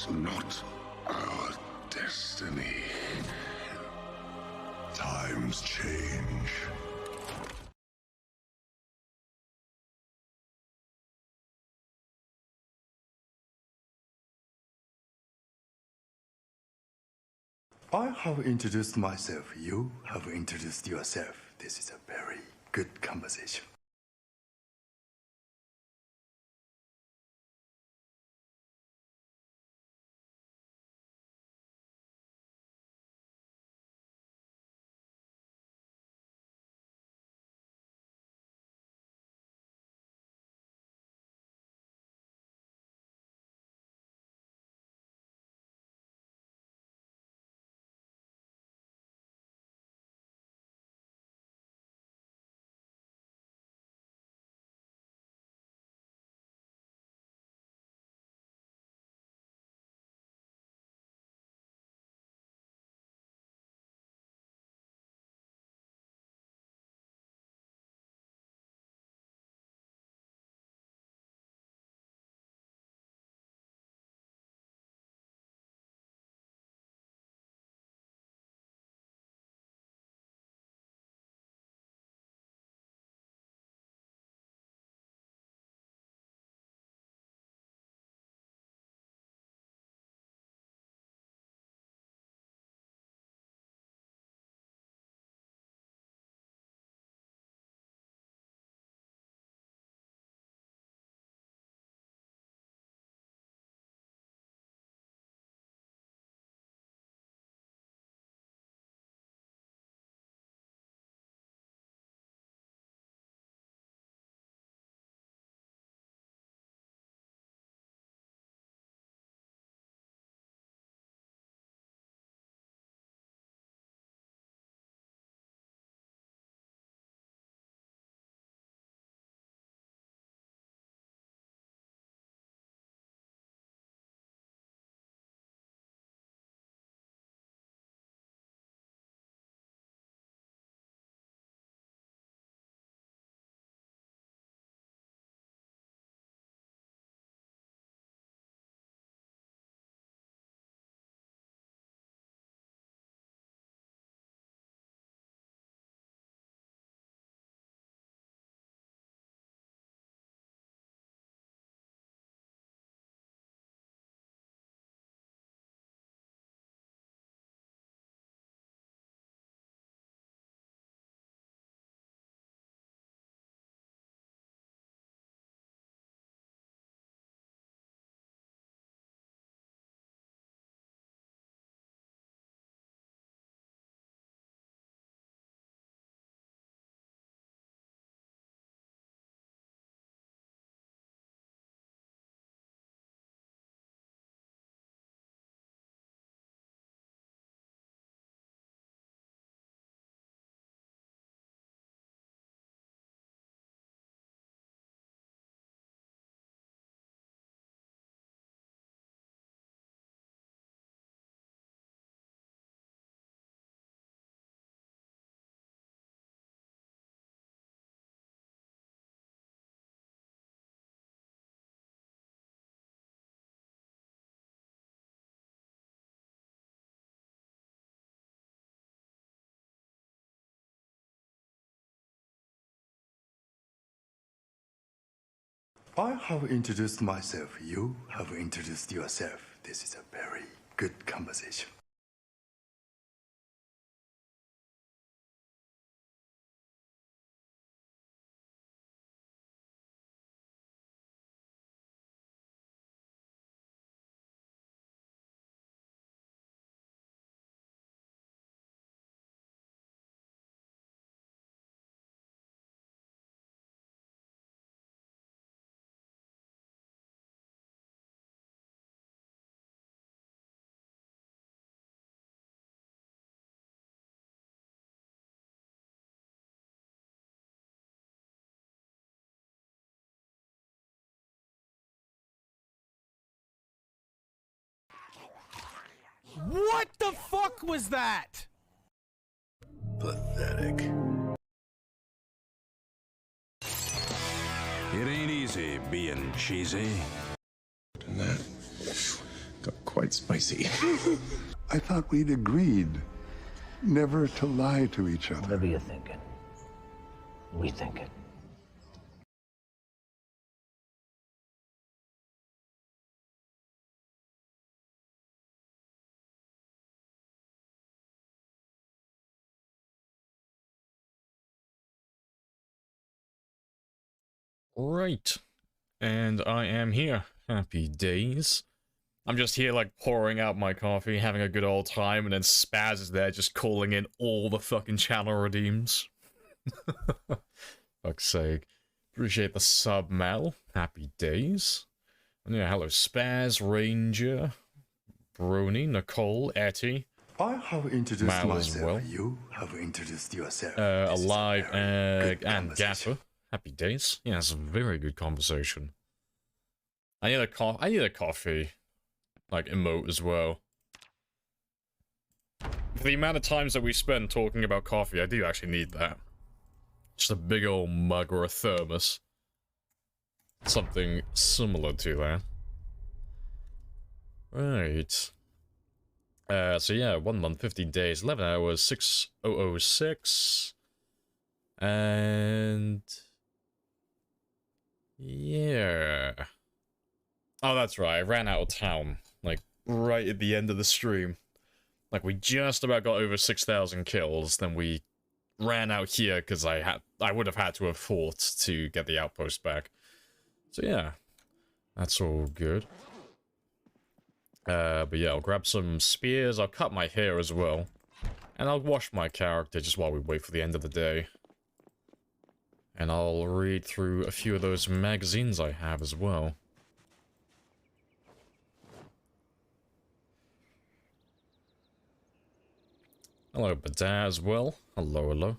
was not our destiny. Times change. I have introduced myself. You have introduced yourself. This is a very good conversation. I have introduced myself. You have introduced yourself. This is a very good conversation. What the fuck was that? Pathetic. It ain't easy being cheesy. And that got quite see. I thought we'd agreed never to lie to each other. Whatever you're thinking, we think it. Right, and I am here. Happy days. I'm just here, like, pouring out my coffee, having a good old time, and then Spaz is there just calling in all the fucking channel redeems. Fuck's sake. Appreciate the sub, Mel. Happy days. And yeah, hello, Spaz, Ranger, Brony, Nicole, Etty. I have introduced Mal as myself. well. You have introduced yourself. This is a Alive, very good and conversation. Gaffer. Happy days. Yeah, it's a very good conversation. I need a coffee, like, emote as well. For the amount of times that we spend talking about coffee, I do actually need that. Just a big old mug or a thermos. Something similar to that. Right. So yeah, 1 month, 15 days, 11 hours, 6006. And... yeah. Oh, that's right, I ran out of town, like, right at the end of the stream. Like, we just about got over 6,000 kills, then we ran out here because I would have had to have fought to get the outpost back. So yeah, that's all good. But yeah, I'll grab some spears, I'll cut my hair as well, and I'll wash my character just while we wait for the end of the day. And I'll read through a few of those magazines I have as well. Hello, Badar as well. Hello, hello.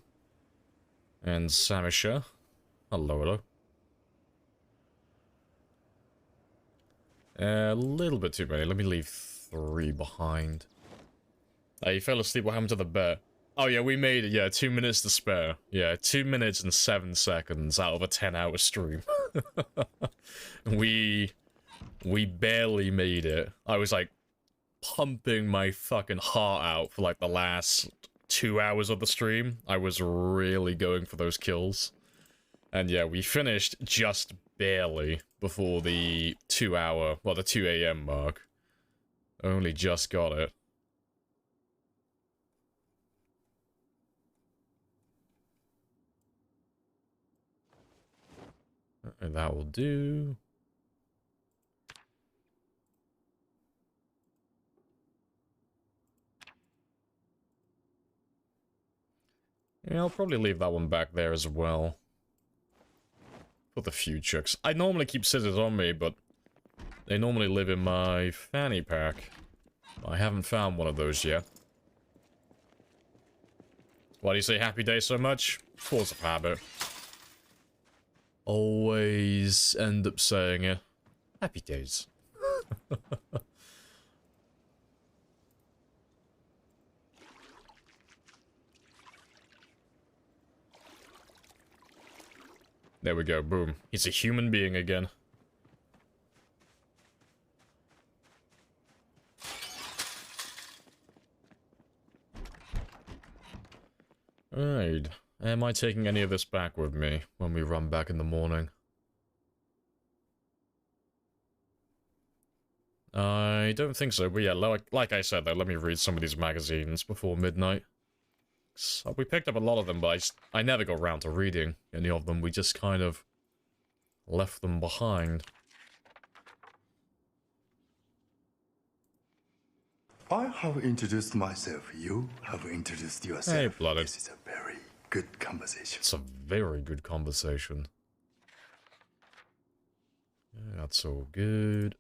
And Samisha. Hello, hello. A little bit too many. Let me leave 3 behind. You fell asleep. What happened to the bear? Oh yeah, we made it. Yeah, 2 minutes to spare. Yeah, 2 minutes and 7 seconds out of a 10-hour stream. We barely made it. I was like pumping my fucking heart out for like the last 2 hours of the stream. I was really going for those kills. And yeah, we finished just barely before the 2 hour, well, the 2 AM mark. Only just got it. And that will do. Yeah, I'll probably leave that one back there as well. For the future, 'cause I normally keep scissors on me, but they normally live in my fanny pack. I haven't found one of those yet. Why do you say happy day so much? Force of habit. Always end up saying it. Happy days. There we go, boom. He's a human being again. Alright. Am I taking any of this back with me when we run back in the morning? I don't think so, but yeah, like I said though, let me read some of these magazines before midnight. So we picked up a lot of them, but I never got around to reading any of them. We just kind of left them behind. I have introduced myself. You have introduced yourself. Hey, Blooded. This is a very good conversation. It's a very good conversation. Yeah, that's all good.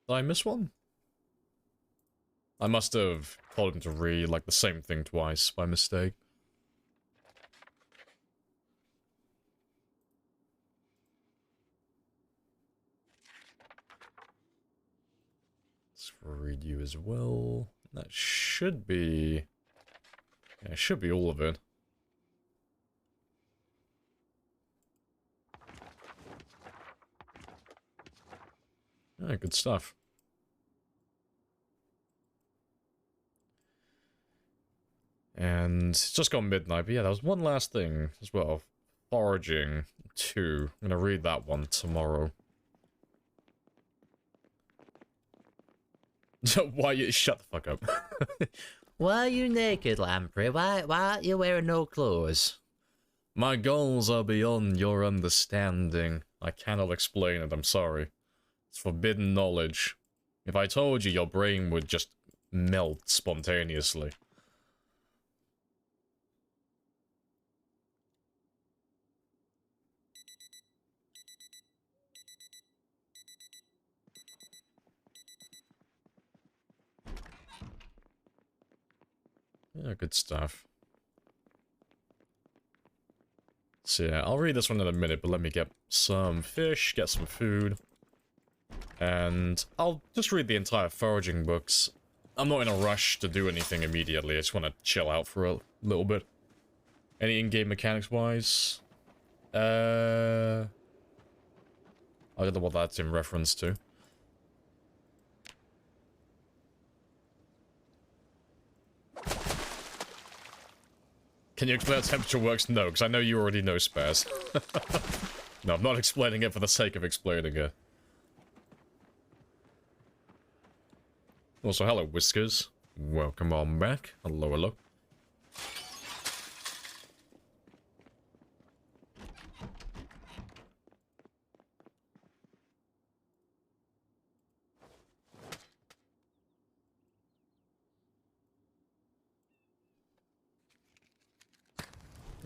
Did I miss one? I must have told him to read, like, the same thing twice by mistake. Let's read you as well. That should be Yeah, it should be all of it. Yeah, good stuff. And it's just gone midnight, but yeah, there was one last thing as well. Foraging 2. I'm gonna read that one tomorrow. Why you shut the fuck up? Why are you naked, Lamprey? Why aren't you wearing no clothes? My goals are beyond your understanding. I cannot explain it, I'm sorry. It's forbidden knowledge. If I told you, your brain would just melt spontaneously. Yeah, good stuff. So yeah, I'll read this one in a minute, but let me get some fish, get some food. And I'll just read the entire foraging books. I'm not in a rush to do anything immediately, I just want to chill out for a little bit. Any in-game mechanics-wise? I don't know what that's in reference to. Can you explain how temperature works? No, because I know you already know, Spaz. No, I'm not explaining it for the sake of explaining it. Also, hello, Whiskers. Welcome on back. Hello, hello.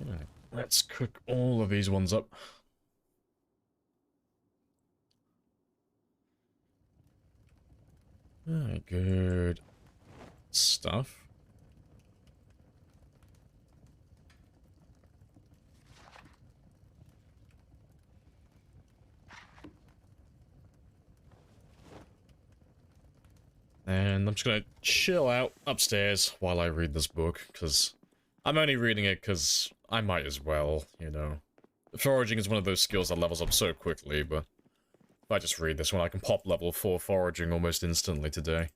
Alright, let's cook all of these ones up. Alright, good stuff. And I'm just gonna chill out upstairs while I read this book, because I'm only reading it because I might as well, you know. Foraging is one of those skills that levels up so quickly, but if I just read this one, I can pop level 4 foraging almost instantly today.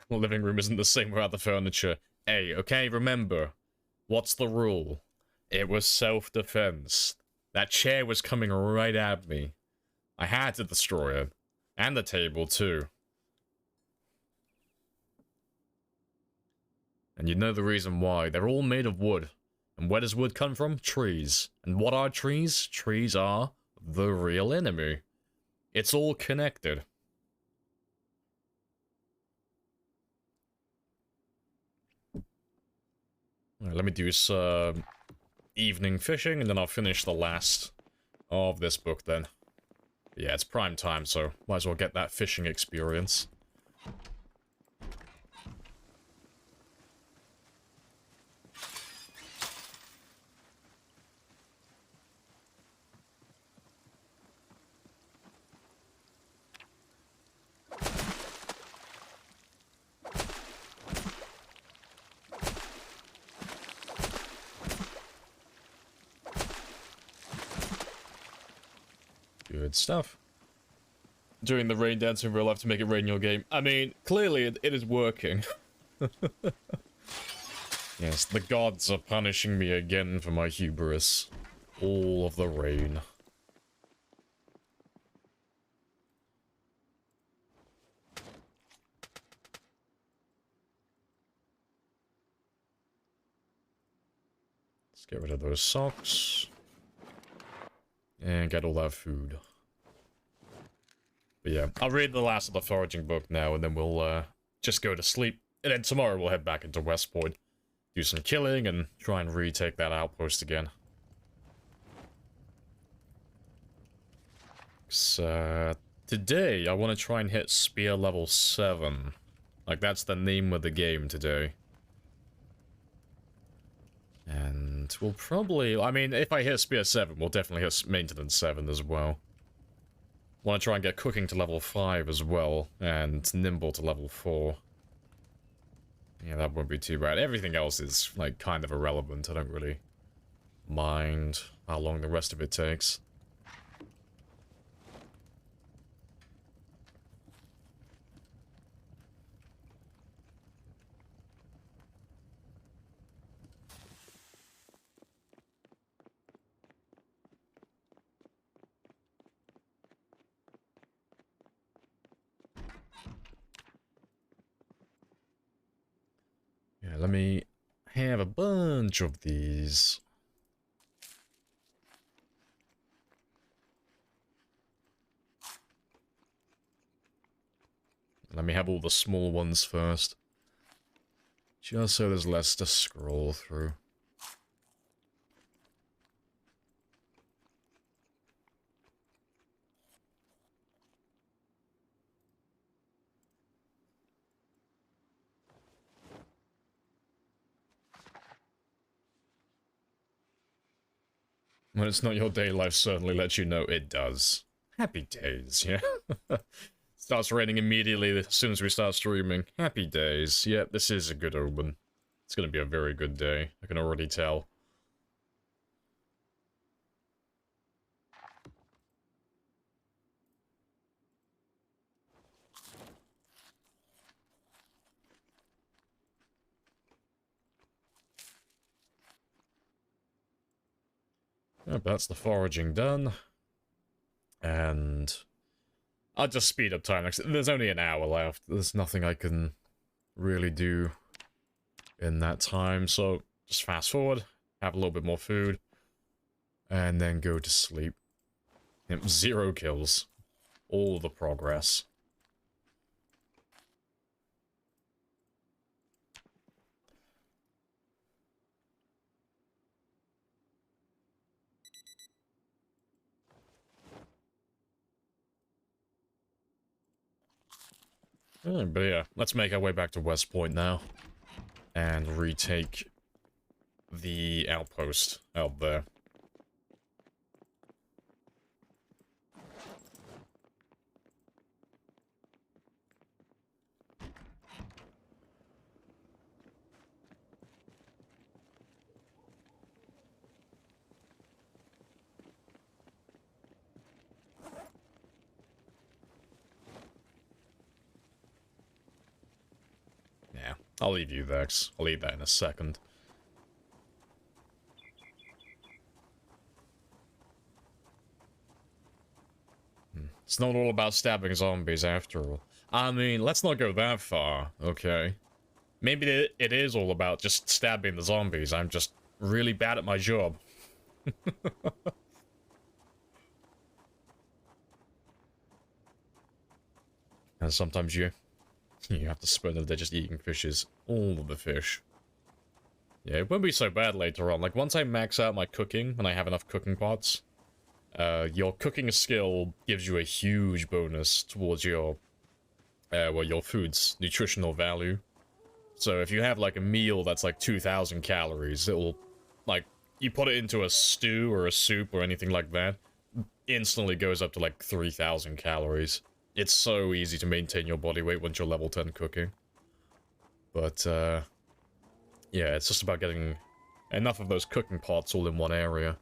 The living room isn't the same without the furniture. Hey, okay, remember, what's the rule? It was self-defense. That chair was coming right at me. I had to destroy it. And the table, too. And you know the reason why. They're all made of wood. And where does wood come from? Trees. And what are trees? Trees are the real enemy. It's all connected. Right, let me do some evening fishing, and then I'll finish the last of this book then. Yeah, it's prime time, so might as well get that fishing experience. Good stuff. Doing the rain dance in real life to make it rain your game. I mean, clearly it is working. Yes, the gods are punishing me again for my hubris. All of the rain. Let's get rid of those socks. And get all that food. But yeah, I'll read the last of the foraging book now, and then we'll just go to sleep. And then tomorrow we'll head back into West Point, do some killing, and try and retake that outpost again. So, today I want to try and hit spear level 7. Like, that's the name of the game today. And we'll probably... I mean, if I hit Spear 7, we'll definitely hit Maintenance 7 as well. Want to try and get Cooking to level 5 as well, and Nimble to level 4. Yeah, that won't be too bad. Everything else is, like, kind of irrelevant. I don't really mind how long the rest of it takes. Yeah, let me have a bunch of these. Let me have all the small ones first. Just so there's less to scroll through. When it's not your day, life certainly lets you know it does. Happy days, yeah? Starts raining immediately as soon as we start streaming. Happy days. Yeah, this is a good omen. It's gonna be a very good day. I can already tell. Yep, that's the foraging done. And I'll just speed up time. There's only an hour left. There's nothing I can really do in that time. So just fast forward, have a little bit more food, and then go to sleep. Yep, 0 kills. All the progress. But yeah, let's make our way back to West Point now. And retake the outpost out there. Yeah, I'll leave you, Vex. I'll leave that in a second. It's not all about stabbing zombies after all. I mean, let's not go that far, okay? Maybe it is all about just stabbing the zombies. I'm just really bad at my job. And sometimes you have to spend the day just eating fishes. All of the fish. Yeah, it won't be so bad later on. Like, once I max out my cooking, and I have enough cooking pots, your cooking skill gives you a huge bonus towards your, well, your food's nutritional value. So if you have, like, a meal that's, like, 2,000 calories, it'll, like, you put it into a stew or a soup or anything like that, instantly goes up to, like, 3,000 calories. It's so easy to maintain your body weight once you're level 10 cooking. But, yeah, it's just about getting enough of those cooking pots all in one area.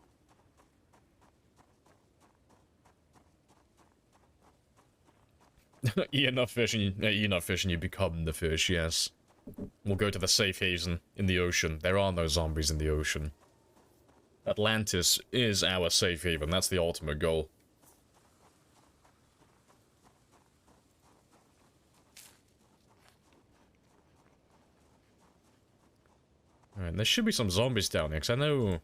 Eat enough fish and you become the fish, yes. We'll go to the safe haven in the ocean. There are no zombies in the ocean. Atlantis is our safe haven. That's the ultimate goal. Alright, there should be some zombies down here, because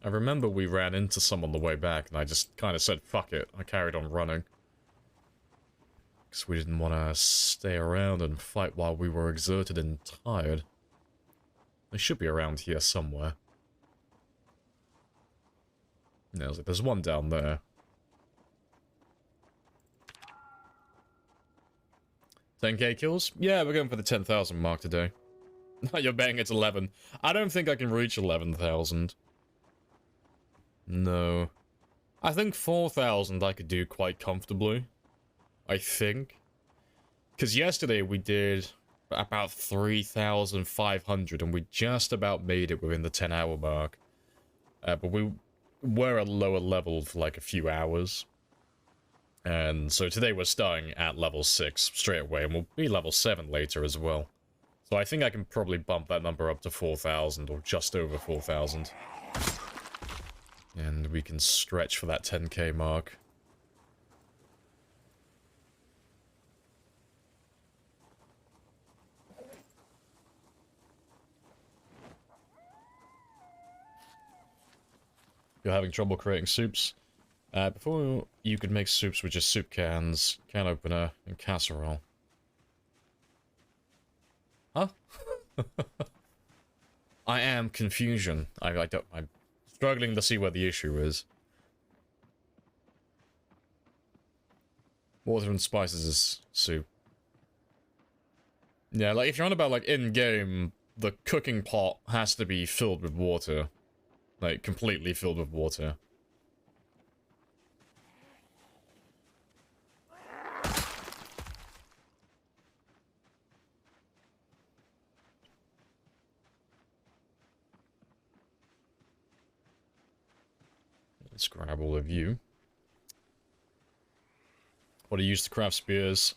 I remember we ran into some on the way back, and I just kind of said, fuck it. I carried on running. Because we didn't want to stay around and fight while we were exerted and tired. They should be around here somewhere. Yeah, there's one down there. 10k kills? Yeah, we're going for the 10,000 mark today. You're betting it's 11. I don't think I can reach 11,000. No. I think 4,000 I could do quite comfortably. I think. Because yesterday we did about 3,500 and we just about made it within the 10-hour mark. But we were at lower level for like a few hours. And so today we're starting at level 6 straight away, and we'll be level 7 later as well. So I think I can probably bump that number up to 4,000, or just over 4,000. And we can stretch for that 10k mark. You're having trouble creating soups? Before you could make soups with just soup cans, can opener, and casserole. Huh? I am confusion. I'm struggling to see where the issue is. Water and spices is soup. Yeah, like if you're on about like in-game, the cooking pot has to be filled with water. Like completely filled with water. Let's grab all of you. What do you use to craft spears?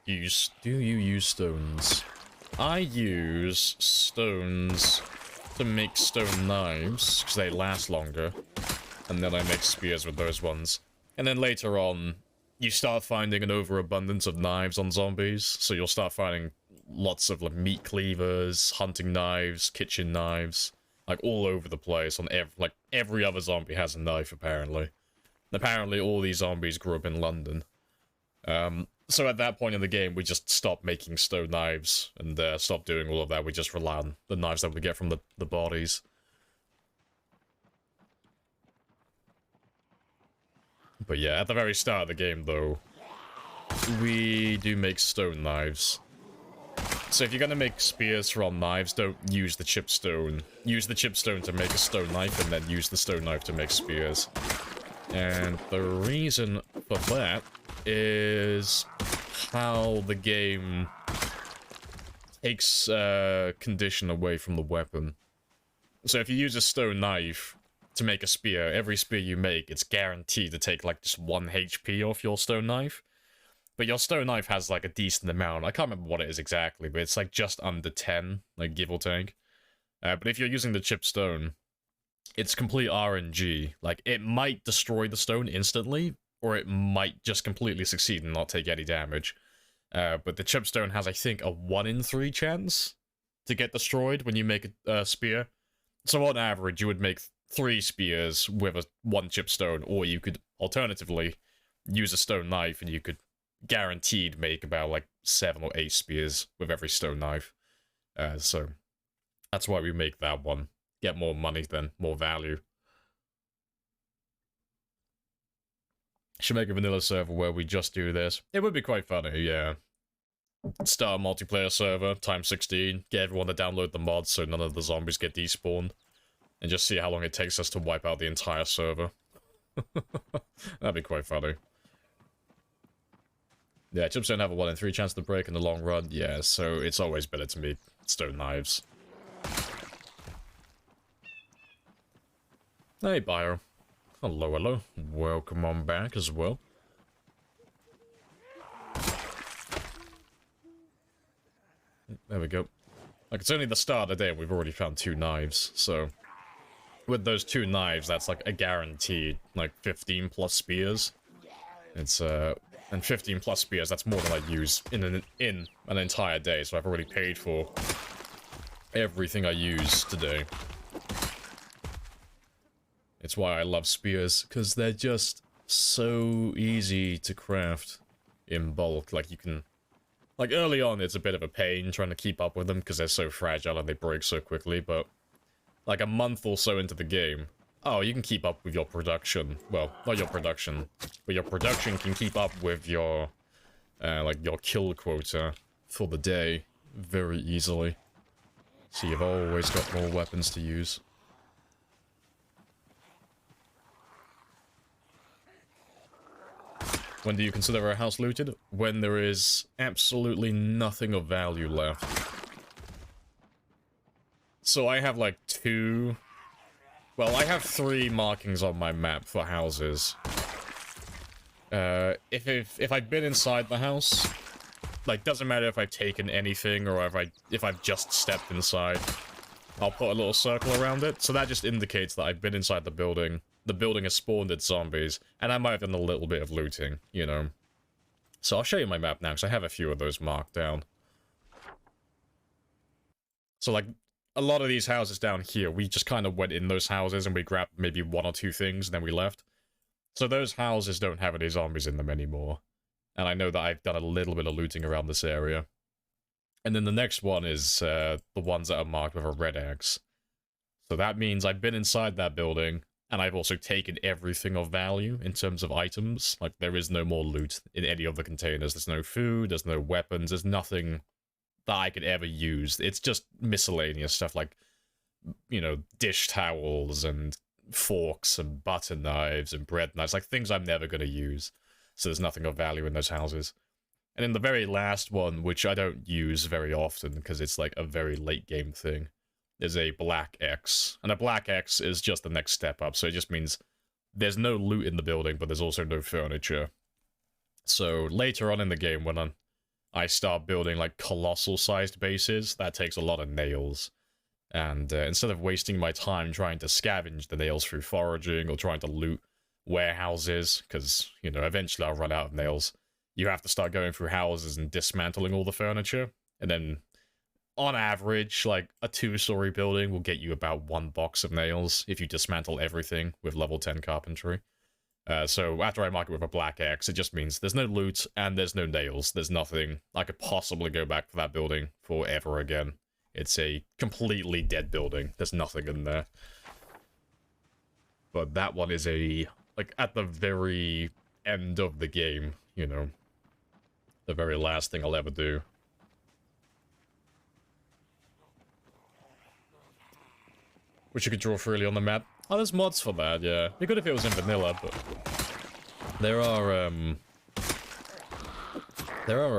Do you use stones? I use stones to make stone knives, because they last longer. And then I make spears with those ones. And then later on, you start finding an overabundance of knives on zombies. So you'll start finding lots of like meat cleavers, hunting knives, kitchen knives. Like all over the place. On every other zombie has a knife, apparently. Apparently all these zombies grew up in London. So at that point in the game, we just stopped making stone knives and stopped doing all of that. We just rely on the knives that we get from the bodies. But yeah, at the very start of the game, though, we do make stone knives. So if you're gonna make spears from knives, don't use the chipstone. Use the chipstone to make a stone knife, and then use the stone knife to make spears. And the reason for that is how the game takes condition away from the weapon. So if you use a stone knife to make a spear, every spear you make, it's guaranteed to take like just 1 HP off your stone knife. But your stone knife has like a decent amount. I can't remember what it is exactly, but it's like just under 10, like give or take. But if you're using the chip stone, it's complete RNG. Like, it might destroy the stone instantly, or it might just completely succeed and not take any damage. But the chipstone has, I think, a 1 in 3 chance to get destroyed when you make a spear. So on average, you would make 3 spears with a 1 chipstone, or you could alternatively use a stone knife and you could guaranteed make about like 7 or 8 spears with every stone knife. So that's why we make that one. Get more money then, more value. Should make a vanilla server where we just do this. It would be quite funny, yeah. Start a multiplayer server, times 16, get everyone to download the mods so none of the zombies get despawned, and just see how long it takes us to wipe out the entire server. That'd be quite funny. Yeah, chips don't have a 1 in 3 chance to break in the long run. Yeah, so it's always better to make stone knives. Hey, Bio. Hello, hello. Welcome on back as well. There we go. Like, it's only the start of the day and we've already found 2 knives, so... With those 2 knives, that's like a guaranteed, like, 15 plus spears. It's, and 15 plus spears, that's more than I use in an entire day, so I've already paid for everything I use today. It's why I love spears, because they're just so easy to craft in bulk. Like, you can... Like, early on, it's a bit of a pain trying to keep up with them, because they're so fragile and they break so quickly, but... Like, a month or so into the game, oh, you can keep up with your production. Well, not your production, but your production can keep up with your like your kill quota for the day very easily. So you've always got more weapons to use. When do you consider a house looted? When there is absolutely nothing of value left. So I have like I have 3 markings on my map for houses. If I've been inside the house, like, doesn't matter if I've taken anything or if I've just stepped inside, I'll put a little circle around it. So that just indicates that I've been inside the building. The building has spawned its zombies, and I might have done a little bit of looting, you know. So I'll show you my map now, because I have a few of those marked down. So, like, a lot of these houses down here, we just kind of went in those houses and we grabbed maybe 1 or 2 things, and then we left. So those houses don't have any zombies in them anymore. And I know that I've done a little bit of looting around this area. And then the next one is the ones that are marked with a red X. So that means I've been inside that building, and I've also taken everything of value in terms of items. Like, there is no more loot in any of the containers. There's no food, there's no weapons, there's nothing that I could ever use. It's just miscellaneous stuff like, you know, dish towels and forks and butter knives and bread knives, like things I'm never going to use. So there's nothing of value in those houses. And then the very last one, which I don't use very often because it's like a very late game thing, is a black X. And a black X is just the next step up, so it just means there's no loot in the building, but there's also no furniture. So later on in the game, when I start building like colossal-sized bases, that takes a lot of nails. And instead of wasting my time trying to scavenge the nails through foraging or trying to loot warehouses, because, you know, eventually I'll run out of nails, you have to start going through houses and dismantling all the furniture. And then, on average, like, a 2-story building will get you about 1 box of nails if you dismantle everything with level 10 carpentry. So after I mark it with a black X, it just means there's no loot and there's no nails. There's nothing I could possibly go back to that building forever again. It's a completely dead building. There's nothing in there. But that one is like, at the very end of the game, you know. The very last thing I'll ever do. Which you could draw freely on the map. Oh, there's mods for that, yeah. It'd be good if it was in vanilla, but there are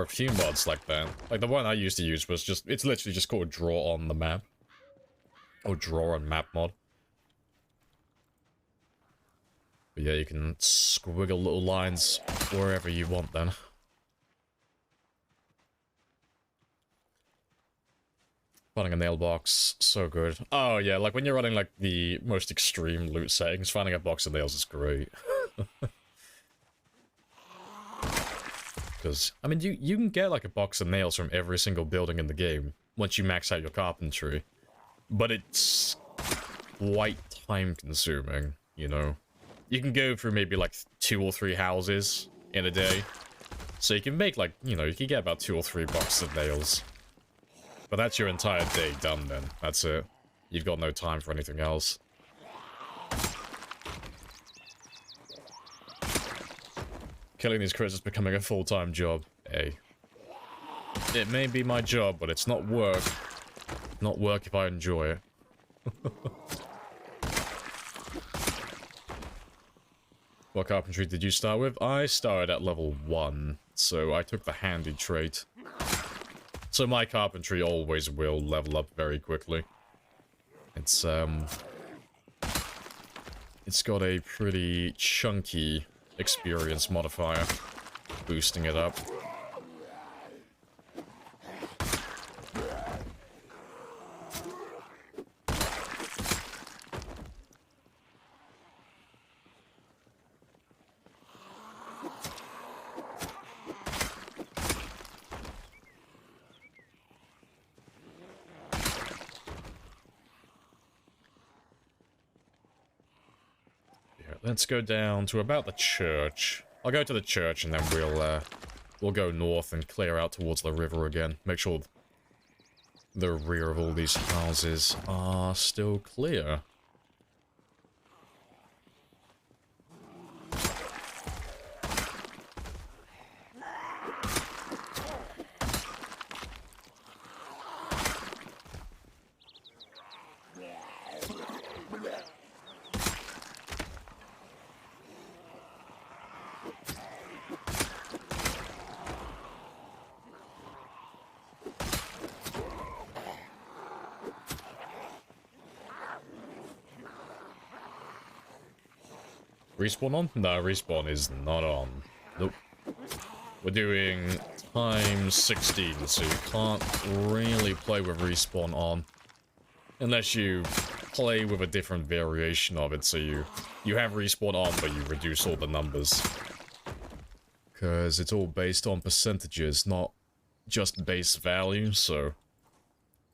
a few mods like that. Like, the one I used to use was just, it's literally just called Draw on the Map. Or Draw on Map mod. But yeah, you can squiggle little lines wherever you want then. Finding a nail box, so good. Oh yeah, like when you're running like the most extreme loot settings, finding a box of nails is great. Because, I mean, you can get like a box of nails from every single building in the game once you max out your carpentry. But it's quite time consuming, you know. You can go through maybe like 2 or 3 houses in a day. So you can make like, you know, you can get about 2 or 3 boxes of nails. But that's your entire day done then. That's it. You've got no time for anything else. Killing these critters is becoming a full-time job. Hey. It may be my job, but it's not work. Not work if I enjoy it. What carpentry did you start with? I started at level 1, so I took the handy trait. So my carpentry always will level up very quickly. It's got a pretty chunky experience modifier, boosting it up. Let's go down to about the church. I'll go to the church and then we'll go north and clear out towards the river again. Make sure the rear of all these houses are still clear. Respawn on? No, respawn is not on. Nope. We're doing times 16, so you can't really play with respawn on. Unless you play with a different variation of it, so you have respawn on, but you reduce all the numbers. Because it's all based on percentages, not just base value, so...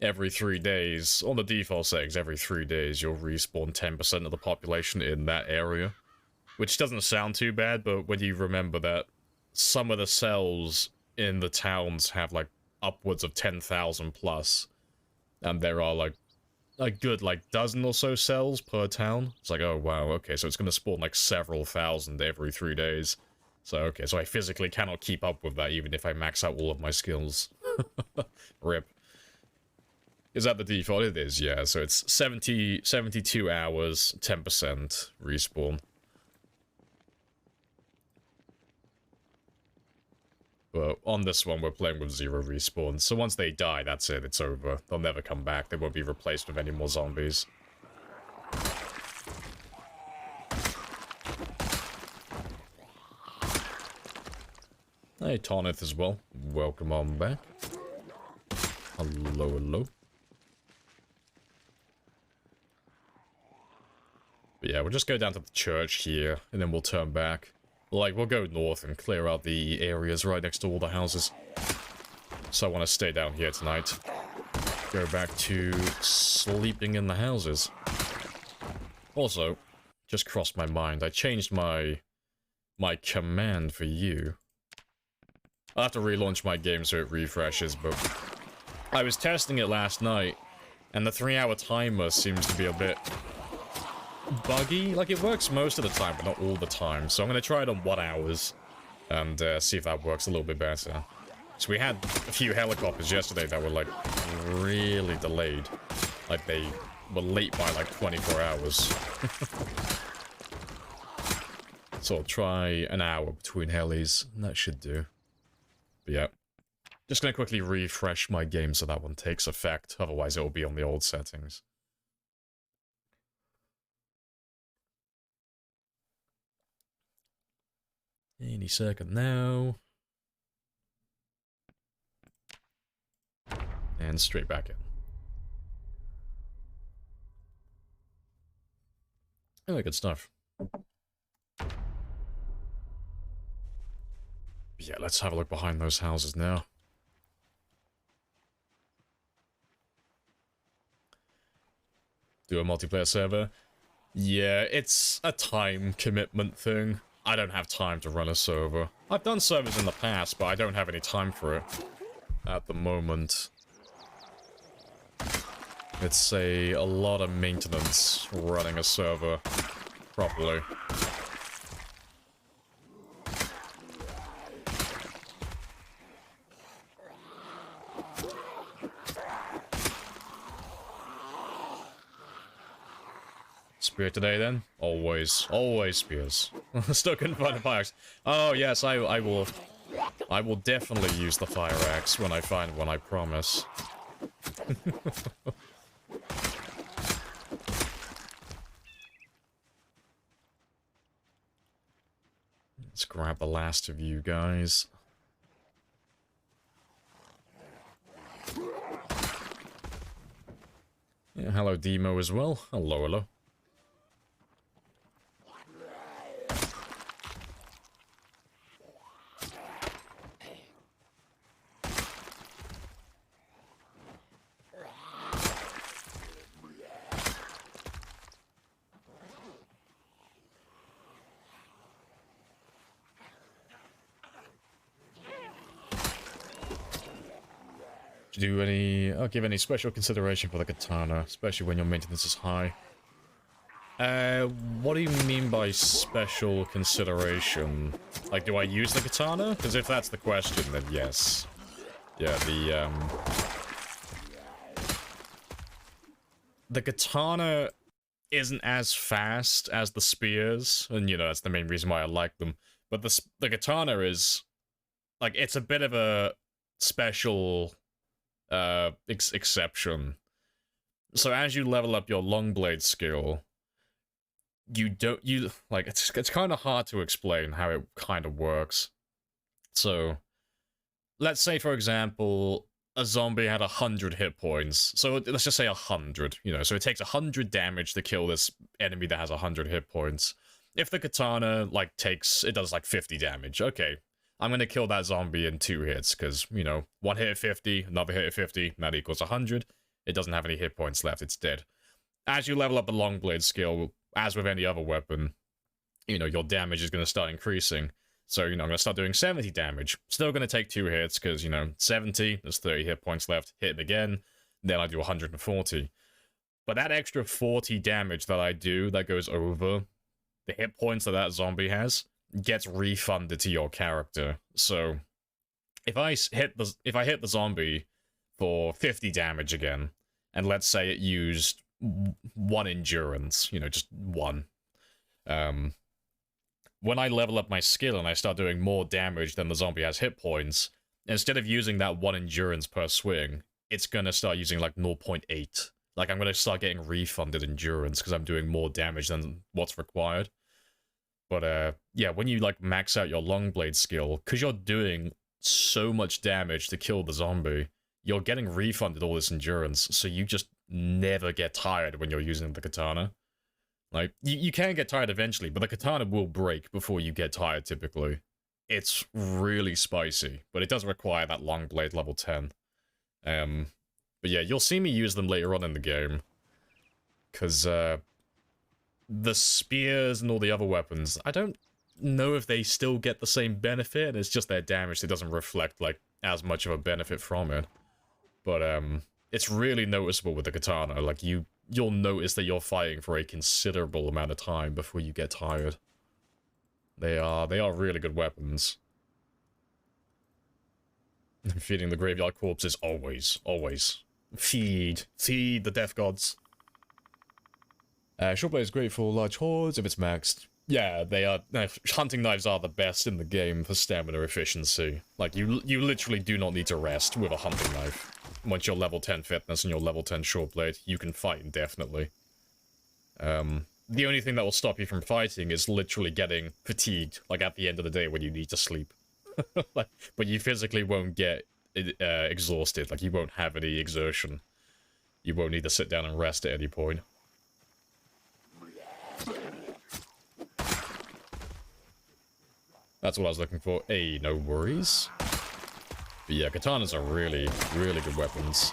Every 3 days, on the default settings, every 3 days you'll respawn 10% of the population in that area. Which doesn't sound too bad, but when you remember that some of the cells in the towns have like upwards of 10,000 plus, and there are like a good like dozen or so cells per town, it's like, oh wow, okay, so it's gonna spawn like several thousand every 3 days. So okay, so I physically cannot keep up with that even if I max out all of my skills. RIP. Is that the default? It is, yeah, so it's 72 hours, 10% respawn. But on this one, we're playing with 0 respawns, so once they die, that's it, it's over. They'll never come back, they won't be replaced with any more zombies. Hey, Tarnith as well. Welcome on back. Hello, hello. But yeah, we'll just go down to the church here, and then we'll turn back. Like, we'll go north and clear out the areas right next to all the houses. So I want to stay down here tonight. Go back to sleeping in the houses. Also, just crossed my mind, I changed my command for you. I'll have to relaunch my game so it refreshes, but I was testing it last night, and the 3-hour timer seems to be a bit buggy. Like, it works most of the time, but not all the time. So I'm going to try it on 1 hours and see if that works a little bit better. So we had a few helicopters yesterday that were, like, really delayed. Like, they were late by, like, 24 hours. So I'll try an hour between helis, and that should do. But yeah. Just going to quickly refresh my game so that one takes effect. Otherwise, it will be on the old settings. Any second now. And straight back in. Oh, good stuff. Yeah, let's have a look behind those houses now. Do a multiplayer server? Yeah, it's a time commitment thing. I don't have time to run a server. I've done servers in the past, but I don't have any time for it at the moment. It's a lot of maintenance running a server properly. Spear today then? Always spears. Still couldn't find a fire axe. Oh yes, I will definitely use the fire axe when I find one, I promise. Let's grab the last of you guys. Yeah, hello Demo as well. Hello, hello. Do any... I'll give any special consideration for the katana, especially when your maintenance is high. What do you mean by special consideration? Like, do I use the katana? Because if that's the question, then yes. Yeah, the katana isn't as fast as the spears, and, you know, that's the main reason why I like them. But the katana is... like, it's a bit of a special... exception. So as you level up your long blade skill, it's kind of hard to explain how it kind of works. So, let's say, for example, a zombie had 100 hit points. So let's just say 100, you know, so it takes 100 damage to kill this enemy that has 100 hit points. If the katana, like, it does, like, 50 damage, okay, I'm gonna kill that zombie in 2 hits, because, you know, 1 hit at 50, another hit at 50, that equals 100. It doesn't have any hit points left, it's dead. As you level up the long blade skill, as with any other weapon, you know, your damage is gonna start increasing. So, you know, I'm going to start doing 70 damage. Still going to take 2 hits, because, you know, 70, there's 30 hit points left. Hit him again, then I do 140. But that extra 40 damage that I do, that goes over the hit points that zombie has, gets refunded to your character. So, if I hit the zombie for 50 damage again, and let's say it used 1 endurance, you know, just 1, when I level up my skill and I start doing more damage than the zombie has hit points, instead of using that 1 endurance per swing, it's gonna start using like 0.8. Like, I'm gonna start getting refunded endurance because I'm doing more damage than what's required. But yeah, when you like max out your long blade skill, because you're doing so much damage to kill the zombie, you're getting refunded all this endurance, so you just never get tired when you're using the katana. Like, you can get tired eventually, but the katana will break before you get tired, typically. It's really spicy, but it does require that long blade level 10. But yeah, you'll see me use them later on in the game. Because, the spears and all the other weapons, I don't know if they still get the same benefit, it's just their damage that doesn't reflect, like, as much of a benefit from it. But, it's really noticeable with the katana, like, you'll notice that you're fighting for a considerable amount of time before you get tired. They are really good weapons. Feeding the graveyard corpses, always. Feed the death gods. Short blade is great for large hordes if it's maxed. Yeah, they are. Hunting knives are the best in the game for stamina efficiency. Like, you literally do not need to rest with a hunting knife. Once you're level 10 fitness and you're level 10 short blade, you can fight indefinitely. The only thing that will stop you from fighting is literally getting fatigued, like at the end of the day when you need to sleep. Like, but you physically won't get exhausted, like you won't have any exertion. You won't need to sit down and rest at any point. That's what I was looking for. Hey, no worries. But yeah, katanas are really, really good weapons.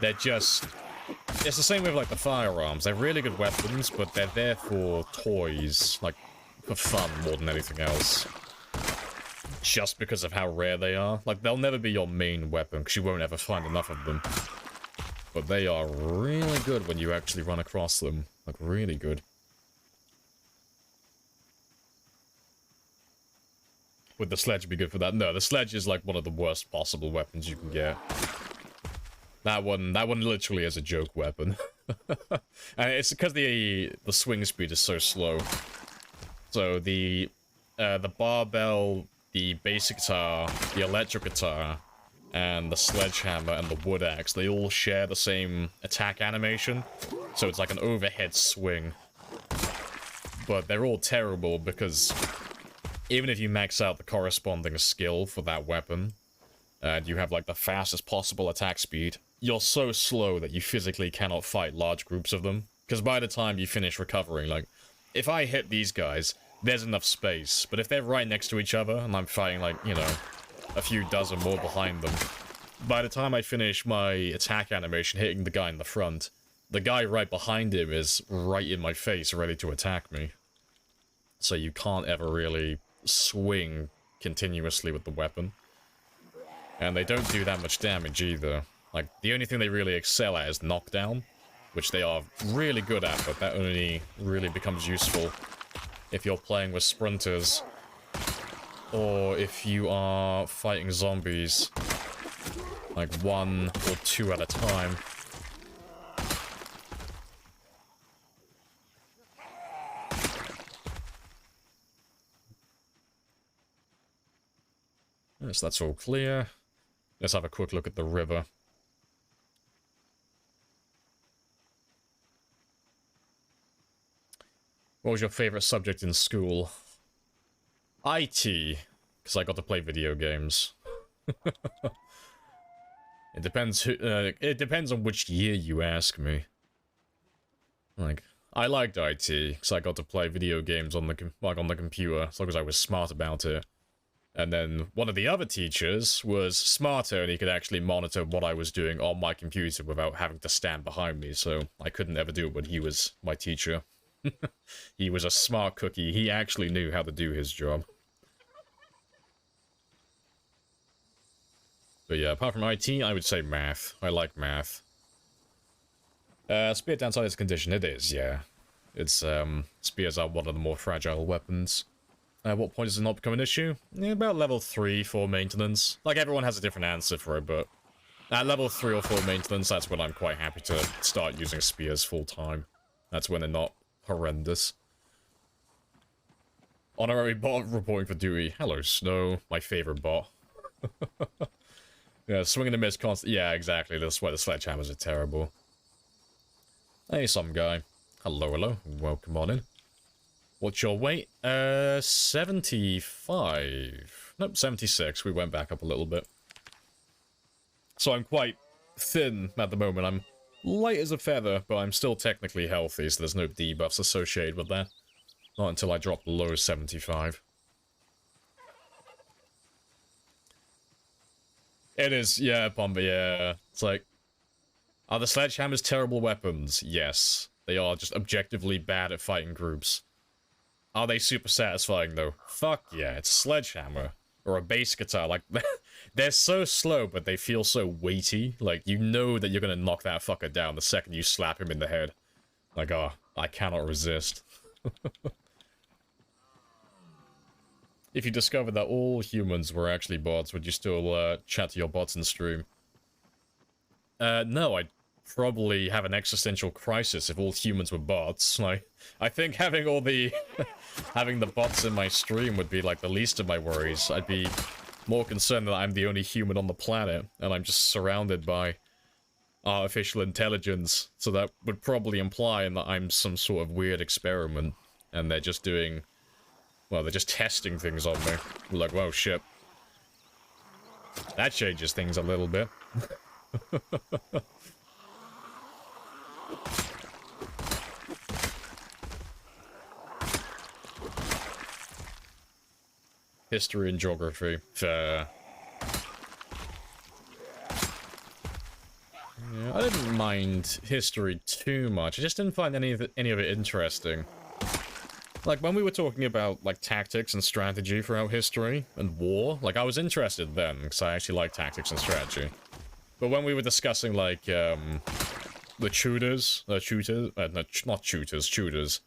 They're just... It's the same with, like, the firearms. They're really good weapons, but they're there for toys. Like, for fun more than anything else. Just because of how rare they are. Like, they'll never be your main weapon, because you won't ever find enough of them. But they are really good when you actually run across them. Like, really good. Would the sledge be good for that? No, the sledge is like one of the worst possible weapons you can get. That one literally is a joke weapon. And it's because the swing speed is so slow. So the barbell, the basic guitar, the electric guitar, and the sledgehammer and the wood axe, they all share the same attack animation. So it's like an overhead swing. But they're all terrible because even if you max out the corresponding skill for that weapon, and you have like the fastest possible attack speed, you're so slow that you physically cannot fight large groups of them. Because by the time you finish recovering, like, if I hit these guys, there's enough space. But if they're right next to each other, and I'm fighting like, you know, a few dozen more behind them, by the time I finish my attack animation hitting the guy in the front, the guy right behind him is right in my face, ready to attack me. So you can't ever really swing continuously with the weapon. And they don't do that much damage either. Like, the only thing they really excel at is knockdown, which they are really good at, but that only really becomes useful if you're playing with sprinters, or if you are fighting zombies, like 1 or 2 at a time. Yes, that's all clear. Let's have a quick look at the river. What was your favorite subject in school? IT, because I got to play video games. It depends it depends on which year you ask me. Like, I liked IT, because I got to play video games on the on the computer, as long as I was smart about it. And then one of the other teachers was smarter, and he could actually monitor what I was doing on my computer without having to stand behind me, so I couldn't ever do it when he was my teacher. He was a smart cookie. He actually knew how to do his job. But yeah, apart from IT, I would say math. I like math. Spear downside is condition. It is, yeah. It's, spears are one of the more fragile weapons. At what point does it not become an issue? Yeah, about level 3 for maintenance. Like, everyone has a different answer for it, but at level 3 or 4 maintenance, that's when I'm quite happy to start using spears full time. That's when they're not horrendous. Honorary bot reporting for duty. Hello, Snow. My favorite bot. Yeah, swing and a miss constant. Yeah, exactly. That's why the sledgehammers are terrible. Hey, some guy. Hello, hello. Welcome on in. What's your weight? 75. Nope, 76. We went back up a little bit. So I'm quite thin at the moment. I'm light as a feather, but I'm still technically healthy, so there's no debuffs associated with that. Not until I drop below 75. It is, yeah, Bomber, yeah. It's like, are the sledgehammers terrible weapons? Yes. They are just objectively bad at fighting groups. Are they super satisfying, though? Fuck yeah, it's a sledgehammer. Or a bass guitar. Like, they're so slow, but they feel so weighty. Like, you know that you're gonna knock that fucker down the second you slap him in the head. Like, oh, I cannot resist. If you discovered that all humans were actually bots, would you still chat to your bots in stream? No, I'd probably have an existential crisis if all humans were bots. Like, I think having all the having the bots in my stream would be like the least of my worries. I'd be more concerned that I'm the only human on the planet and I'm just surrounded by artificial intelligence. So that would probably imply that I'm some sort of weird experiment and they're just doing, well, they're just testing things on me. Like, whoa, shit. That changes things a little bit. History and geography. Fair. Yeah, I didn't mind history too much. I just didn't find any of it interesting. Like, when we were talking about, like, tactics and strategy throughout history, and war, like, I was interested then, because I actually like tactics and strategy. But when we were discussing, like, the Tudors, not Tudors,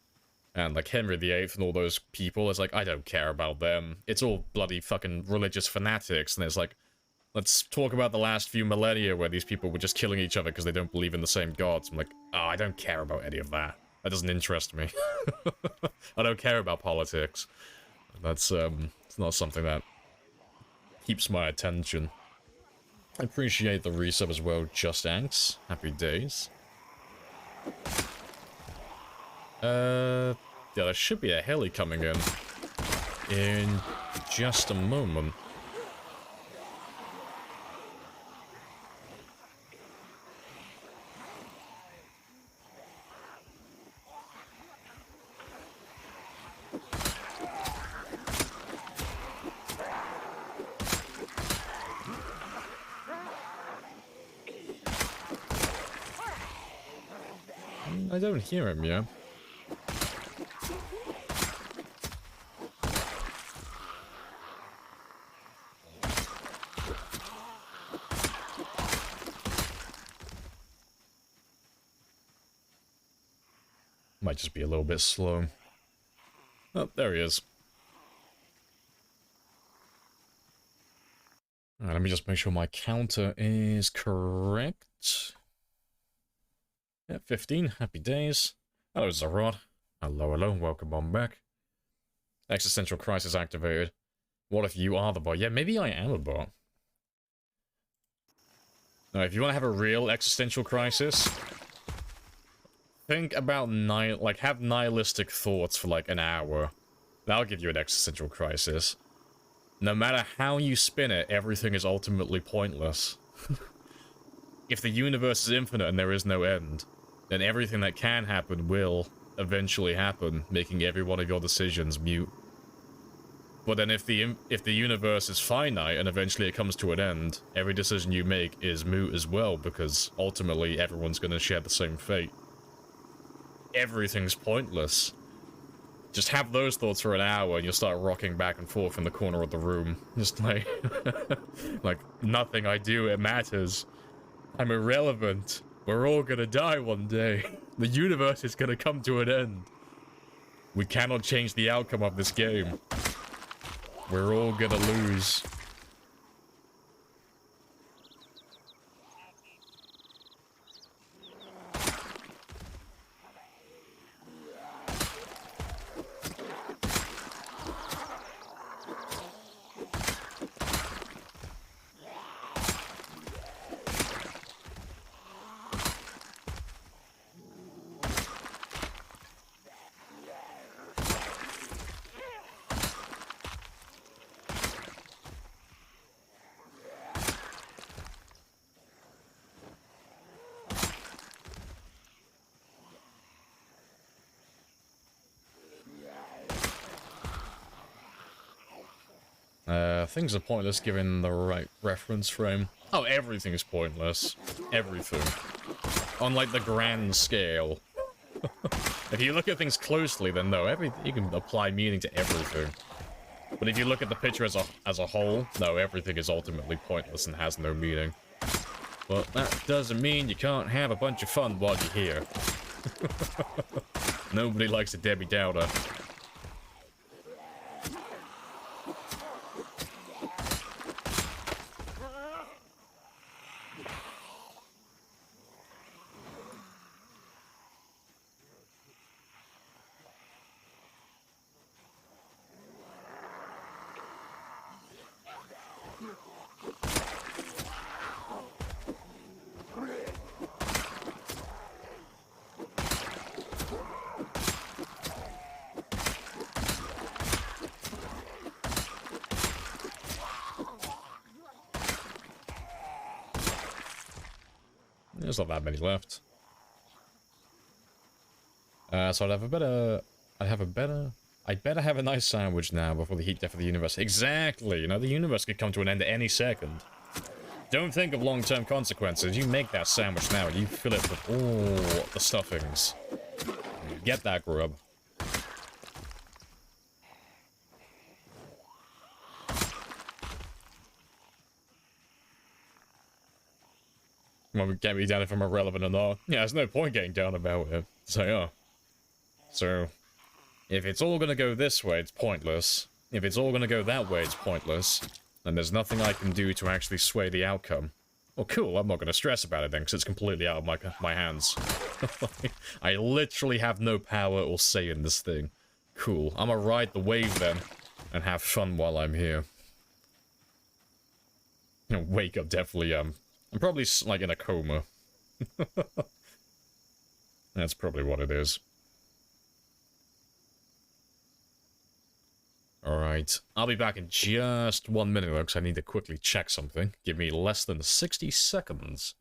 and, like, Henry VIII and all those people, it's like, I don't care about them. It's all bloody fucking religious fanatics, and it's like, let's talk about the last few millennia where these people were just killing each other because they don't believe in the same gods. I'm like, oh, I don't care about any of that. That doesn't interest me. I don't care about politics. That's, it's not something that keeps my attention. I appreciate the resub as well, Just Anks. Happy days. Yeah, there should be a heli coming in just a moment. I don't hear him yet. Might just be a little bit slow. Oh, there he is. Alright, let me just make sure my counter is correct. Yeah, 15. Happy days. Hello, Zarod. Hello, hello. Welcome on back. Existential crisis activated. What if you are the bot? Yeah, maybe I am a bot. Now, if you want to have a real existential crisis, think about have nihilistic thoughts for like an hour. That'll give you an existential crisis. No matter how you spin it, everything is ultimately pointless. If the universe is infinite and there is no end, then everything that can happen will eventually happen, making every one of your decisions mute. But then if the universe is finite and eventually it comes to an end, every decision you make is moot as well, because ultimately everyone's going to share the same fate. Everything's pointless. Just have those thoughts for an hour and you'll start rocking back and forth in the corner of the room. Just like... like, nothing I do, it matters. I'm irrelevant. We're all gonna die one day. The universe is gonna come to an end. We cannot change the outcome of this game. We're all gonna lose. Things are pointless given the right reference frame. Oh, everything is pointless. Everything. On, like, the grand scale. If you look at things closely, then no, you can apply meaning to everything. But if you look at the picture as a whole, no, everything is ultimately pointless and has no meaning. But that doesn't mean you can't have a bunch of fun while you're here. Nobody likes a Debbie Downer. There's not that many left. So I'd better have a nice sandwich now before the heat death of the universe. Exactly! You know, the universe could come to an end at any second. Don't think of long-term consequences. You make that sandwich now and you fill it with all the stuffings. Get that grub. Well, we can't be down if I'm irrelevant or not. Yeah, there's no point getting down about it. So, yeah. So, if it's all gonna go this way, it's pointless. If it's all gonna go that way, it's pointless. And there's nothing I can do to actually sway the outcome. Well, cool, I'm not gonna stress about it then, because it's completely out of my hands. I literally have no power or say in this thing. Cool, I'm gonna ride the wave then, and have fun while I'm here. You know, wake up, definitely, I'm probably, like, in a coma. That's probably what it is. Alright, I'll be back in just 1 minute, though, because I need to quickly check something. Give me less than 60 seconds.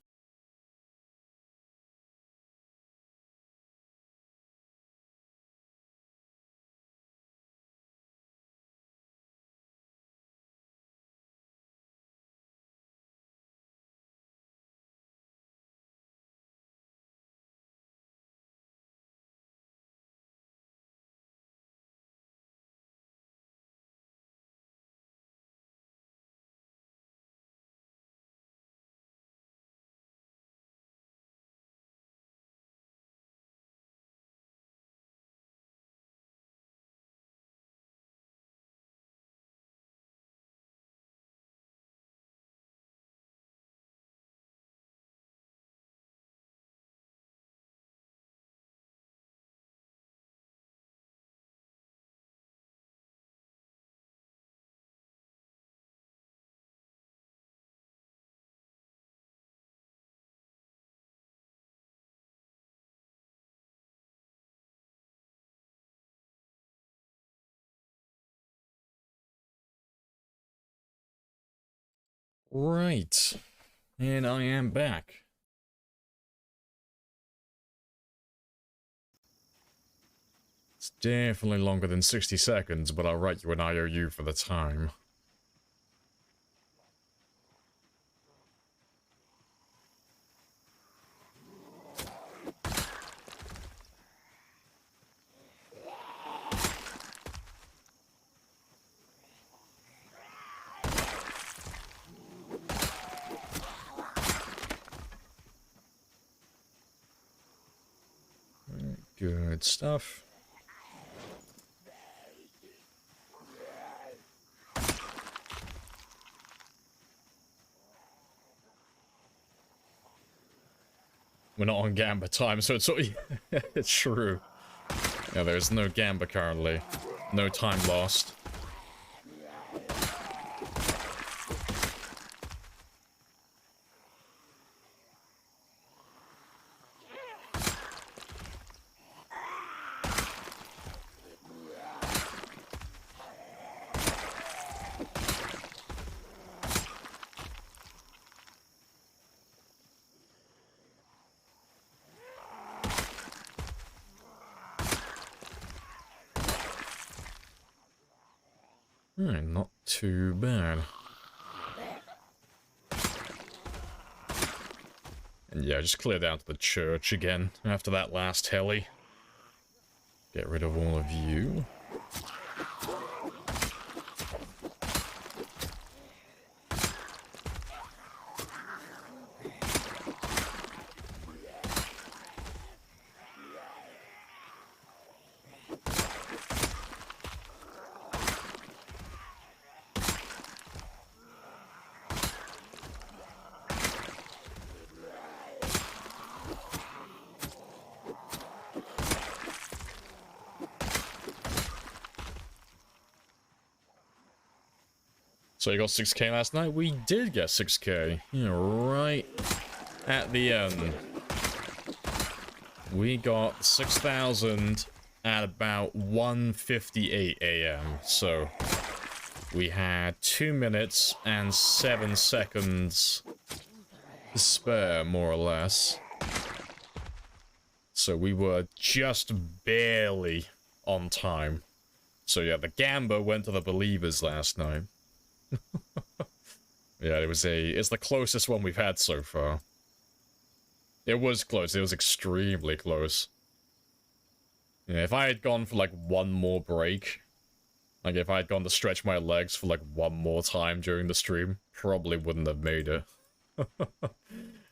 Right. And I am back. It's definitely longer than 60 seconds, but I'll write you an IOU for the time. Good stuff. We're not on Gamba time, so it's it's true. Yeah, there's no Gamba currently. No time lost. Not too bad. And yeah, just clear down to the church again after that last heli. Get rid of all of you. So you got 6k last night? We did get 6k. Yeah, right at the end. We got 6,000 at about 1:58 a.m. So we had 2 minutes and 7 seconds to spare, more or less. So we were just barely on time. So yeah, the Gamba went to the Believers last night. Yeah, it's the closest one we've had so far. It was close, it was extremely close. Yeah, if I had gone for like one more break, like if I had gone to stretch my legs for like one more time during the stream, probably wouldn't have made it.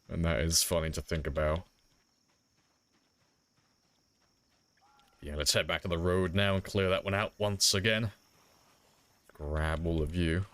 And that is funny to think about. Yeah, let's head back to the road now and clear that one out once again. Grab all of you.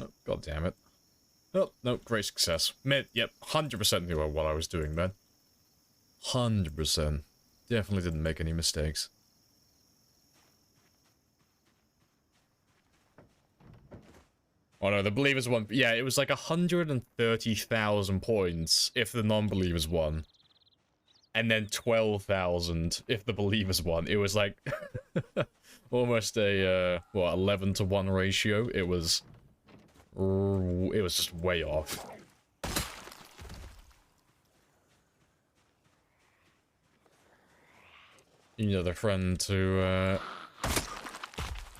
Oh, God damn it. Oh, no, great success. Yep, 100% knew what I was doing then. 100%. Definitely didn't make any mistakes. Oh no, the Believers won. Yeah, it was like 130,000 points if the non-Believers won. And then 12,000 if the Believers won. It was like almost a, what, 11-to-1 ratio. It was just way off. You need a friend to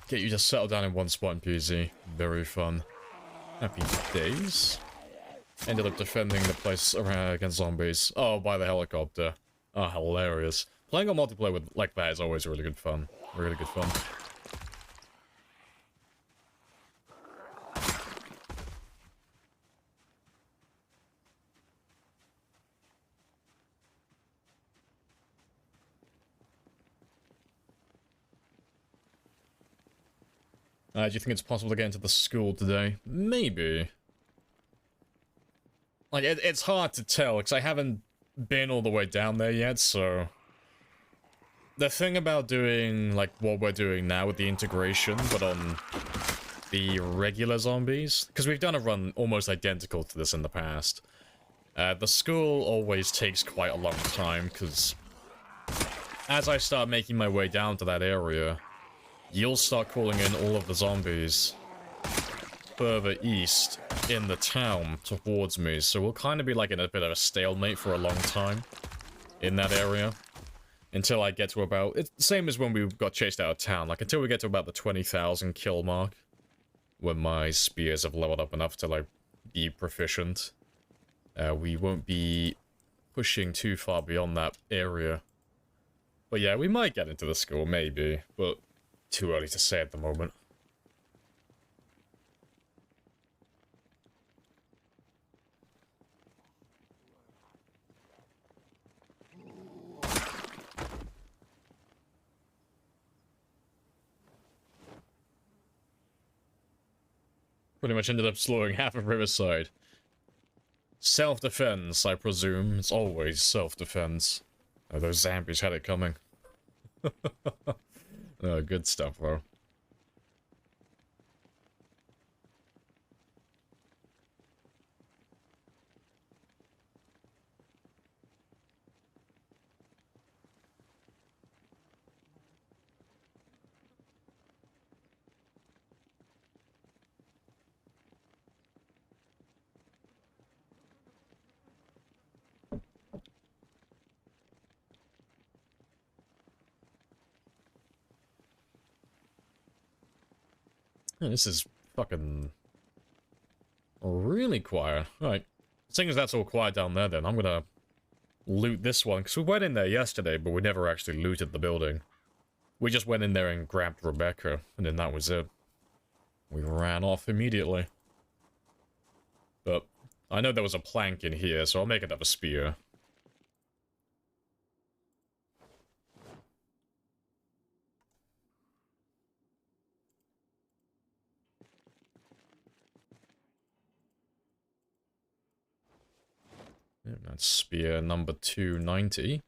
get you to settle down in one spot in PZ. Very fun. Happy days. Ended up defending the place around against zombies. Oh, by the helicopter. Oh, hilarious. Playing on multiplayer with like that is always really good fun. Really good fun. Do you think it's possible to get into the school today? Maybe. Like, it's hard to tell, because I haven't been all the way down there yet, so... The thing about doing, like, what we're doing now with the integration, but on the regular zombies, because we've done a run almost identical to this in the past, the school always takes quite a long time, because as I start making my way down to that area, you'll start calling in all of the zombies further east in the town towards me, so we'll kind of be like in a bit of a stalemate for a long time in that area until I get to about, it's the same as when we got chased out of town, like until we get to about the 20,000 kill mark, when my spears have leveled up enough to like be proficient. We won't be pushing too far beyond that area. But yeah, we might get into the school, maybe, but too early to say at the moment. Pretty much ended up slaughtering half of Riverside. Self-defense, I presume. It's always self-defense. Oh, those zombies had it coming. Oh, good stuff, though. Yeah, this is fucking really quiet. Right. Seeing as that's all quiet down there, then I'm gonna loot this one, because we went in there yesterday, but we never actually looted the building. We just went in there and grabbed Rebecca, and then that was it. We ran off immediately. But I know there was a plank in here, so I'll make it up a spear. Yeah, that's spear number 290.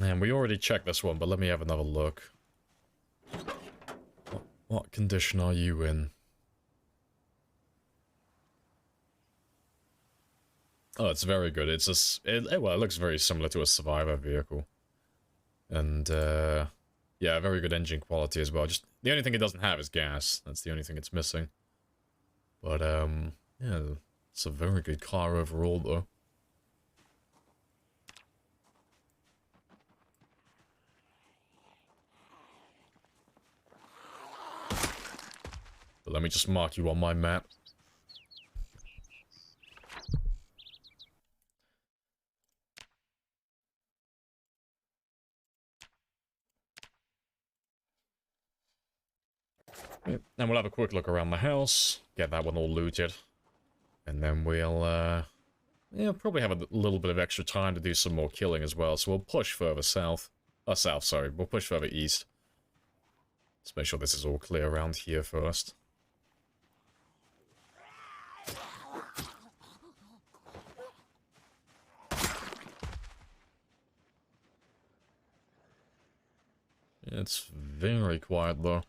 And we already checked this one, but let me have another look. What condition are you in? Oh, it's very good. It's well, it looks very similar to a survivor vehicle. And, yeah, very good engine quality as well. Just, the only thing it doesn't have is gas. That's the only thing it's missing. But, yeah, it's a very good car overall, though. But let me just mark you on my map. Yep. And we'll have a quick look around the house, get that one all looted, and then we'll, yeah, probably have a little bit of extra time to do some more killing as well, so we'll push further south. Sorry, we'll push further east. Let's make sure this is all clear around here first. It's very quiet, though.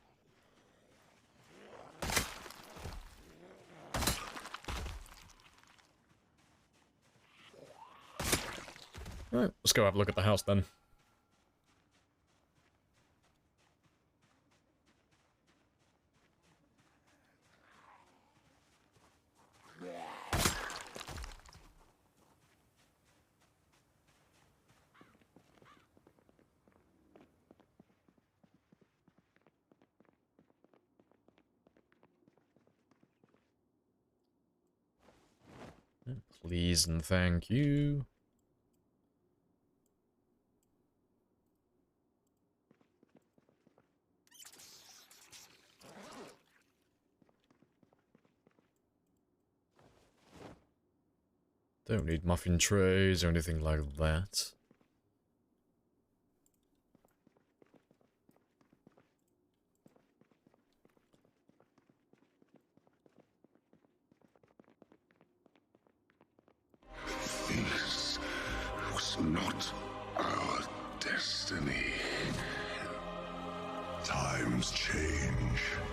Alright, let's go have a look at the house then. Please and thank you. Don't need muffin trays or anything like that. This was not our destiny. Times change.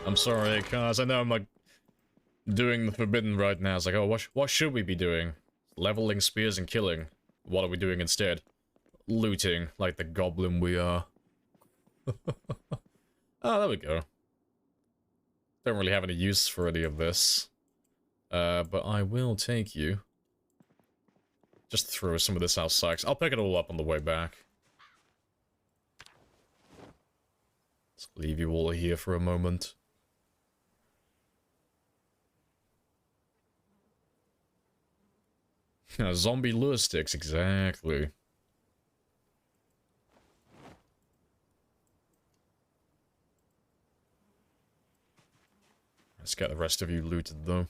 I'm sorry, cuz I know I'm like doing the forbidden right now. It's like, oh, what should we be doing? Leveling spears and killing. What are we doing instead? Looting, like the goblin we are. Oh, there we go. Don't really have any use for any of this. But I will take you. Just throw some of this outside. I'll pick it all up on the way back. Let's leave you all here for a moment. Zombie lure sticks, exactly. Let's get the rest of you looted, though.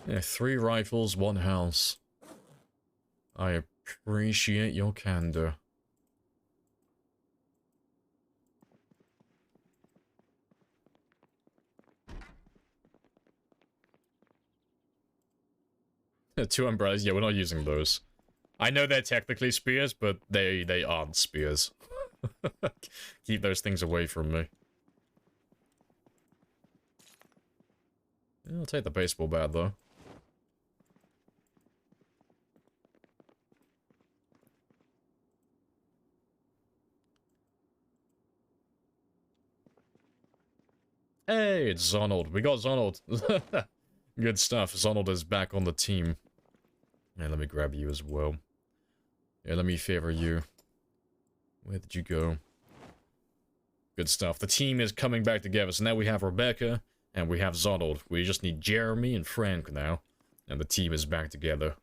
Yeah, 3 rifles, 1 house. I appreciate your candor. Yeah, 2 umbrellas, yeah, we're not using those. I know they're technically spears, but they aren't spears. Keep those things away from me. Yeah, I'll take the baseball bat, though. Hey, it's Zonald. We got Zonald. Good stuff. Zonald is back on the team. Yeah, let me grab you as well. Yeah, let me favor you. Where did you go? Good stuff. The team is coming back together. So now we have Rebecca and we have Zonald. We just need Jeremy and Frank now. And the team is back together.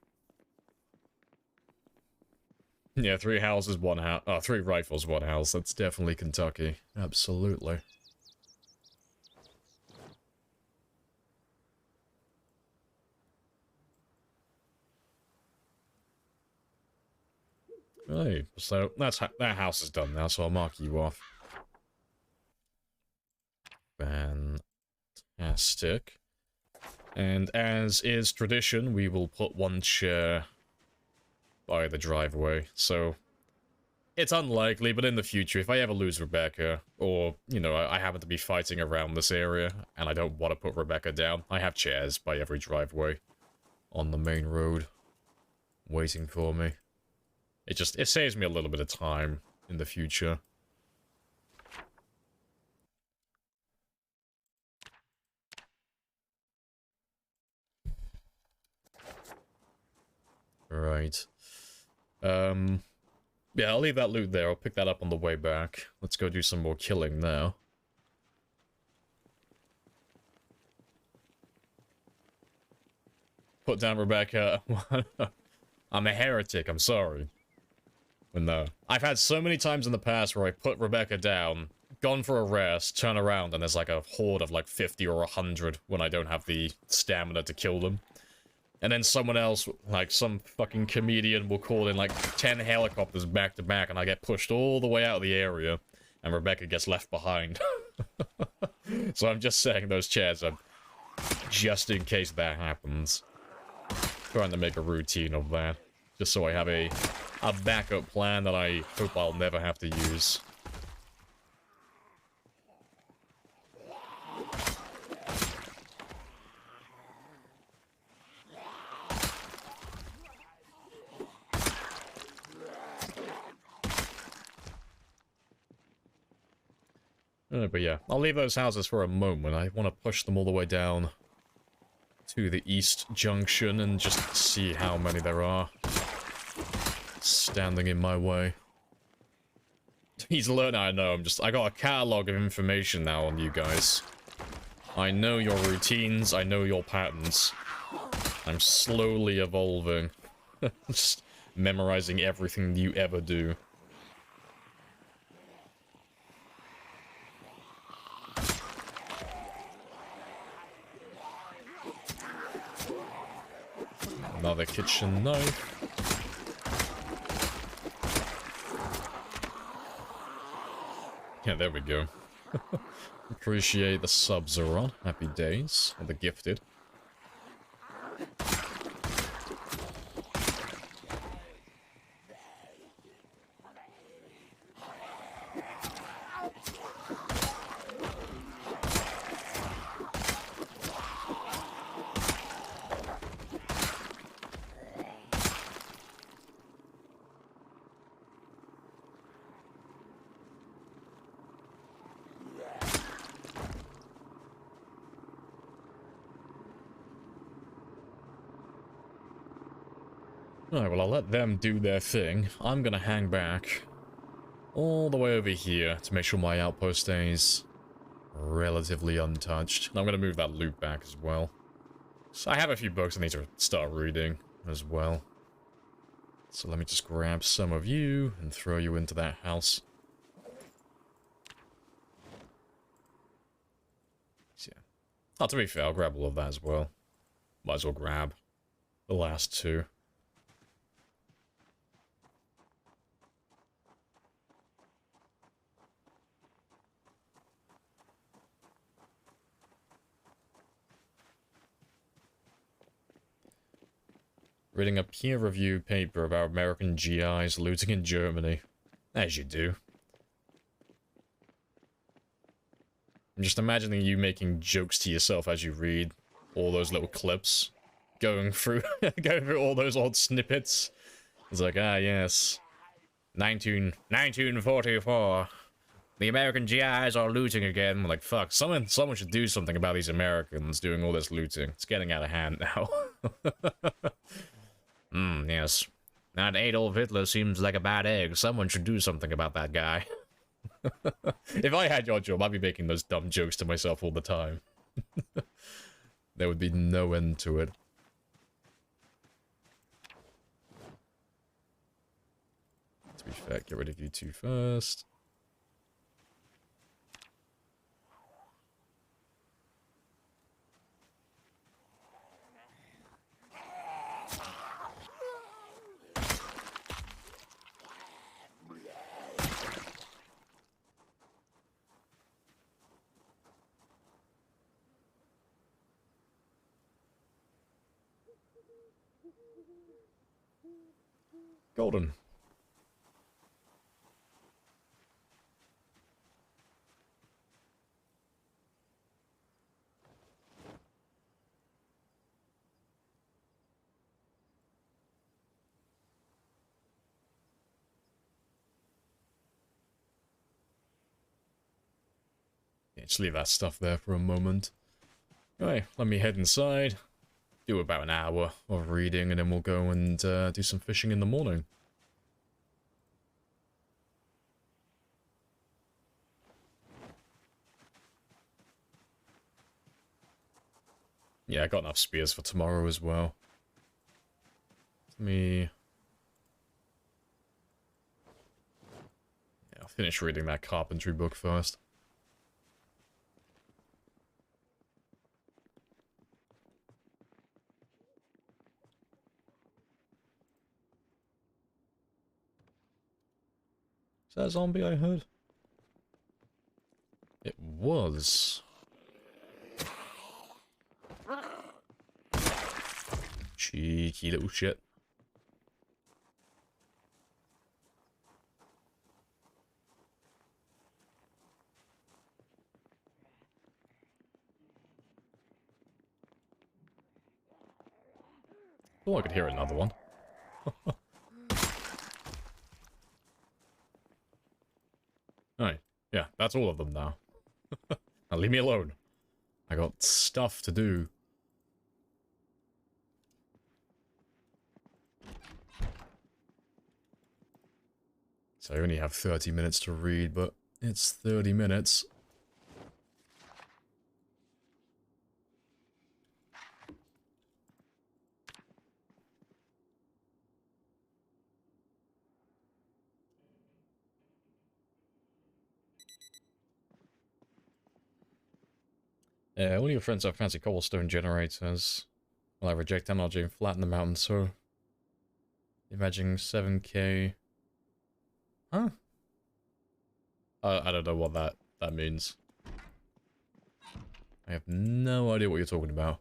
Yeah, 3 houses, 1 house. 3 rifles, 1 house. That's definitely Kentucky. Absolutely. Hey, so that house is done now, so I'll mark you off. Fantastic. And as is tradition, we will put 1 chair by the driveway. So it's unlikely, but in the future, if I ever lose Rebecca, or, you know, I happen to be fighting around this area, and I don't want to put Rebecca down, I have chairs by every driveway on the main road waiting for me. It saves me a little bit of time in the future. Right. Yeah, I'll leave that loot there. I'll pick that up on the way back. Let's go do some more killing now. Put down Rebecca. I'm a heretic, I'm sorry. But no. I've had so many times in the past where I put Rebecca down, gone for a rest, turn around, and there's like a horde of like 50 or 100 when I don't have the stamina to kill them. And then someone else, like some fucking comedian, will call in like 10 helicopters back to back, and I get pushed all the way out of the area, and Rebecca gets left behind. So I'm just saying those chairs are just in case that happens. Trying to make a routine of that. Just so I have a backup plan that I hope I'll never have to use. But yeah, I'll leave those houses for a moment. I want to push them all the way down to the east junction and just see how many there are standing in my way. He's learning. I know, I got a catalog of information now on you guys. I know your routines, I know your patterns. I'm slowly evolving. Just memorizing everything you ever do. Another kitchen knife. Yeah, there we go. Appreciate the subs, Zeron. Happy days. Or the gifted. Alright, well, I'll let them do their thing. I'm gonna hang back all the way over here to make sure my outpost stays relatively untouched. And I'm gonna move that loot back as well. So I have a few books I need to start reading as well. So let me just grab some of you and throw you into that house. So, yeah. Oh, to be fair, I'll grab all of that as well. Might as well grab the last two. Reading a peer-reviewed paper about American GIs looting in Germany. As you do. I'm just imagining you making jokes to yourself as you read all those little clips. Going through all those old snippets. It's like, ah, yes. 1944. The American GIs are looting again. I'm like, fuck, someone should do something about these Americans doing all this looting. It's getting out of hand now. Yes. That Adolf Hitler seems like a bad egg. Someone should do something about that guy. If I had your job, I'd be making those dumb jokes to myself all the time. There would be no end to it. To be fair, get rid of you two first. Golden. Yeah, just leave that stuff there for a moment. Alright, let me head inside. Do about an hour of reading, and then we'll go and do some fishing in the morning. Yeah, I got enough spears for tomorrow as well. Let me... Yeah, I'll finish reading that carpentry book first. Is that a zombie I heard? It was. Cheeky little shit. Oh, I could hear another one. Alright, yeah, that's all of them now. Now leave me alone. I got stuff to do. So I only have 30 minutes to read, but it's 30 minutes. All your friends have fancy cobblestone generators. Well, I reject energy and flatten the mountain, so... Imagining 7k... Huh? I don't know what that means. I have no idea what you're talking about.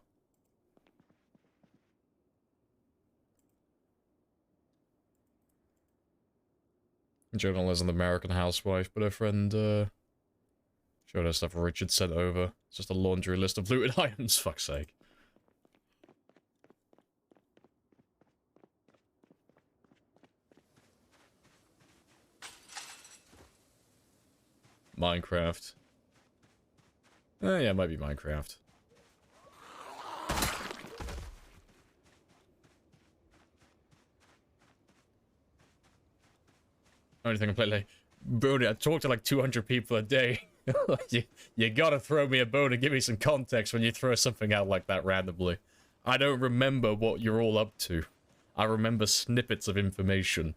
Journalism, American housewife, but her friend, showed her stuff Richard sent over. It's just a laundry list of looted items, fuck's sake. Minecraft. Yeah, it might be Minecraft. Only thing I play like, Brody, I talk to like 200 people a day. you gotta throw me a bone and give me some context when you throw something out like that randomly. I don't remember what you're all up to. I remember snippets of information.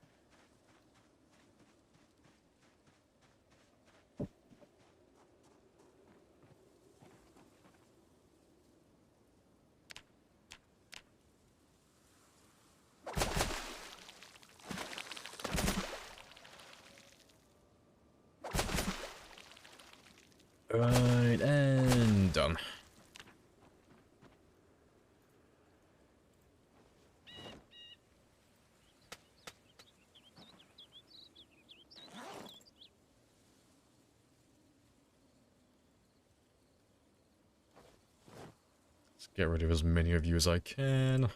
Right, and done. Let's get rid of as many of you as I can.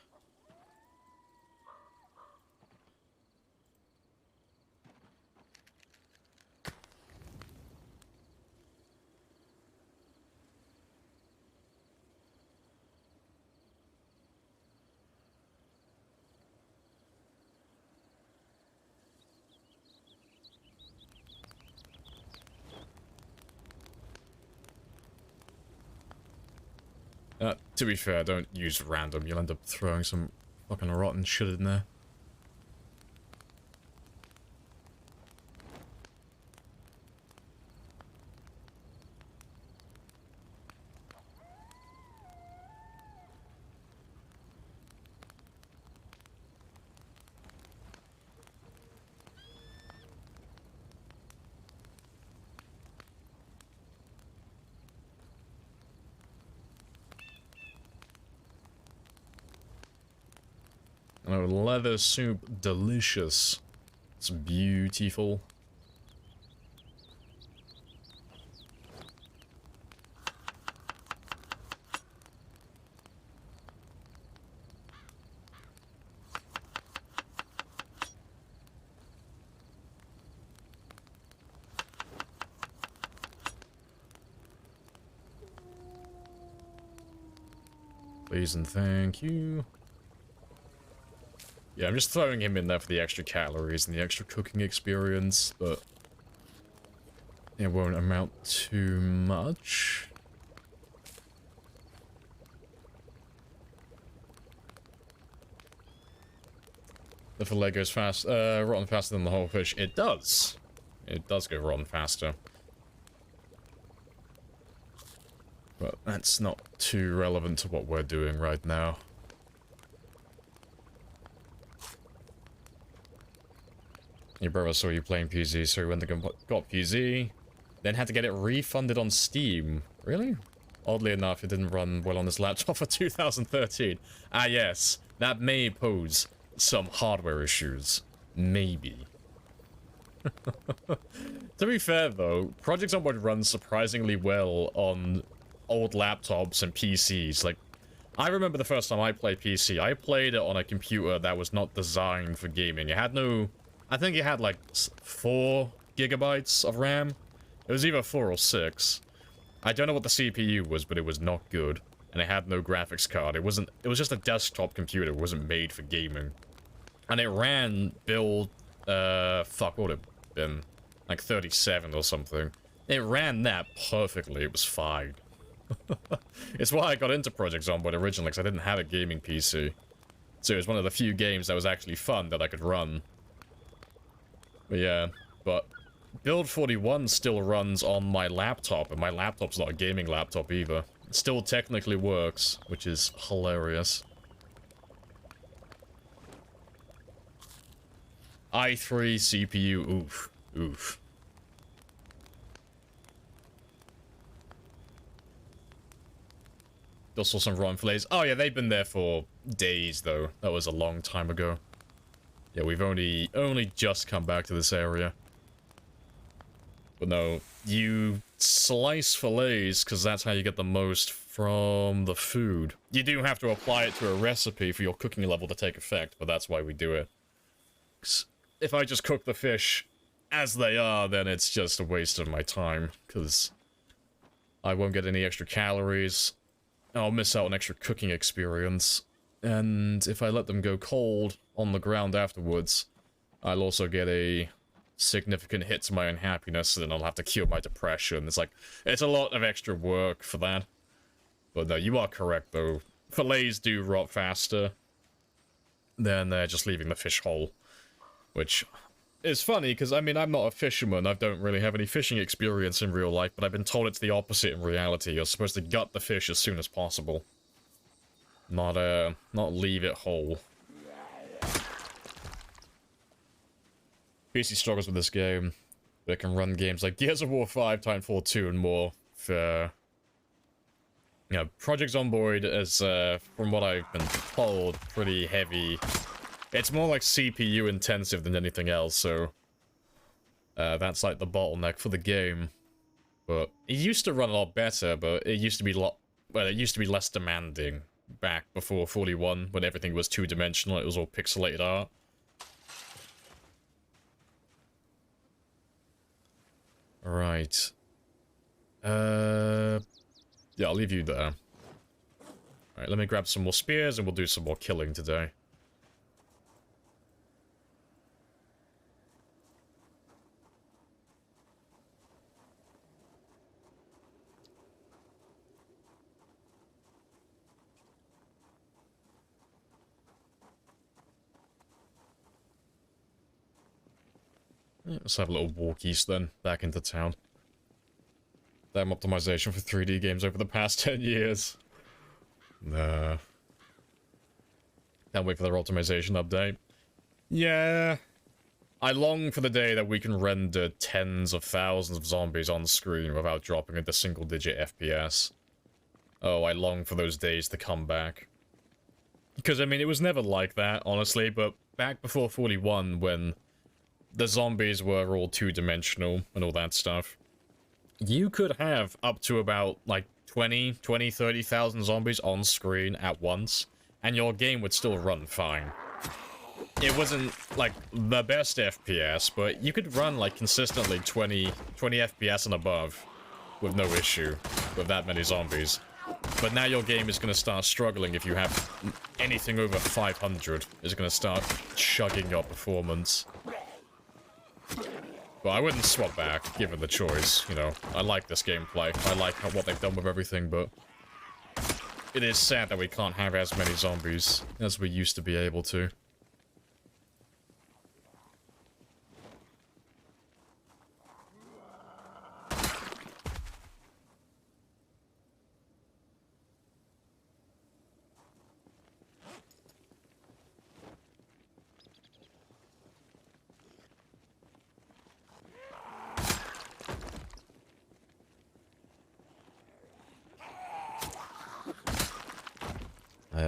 To be fair, don't use random. You'll end up throwing some fucking rotten shit in there. Oh, leather soup, delicious. It's beautiful. Please and thank you. Yeah, I'm just throwing him in there for the extra calories and the extra cooking experience, but it won't amount too much. The fillet goes fast, rotten faster than the whole fish. It does. It does go rotten faster. But that's not too relevant to what we're doing right now. Your brother saw you playing PZ, so he went and got PZ, then had to get it refunded on Steam. Really? Oddly enough, it didn't run well on his laptop for 2013. Ah yes, that may pose some hardware issues. Maybe. To be fair though, Project Zomboid runs surprisingly well on old laptops and PCs. Like, I remember the first time I played PC, I played it on a computer that was not designed for gaming. It had no... I think it had like 4 gigabytes of RAM. It was either 4 or 6. I don't know what the CPU was, but it was not good. And it had no graphics card. It was just a desktop computer. It wasn't made for gaming. And it ran build, fuck, what would it have been? Like 37 or something. It ran that perfectly. It was fine. It's why I got into Project Zomboid originally, because I didn't have a gaming PC. So it was one of the few games that was actually fun that I could run. But yeah, but Build 41 still runs on my laptop, and my laptop's not a gaming laptop either. It still technically works, which is hilarious. i3 CPU, oof, oof. Also some rotten fillets. Oh yeah, they've been there for days though. That was a long time ago. Yeah, we've only just come back to this area. But no, you slice fillets because that's how you get the most from the food. You do have to apply it to a recipe for your cooking level to take effect, but that's why we do it. If I just cook the fish as they are, then it's just a waste of my time, because I won't get any extra calories. I'll miss out on extra cooking experience. And if I let them go cold on the ground afterwards, I'll also get a significant hit to my unhappiness, and then I'll have to cure my depression. It's a lot of extra work for that. But no, you are correct though. Fillets do rot faster than just leaving the fish whole. Which is funny, because I mean, I'm not a fisherman, I don't really have any fishing experience in real life, but I've been told it's the opposite in reality. You're supposed to gut the fish as soon as possible. Not leave it whole. PC struggles with this game, but it can run games like Gears of War 5, Titanfall 2, and more for... You know, Project Zomboid is, from what I've been told, pretty heavy. It's more like CPU intensive than anything else, so... that's like the bottleneck for the game. But it used to run a lot better, but it used to be it used to be less demanding back before 41, when everything was two-dimensional, it was all pixelated art. Right. Yeah, I'll leave you there. Alright, let me grab some more spears and we'll do some more killing today. Yeah, let's have a little walk east then, back into town. Damn optimization for 3D games over the past 10 years. Nah. Can't wait for their optimization update. Yeah. I long for the day that we can render tens of thousands of zombies on screen without dropping into single-digit FPS. Oh, I long for those days to come back. Because, I mean, it was never like that, honestly, but back before 41, when the zombies were all two-dimensional and all that stuff, you could have up to about, like, 30,000 zombies on screen at once, and your game would still run fine. It wasn't, like, the best FPS, but you could run, like, consistently 20 FPS and above with no issue with that many zombies. But now your game is going to start struggling if you have anything over 500. It's going to start chugging your performance. Well, I wouldn't swap back, given the choice, you know. I like this gameplay. I like what they've done with everything, but it is sad that we can't have as many zombies as we used to be able to.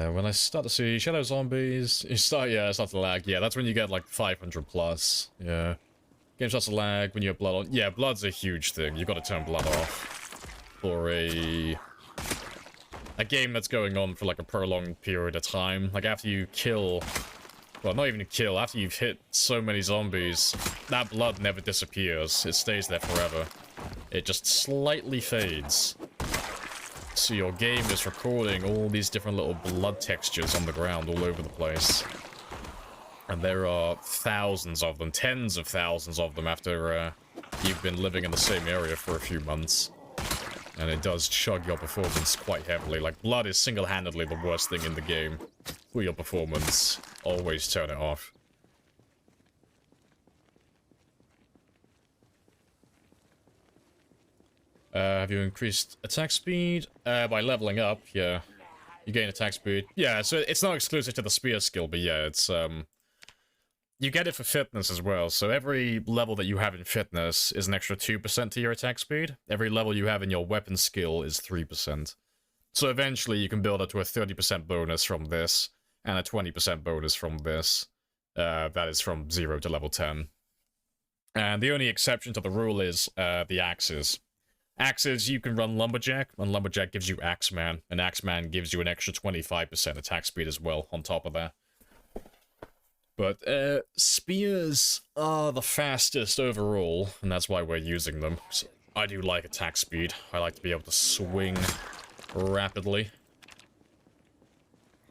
When I start to see shadow zombies, it starts to lag. Yeah, that's when you get like 500 plus. Yeah. Game starts to lag when you have blood on. Yeah, blood's a huge thing. You've got to turn blood off for a game that's going on for like a prolonged period of time. Like after you kill, well, not even kill, after you've hit so many zombies, that blood never disappears. It stays there forever. It just slightly fades. So your game is recording all these different little blood textures on the ground all over the place. And there are thousands of them, tens of thousands of them after you've been living in the same area for a few months. And it does chug your performance quite heavily. Like, blood is single-handedly the worst thing in the game for your performance. Always turn it off. Have you increased attack speed? By leveling up, yeah. You gain attack speed. Yeah, so it's not exclusive to the spear skill, but yeah, it's, you get it for fitness as well. So every level that you have in fitness is an extra 2% to your attack speed. Every level you have in your weapon skill is 3%. So eventually you can build up to a 30% bonus from this, and a 20% bonus from this. That is from 0 to level 10. And the only exception to the rule is the axes. Axes, you can run Lumberjack, and Lumberjack gives you Axeman, and Axeman gives you an extra 25% attack speed as well on top of that. But spears are the fastest overall, and that's why we're using them. So I do like attack speed. I like to be able to swing rapidly.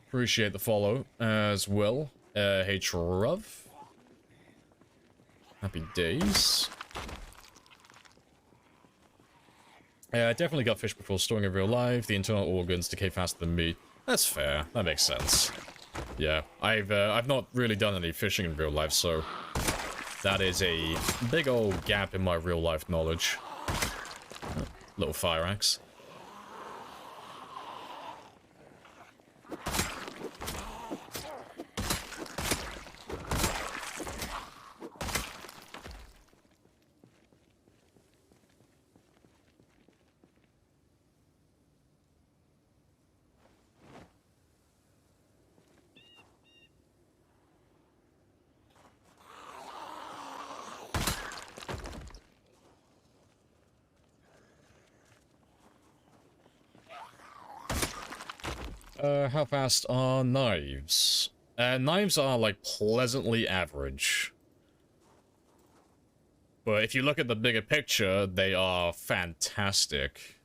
Appreciate the follow as well. H-Ruv. Happy days. Definitely got fish before storing in real life. The internal organs decay faster than meat. That's fair. That makes sense. Yeah, I've not really done any fishing in real life, so that is a big old gap in my real life knowledge. Little fire axe. How fast are knives? Knives are, like, pleasantly average. But if you look at the bigger picture, they are fantastic.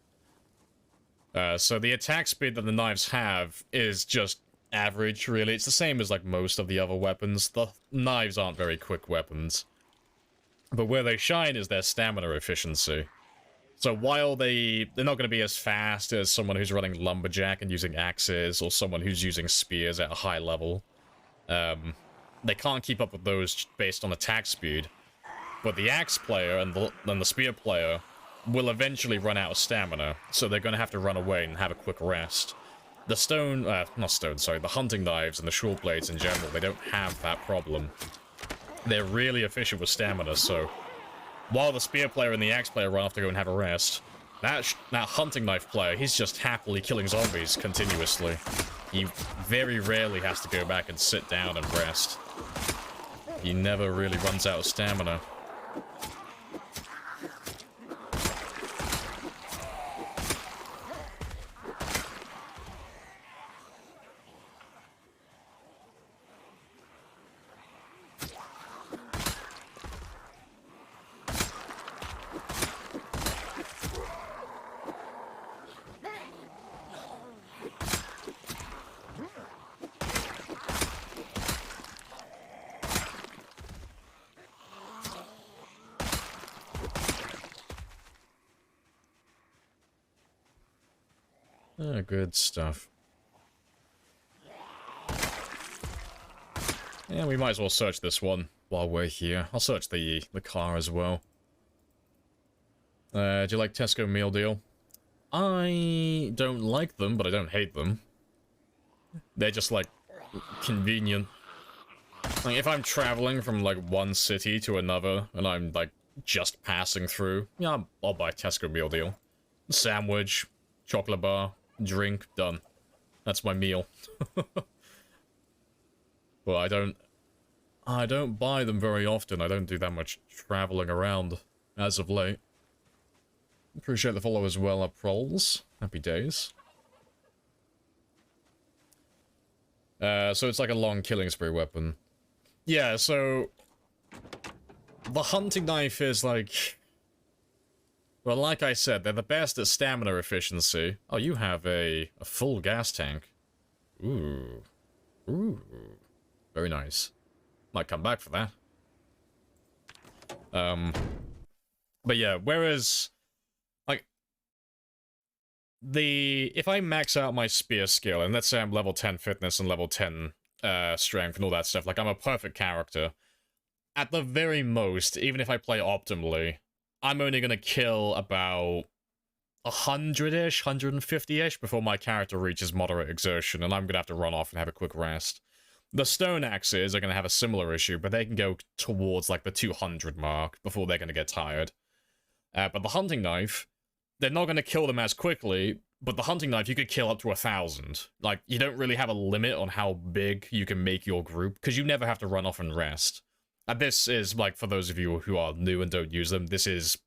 So the attack speed that the knives have is just average, really. It's the same as, like, most of the other weapons. The knives aren't very quick weapons. But where they shine is their stamina efficiency. So while they're not going to be as fast as someone who's running Lumberjack and using axes, or someone who's using spears at a high level, they can't keep up with those based on attack speed. But the axe player and the spear player will eventually run out of stamina, so they're going to have to run away and have a quick rest. The the hunting knives and the short blades in general, they don't have that problem. They're really efficient with stamina, so while the spear player and the axe player run off to go and have a rest, that hunting knife player, he's just happily killing zombies continuously. He very rarely has to go back and sit down and rest. He never really runs out of stamina. Good stuff. Yeah, we might as well search this one while we're here. I'll search the car as well. Do you like Tesco meal deal? I don't like them, but I don't hate them. They're just, like, convenient. Like, if I'm traveling from, like, one city to another, and I'm, like, just passing through, yeah, I'll buy Tesco meal deal. Sandwich, chocolate bar, drink, done. That's my meal. But I don't buy them very often. I don't do that much traveling around as of late. Appreciate the follow as well, Proles. Happy days. So it's like a long killing spree weapon. Yeah, so the hunting knife is like, well, like I said, they're the best at stamina efficiency. Oh, you have a full gas tank. Ooh. Ooh. Very nice. Might come back for that. But yeah, whereas, like, if I max out my spear skill, and let's say I'm level 10 fitness and level 10 strength and all that stuff, like, I'm a perfect character. At the very most, even if I play optimally, I'm only gonna kill about 100-ish, 150-ish before my character reaches moderate exertion, and I'm gonna have to run off and have a quick rest. The stone axes are going to have a similar issue, but they can go towards like the 200 mark before they're going to get tired. But the hunting knife, they're not going to kill them as quickly, but the hunting knife you could kill up to 1,000. Like, you don't really have a limit on how big you can make your group, because you never have to run off and rest. And this is, like, for those of you who are new and don't use them, this is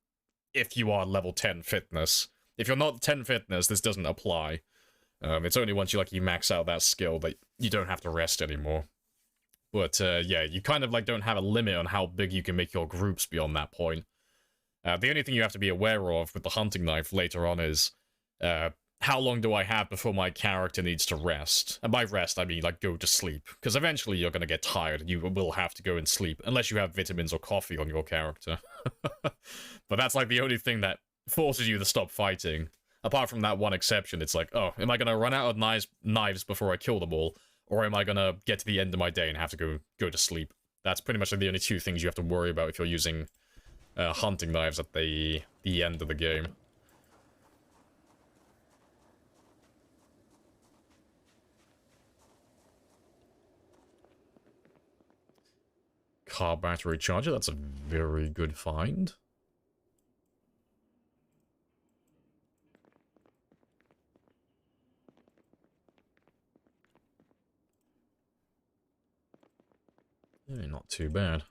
if you are level 10 fitness. If you're not 10 fitness, this doesn't apply. It's only once you max out that skill that you don't have to rest anymore. But, yeah, you kind of, like, don't have a limit on how big you can make your groups beyond that point. The only thing you have to be aware of with the hunting knife later on is, how long do I have before my character needs to rest? And by rest, I mean, like, go to sleep. Because eventually you're going to get tired and you will have to go and sleep, unless you have vitamins or coffee on your character. But that's, like, the only thing that forces you to stop fighting. Apart from that one exception, it's like, oh, am I going to run out of knives before I kill them all? Or am I going to get to the end of my day and have to go to sleep? That's pretty much the only two things you have to worry about if you're using hunting knives at the end of the game. Car battery charger, that's a very good find. Yeah, not too bad.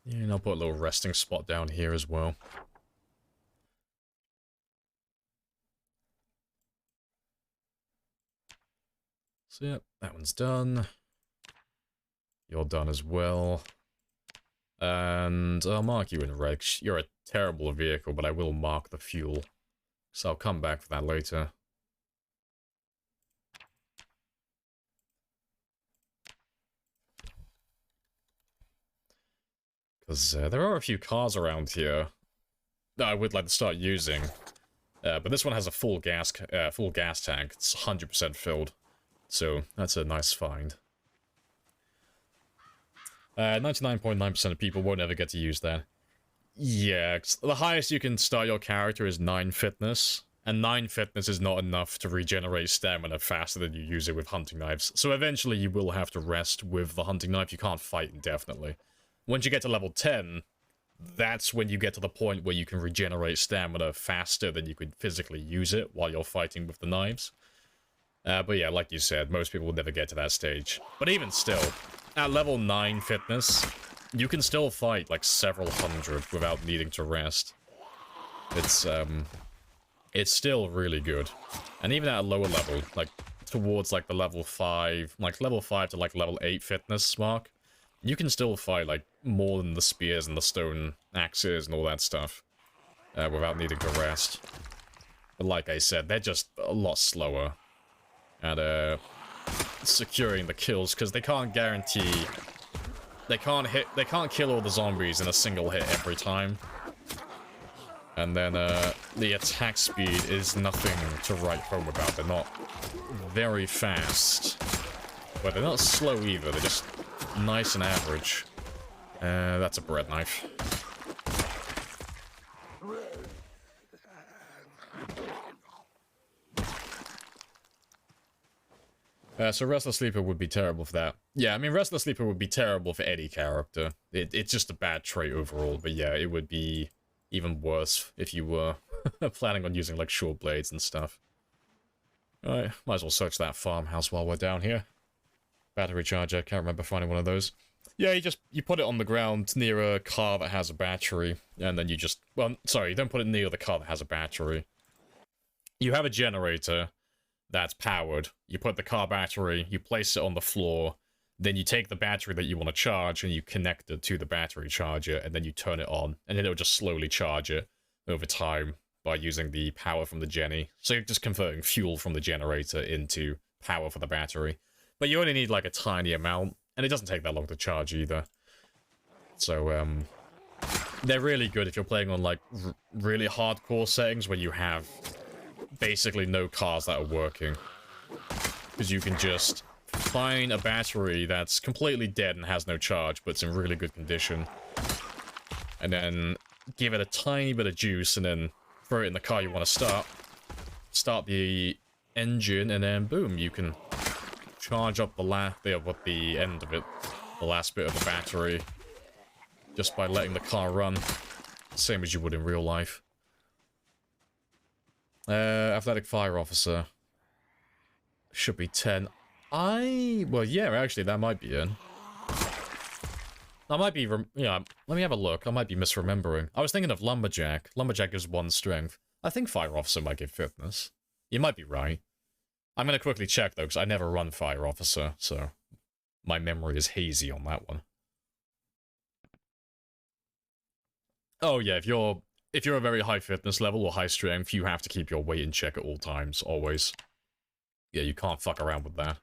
Yeah, and I'll put a little resting spot down here as well. So, yep, that one's done. You're done as well. And I'll mark you in red. You're a terrible vehicle, but I will mark the fuel. So I'll come back for that later. Because there are a few cars around here that I would like to start using. But this one has a full gas tank. It's 100% filled. So that's a nice find. 99.9% of people won't ever get to use that. Yeah, the highest you can start your character is 9 fitness. And 9 fitness is not enough to regenerate stamina faster than you use it with hunting knives. So eventually you will have to rest with the hunting knife. You can't fight indefinitely. Once you get to level 10, that's when you get to the point where you can regenerate stamina faster than you could physically use it while you're fighting with the knives. But yeah, like you said, most people will never get to that stage. But even still, at level 9 fitness, you can still fight like several hundred without needing to rest. It's still really good. And even at a lower level, like towards like the level 5, like level 5 to like level 8 fitness mark, you can still fight like more than the spears and the stone axes and all that stuff without needing to rest. But like I said, they're just a lot slower at securing the kills because they can't guarantee, they can't kill all the zombies in a single hit every time. And then the attack speed is nothing to write home about. They're not very fast, but they're not slow either. They're just nice and average. That's a bread knife. So Restless Sleeper would be terrible for that. Yeah, I mean, Restless Sleeper would be terrible for any character. It's just a bad trait overall, but yeah, it would be even worse if you were planning on using, like, short blades and stuff. Alright, might as well search that farmhouse while we're down here. Battery charger, can't remember finding one of those. Yeah, you put it on the ground near a car that has a battery, and then you just... Well, sorry, you don't put it near the car that has a battery. You have a generator that's powered. You put the car battery, you place it on the floor, then you take the battery that you want to charge and you connect it to the battery charger, and then you turn it on, and then it'll just slowly charge it over time by using the power from the Jenny. So you're just converting fuel from the generator into power for the battery. But you only need like a tiny amount, and it doesn't take that long to charge either. So, they're really good if you're playing on like really hardcore settings where you have basically no cars that are working. Because you can just find a battery that's completely dead and has no charge, but it's in really good condition. and then give it a tiny bit of juice, and then throw it in the car you want to start. Start the engine, and then boom, you can charge up the end of it, the last bit of the battery, just by letting the car run, same as you would in real life. Athletic fire officer should be 10. Well, yeah, actually, that might be in. I might be, yeah, let me have a look. I might be misremembering. I was thinking of Lumberjack. Lumberjack gives 1 strength. I think Fire Officer might give fitness. You might be right. I'm gonna quickly check, though, because I never run Fire Officer, so my memory is hazy on that one. Oh, yeah, if you're a very high fitness level or high strength, you have to keep your weight in check at all times, always. Yeah, you can't fuck around with that.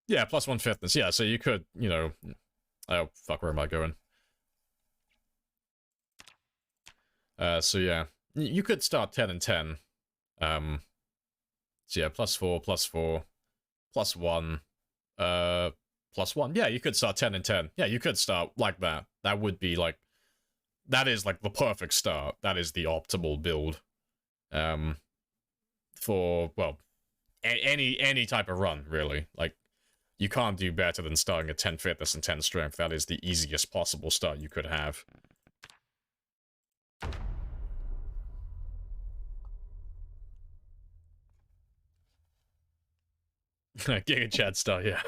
Yeah, +1 fitness. Yeah, so you could, you know... Oh, fuck, where am I going? So yeah, you could start 10 and 10. So yeah, +4, +4, +1, +1. Yeah, you could start 10 and 10. Yeah, you could start like that. That would be like... That is like the perfect start. That is the optimal build. For, well, any type of run, really. Like, you can't do better than starting at 10 fitness and 10 strength. That is the easiest possible start you could have. Giga Chad star, yeah.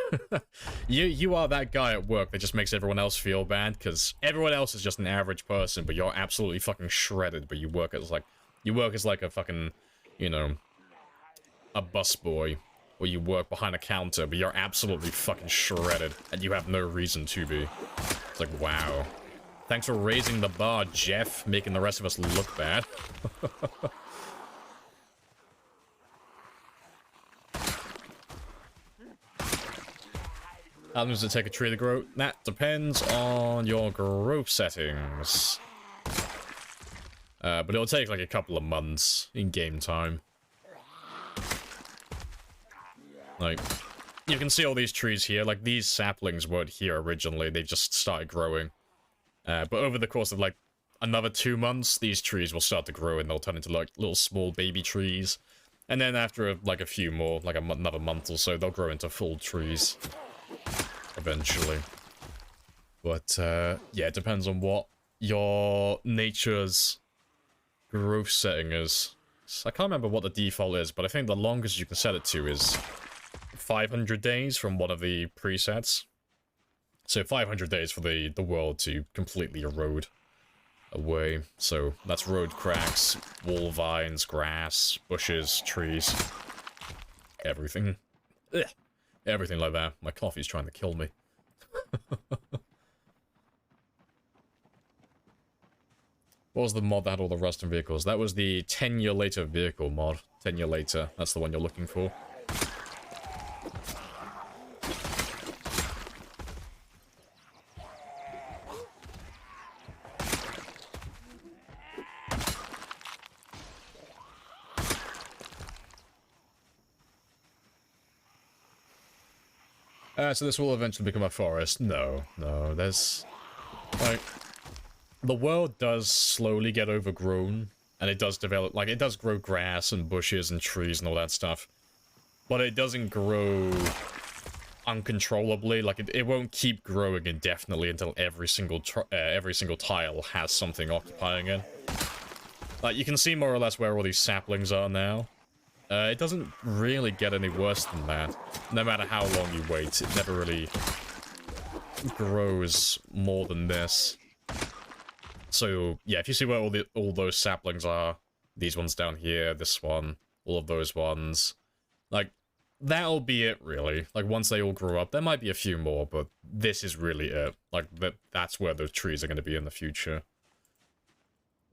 you are that guy at work that just makes everyone else feel bad, because everyone else is just an average person, but you're absolutely fucking shredded, but you work as like a fucking, you know, a busboy, or you work behind a counter, but you're absolutely fucking shredded, and you have no reason to be. It's like, wow. Thanks for raising the bar, Jeff, making the rest of us look bad. How long does it take a tree to grow? That depends on your growth settings. But it'll take like a couple of months in game time. Like, you can see all these trees here. Like, these saplings weren't here originally. They just started growing. But over the course of like another 2 months, these trees will start to grow and they'll turn into like little small baby trees. And then after like a few more, like another month or so, they'll grow into full trees. Eventually. But, yeah, it depends on what your nature's growth setting is. So I can't remember what the default is, but I think the longest you can set it to is 500 days from one of the presets. So 500 days for the world to completely erode away. So that's road cracks, wall vines, grass, bushes, trees, everything. Ugh. Everything like that. My coffee's trying to kill me. What was the mod that had all the rusting vehicles? That was the 10 year later vehicle mod. 10 year later. That's the one you're looking for. So this will eventually become a forest? No, there's... Like, the world does slowly get overgrown, and it does develop, like, it does grow grass and bushes and trees and all that stuff. But it doesn't grow uncontrollably, like, it won't keep growing indefinitely until every single tile has something occupying it. Like, you can see more or less where all these saplings are now. It doesn't really get any worse than that. No matter how long you wait, it never really grows more than this. So, yeah, if you see where all those saplings are, these ones down here, this one, all of those ones, like, that'll be it, really. Like, once they all grow up, there might be a few more, but this is really it. Like, that's where those trees are going to be in the future.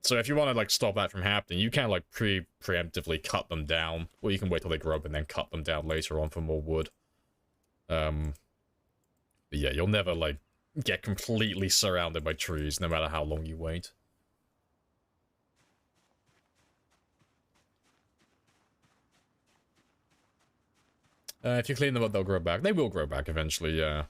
So if you want to, like, stop that from happening, you can, like, preemptively cut them down. Or you can wait till they grow up and then cut them down later on for more wood. But yeah, you'll never, like, get completely surrounded by trees, no matter how long you wait. If you clean them up, they'll grow back. They will grow back eventually, yeah.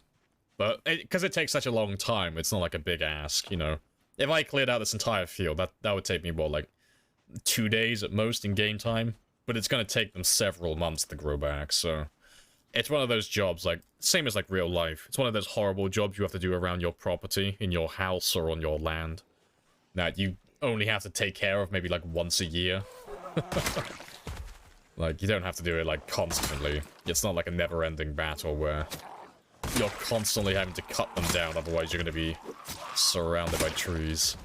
But because it takes such a long time, it's not like a big ask, you know. If I cleared out this entire field, that would take me, what, like 2 days at most in game time? But it's going to take them several months to grow back, so... It's one of those jobs, like, same as like real life. It's one of those horrible jobs you have to do around your property, in your house or on your land, that you only have to take care of maybe like once a year. Like, you don't have to do it like constantly. It's not like a never-ending battle where you're constantly having to cut them down, otherwise you're going to be surrounded by trees.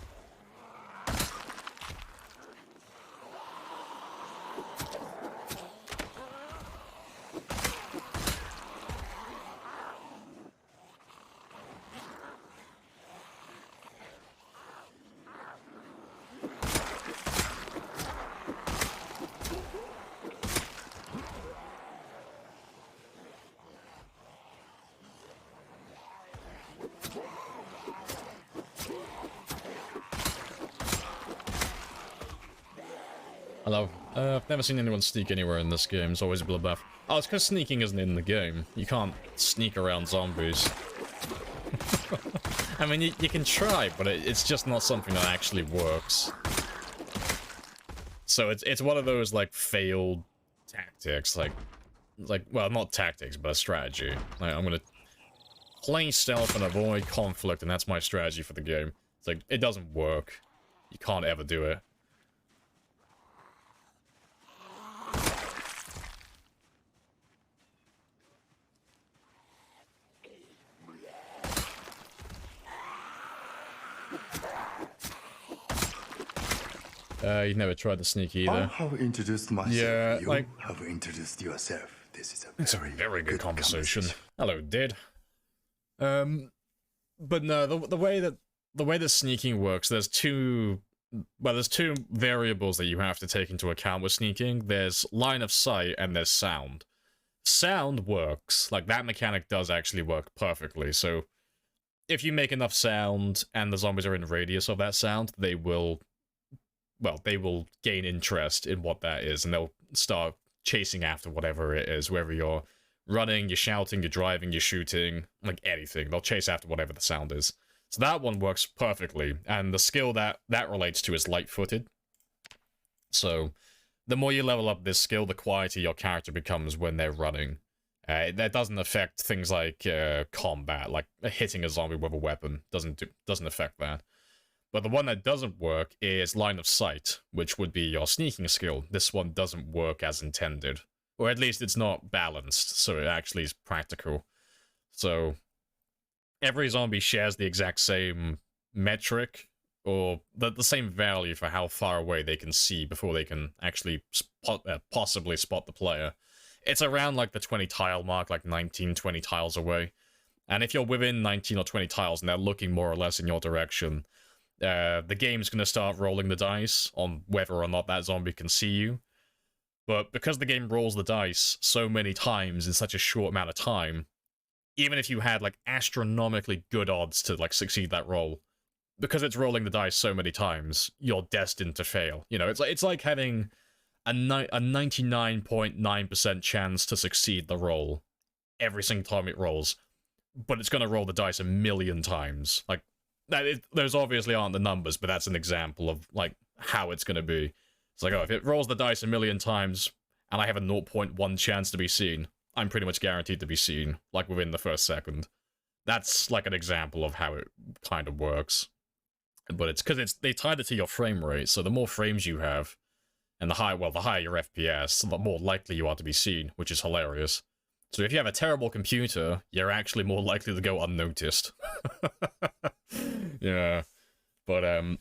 Hello. I've never seen anyone sneak anywhere in this game. It's always a bloodbath. Oh, it's because sneaking isn't in the game. You can't sneak around zombies. I mean, you can try, but it's just not something that actually works. So it's one of those, like, failed tactics. Like, well, not tactics, but a strategy. Like, I'm gonna play stealth and avoid conflict, and that's my strategy for the game. It's like, it doesn't work. You can't ever do it. You never tried to sneak either. I have introduced myself. Yeah, you like... have introduced yourself. This is a very good conversation. Hello, Did. But no, the way that sneaking works, there's two variables that you have to take into account with sneaking. There's line of sight and there's sound. Sound works. Like, that mechanic does actually work perfectly. So if you make enough sound and the zombies are in radius of that sound, they will gain interest in what that is, and they'll start chasing after whatever it is, whether you're running, you're shouting, you're driving, you're shooting, like anything. They'll chase after whatever the sound is. So that one works perfectly, and the skill that relates to is light-footed. So the more you level up this skill, the quieter your character becomes when they're running. That doesn't affect things like combat, like hitting a zombie with a weapon. Doesn't affect that. But the one that doesn't work is line of sight, which would be your sneaking skill. This one doesn't work as intended. Or at least it's not balanced, so it actually is practical. So every zombie shares the exact same metric, or the same value for how far away they can see before they can actually possibly spot the player. It's around like the 20 tile mark, like 19, 20 tiles away. And if you're within 19 or 20 tiles and they're looking more or less in your direction, the game's going to start rolling the dice on whether or not that zombie can see you. But because the game rolls the dice so many times in such a short amount of time, even if you had like astronomically good odds to like succeed that roll, because it's rolling the dice so many times, you're destined to fail. You know, it's like having a 99.9% chance to succeed the roll every single time it rolls, but it's going to roll the dice a million times. Like, those obviously aren't the numbers, but that's an example of, like, how it's going to be. It's like, oh, if it rolls the dice a million times, and I have a 0.1 chance to be seen, I'm pretty much guaranteed to be seen, like, within the first second. That's, like, an example of how it kind of works. But it's because they tied it to your frame rate, so the more frames you have, and the higher your FPS, the more likely you are to be seen, which is hilarious. So if you have a terrible computer, you're actually more likely to go unnoticed. Yeah. But,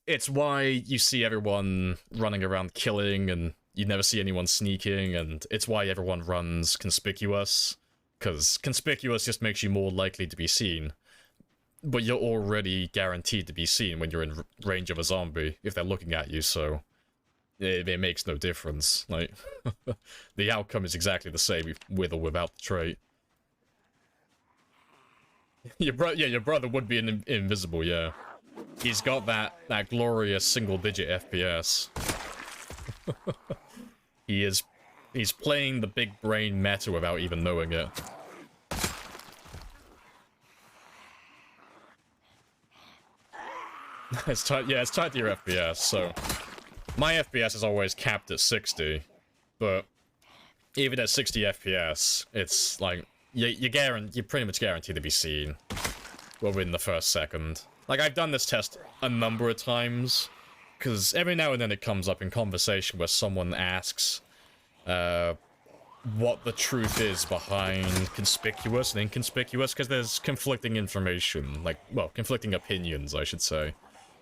it's why you see everyone running around killing, and you never see anyone sneaking, and it's why everyone runs conspicuous, because conspicuous just makes you more likely to be seen. But you're already guaranteed to be seen when you're in range of a zombie, if they're looking at you, so it makes no difference. Like, the outcome is exactly the same with or without the trait. Your brother would be invisible, yeah. He's got that glorious single-digit FPS. He's playing the big brain meta without even knowing it. It's tied, yeah, it's tied to your FPS, so... My FPS is always capped at 60, but even at 60 FPS, it's like, you're pretty much guaranteed to be seen within the first second. Like, I've done this test a number of times, because every now and then it comes up in conversation where someone asks, what the truth is behind conspicuous and inconspicuous, because there's conflicting information, like, well, conflicting opinions, I should say,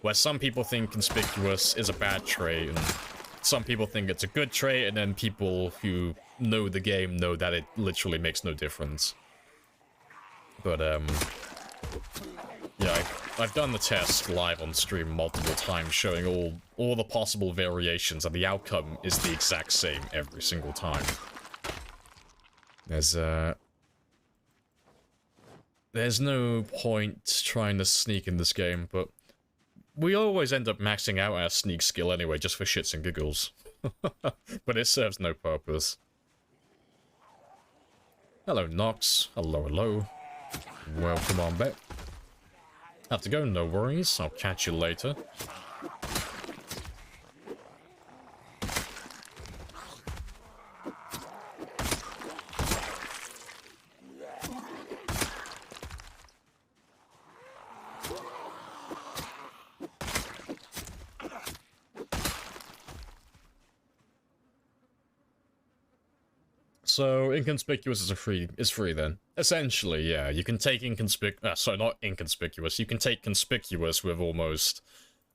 where some people think conspicuous is a bad trait, and some people think it's a good trait, and then people who know the game know that it literally makes no difference. But, yeah, I've done the test live on stream multiple times, showing all the possible variations, and the outcome is the exact same every single time. There's no point trying to sneak in this game, but we always end up maxing out our sneak skill anyway, just for shits and giggles. But it serves no purpose. Hello, Nox. Hello, hello. Welcome on back. Have to go, no worries. I'll catch you later. So, inconspicuous is free then. Essentially, yeah, you can take sorry, not inconspicuous, you can take conspicuous with almost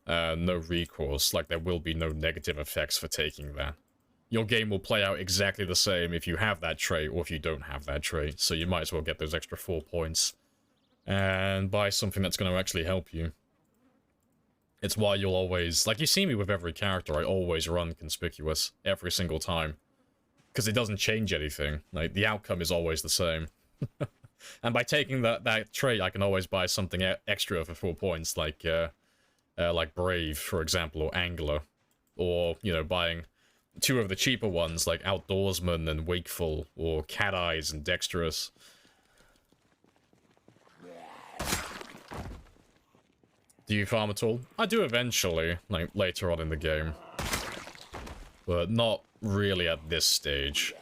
no recourse, like there will be no negative effects for taking that. Your game will play out exactly the same if you have that trait or if you don't have that trait, so you might as well get those extra 4 points and buy something that's going to actually help you. It's why you'll always, like you see me with every character, I always run conspicuous every single time. Because it doesn't change anything. Like, the outcome is always the same. And by taking that trait, I can always buy something extra for 4 points, like Brave, for example, or Angler. Or, you know, buying 2 of the cheaper ones, like Outdoorsman and Wakeful, or Cat Eyes and Dexterous. Do you farm at all? I do eventually, like, later on in the game. But not really at this stage.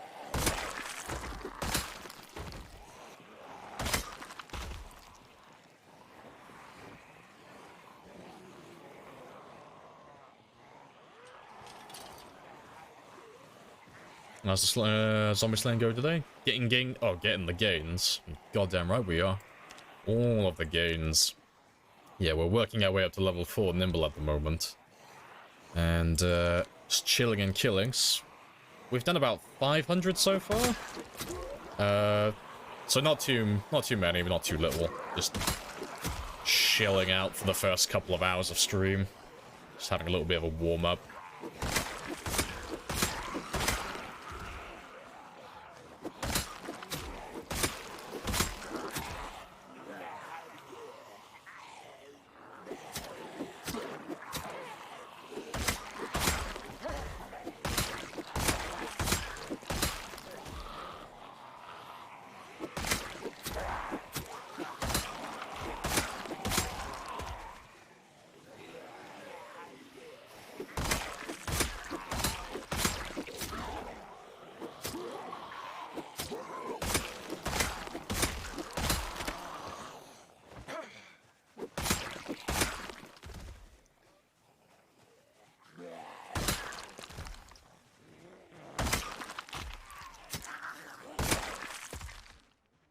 How's the zombie slaying go today? Getting the gains. Goddamn right we are. All of the gains. Yeah, we're working our way up to level 4 Nimble at the moment. And, just chilling and killings. We've done about 500 so far. So not too many, but not too little. Just chilling out for the first couple of hours of stream. Just having a little bit of a warm-up.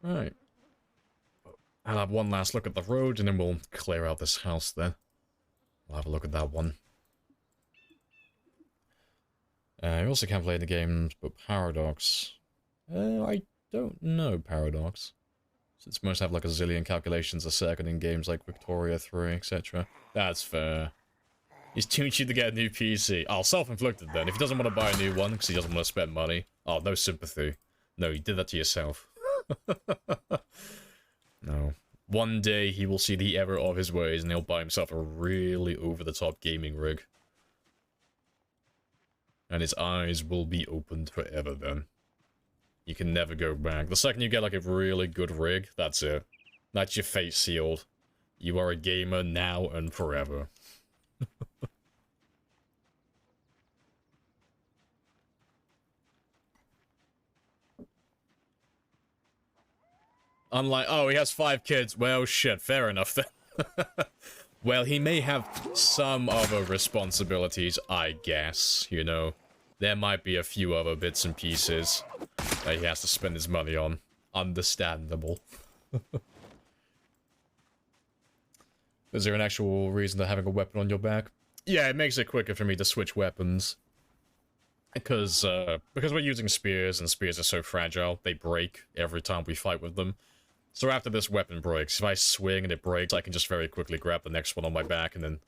Right. I'll have one last look at the road, and then we'll clear out this house then. We'll have a look at that one. You also can't play the games, but Paradox. I don't know Paradox. Since most have like a zillion calculations a second in games like Victoria 3, etc. That's fair. He's too cheap to get a new PC. Oh, self-inflicted then. If he doesn't want to buy a new one because he doesn't want to spend money. Oh, no sympathy. No, you did that to yourself. No. One day he will see the error of his ways and he'll buy himself a really over-the-top gaming rig. And his eyes will be opened forever then. You can never go back. The second you get like a really good rig, that's it. That's your fate sealed. You are a gamer now and forever. Unlike, oh, he has 5 kids. Well, shit, fair enough then. Well, he may have some other responsibilities, I guess, you know. There might be a few other bits and pieces that he has to spend his money on. Understandable. Is there an actual reason to having a weapon on your back? Yeah, it makes it quicker for me to switch weapons. Because we're using spears, and spears are so fragile, they break every time we fight with them. So after this weapon breaks, if I swing and it breaks, I can just very quickly grab the next one on my back and then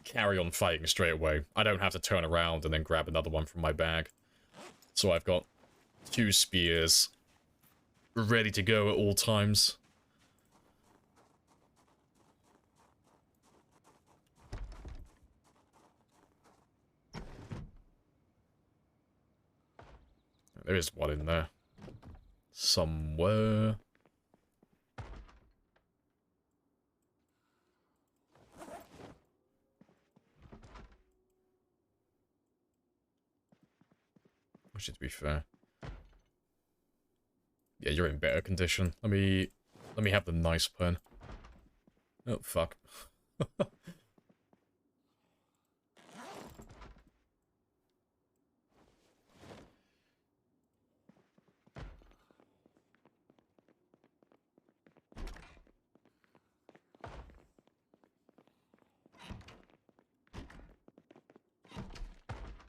carry on fighting straight away. I don't have to turn around and then grab another one from my bag. So I've got 2 spears ready to go at all times. There is one in there. Somewhere. Actually, to be fair. Yeah, you're in better condition. Let me have the nice pen. Oh, fuck.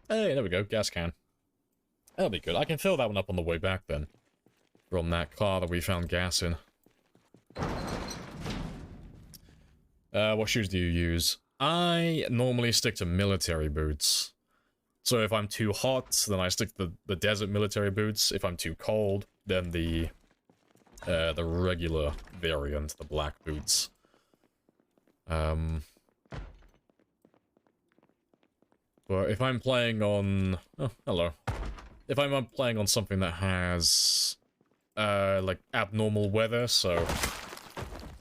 Hey, there we go, gas can. That'll be good. I can fill that one up on the way back then. From that car that we found gas in. What shoes do you use? I normally stick to military boots. So if I'm too hot, then I stick to the desert military boots. If I'm too cold, then the regular variant, the black boots. But if I'm playing on... Oh, hello. If I'm playing on something that has, like, abnormal weather, so...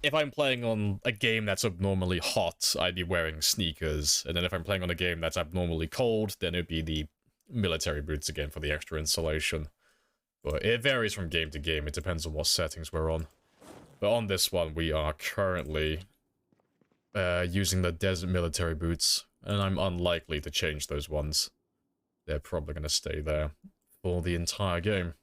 If I'm playing on a game that's abnormally hot, I'd be wearing sneakers. And then if I'm playing on a game that's abnormally cold, then it'd be the military boots again for the extra insulation. But it varies from game to game. It depends on what settings we're on. But on this one, we are currently using the desert military boots. And I'm unlikely to change those ones. They're probably going to stay there for the entire game.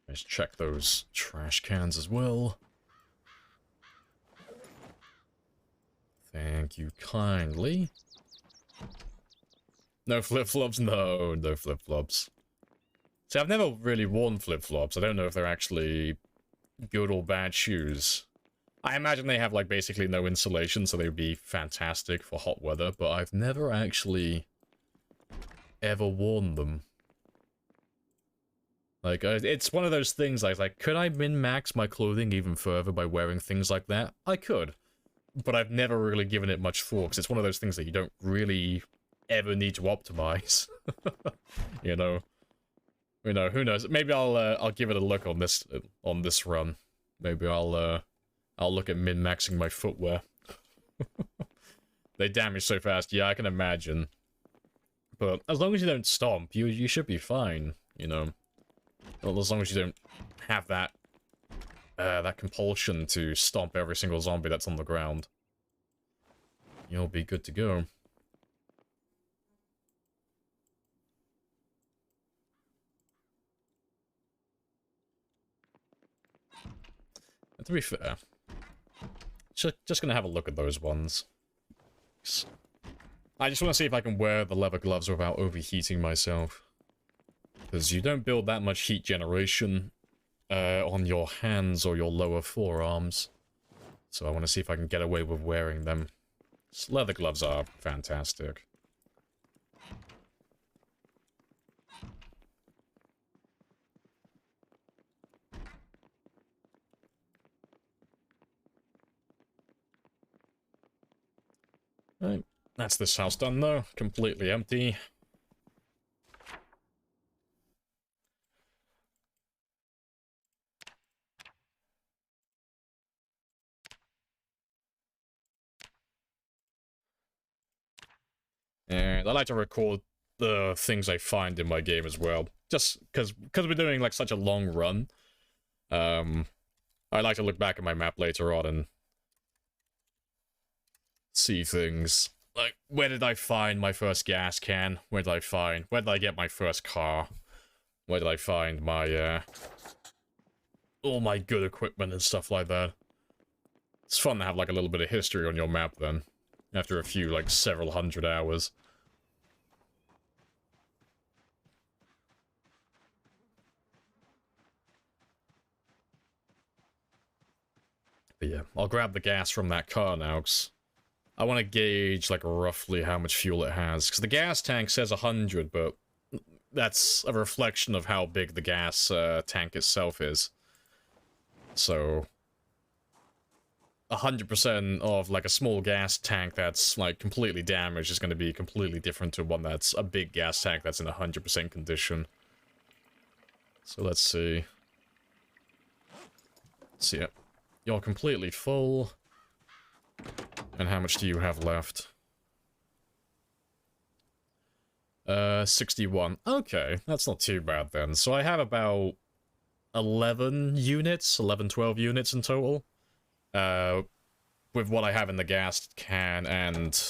Let's check those trash cans as well. Thank you kindly. No flip-flops? No, no flip-flops. See, I've never really worn flip-flops. I don't know if they're actually good or bad shoes. I imagine they have, like, basically no insulation, so they would be fantastic for hot weather, but I've never actually ever worn them. Like, it's one of those things, like, could I min-max my clothing even further by wearing things like that? I could. But I've never really given it much thought, because it's one of those things that you don't really ever need to optimize. You know? You know, who knows? Maybe I'll give it a look on this run. Maybe I'll look at min-maxing my footwear. They damage so fast, yeah, I can imagine. But as long as you don't stomp, you should be fine, you know? Well, as long as you don't have that that compulsion to stomp every single zombie that's on the ground, you'll be good to go. And to be fair, just gonna have a look at those ones. I just want to see if I can wear the leather gloves without overheating myself. Because you don't build that much heat generation on your hands or your lower forearms. So I want to see if I can get away with wearing them. Leather gloves are fantastic. That's this house done, though. Completely empty. And I like to record the things I find in my game as well. Just because we're doing like such a long run. I like to look back at my map later on and see things. Like, where did I find my first gas can? Where did I get my first car? Where did I find my, all my good equipment and stuff like that? It's fun to have, like, a little bit of history on your map, then. After a few, like, several hundred hours. But yeah, I'll grab the gas from that car now, 'cause I want to gauge, like, roughly how much fuel it has. Because the gas tank says 100, but that's a reflection of how big the gas tank itself is. So 100% of, like, a small gas tank that's, like, completely damaged is going to be completely different to one that's a big gas tank that's in 100% condition. So let's see. So yeah, you're completely full. And how much do you have left? 61. Okay, that's not too bad then. So I have about 11 units, 11, 12 units in total. With what I have in the gas can and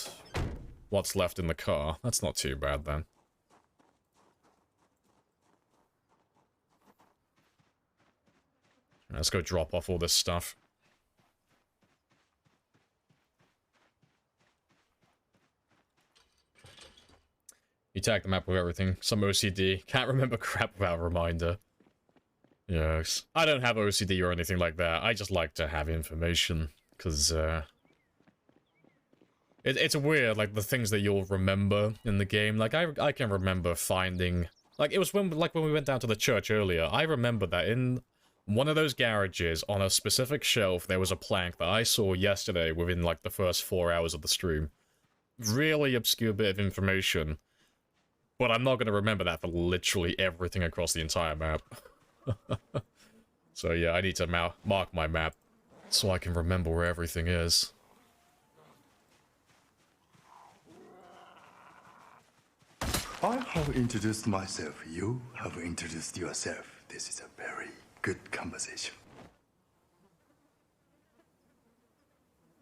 what's left in the car. That's not too bad then. Let's go drop off all this stuff. You tag the map with everything. Some OCD. Can't remember crap without a reminder. Yes. I don't have OCD or anything like that. I just like to have information. Because, it's weird, like, the things that you'll remember in the game. Like, I can remember finding... Like, it was when we went down to the church earlier. I remember that in one of those garages, on a specific shelf, there was a plank that I saw yesterday within, like, the first 4 hours of the stream. Really obscure bit of information. But I'm not going to remember that for literally everything across the entire map. So yeah, I need to mark my map so I can remember where everything is. I have introduced myself. You have introduced yourself. This is a very good conversation.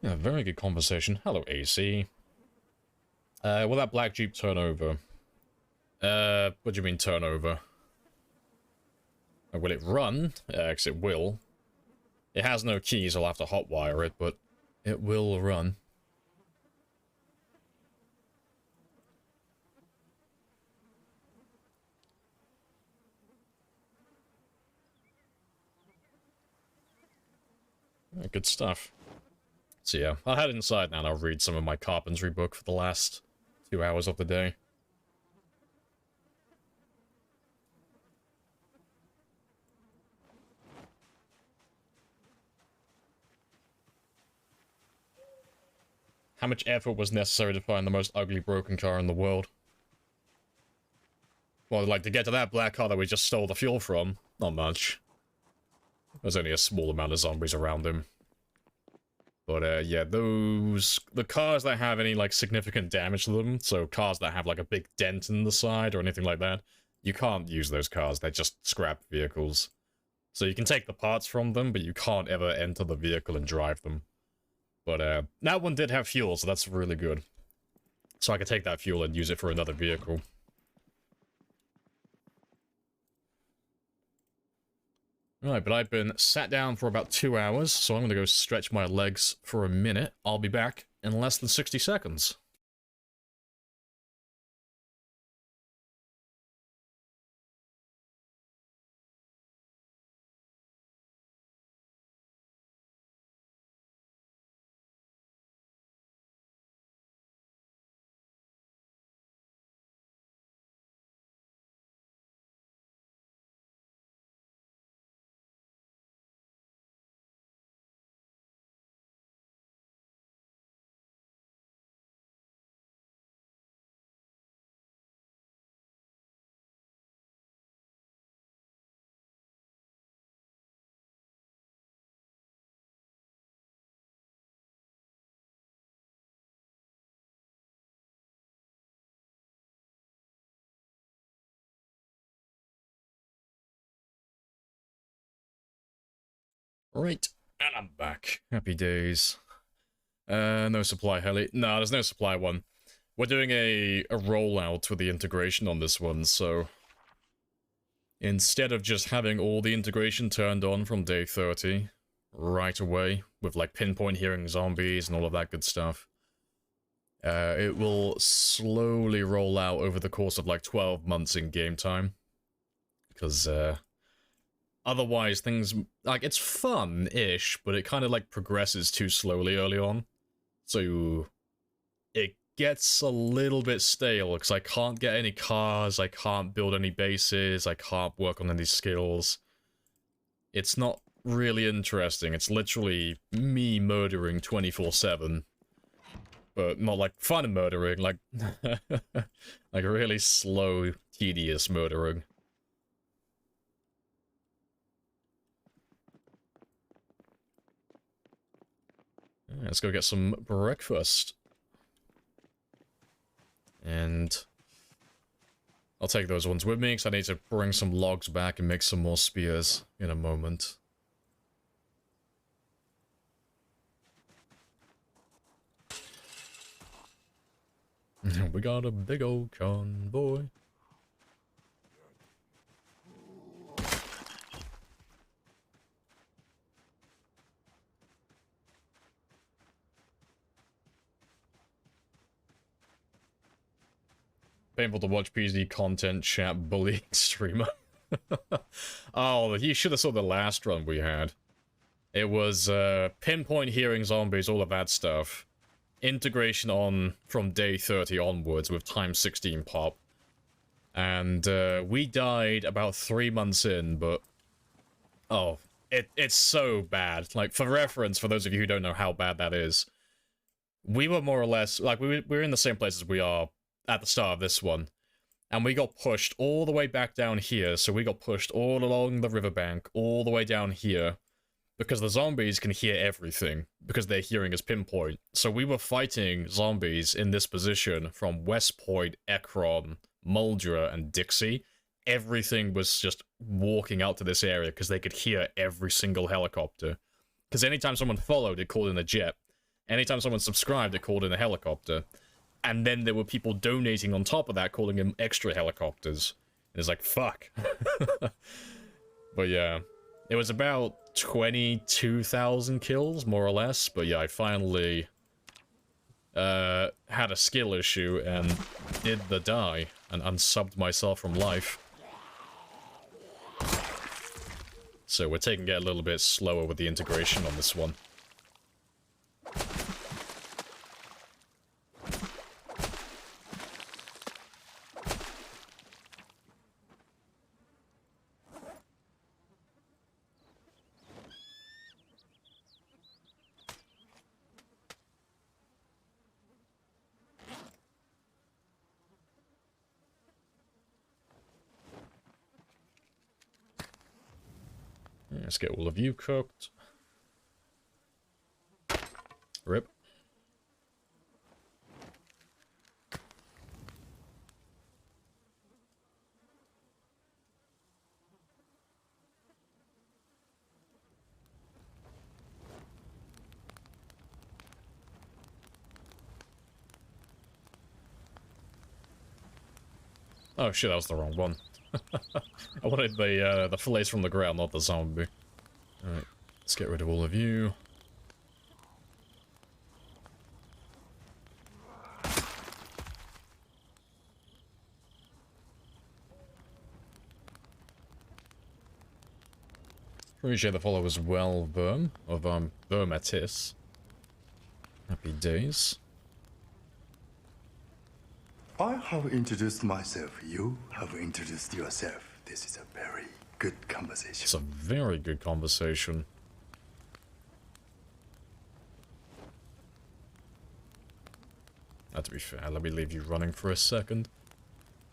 Yeah, very good conversation. Hello, AC. Will that black Jeep turn over? What do you mean turn over? Will it run? Because it will. It has no keys, I'll have to hotwire it, but it will run. Yeah, good stuff. So yeah, I'll head inside now and I'll read some of my carpentry book for the last 2 hours of the day. How much effort was necessary to find the most ugly broken car in the world? Well, like, to get to that black car that we just stole the fuel from, not much. There's only a small amount of zombies around him. But, yeah, the cars that have any, like, significant damage to them, so cars that have, like, a big dent in the side or anything like that, you can't use those cars, they're just scrap vehicles. So you can take the parts from them, but you can't ever enter the vehicle and drive them. But, that one did have fuel, so that's really good. So I could take that fuel and use it for another vehicle. Right, but I've been sat down for about 2 hours, so I'm gonna go stretch my legs for a minute. I'll be back in less than 60 seconds. Right, and I'm back. Happy days. No supply heli. No, there's no supply one. We're doing a rollout with the integration on this one, so instead of just having all the integration turned on from day 30 right away, with like pinpoint hearing zombies and all of that good stuff, it will slowly roll out over the course of like 12 months in game time. Because otherwise things, like, it's fun-ish, but it kind of like progresses too slowly early on. So it gets a little bit stale, because I can't get any cars, I can't build any bases, I can't work on any skills. It's not really interesting, it's literally me murdering 24/7. But not like fun murdering, like, like really slow, tedious murdering. Let's go get some breakfast. And I'll take those ones with me, because I need to bring some logs back and make some more spears in a moment. We got a big old convoy. Painful to watch PZ content chat bullying streamer. Oh, you should have saw the last run we had. It was pinpoint hearing zombies, all of that stuff. Integration on from day 30 onwards with times 16 pop. And we died about 3 months in, but oh, it's so bad. Like, for reference, for those of you who don't know how bad that is, we were more or less, like, we were in the same place as we are at the start of this one, and we got pushed all the way back down here, so we got pushed all along the riverbank, all the way down here, because the zombies can hear everything, because their hearing is pinpoint. So we were fighting zombies in this position from West Point, Ekron, Muldra, and Dixie. Everything was just walking out to this area, because they could hear every single helicopter. Because anytime someone followed, it called in a jet. Anytime someone subscribed, it called in a helicopter. And then there were people donating on top of that, calling them extra helicopters. And it's like, fuck. But yeah, it was about 22,000 kills, more or less. But yeah, I finally had a skill issue and did the die and unsubbed myself from life. So we're taking it a little bit slower with the integration on this one. Let's get all of you cooked. Rip. Oh shit, that was the wrong one. I wanted the fillets from the ground, not the zombie. Alright, let's get rid of all of you. Appreciate the follow as well, Verm, of Vermatis. Happy days. I have introduced myself. You have introduced yourself. This is a very good conversation. It's a very good conversation. To be fair, let me leave you running for a second.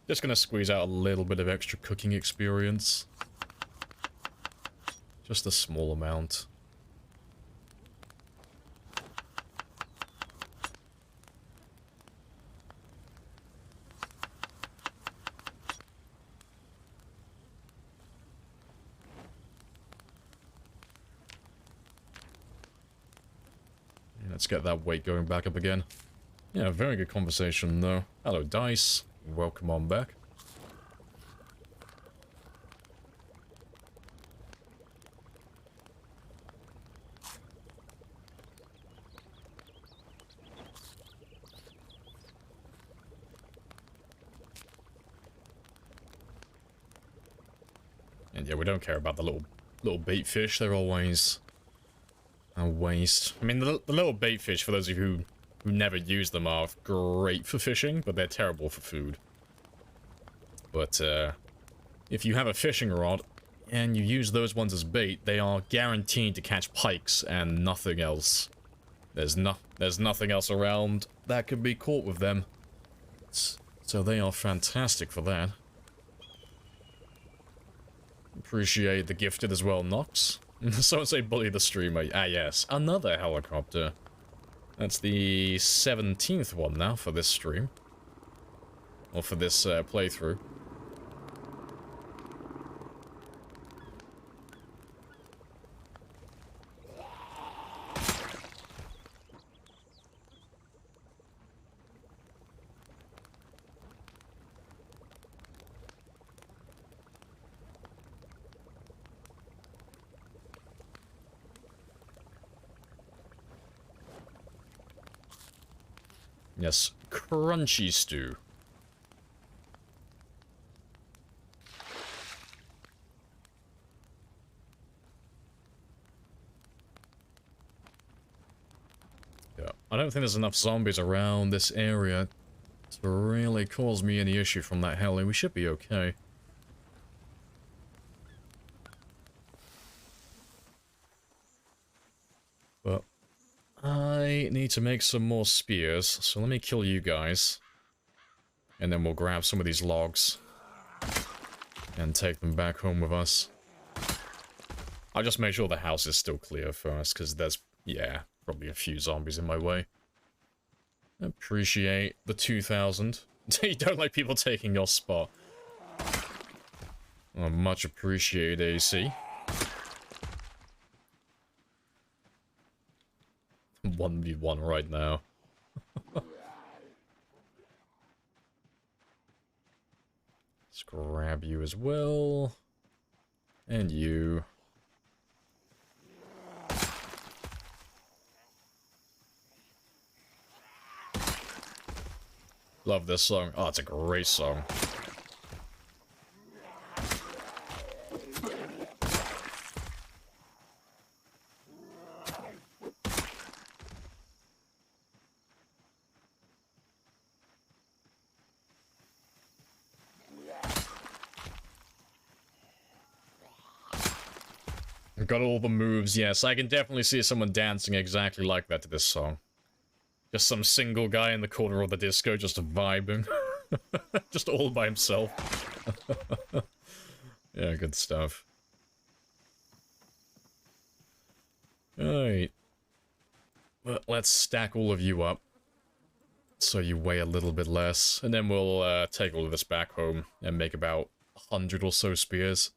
Just gonna squeeze out a little bit of extra cooking experience. Just a small amount. Let's get that weight going back up again. Yeah, very good conversation, though. Hello, Dice. Welcome on back. And yeah, we don't care about the little bait fish. They're always a waste. I mean, the little bait fish, for those of you who never use them, are great for fishing, but they're terrible for food. But if you have a fishing rod and you use those ones as bait, they are guaranteed to catch pikes and nothing else. There's nothing else around that could be caught with them. So they are fantastic for that. Appreciate the gifted as well, Nox. Someone say bully the streamer. Ah, yes. Another helicopter. That's the 17th one now for this stream. Or for this playthrough. Yes, crunchy stew. Yeah, I don't think there's enough zombies around this area to really cause me any issue from that heli. We should be okay. But I need to make some more spears, so let me kill you guys. And then we'll grab some of these logs and take them back home with us. I'll just make sure the house is still clear first, because there's, yeah, probably a few zombies in my way. Appreciate the 2,000. You don't like people taking your spot. Well, much appreciated, AC. 1v1 right now. Let's grab you as well. And you. Love this song. Oh, it's a great song. Got all the moves, yes. I can definitely see someone dancing exactly like that to this song. Just some single guy in the corner of the disco just vibing. Just all by himself. Yeah, good stuff. Alright. Well, let's stack all of you up. So you weigh a little bit less. And then we'll take all of this back home and make about 100 or so spears.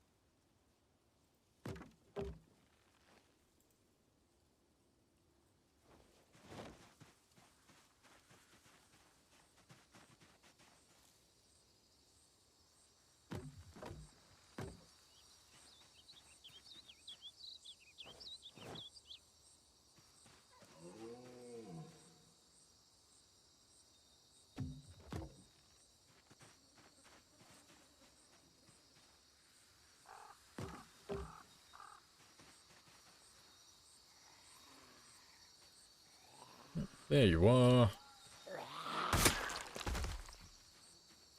There you are.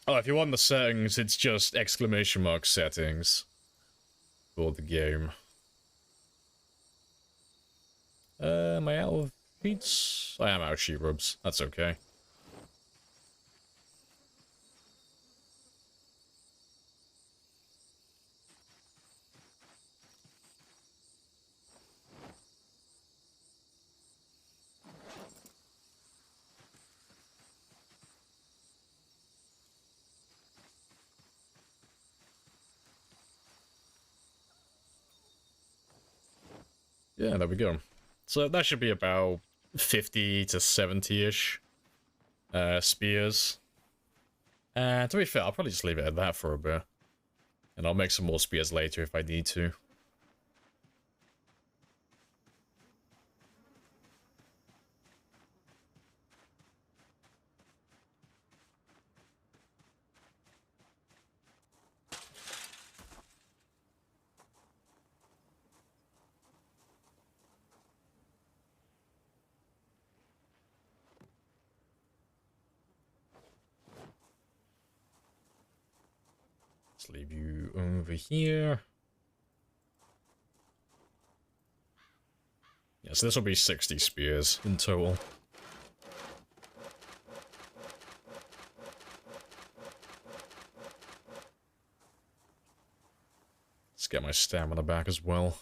Oh, if you want the settings, it's just exclamation mark settings for the game. Am I out of beats? I am out of sheep rubs. That's okay. Yeah, there we go. So that should be about 50 to 70-ish spears. To be fair, I'll probably just leave it at that for a bit. And I'll make some more spears later if I need to. Let's leave you over here. Yeah, so this will be 60 spears in total. Let's get my stamina back as well.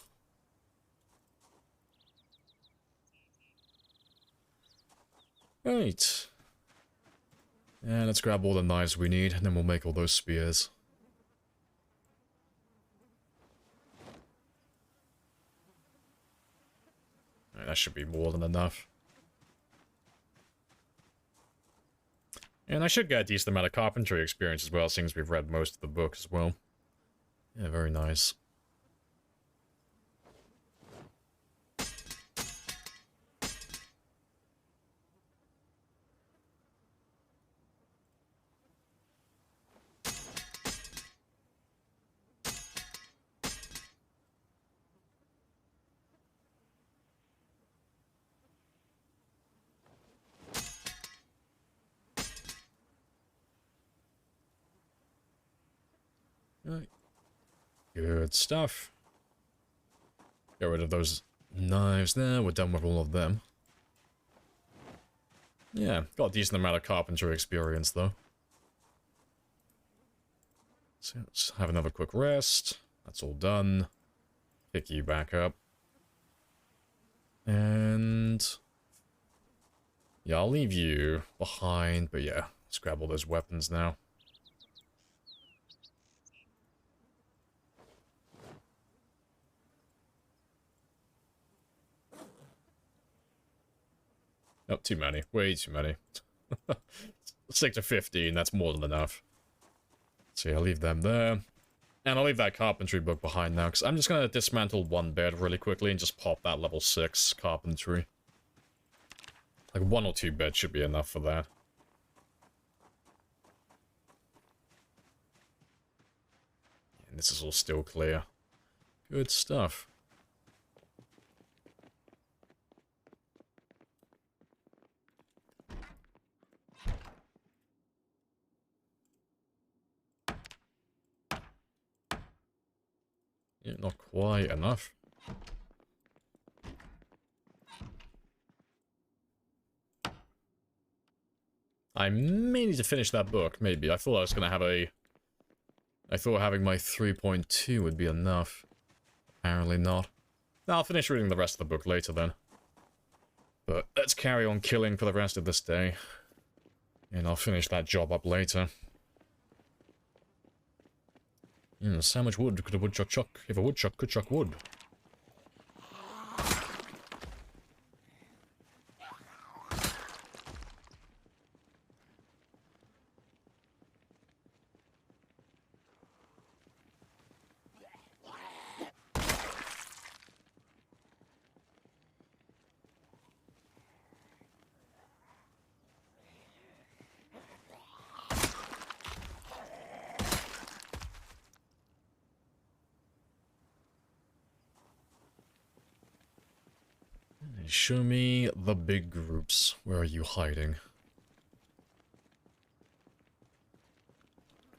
Right. And let's grab all the knives we need, and then we'll make all those spears. That should be more than enough. And I should get a decent amount of carpentry experience as well, since we've read most of the book as well. Yeah, very nice. Right. Good stuff. Get rid of those knives there. We're done with all of them. Yeah, got a decent amount of carpentry experience, though. So let's have another quick rest. That's all done. Pick you back up. And... yeah, I'll leave you behind, but yeah, let's grab all those weapons now. Oh, too many. Way too many. Stick to 15, that's more than enough. So yeah, I'll leave them there. And I'll leave that carpentry book behind now, because I'm just going to dismantle one bed really quickly and just pop that level 6 carpentry. Like 1 or 2 beds should be enough for that. And this is all still clear. Good stuff. Yeah, not quite enough. I may need to finish that book, maybe. I thought I was gonna have a... I thought having my 3.2 would be enough. Apparently not. I'll finish reading the rest of the book later then. But let's carry on killing for the rest of this day. And I'll finish that job up later. So much wood could a woodchuck chuck if a woodchuck could chuck wood? Show me the big groups. Where are you hiding?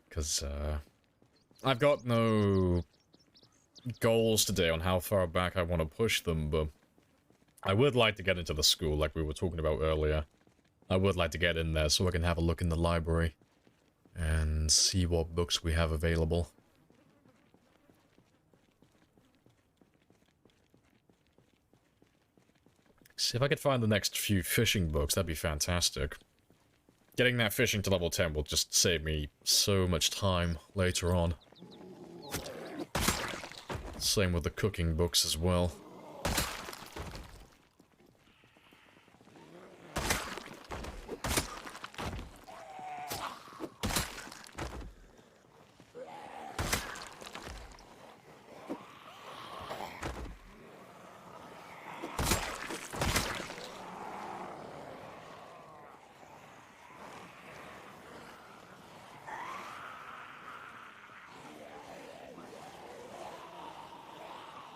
Because, I've got no goals today on how far back I want to push them, but I would like to get into the school like we were talking about earlier. I would like to get in there so I can have a look in the library and see what books we have available. See if I could find the next few fishing books, that'd be fantastic. Getting that fishing to level 10 will just save me so much time later on. Same with the cooking books as well.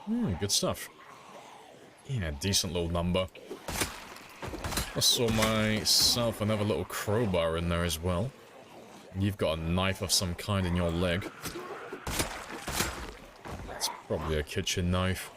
Good stuff. Yeah, decent little number. I saw myself another little crowbar in there as well. You've got a knife of some kind in your leg. It's probably a kitchen knife.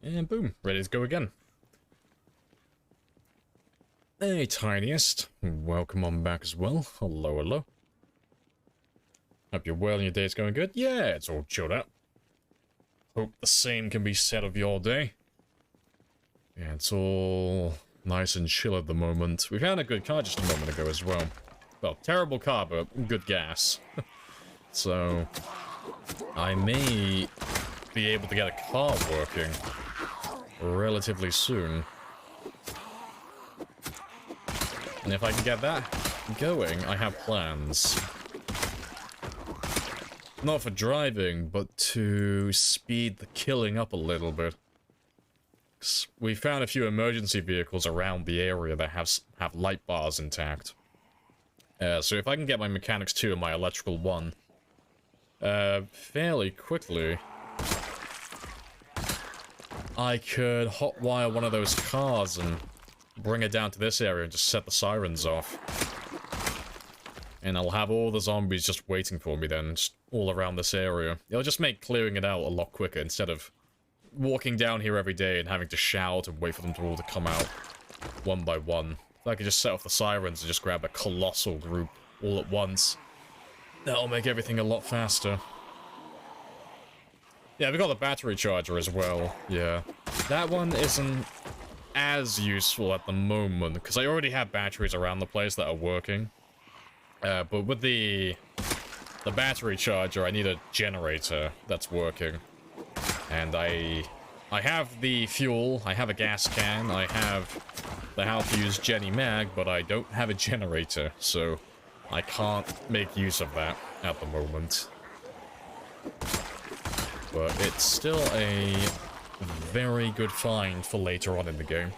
And boom, ready to go again. Hey, Tiniest. Welcome on back as well. Hello, hello. Hope you're well and your day's going good. Yeah, it's all chilled out. Hope the same can be said of your day. Yeah, it's all nice and chill at the moment. We found a good car just a moment ago as well. Well, terrible car, but good gas. So, I may be able to get a car working relatively soon. And if I can get that going, I have plans. Not for driving, but to speed the killing up a little bit. We found a few emergency vehicles around the area that have light bars intact. So if I can get my mechanics 2 and my electrical 1 fairly quickly, I could hotwire one of those cars and bring it down to this area and just set the sirens off. And I'll have all the zombies just waiting for me then, just all around this area. It'll just make clearing it out a lot quicker instead of walking down here every day and having to shout and wait for them to all to come out one by one. If I could just set off the sirens and just grab a colossal group all at once, that'll make everything a lot faster. Yeah, we got the battery charger as well. Yeah. That one isn't as useful at the moment, because I already have batteries around the place that are working. But with the battery charger, I need a generator that's working. And I have the fuel, I have a gas can, I have the how to use Jenny Mag, but I don't have a generator, so I can't make use of that at the moment. But it's still a very good find for later on in the game.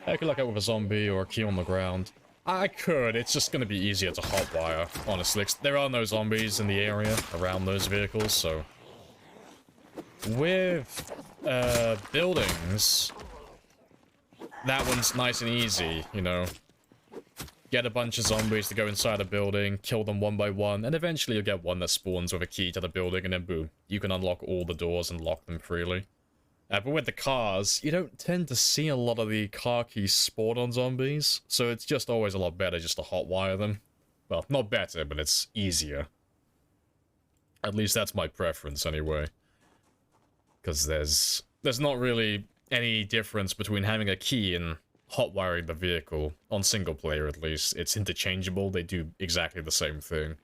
I could look out with a zombie or a key on the ground. I could, it's just going to be easier to hotwire, honestly. There are no zombies in the area around those vehicles, so... With buildings, that one's nice and easy, you know. Get a bunch of zombies to go inside a building, kill them one by one, and eventually you'll get one that spawns with a key to the building, and then boom, you can unlock all the doors and lock them freely. But with the cars, you don't tend to see a lot of the car keys spawn on zombies, so it's just always a lot better just to hotwire them. Well, not better, but it's easier. At least that's my preference, anyway. Because there's not really any difference between having a key and hotwiring the vehicle, on single player at least. It's interchangeable, they do exactly the same thing.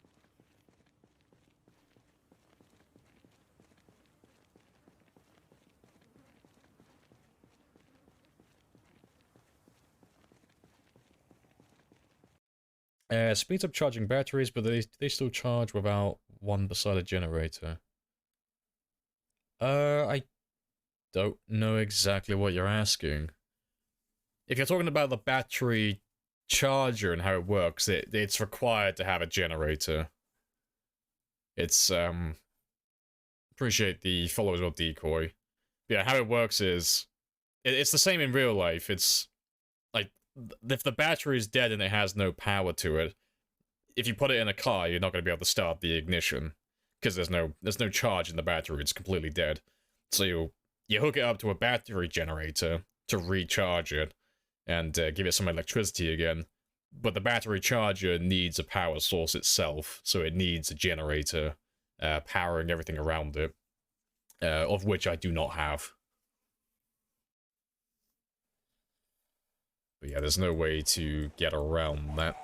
Speeds up charging batteries, but they still charge without one beside a generator. I don't know exactly what you're asking. If you're talking about the battery charger and how it works, it's required to have a generator. It's, appreciate the followers of decoy. Yeah, how it works is, it's the same in real life. It's, like, if the battery is dead and it has no power to it, if you put it in a car, you're not going to be able to start the ignition because there's no charge in the battery. It's completely dead. So you hook it up to a battery generator to recharge it and give it some electricity again. But the battery charger needs a power source itself, so it needs a generator powering everything around it, of which I do not have. But yeah, there's no way to get around that.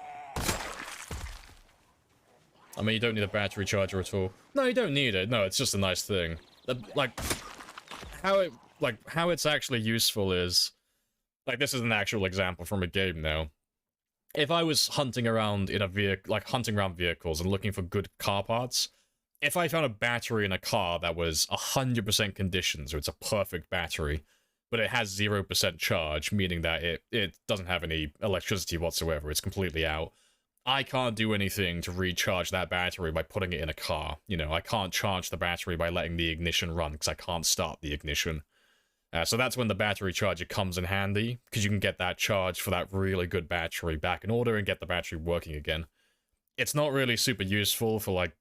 I mean, you don't need a battery charger at all. No, you don't need it. No, it's just a nice thing. Like, how it's actually useful is... Like, this is an actual example from a game now. If I was hunting around in a vehicle, like hunting around vehicles and looking for good car parts, if I found a battery in a car that was 100% condition, so it's a perfect battery, but it has 0% charge, meaning that it doesn't have any electricity whatsoever, it's completely out, I can't do anything to recharge that battery by putting it in a car. You know, I can't charge the battery by letting the ignition run, because I can't start the ignition. So that's when the battery charger comes in handy, because you can get that charge for that really good battery back in order and get the battery working again. It's not really super useful for, like,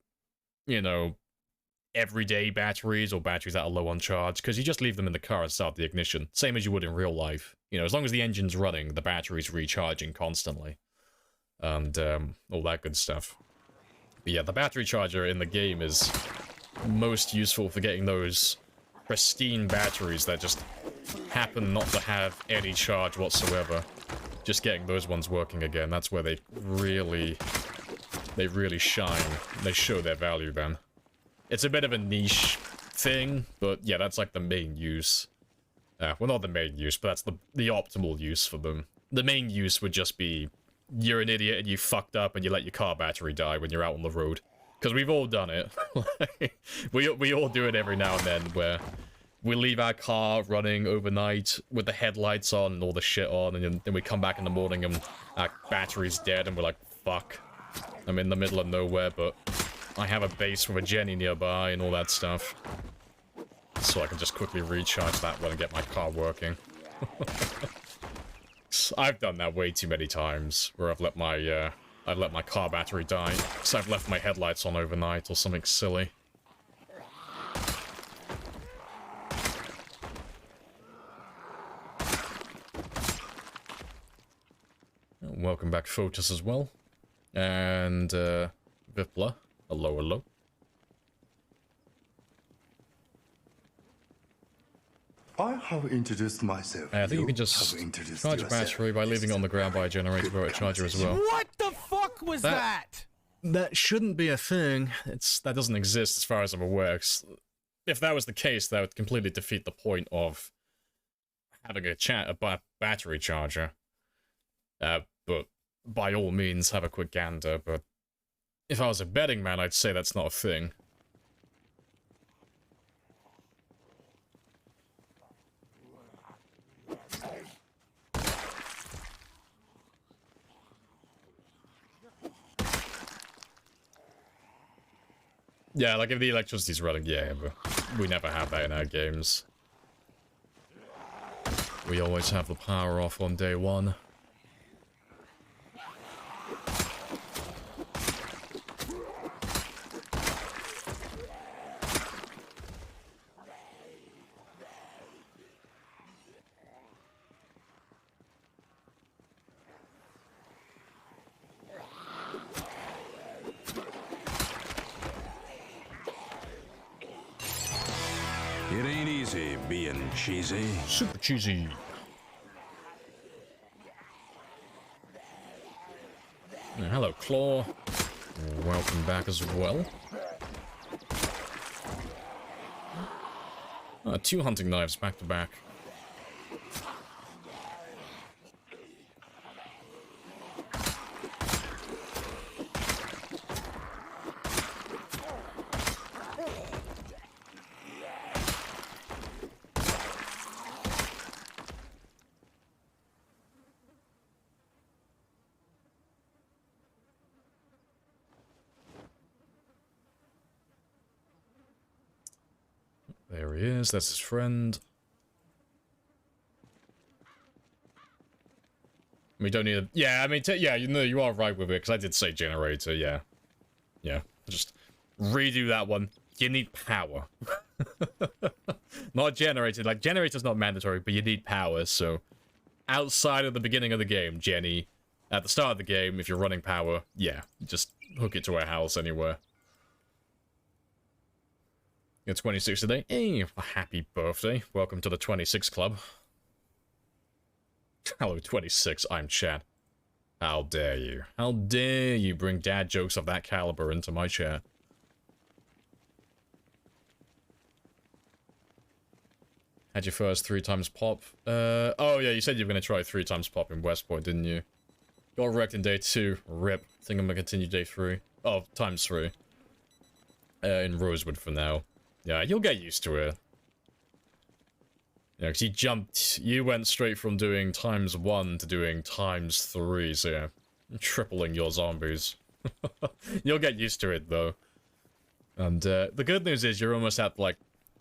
you know, everyday batteries or batteries that are low on charge, because you just leave them in the car and start the ignition, same as you would in real life. You know, as long as the engine's running, the battery's recharging constantly. And all that good stuff. But yeah, the battery charger in the game is most useful for getting those pristine batteries that just happen not to have any charge whatsoever. Just getting those ones working again, that's where they really shine. They show their value then. It's a bit of a niche thing, but yeah, that's like the main use. Well, not the main use, but that's the optimal use for them. The main use would just be, you're an idiot and you fucked up and you let your car battery die when you're out on the road. Because we've all done it. we all do it every now and then, where we leave our car running overnight with the headlights on and all the shit on, and then we come back in the morning and our battery's dead and we're like, fuck. I'm in the middle of nowhere, but I have a base with a Jenny nearby and all that stuff. So I can just quickly recharge that one and get my car working. I've done that way too many times, where I've let my car battery die, because I've left my headlights on overnight or something silly. Welcome back, Photus, as well. And, Vipla. Hello, hello. I have introduced myself. I think you can just charge a battery by leaving it on the ground by a generator or a charger as well. What the fuck was that? That shouldn't be a thing. That doesn't exist as far as I'm aware. If that was the case, that would completely defeat the point of having a battery charger. But by all means, have a quick gander. But if I was a betting man, I'd say that's not a thing. Yeah, like if the electricity's running, yeah, but we never have that in our games. We always have the power off on day one. It ain't easy being cheesy. Super cheesy. Hello, Claw. Welcome back as well. 2 hunting knives back to back. There he is, that's his friend. We don't need a... Yeah, I mean, yeah, you know, you are right with it, because I did say generator, yeah. Yeah, just redo that one. You need power. Not generator. Like, generator's not mandatory, but you need power, so... Outside of the beginning of the game, Jenny, at the start of the game, if you're running power, yeah, just hook it to a house anywhere. You're 26 today. Hey, happy birthday. Welcome to the 26 Club. Hello, 26, I'm Chad. How dare you? How dare you bring dad jokes of that caliber into my chat? Had your first 3 times pop. Oh yeah, you said you were going to try 3 times pop in West Point, didn't you? Got wrecked in day 2. Rip. Think I'm going to continue day 3. Oh, times 3. In Rosewood for now. Yeah, you'll get used to it. Yeah, because you went straight from doing times 1 to doing times 3, so yeah, tripling your zombies. You'll get used to it, though. And, the good news is you're almost at, like,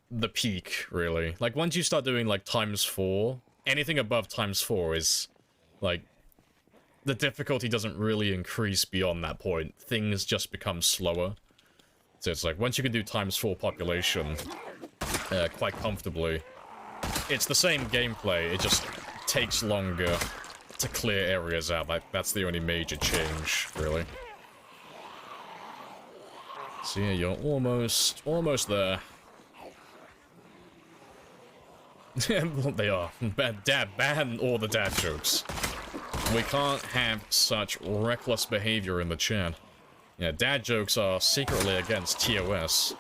the peak, really. Like, once you start doing, like, times 4, anything above times 4 is, like, the difficulty doesn't really increase beyond that point. Things just become slower. So it's like, once you can do times 4 population, quite comfortably, it's the same gameplay, it just takes longer to clear areas out. Like, that's the only major change, really. So yeah, you're almost there. They are. Ban all the dad jokes. We can't have such reckless behavior in the chat. Yeah, dad jokes are secretly against TOS.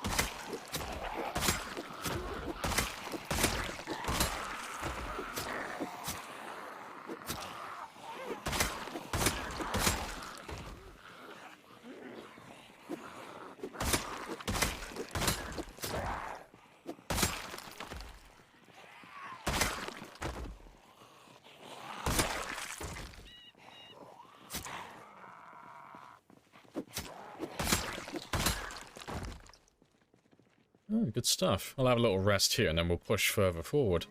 Oh, good stuff. I'll have a little rest here and then we'll push further forward.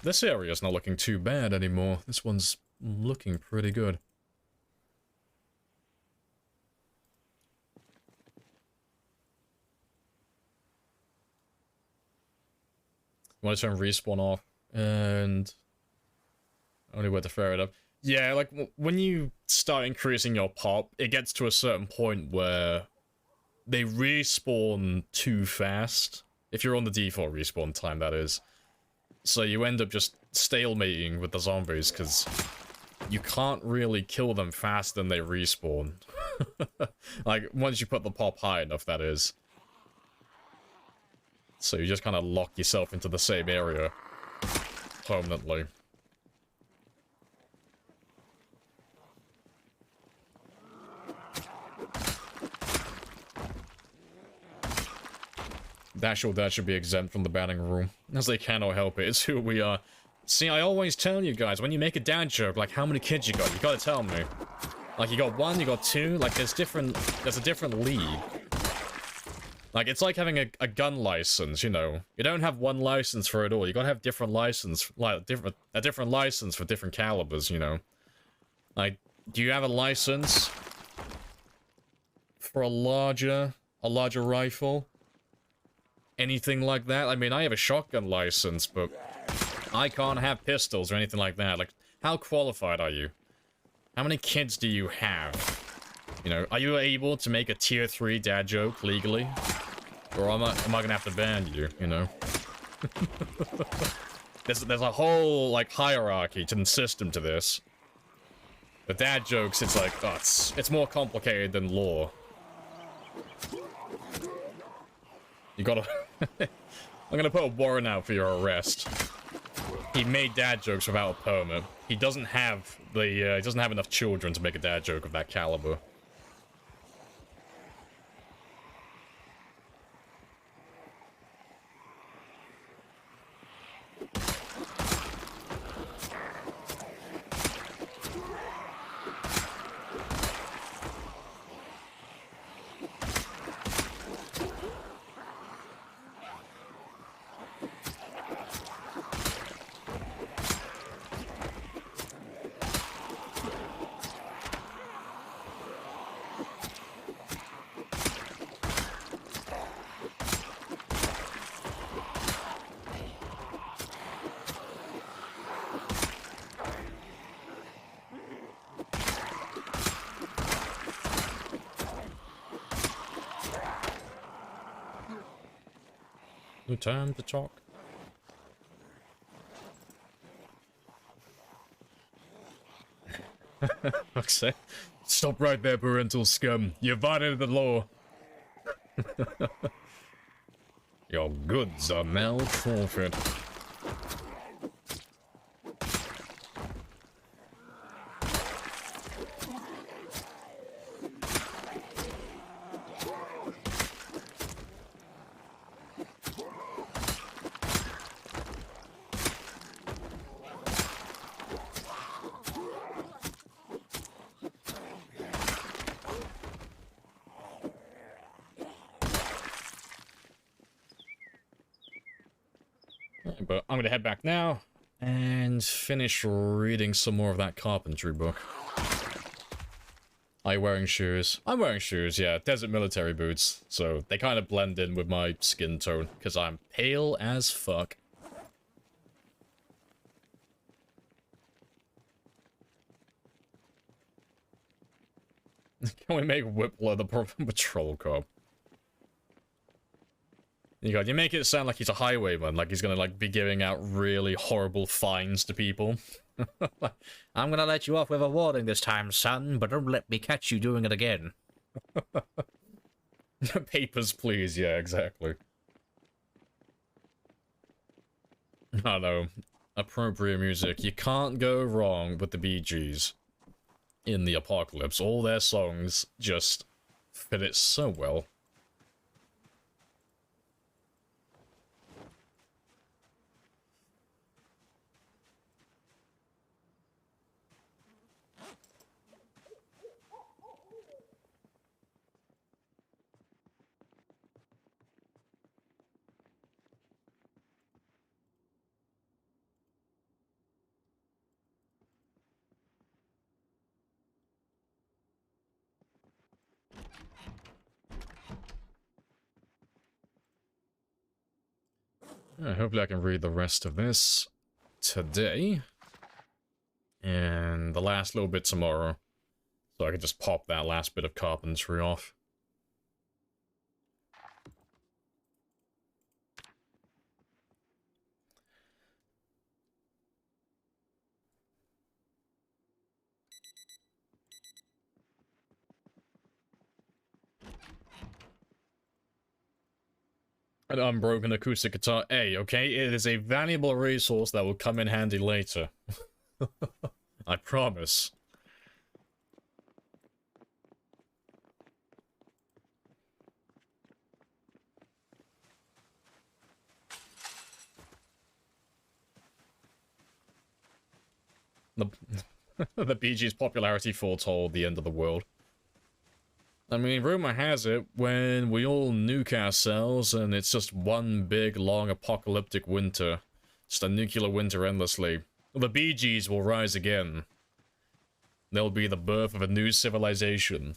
This area's not looking too bad anymore. This one's looking pretty good. Want to turn respawn off and only way to fire it up. Yeah, like when you start increasing your pop, it gets to a certain point where they respawn too fast. If you're on the default respawn time, that is. So you end up just stalemating with the zombies, because you can't really kill them faster than they respawn. Like, once you put the pop high enough, that is. So you just kind of lock yourself into the same area permanently. That should be exempt from the banning rule, as they cannot help it. It's who we are. See, I always tell you guys, when you make a dad joke, like, how many kids you gotta tell me. Like, you got 1, you got 2, like, there's a different league. Like, it's like having a gun license, you know. You don't have one license for it all. You gotta have different license, like, a different license for different calibers, you know. Like, do you have a license for a larger rifle? Anything like that? I mean, I have a shotgun license, but I can't have pistols or anything like that. Like, how qualified are you? How many kids do you have? You know, are you able to make a tier 3 dad joke legally? Or am I gonna have to ban you, you know? There's a whole, like, hierarchy to the system to this. The dad jokes, it's like, oh, it's more complicated than law. You gotta... I'm gonna put a warrant out for your arrest. He made dad jokes without a permit. He doesn't have he doesn't have enough children to make a dad joke of that caliber. No time to talk. Okay. Stop right there, parental scum. You violated the law. Your goods are now forfeit. But I'm gonna head back now and finish reading some more of that carpentry book. Are you wearing shoes? I'm wearing shoes, yeah. Desert military boots. So they kind of blend in with my skin tone because I'm pale as fuck. Can we make Whippler the patrol cop? You make it sound like he's a highwayman, like he's gonna like be giving out really horrible fines to people. I'm gonna let you off with a warning this time, son, but don't let me catch you doing it again. Papers, please. Yeah, exactly. I know. Appropriate music. You can't go wrong with the Bee Gees. In the apocalypse, all their songs just fit it so well. Hopefully I can read the rest of this today. And the last little bit tomorrow. So I can just pop that last bit of carpentry off. An unbroken acoustic guitar A, okay? It is a valuable resource that will come in handy later. I promise. The Bee Gees' popularity foretold the end of the world. I mean, rumor has it, when we all nuke ourselves and it's just one big, long, apocalyptic winter, just a nuclear winter endlessly, the Bee Gees will rise again. There'll be the birth of a new civilization.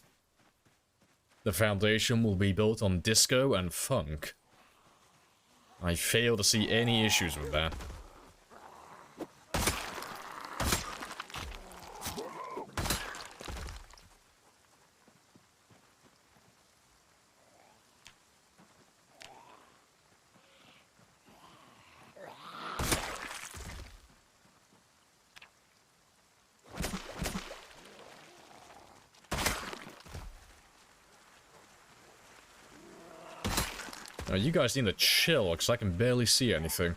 The foundation will be built on disco and funk. I fail to see any issues with that. You guys need to chill, because I can barely see anything.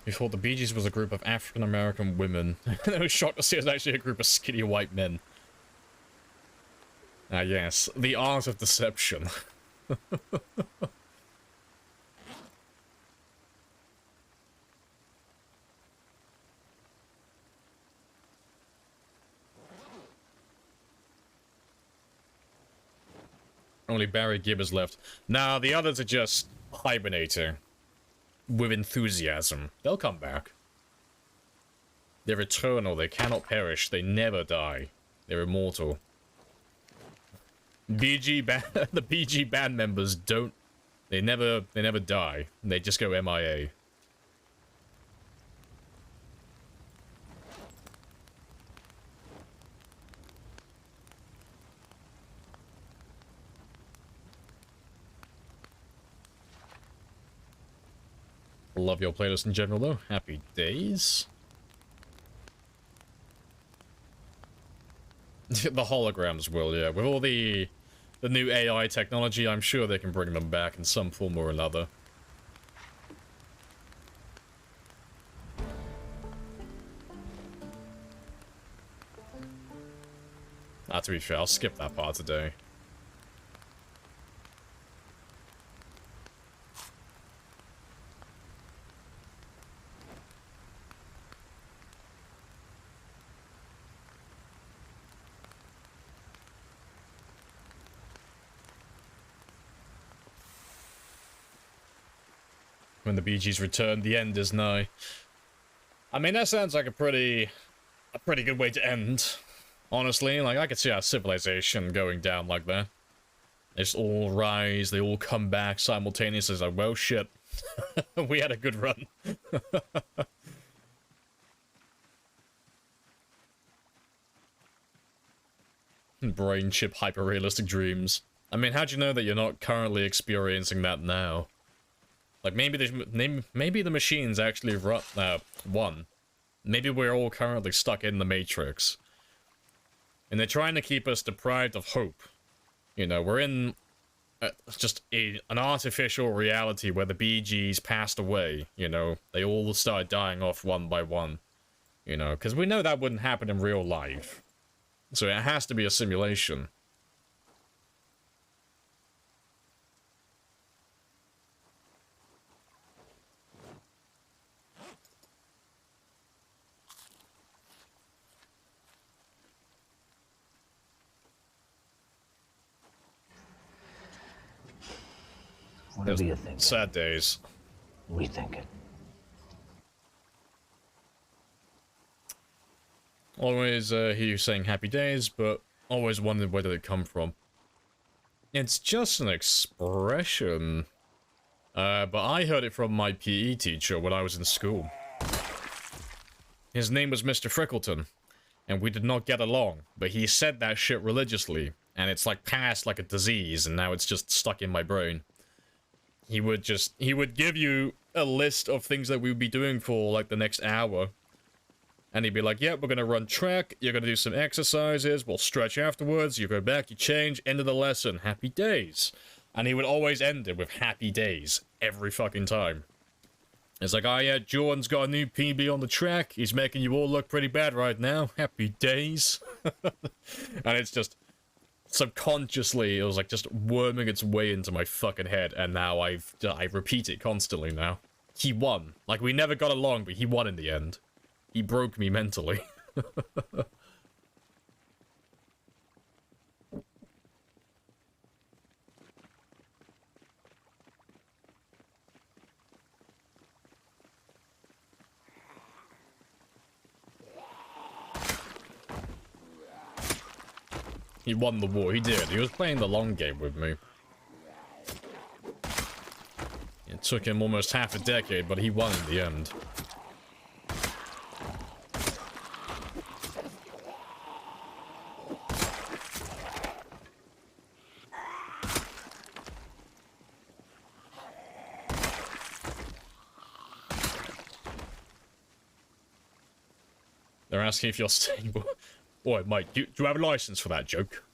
You thought the Bee Gees was a group of African-American women. I was shocked to see it was actually a group of skinny white men. Ah yes, the art of deception. Only Barry Gibb is left. Now the others are just hibernating. With enthusiasm. They'll come back. They're eternal, they cannot perish, they never die. They're immortal. The BG band members don't... They never die. They just go MIA. Love your playlist in general, though. Happy days. The holograms will, yeah. With all the new AI technology, I'm sure they can bring them back in some form or another. To be fair, I'll skip that part today. When the Bee Gees return, the end is nigh. I mean, that sounds like a pretty good way to end. Honestly, like, I could see our civilization going down like that. They just all rise, they all come back simultaneously. It's like, well, shit. We had a good run. Brain chip hyper-realistic dreams. I mean, how'd you know that you're not currently experiencing that now? Like, maybe the machines actually won. Maybe we're all currently stuck in the Matrix. And they're trying to keep us deprived of hope. You know, we're in just an artificial reality where the Bee Gees passed away, you know. They all started dying off one by one. You know, because we know that wouldn't happen in real life. So it has to be a simulation. Whatever you think. Sad days. We think it. Always hear you saying happy days, but always wondered where did it come from. It's just an expression. But I heard it from my PE teacher when I was in school. His name was Mr. Frickleton, and we did not get along, but he said that shit religiously, and it's like passed like a disease, and now it's just stuck in my brain. He would give you a list of things that we would be doing for, like, the next hour. And he'd be like, yeah, we're gonna run track, you're gonna do some exercises, we'll stretch afterwards, you go back, you change, end of the lesson, happy days. And he would always end it with happy days, every fucking time. It's like, oh yeah, Jordan's got a new PB on the track, he's making you all look pretty bad right now, happy days. And it's just... subconsciously, it was like just worming its way into my fucking head, and now I repeat it constantly now. He won. Like, we never got along, but he won in the end. He broke me mentally. He won the war, he did. He was playing the long game with me. It took him almost half a decade, but he won in the end. They're asking if you're stable. Boy, Mike, do you have a license for that joke?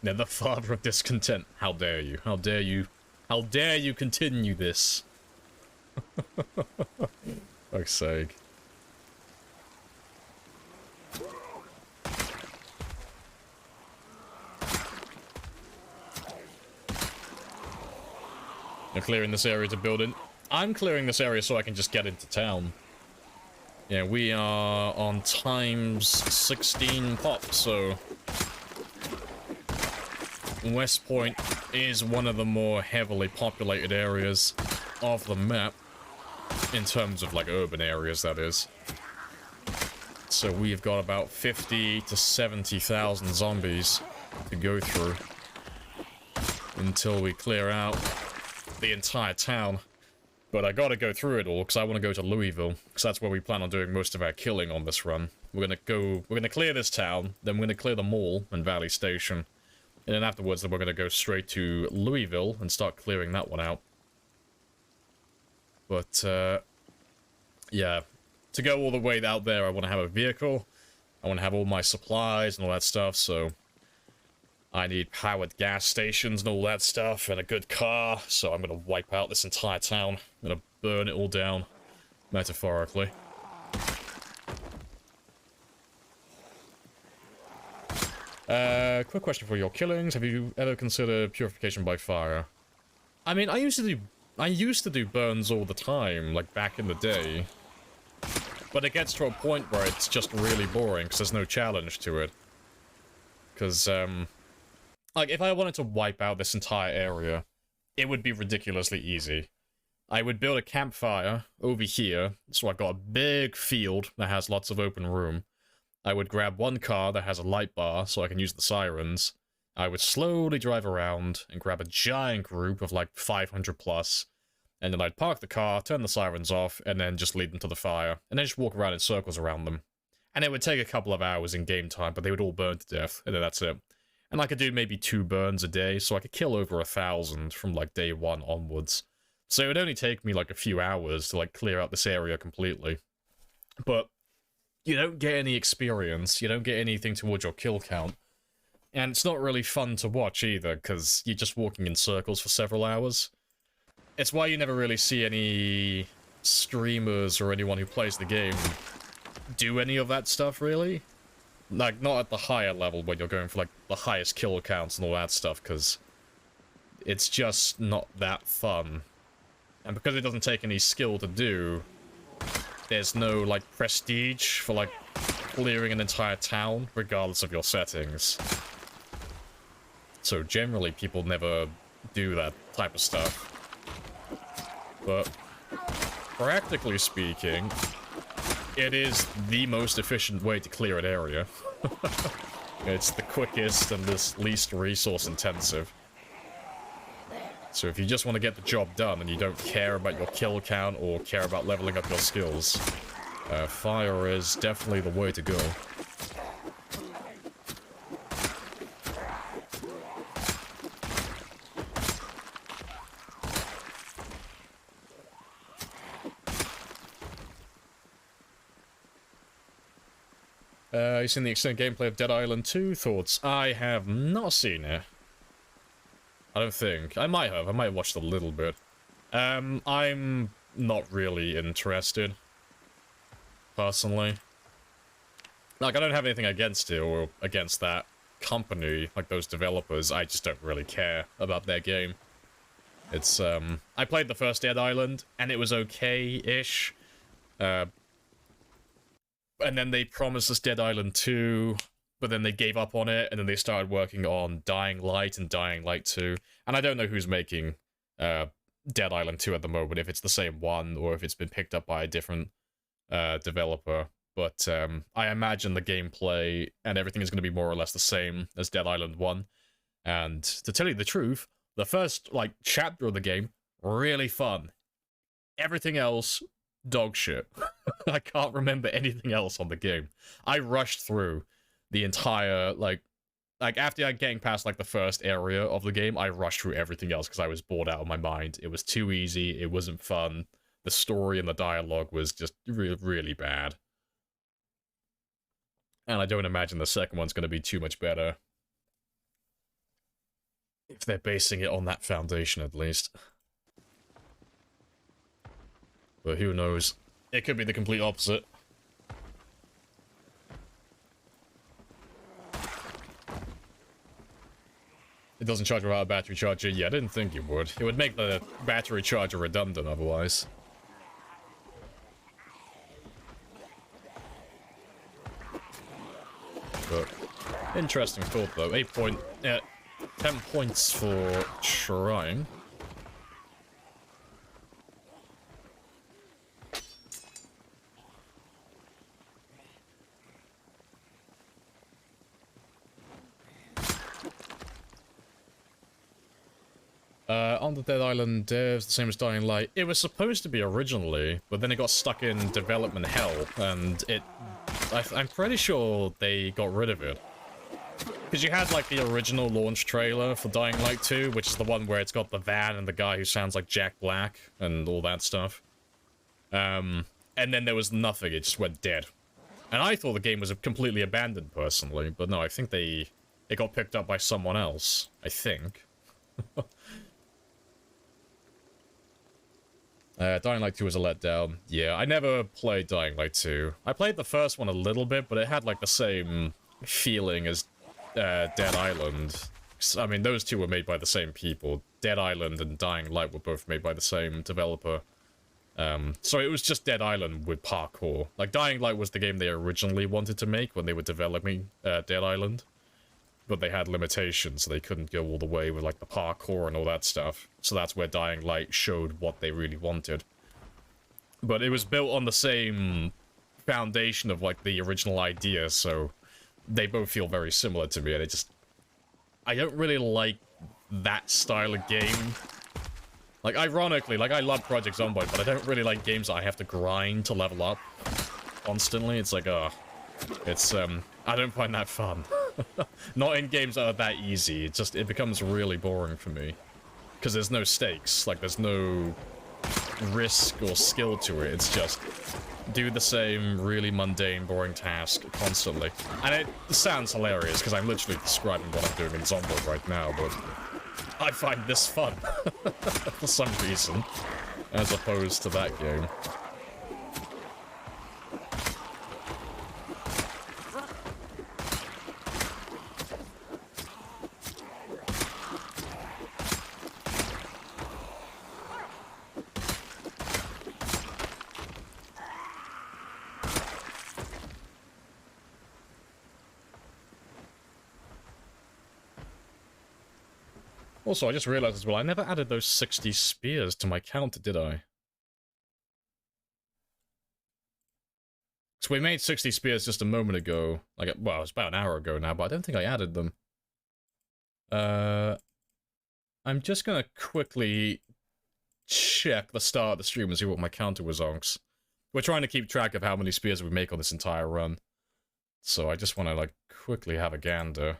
They're the father of discontent. How dare you? How dare you? How dare you continue this? Fuck's sake. You're clearing this area to build in. I'm clearing this area so I can just get into town. Yeah, we are on times 16 pop, so... West Point is one of the more heavily populated areas of the map. In terms of, like, urban areas, that is. So we've got about 50 to 70,000 zombies to go through. Until we clear out the entire town. But I gotta go through it all, because I want to go to Louisville. Because that's where we plan on doing most of our killing on this run. We're gonna clear this town, then we're gonna clear the mall and Valley Station. And then afterwards, then we're gonna go straight to Louisville and start clearing that one out. But, yeah. To go all the way out there, I want to have a vehicle. I want to have all my supplies and all that stuff, so... I need powered gas stations and all that stuff, and a good car, so I'm gonna wipe out this entire town. I'm gonna burn it all down, metaphorically. Quick question for your killings. Have you ever considered purification by fire? I mean, I used to do burns all the time, like back in the day. But it gets to a point where it's just really boring, because there's no challenge to it. Because, like, if I wanted to wipe out this entire area, it would be ridiculously easy. I would build a campfire over here, so I've got a big field that has lots of open room. I would grab one car that has a light bar, so I can use the sirens. I would slowly drive around and grab a giant group of, like, 500 plus. And then I'd park the car, turn the sirens off, and then just lead them to the fire. And then just walk around in circles around them. And it would take a couple of hours in game time, but they would all burn to death, and then that's it. And I could do maybe 2 burns a day, so I could kill over 1,000 from, like, day 1 onwards. So it would only take me, like, a few hours to, like, clear out this area completely. But you don't get any experience, you don't get anything towards your kill count. And it's not really fun to watch either, because you're just walking in circles for several hours. It's why you never really see any streamers or anyone who plays the game do any of that stuff, really. Like, not at the higher level where you're going for, like, the highest kill counts and all that stuff, because it's just not that fun. And because it doesn't take any skill to do, there's no, like, prestige for, like, clearing an entire town, regardless of your settings. So generally, people never do that type of stuff. But, practically speaking, it is the most efficient way to clear an area. It's the quickest and the least resource intensive. So if you just want to get the job done and you don't care about your kill count or care about leveling up your skills, fire is definitely the way to go. You seen the extended gameplay of Dead Island 2? Thoughts? I have not seen it. I don't think. I might have. I might have watched a little bit. I'm not really interested. Personally. Like, I don't have anything against it or against that company, like those developers. I just don't really care about their game. It's, I played the first Dead Island, and it was okay-ish. And then they promised us Dead Island 2, but then they gave up on it, and then they started working on Dying Light and Dying Light 2. And I don't know who's making Dead Island 2 at the moment, if it's the same one, or if it's been picked up by a different developer. But I imagine the gameplay and everything is going to be more or less the same as Dead Island 1. And to tell you the truth, the first, like, chapter of the game, really fun. Everything else, dog shit. I can't remember anything else on the game. I rushed through the entire, like after getting past, like, the first area of the game, I rushed through everything else because I was bored out of my mind. It was too easy, it wasn't fun. The story and the dialogue was just really bad. And I don't imagine the second one's going to be too much better. If they're basing it on that foundation, at least. But who knows? It could be the complete opposite. It doesn't charge without a battery charger. Yeah, I didn't think it would. It would make the battery charger redundant otherwise. But interesting thought though. 10 points for trying. On the Dead Island devs, the same as Dying Light. It was supposed to be originally, but then it got stuck in development hell, and I'm pretty sure they got rid of it. Because you had, like, the original launch trailer for Dying Light 2, which is the one where it's got the van and the guy who sounds like Jack Black, and all that stuff. And then there was nothing, it just went dead. And I thought the game was completely abandoned, personally, but no, I think it got picked up by someone else, I think. Dying Light 2 was a letdown. Yeah, I never played Dying Light 2. I played the first one a little bit, but it had like the same feeling as Dead Island. I mean, those two were made by the same people. Dead Island and Dying Light were both made by the same developer. So it was just Dead Island with parkour. Like, Dying Light was the game they originally wanted to make when they were developing Dead Island. But they had limitations, so they couldn't go all the way with, like, the parkour and all that stuff. So that's where Dying Light showed what they really wanted. But it was built on the same foundation of, like, the original idea, so they both feel very similar to me, and I don't really like that style of game. Like, ironically, like, I love Project Zomboid, but I don't really like games that I have to grind to level up constantly. It's like, I don't find that fun. Not in games that are that easy. It becomes really boring for me. Because there's no stakes. Like, there's no risk or skill to it. It's just do the same really mundane, boring task constantly. And it sounds hilarious, because I'm literally describing what I'm doing in Zomboid right now, but I find this fun. For some reason. As opposed to that game. Also, I just realized as well, I never added those 60 spears to my count, did I? So we made 60 spears just a moment ago. Like, well, it was about an hour ago now, but I don't think I added them. I'm just gonna quickly check the start of the stream and see what my counter was on. We're trying to keep track of how many spears we make on this entire run. So I just want to, like, quickly have a gander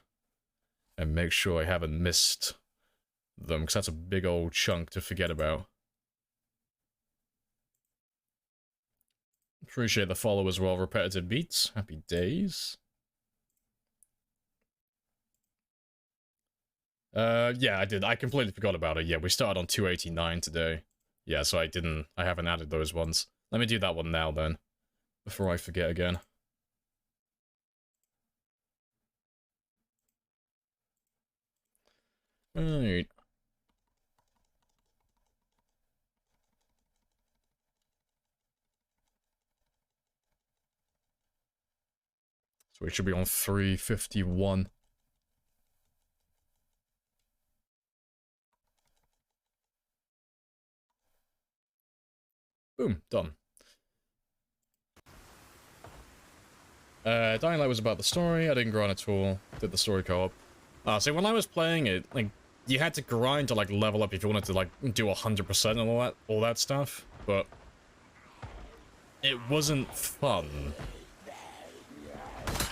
and make sure I haven't missed them, because that's a big old chunk to forget about. Appreciate the follow as well, Repetitive Beats. Happy days. Yeah, I did. I completely forgot about it. Yeah, we started on 289 today. Yeah, so I haven't added those ones. Let me do that one now then, before I forget again. Right. So we should be on 351. Boom, done. Dying Light was about the story. I didn't grind at all. Did the story co-op. So when I was playing it, like, you had to grind to, like, level up if you wanted to, like, do 100% and all that stuff. But it wasn't fun.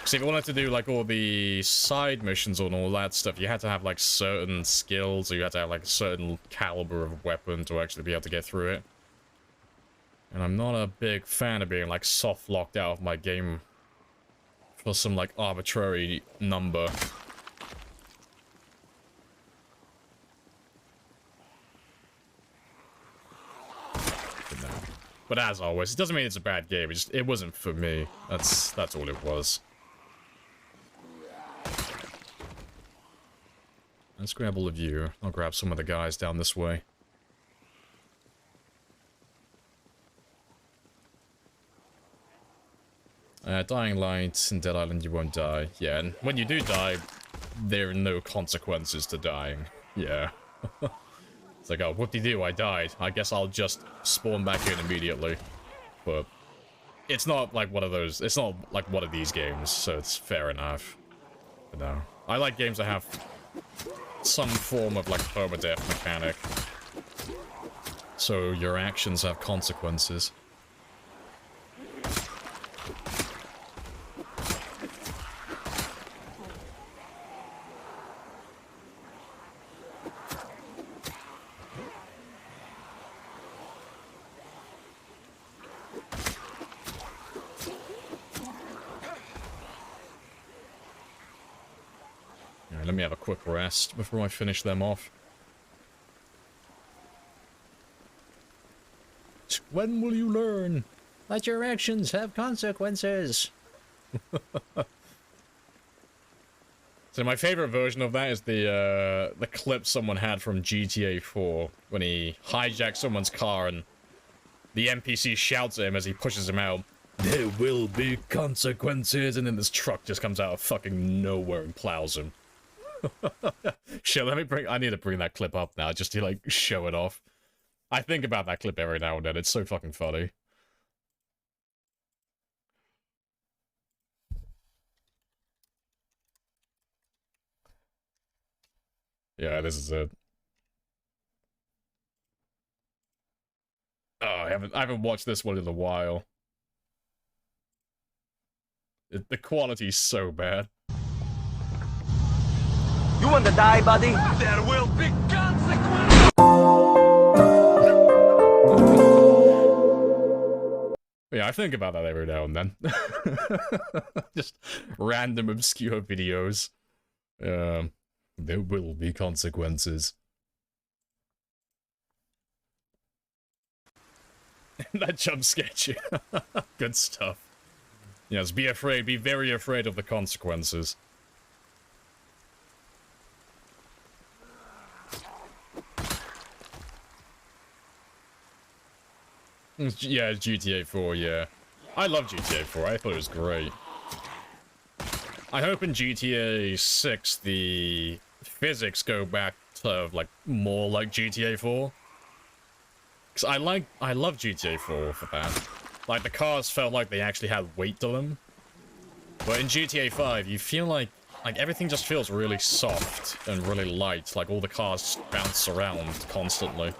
So if you wanted to do, like, all the side missions and all that stuff, you had to have, like, certain skills, or you had to have, like, a certain caliber of weapon to actually be able to get through it. And I'm not a big fan of being, like, soft-locked out of my game for some, like, arbitrary number. But as always, it doesn't mean it's a bad game. It wasn't for me. That's all it was. Let's grab all of you. I'll grab some of the guys down this way. Dying Light and Dead Island, you won't die. Yeah, and when you do die, there are no consequences to dying. Yeah. It's like, oh, whoop-de-doo, I died. I guess I'll just spawn back in immediately. But it's not like one of those, it's not like one of these games, so it's fair enough. But no. I like games that have some form of like permadeath mechanic. So your actions have consequences. Let me have a quick rest before I finish them off. When will you learn that your actions have consequences? So my favorite version of that is the clip someone had from GTA 4 when he hijacks someone's car and the NPC shouts at him as he pushes him out. There will be consequences, and then this truck just comes out of fucking nowhere and plows him. Shit, I need to bring that clip up now just to like show it off. I think about that clip every now and then. It's so fucking funny. Yeah, this is it. Oh, I haven't watched this one in a while. The quality's so bad. You want to die, buddy? There will be consequences! Yeah, I think about that every now and then. Just random obscure videos. There will be consequences. That jump sketch. Good stuff. Yes, be afraid, be very afraid of the consequences. Yeah, it's GTA 4, yeah. I love GTA 4, I thought it was great. I hope in GTA 6 the physics go back to, like, more like GTA 4. Because I love GTA 4 for that. Like, the cars felt like they actually had weight to them. But in GTA 5, you feel like everything just feels really soft and really light. Like, all the cars bounce around constantly.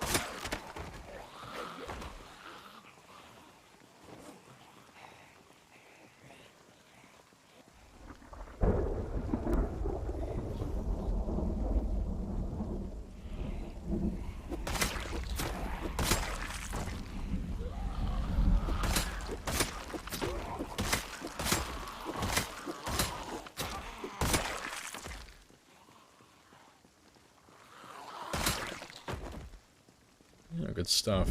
Good stuff.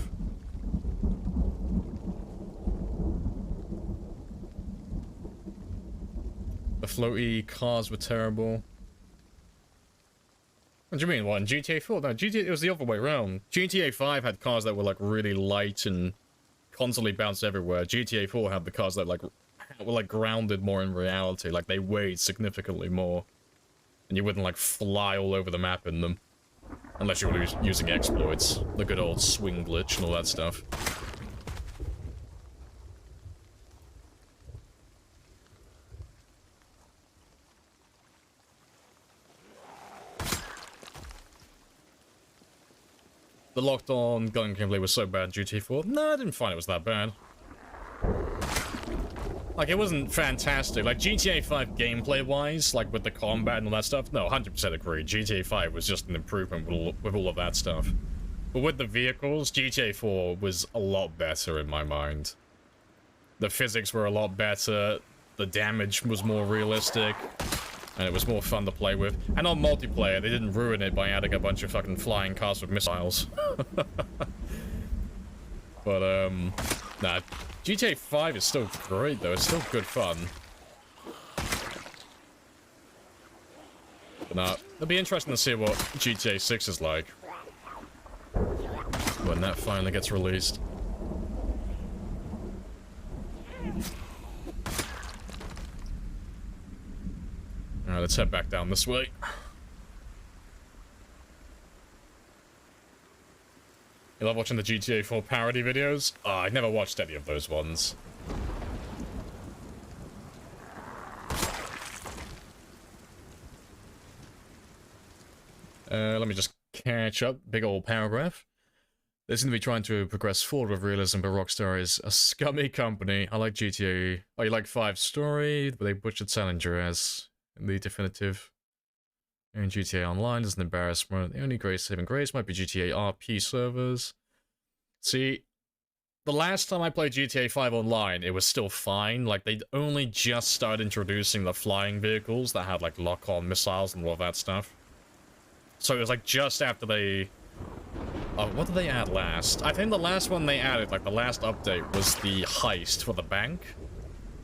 The floaty cars were terrible. What do you mean? What, in GTA 4? No, it was the other way around. GTA 5 had cars that were like really light and constantly bounced everywhere. GTA 4 had the cars that were like grounded more in reality. Like they weighed significantly more. And you wouldn't like fly all over the map in them. Unless you were using exploits. The good old swing glitch and all that stuff. The locked-on gun gameplay was so bad in GTA 4. No, I didn't find it was that bad. Like, it wasn't fantastic. Like, GTA 5 gameplay-wise, like, with the combat and all that stuff, no, 100% agree. GTA 5 was just an improvement with all of that stuff. But with the vehicles, GTA 4 was a lot better in my mind. The physics were a lot better, the damage was more realistic, and it was more fun to play with. And on multiplayer, they didn't ruin it by adding a bunch of fucking flying cars with missiles. But, nah, GTA 5 is still great, though. It's still good fun. But nah, it'll be interesting to see what GTA 6 is like when that finally gets released. Alright, let's head back down this way. You love watching the GTA 4 parody videos? Oh, I never watched any of those ones. Let me just catch up. Big old paragraph. They seem to be trying to progress forward with realism, but Rockstar is a scummy company. I like GTA. Oh, you like 5 story, but they butchered Challenger as the definitive. And GTA Online is an embarrassment. The only saving grace might be GTA RP servers. See, the last time I played GTA 5 Online, it was still fine. Like, they'd only just started introducing the flying vehicles that had, like, lock-on missiles and all of that stuff. So it was, like, just after they... Oh, what did they add last? I think the last one they added, like, the last update was the heist for the bank.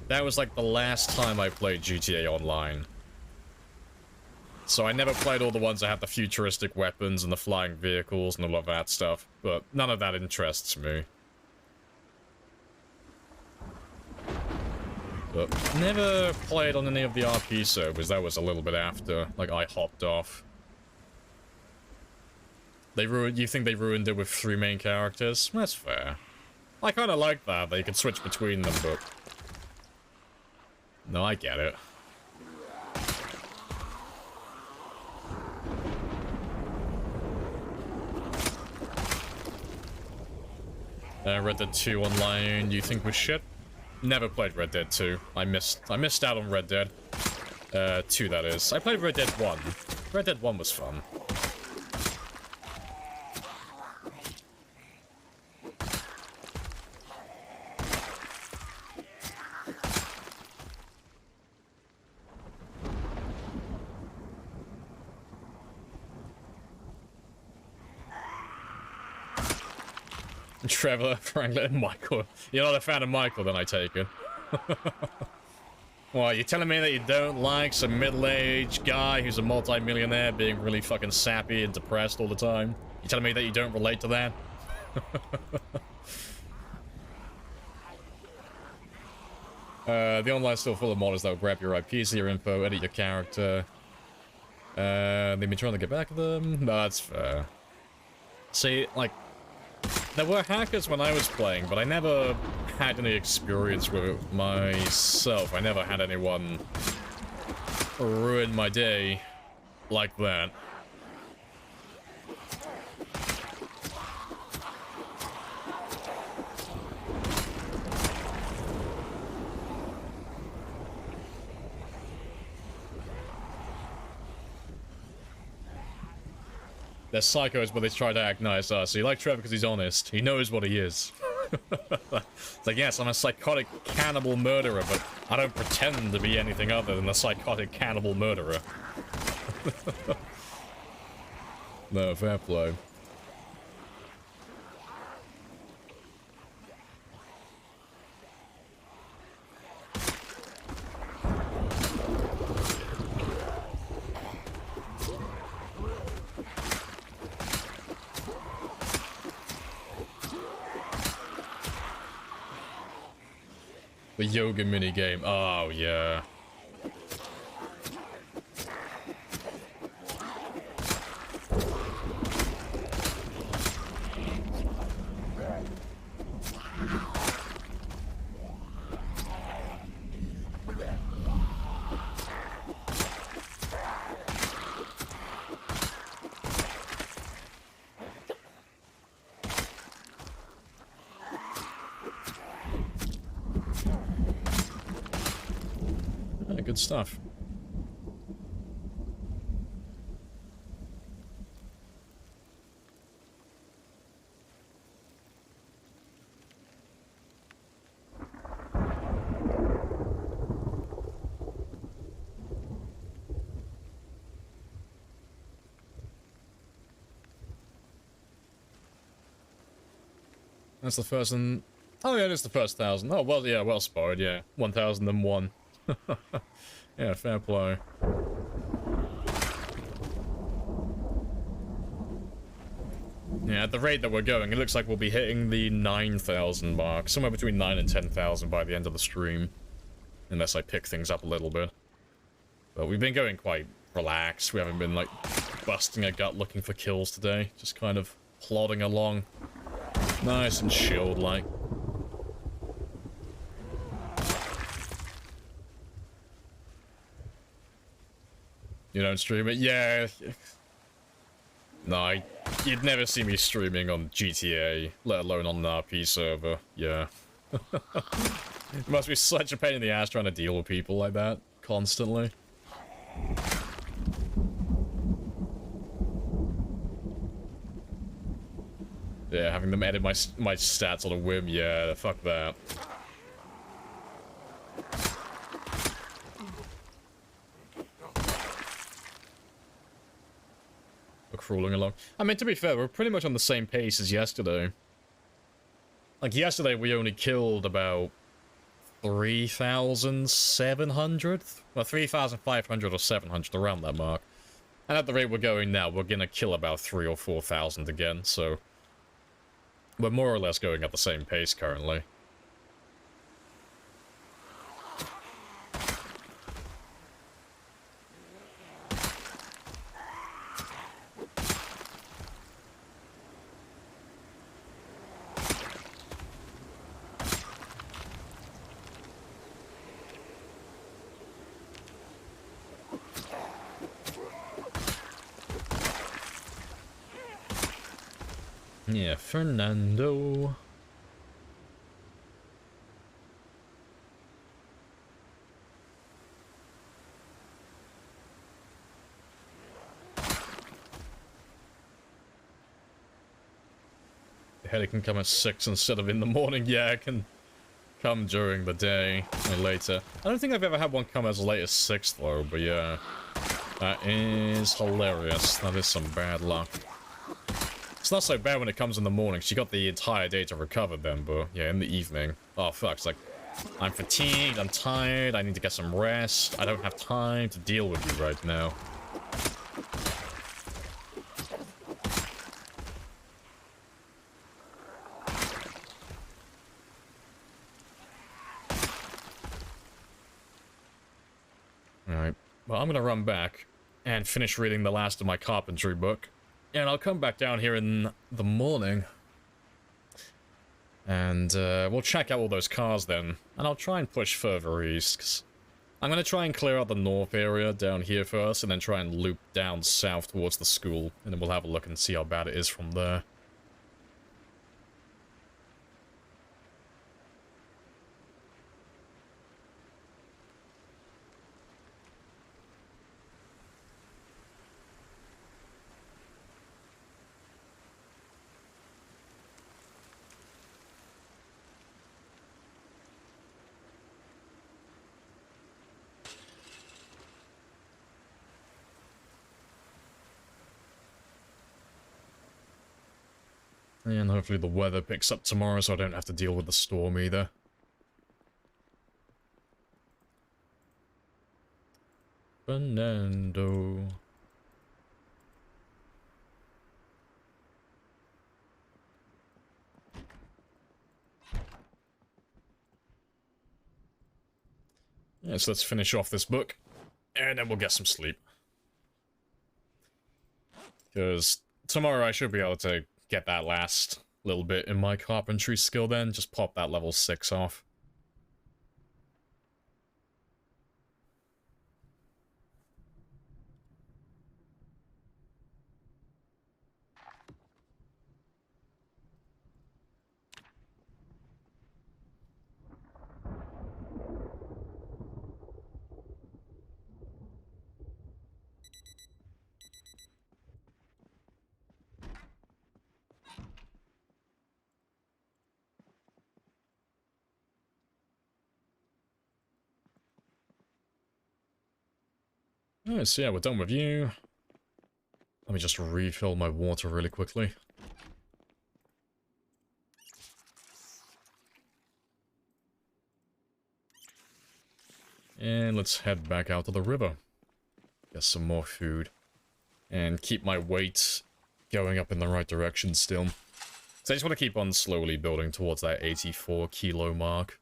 That was, like, the last time I played GTA Online. So I never played all the ones that have the futuristic weapons and the flying vehicles and all of that stuff, but none of that interests me. But never played on any of the RP servers. That was a little bit after, like, I hopped off. You think they ruined it with 3 main characters? That's fair. I kinda like that you can switch between them, but... No, I get it. Red Dead 2 Online, you think was shit? Never played Red Dead 2. I missed out on Red Dead. 2, that is. I played Red Dead 1. Red Dead 1 was fun. Trevor, Franklin, and Michael. You're not a fan of Michael, then I take it. Well, you're telling me that you don't like some middle-aged guy who's a multi-millionaire being really fucking sappy and depressed all the time? You're telling me that you don't relate to that? The online's still full of modders that will grab your IPs, your info, edit your character. They've been trying to get back at them? No, that's fair. See, like... There were hackers when I was playing, but I never had any experience with it myself. I never had anyone ruin my day like that. They're psychos, but they try to act nice. So you like Trevor because he's honest. He knows what he is. It's like, yes, I'm a psychotic cannibal murderer, but I don't pretend to be anything other than a psychotic cannibal murderer. No, fair play. The yoga minigame. Oh, yeah. Good stuff. That's the first and... Oh yeah, it is the first 1,000. Oh, well, yeah, well spotted, yeah. 1,001. Yeah, fair play. Yeah, at the rate that we're going, it looks like we'll be hitting the 9,000 mark. Somewhere between 9 and 10,000 by the end of the stream. Unless I pick things up a little bit. But we've been going quite relaxed. We haven't been, like, busting a gut looking for kills today. Just kind of plodding along. Nice and chilled, like. You don't stream it? Yeah. No, you'd never see me streaming on GTA, let alone on an RP server. Yeah. It must be such a pain in the ass trying to deal with people like that constantly. Yeah, having them edit my stats on a whim, yeah, fuck that. We're crawling along. I mean, to be fair, we're pretty much on the same pace as yesterday. Like, yesterday we only killed about 3,700? Well, 3,500 or 700, around that mark. And at the rate we're going now, we're gonna kill about 3,000 or 4,000 again, so... We're more or less going at the same pace currently. Yeah, Fernando. The headache can come at 6 instead of in the morning. Yeah, it can come during the day or later. I don't think I've ever had one come as late as 6 though, but yeah. That is hilarious. That is some bad luck. It's not so bad when it comes in the morning. She got the entire day to recover then, but yeah, in the evening. Oh, fuck. It's like, I'm fatigued, I'm tired, I need to get some rest. I don't have time to deal with you right now. Alright. Well, I'm gonna run back and finish reading the last of my carpentry book. And I'll come back down here in the morning. And we'll check out all those cars then. And I'll try and push further east. 'Cause I'm going to try and clear out the north area down here first. And then try and loop down south towards the school. And then we'll have a look and see how bad it is from there. And hopefully the weather picks up tomorrow so I don't have to deal with the storm either. Fernando. Yeah, so let's finish off this book. And then we'll get some sleep. Because tomorrow I should be able to get that last little bit in my carpentry skill then. Just pop that level 6 off. Alright, so yeah, we're done with you. Let me just refill my water really quickly. And let's head back out to the river. Get some more food. And keep my weight going up in the right direction still. So I just want to keep on slowly building towards that 84 kilo mark.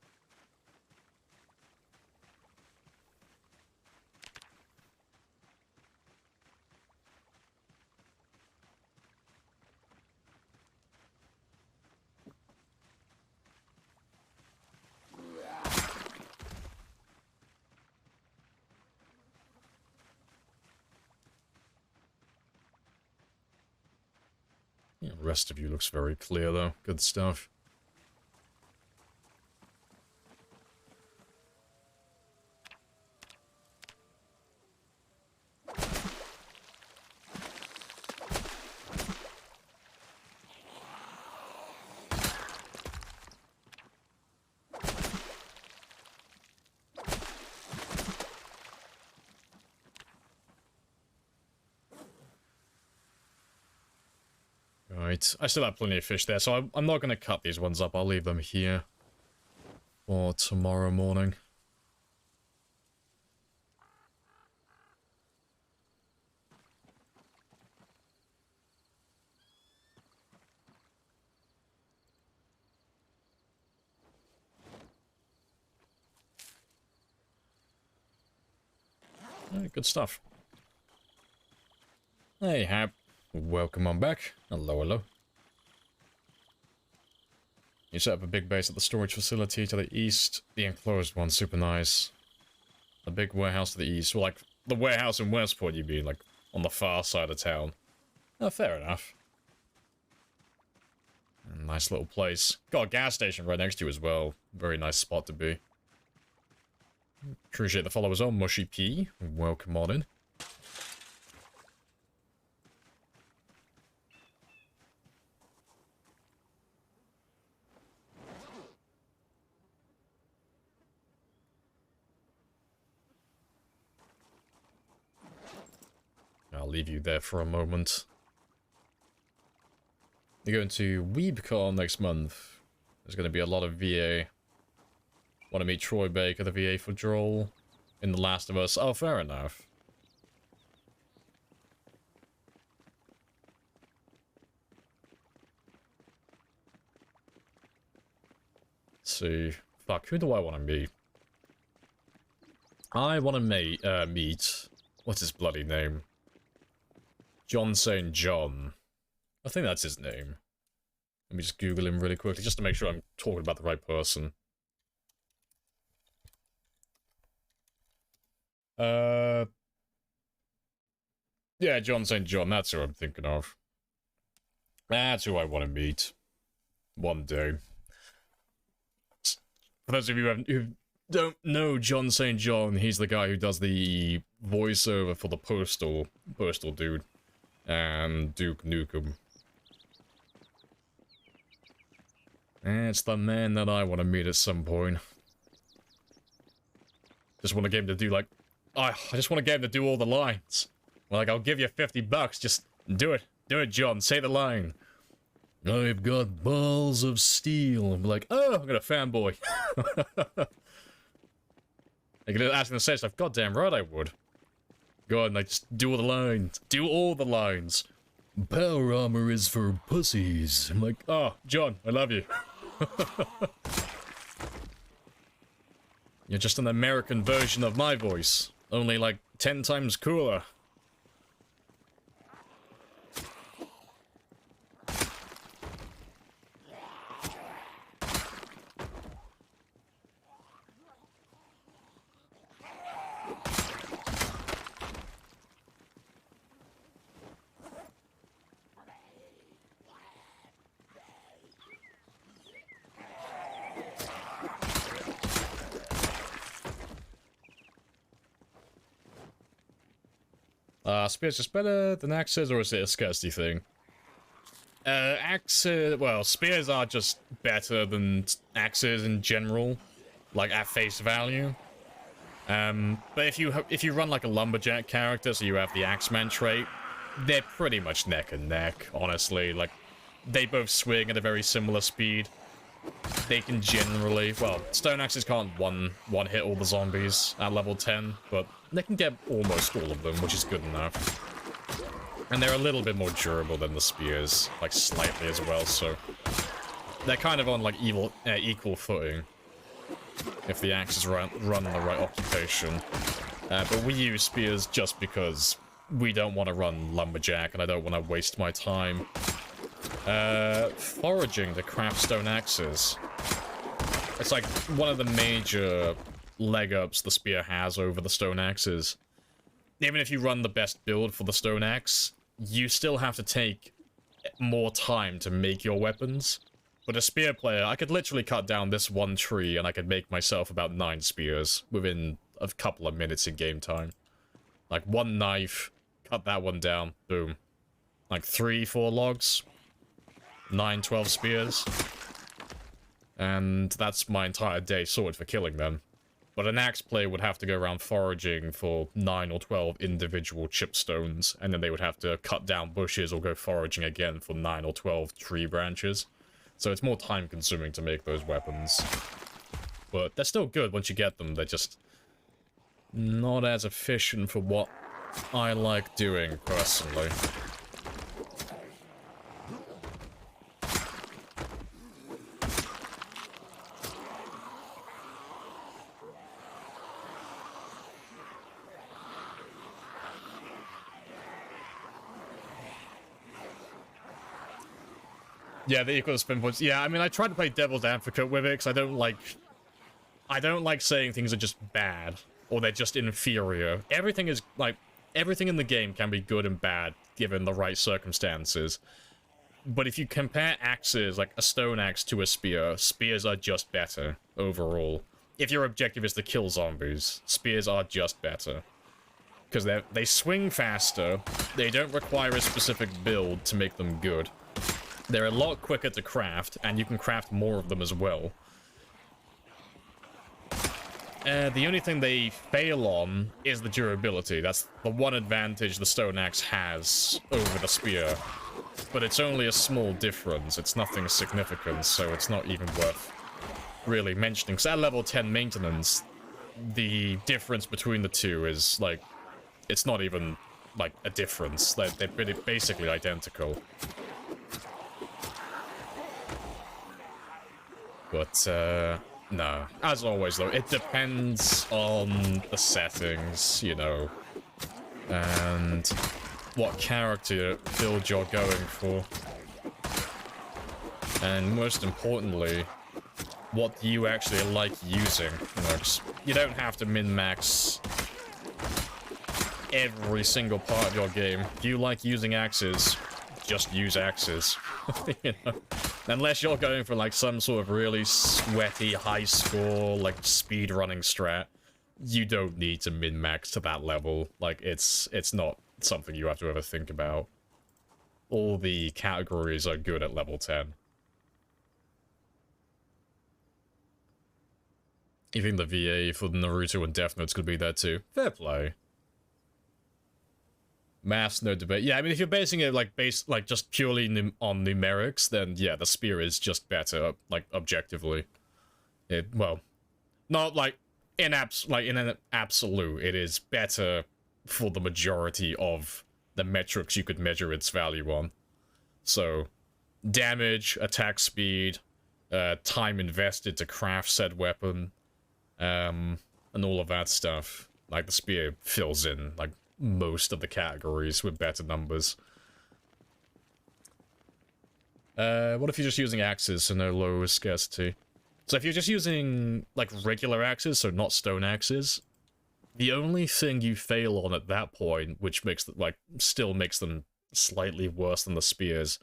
Yeah, the rest of you looks very clear though. Good stuff. Right, I still have plenty of fish there, so I'm not going to cut these ones up. I'll leave them here for tomorrow morning. Alright, good stuff. Hey, Hap. Welcome on back. Hello, hello. You set up a big base at the storage facility to the east. The enclosed one, super nice. A big warehouse to the east. Well, like, the warehouse in Westport, you mean, like, on the far side of town. Oh, fair enough. Nice little place. Got a gas station right next to you as well. Very nice spot to be. Appreciate the follow as well, Mushy P. Welcome on in. I'll leave you there for a moment. You're going to WeebCon next month. There's going to be a lot of VA. Want to meet Troy Baker, the VA for Joel, in The Last of Us. Oh, fair enough. Let's see. Fuck, who do I want to meet? I want to meet... What's his bloody name? John St. John. I think that's his name. Let me just Google him really quickly, just to make sure I'm talking about the right person. Yeah, John St. John, that's who I'm thinking of. That's who I want to meet. One day. For those of you who don't know John St. John, he's the guy who does the voiceover for the Postal dude. And Duke Nukem. It's the man that I want to meet at some point. Just want to get him to do like... I just want to get him to do all the lines. Like, I'll give you $50, just do it. Do it, John, say the line. I've got balls of steel. I'm like, oh, I'm gonna fanboy. I could ask him to say stuff. Goddamn right I would. Go on, like, just do all the lines. Do all the lines. Power armor is for pussies. I'm like, oh, John, I love you. You're just an American version of my voice. Only, like, 10 times cooler. Spears just better than axes, or is it a scarcity thing? Axes, well, spears are just better than axes in general, like at face value. But if you run like a lumberjack character, so you have the axeman trait, they're pretty much neck and neck, honestly. Like, they both swing at a very similar speed. they can generally, well, stone axes can't one hit all the zombies at level 10, but they can get almost all of them, which is good enough. And they're a little bit more durable than the spears, like slightly as well, so they're kind of on like equal footing if the axes run in the right occupation. But we use spears just because we don't want to run lumberjack, and I don't want to waste my time foraging to craft stone axes. It's like one of the major leg ups the spear has over the stone axes. Even if you run the best build for the stone axe, you still have to take more time to make your weapons. But a spear player, I could literally cut down this one tree and I could make myself about 9 spears within a couple of minutes in game time. Like one knife, cut that one down, boom. Like 3-4 logs, 9-12 spears. And that's my entire day sorted for killing them. But an axe player would have to go around foraging for 9 or 12 individual chipstones, and then they would have to cut down bushes or go foraging again for 9 or 12 tree branches. So it's more time consuming to make those weapons. But they're still good once you get them, they're just not as efficient for what I like doing, personally. Yeah, the equal spin points. Yeah, I mean, I tried to play devil's advocate with it because I don't like saying things are just bad or they're just inferior. Everything is like everything in the game can be good and bad given the right circumstances. But if you compare axes, like a stone axe to a spear, spears are just better overall. If your objective is to kill zombies, spears are just better. Because they swing faster, they don't require a specific build to make them good. They're a lot quicker to craft, and you can craft more of them as well. The only thing they fail on is the durability. That's the one advantage the stone axe has over the spear. But it's only a small difference. It's nothing significant, so it's not even worth really mentioning. Because at level 10 maintenance, the difference between the two is, like, it's not even, like, a difference. They're basically identical. But, no. As always, though, it depends on the settings, you know, and what character build you're going for. And most importantly, what you actually like using. You know, you don't have to min-max every single part of your game. If you like using axes, just use axes. You know? Unless you're going for like some sort of really sweaty high score like speed running strat, you don't need to min-max to that level. Like it's not something you have to ever think about. All the categories are good at level 10. You think the VA for Naruto and Death Note's gonna be there too? Fair play. Maths, no debate. Yeah, I mean, if you're basing it like just purely on numerics, then yeah, the spear is just better, like objectively. Well, not like in an absolute, it is better for the majority of the metrics you could measure its value on. So, damage, attack speed, time invested to craft said weapon, and all of that stuff. Like the spear fills in like most of the categories with better numbers. What if you're just using axes, so no low scarcity? So if you're just using, like, regular axes, so not stone axes, the only thing you fail on at that point, which makes, like, still makes them slightly worse than the spears,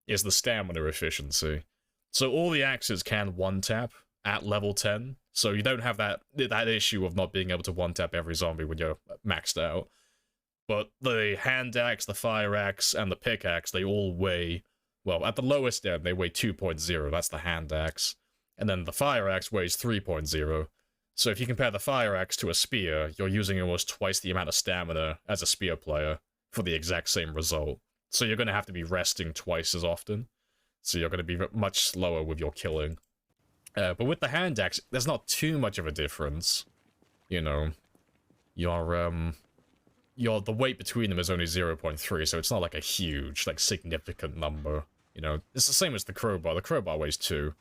is the stamina efficiency. So all the axes can one-tap at level 10, so you don't have that issue of not being able to one-tap every zombie when you're maxed out. But the hand axe, the fire axe, and the pickaxe, they all weigh, well, at the lowest end, they weigh 2.0, that's the hand axe. And then the fire axe weighs 3.0. So if you compare the fire axe to a spear, you're using almost twice the amount of stamina as a spear player for the exact same result. So you're going to have to be resting twice as often. So you're going to be much slower with your killing. But with the hand axe, there's not too much of a difference. You know, the weight between them is only 0.3, so it's not like a huge, like, significant number. You know, it's the same as the crowbar. The crowbar weighs 2.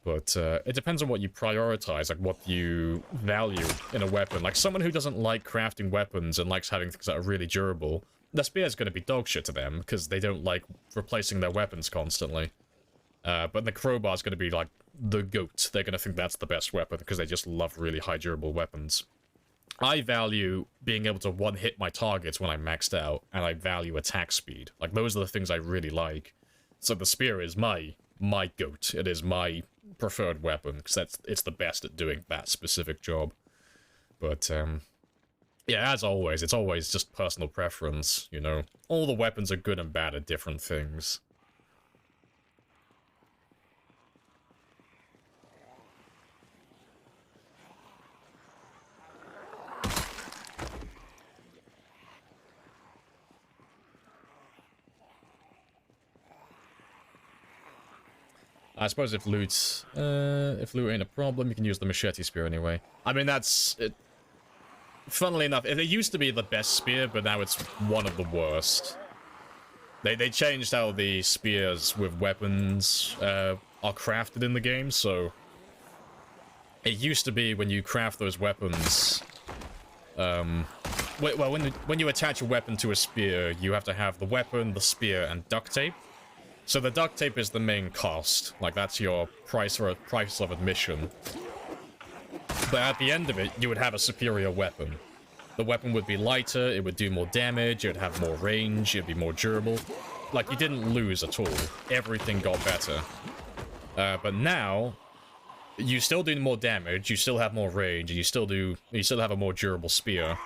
But it depends on what you prioritize, like what you value in a weapon. Like someone who doesn't like crafting weapons and likes having things that are really durable, the spear is going to be dog shit to them because they don't like replacing their weapons constantly. But the crowbar is going to be like the goat. They're going to think that's the best weapon because they just love really high durable weapons. I value being able to one-hit my targets when I'm maxed out, and I value attack speed. Like those are the things I really like. So the spear is my goat. It is my preferred weapon because it's the best at doing that specific job. But yeah, as always, it's always just personal preference, you know. All the weapons are good and bad at different things. I suppose if loot ain't a problem, you can use the machete spear anyway. I mean, that's it. Funnily enough, it used to be the best spear, but now it's one of the worst. They changed how the spears with weapons are crafted in the game, so it used to be when you craft those weapons, well, when you attach a weapon to a spear, you have to have the weapon, the spear, and duct tape. So the duct tape is the main cost, like that's your price or price of admission. But at the end of it, you would have a superior weapon. The weapon would be lighter, it would do more damage, it would have more range, it'd be more durable. Like, you didn't lose at all. Everything got better. But now, you still do more damage, you still have more range, and you still have a more durable spear.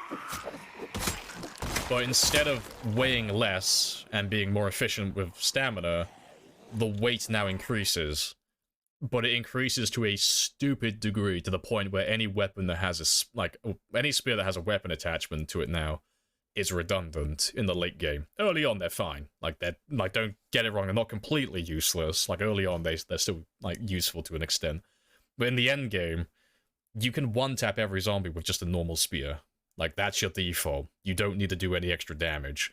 But instead of weighing less and being more efficient with stamina, the weight now increases. But it increases to a stupid degree, to the point where any weapon that has any spear that has a weapon attachment to it now is redundant in the late game. Early on, they're fine. Don't get it wrong, they're not completely useless. Like, early on, they're still, useful to an extent. But in the end game, you can one-tap every zombie with just a normal spear. Like, that's your default. You don't need to do any extra damage.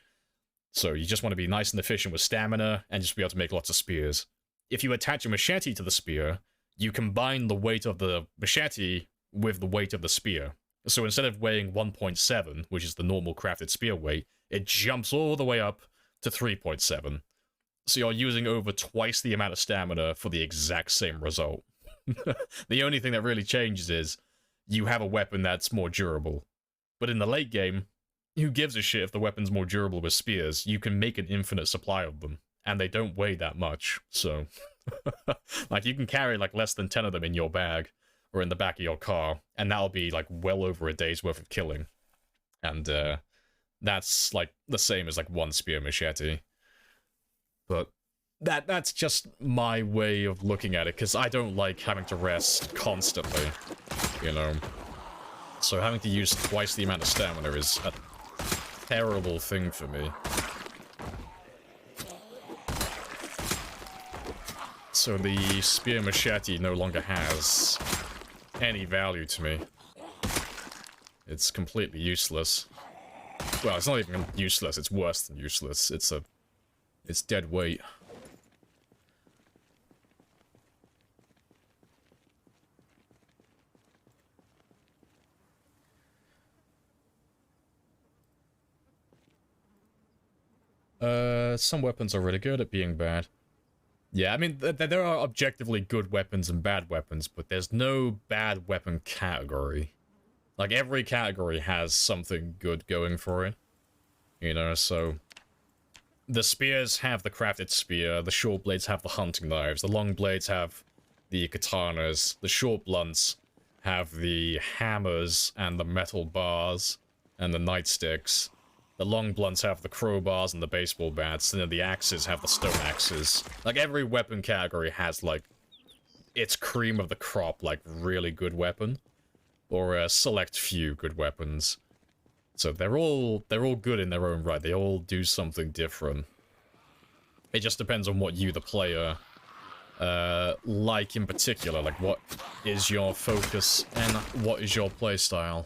So you just want to be nice and efficient with stamina, and just be able to make lots of spears. If you attach a machete to the spear, you combine the weight of the machete with the weight of the spear. So instead of weighing 1.7, which is the normal crafted spear weight, it jumps all the way up to 3.7. So you're using over twice the amount of stamina for the exact same result. The only thing that really changes is you have a weapon that's more durable. But in the late game, who gives a shit if the weapon's more durable with spears? You can make an infinite supply of them, and they don't weigh that much, so... you can carry, less than 10 of them in your bag, or in the back of your car, and that'll be, well over a day's worth of killing. And, that's, the same as, one spear machete. But that's just my way of looking at it, because I don't like having to rest constantly, you know? So having to use twice the amount of stamina is a terrible thing for me. So the spear machete no longer has any value to me. It's completely useless. Well, it's not even useless, it's worse than useless. It's dead weight. Some weapons are really good at being bad. Yeah, I mean, there are objectively good weapons and bad weapons, but there's no bad weapon category. Every category has something good going for it. You know, so... The spears have the crafted spear, the short blades have the hunting knives, the long blades have the katanas, the short blunts have the hammers and the metal bars and the nightsticks. The long blunts have the crowbars and the baseball bats, and then the axes have the stone axes. Every weapon category has, its cream of the crop, really good weapon. Or a select few good weapons. So they're all good in their own right. They all do something different. It just depends on what you, the player, like in particular. Like, what is your focus and what is your playstyle?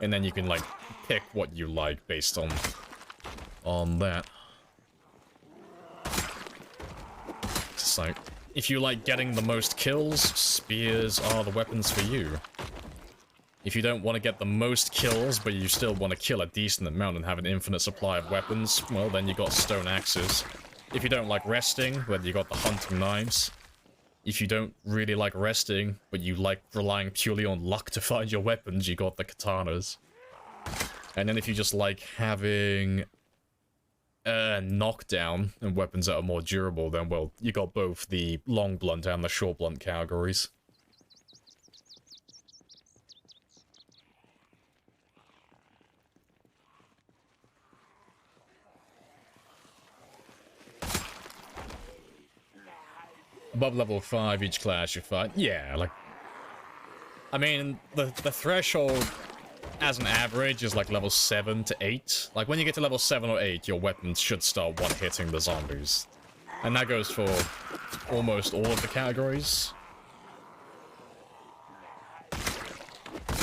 And then you can, like, pick what you like based on that. It's like, if you like getting the most kills, spears are the weapons for you. If you don't want to get the most kills, but you still want to kill a decent amount and have an infinite supply of weapons, well, then you got stone axes. If you don't like resting, then you got the hunting knives. If you don't really like resting, but you like relying purely on luck to find your weapons, you got the katanas. And then if you just like having knockdown and weapons that are more durable, then, well, you got both the long blunt and the short blunt categories. Above level 5, each class you fight. Yeah, like... I mean, the threshold, as an average, is like level 7 to 8. Like, when you get to level 7 or 8, your weapons should start one-hitting the zombies. And that goes for almost all of the categories.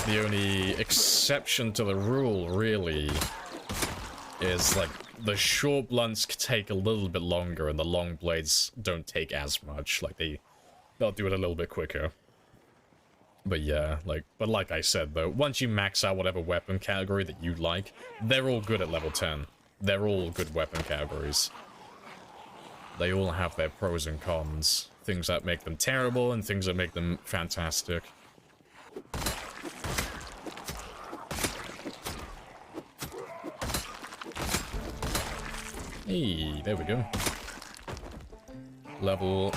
The only exception to the rule, really, is, like, the short blunts take a little bit longer, and the long blades don't take as much. Like, they'll do it a little bit quicker. But yeah, but like I said, though, once you max out whatever weapon category that you like, they're all good at level 10. They're all good weapon categories. They all have their pros and cons. Things that make them terrible, and things that make them fantastic. Hey, there we go. Level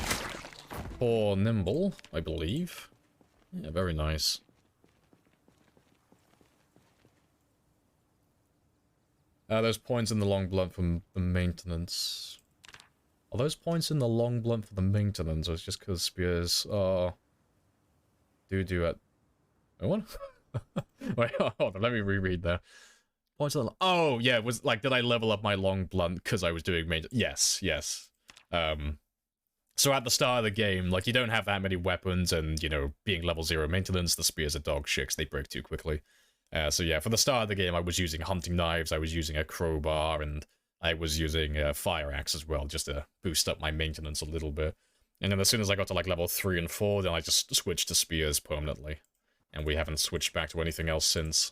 4 nimble, I believe. Yeah, very nice. Those points in the long blunt from the maintenance. Are those points in the long blunt for the maintenance, or it's just because spears are... do at... Oh, what? Wait, hold on, let me reread that. Points on the... Oh, yeah, it was like, did I level up my long blunt because I was doing maintenance? Yes, yes. So at the start of the game, like, you don't have that many weapons, and, you know, being level 0 maintenance, the spears are dog shit, they break too quickly. So yeah, for the start of the game, I was using hunting knives, I was using a crowbar, and I was using a fire axe as well, just to boost up my maintenance a little bit. And then as soon as I got to, like, level 3 and 4, then I just switched to spears permanently. And we haven't switched back to anything else since.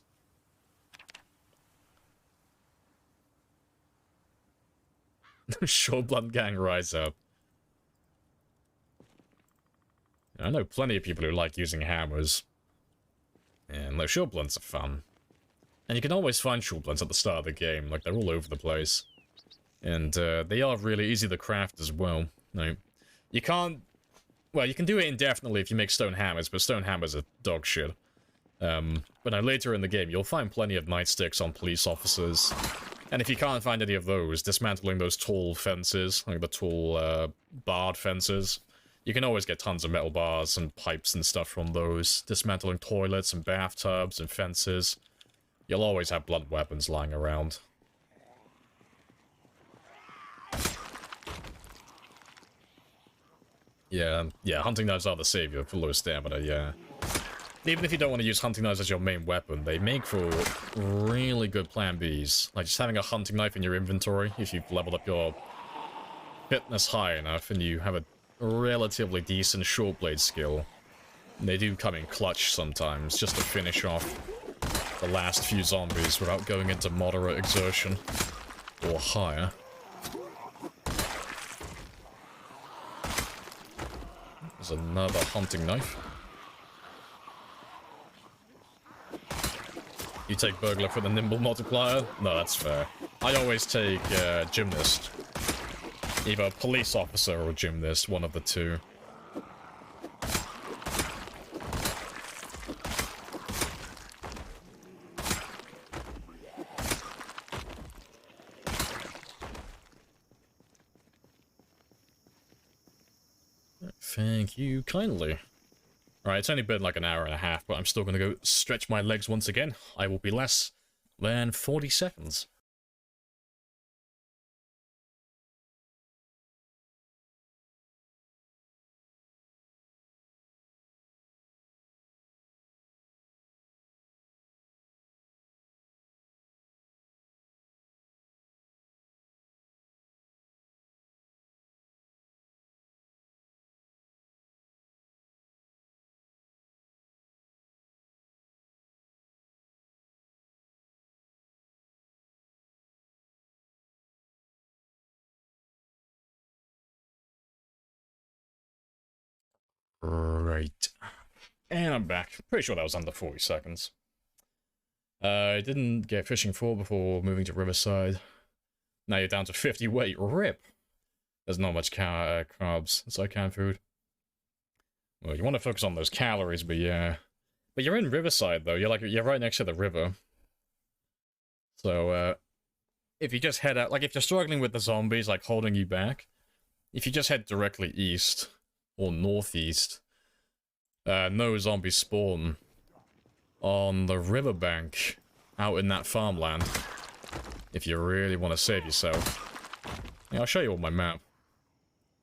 Short blunt gang rise up. I know plenty of people who like using hammers. And those short blunts are fun. And you can always find short blunts at the start of the game, like, they're all over the place. And they are really easy to craft as well. No, you can't... Well, you can do it indefinitely if you make stone hammers, but stone hammers are dog shit. But now later in the game, you'll find plenty of nightsticks on police officers. And if you can't find any of those, dismantling those tall fences, like the tall barred fences, you can always get tons of metal bars and pipes and stuff from those. Dismantling toilets and bathtubs and fences. You'll always have blunt weapons lying around. Yeah, hunting knives are the savior for low stamina, yeah. Even if you don't want to use hunting knives as your main weapon, they make for really good plan Bs. Like, just having a hunting knife in your inventory, if you've leveled up your fitness high enough and you have a relatively decent short blade skill. They do come in clutch sometimes, just to finish off the last few zombies without going into moderate exertion or higher. There's another hunting knife. You take burglar for the nimble multiplier? No, that's fair. I always take gymnast. Either police officer or gymnast, one of the two. Thank you kindly. Alright, it's only been like an hour and a half, but I'm still gonna go stretch my legs once again. I will be less than 40 seconds. Right. And I'm back. Pretty sure that was under 40 seconds. I didn't get fishing 4 before moving to Riverside. Now you're down to 50 weight. Rip! There's not much carbs. It's like canned food. Well, you want to focus on those calories, but yeah. But you're in Riverside, though. You're right next to the river. So, if you just head out... Like, if you're struggling with the zombies, like, holding you back, if you just head directly east, or northeast, no zombies spawn on the riverbank out in that farmland. If you really want to save yourself. Yeah, I'll show you on my map.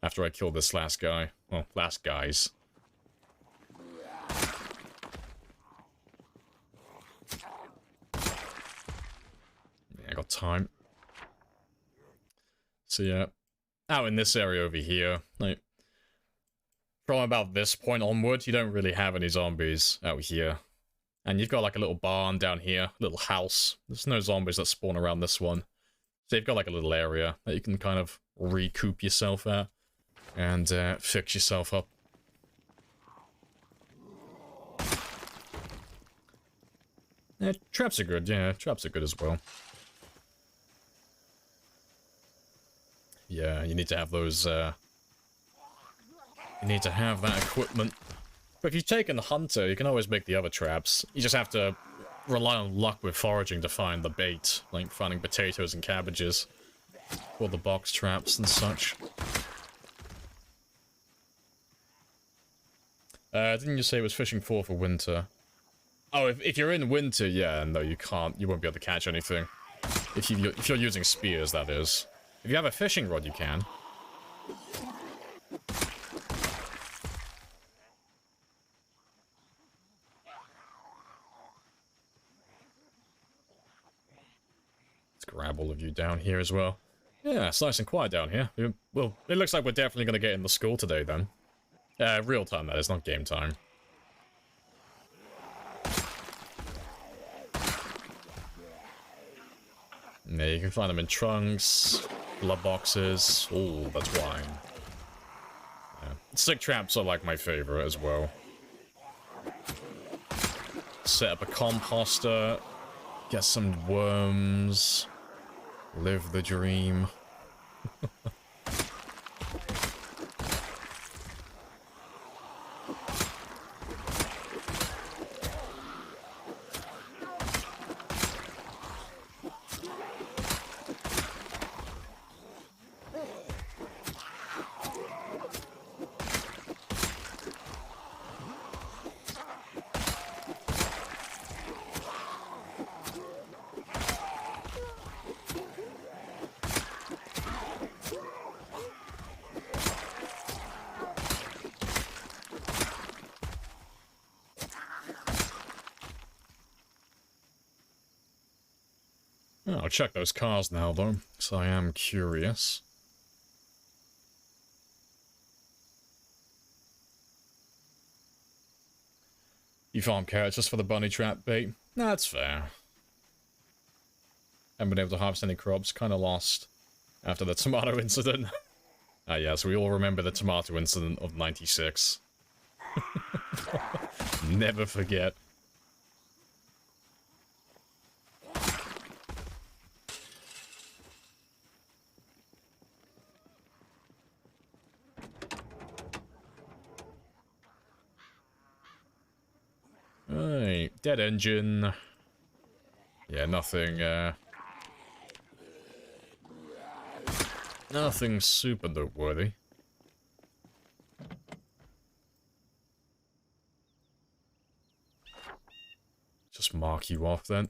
After I kill this last guy. Well, last guys. Yeah, I got time. So yeah, out in this area over here, like, from about this point onward, you don't really have any zombies out here. And you've got like a little barn down here, little house. There's no zombies that spawn around this one. So you've got like a little area that you can kind of recoup yourself at and fix yourself up. Yeah, traps are good. Yeah, traps are good as well. Yeah, you need to have those, you need to have that equipment. But if you've taken the hunter, you can always make the other traps. You just have to rely on luck with foraging to find the bait, like finding potatoes and cabbages for the box traps and such. Didn't you say it was fishing 4 for winter? Oh, if you're in winter, yeah, no, you can't. You won't be able to catch anything. If you're using spears, that is. If you have a fishing rod, you can. Let's grab all of you down here as well. Yeah, it's nice and quiet down here. Well, it looks like we're definitely going to get in the school today, then. Real time, that is, not game time. Yeah, you can find them in trunks, blood boxes. Oh, that's wine. Yeah. Stick traps are like my favorite as well. Set up a composter, get some worms, live the dream. I'll check those cars now, though, because I am curious. You farm carrots just for the bunny trap bait? That's fair. Haven't been able to harvest any crops, kind of lost after the tomato incident. Ah, yes, we all remember the tomato incident of '96. Never forget. Right, dead engine. Yeah, nothing, nothing super noteworthy. Just mark you off then.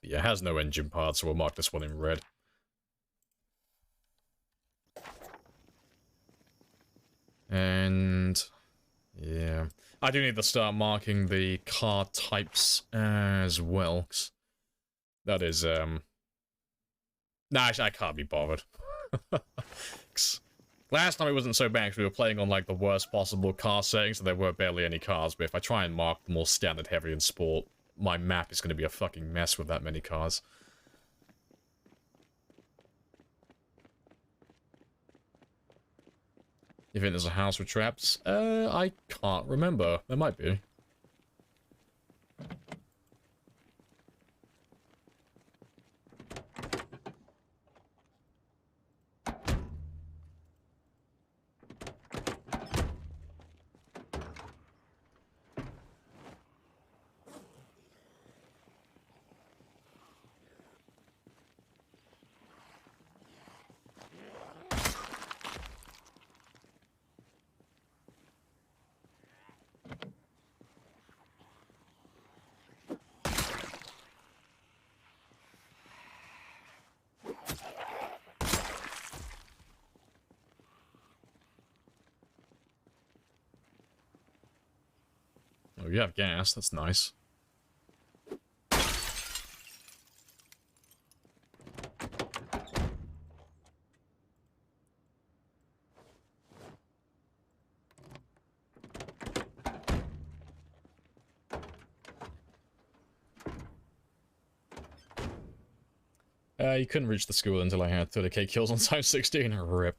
But yeah, it has no engine parts, so we'll mark this one in red. And yeah, I do need to start marking the car types as well. 'Cause that is, nah, actually, I can't be bothered. 'Cause last time it wasn't so bad because we were playing on, like, the worst possible car settings, so there were barely any cars, but if I try and mark the more standard, heavy, and sport, my map is going to be a fucking mess with that many cars. You think there's a house with traps? I can't remember. There might be. Oh, you have gas. That's nice. You couldn't reach the school until I had 30k kills on Time 16. Rip.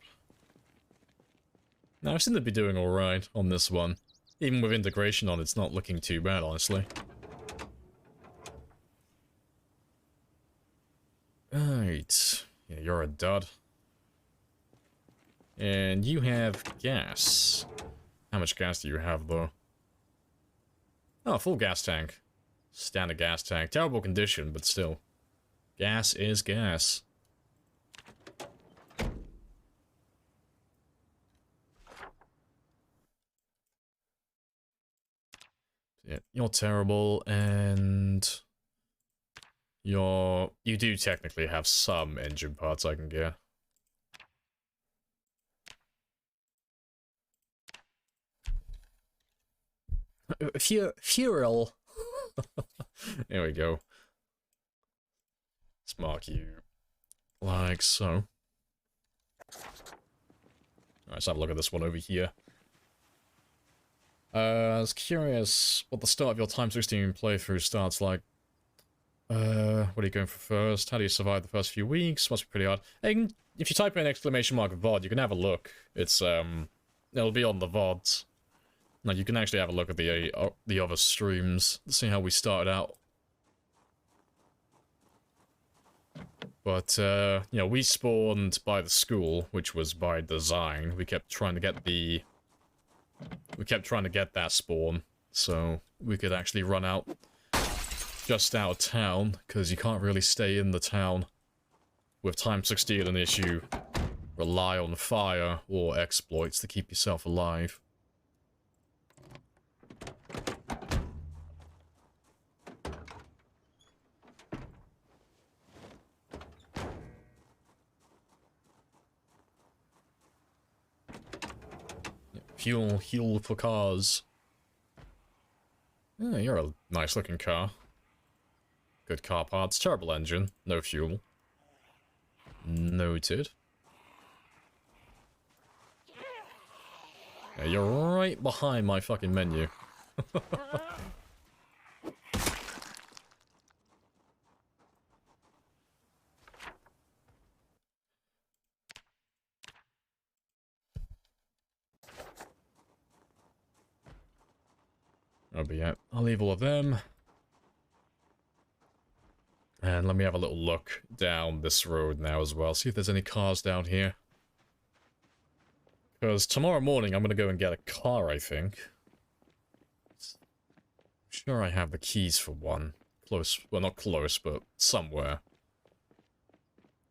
Now, I seem to be doing alright on this one. Even with integration on, it's not looking too bad, honestly. Right. Yeah, you're a dud. And you have gas. How much gas do you have, though? Oh, full gas tank. Standard gas tank. Terrible condition, but still. Gas is gas. Yeah, you're terrible, and you do technically have some engine parts I can get. Fuel. There we go. Let's mark you like so. Alright, let's have a look at this one over here. I was curious what the start of your Time 16 playthrough starts like. What are you going for first? How do you survive the first few weeks? Must be pretty hard. And if you type in !VOD, you can have a look. It's, it'll be on the VODs. Like, you can actually have a look at the other streams, see how we started out. But, you know, we spawned by the school, which was by design. We kept trying to get that spawn, so we could actually run out just out of town, because you can't really stay in the town with Time 16 unless you rely on fire or exploits to keep yourself alive. Fuel for cars. Yeah, you're a nice looking car. Good car parts, terrible engine, no fuel. Noted. Yeah, you're right behind my fucking menu. Oh, but yeah, I'll leave all of them. And let me have a little look down this road now as well, see if there's any cars down here. Because tomorrow morning I'm going to go and get a car, I think. I'm sure I have the keys for one. Close, well not close, but somewhere.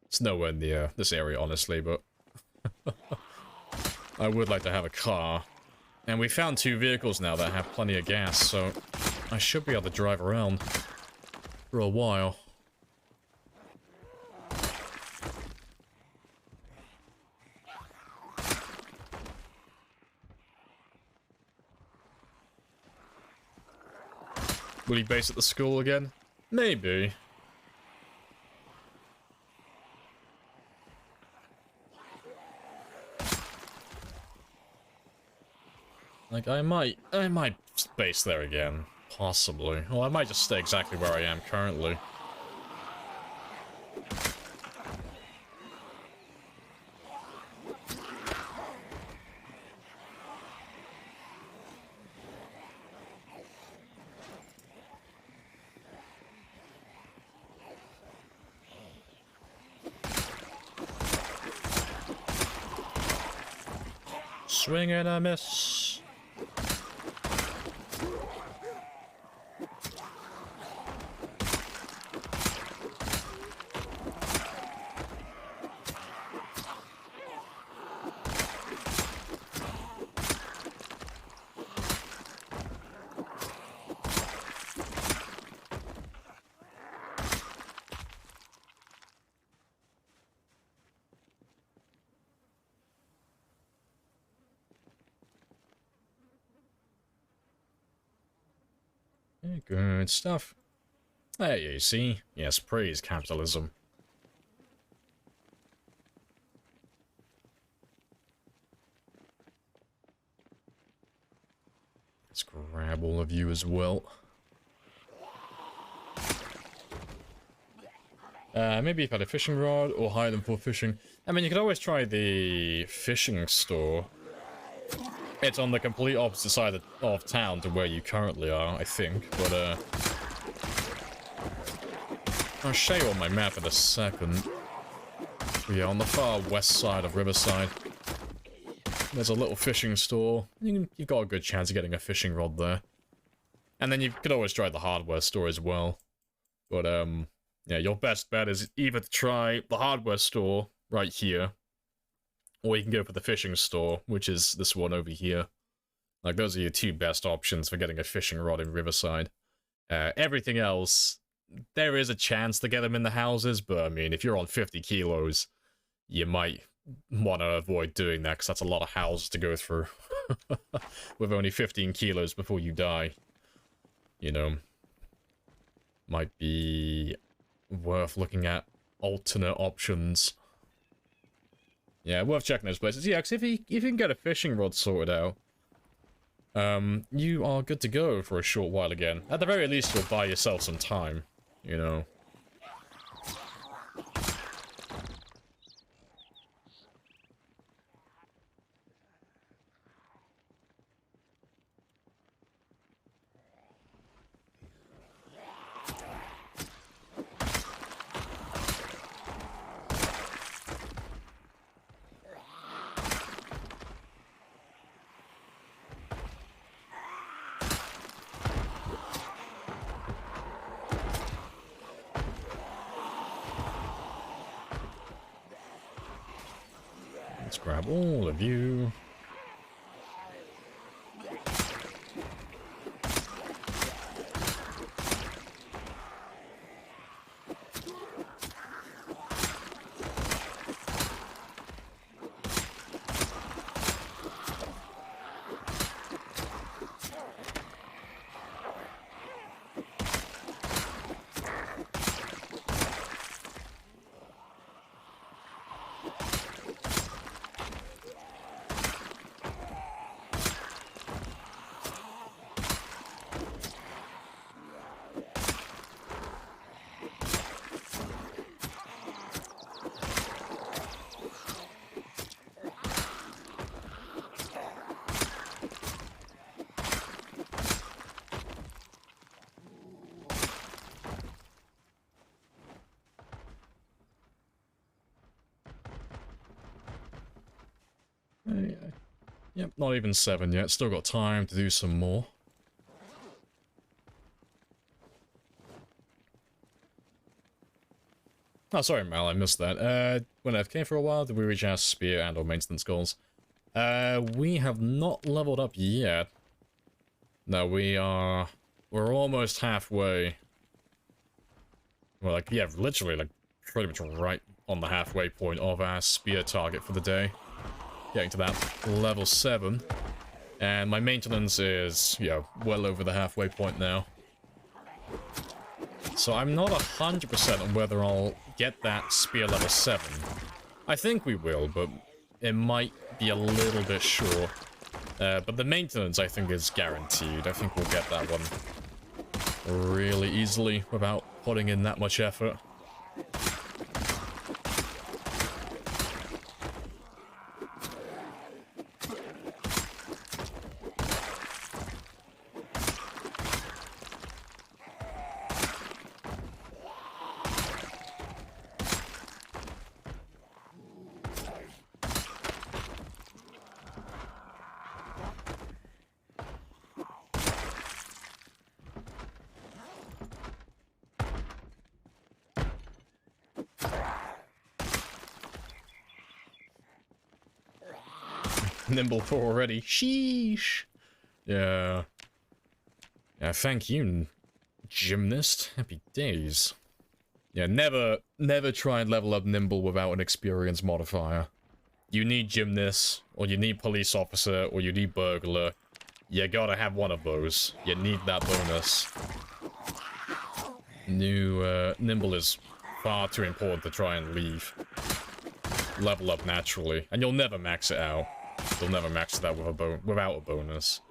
It's nowhere near this area, honestly, but... I would like to have a car. And we found 2 vehicles now that have plenty of gas, so I should be able to drive around for a while. Will he base at the school again? Maybe. Like, I might base there again. Possibly. Well, I might just stay exactly where I am currently. Swing and a miss. Good stuff. There you see. Yes, praise capitalism. Let's grab all of you as well. Maybe if I had a fishing rod or hire them for fishing. I mean, you could always try the fishing store. It's on the complete opposite side of town to where you currently are, I think, but, I'll show you on my map in a second. Yeah, on the far west side of Riverside, there's a little fishing store. You've got a good chance of getting a fishing rod there. And then you could always try the hardware store as well. But, yeah, your best bet is either to try the hardware store right here, or you can go for the fishing store, which is this one over here. Like, those are your two best options for getting a fishing rod in Riverside. Everything else, there is a chance to get them in the houses, but, I mean, if you're on 50 kilos, you might want to avoid doing that, because that's a lot of houses to go through. With only 15 kilos before you die. You know. Might be worth looking at alternate options. Yeah, worth checking those places. Yeah, because if you can get a fishing rod sorted out, you are good to go for a short while again. At the very least, you'll buy yourself some time, you know. Let's grab all of you. Yep, not even 7 yet. Still got time to do some more. Oh, sorry, Mal, I missed that. When FK for a while, did we reach our spear and or maintenance goals? We have not leveled up yet. No, we're almost halfway. Well, like, yeah, literally, like, pretty much right on the halfway point of our spear target for the day. Getting to that level 7. And my maintenance is, yeah, well over the halfway point now. So I'm not 100% on whether I'll get that spear level 7. I think we will, but it might be a little bit short. But the maintenance, I think, is guaranteed. I think we'll get that one really easily without putting in that much effort. Nimble 4 already. Sheesh. Yeah. Yeah, thank you, Gymnast. Happy days. Yeah, never try and level up Nimble without an experience modifier. You need Gymnast, or you need Police Officer, or you need Burglar. You gotta have one of those. You need that bonus. Nimble is far too important to try and leave. Level up naturally, and you'll never max it out. You'll never max it out with without a bonus.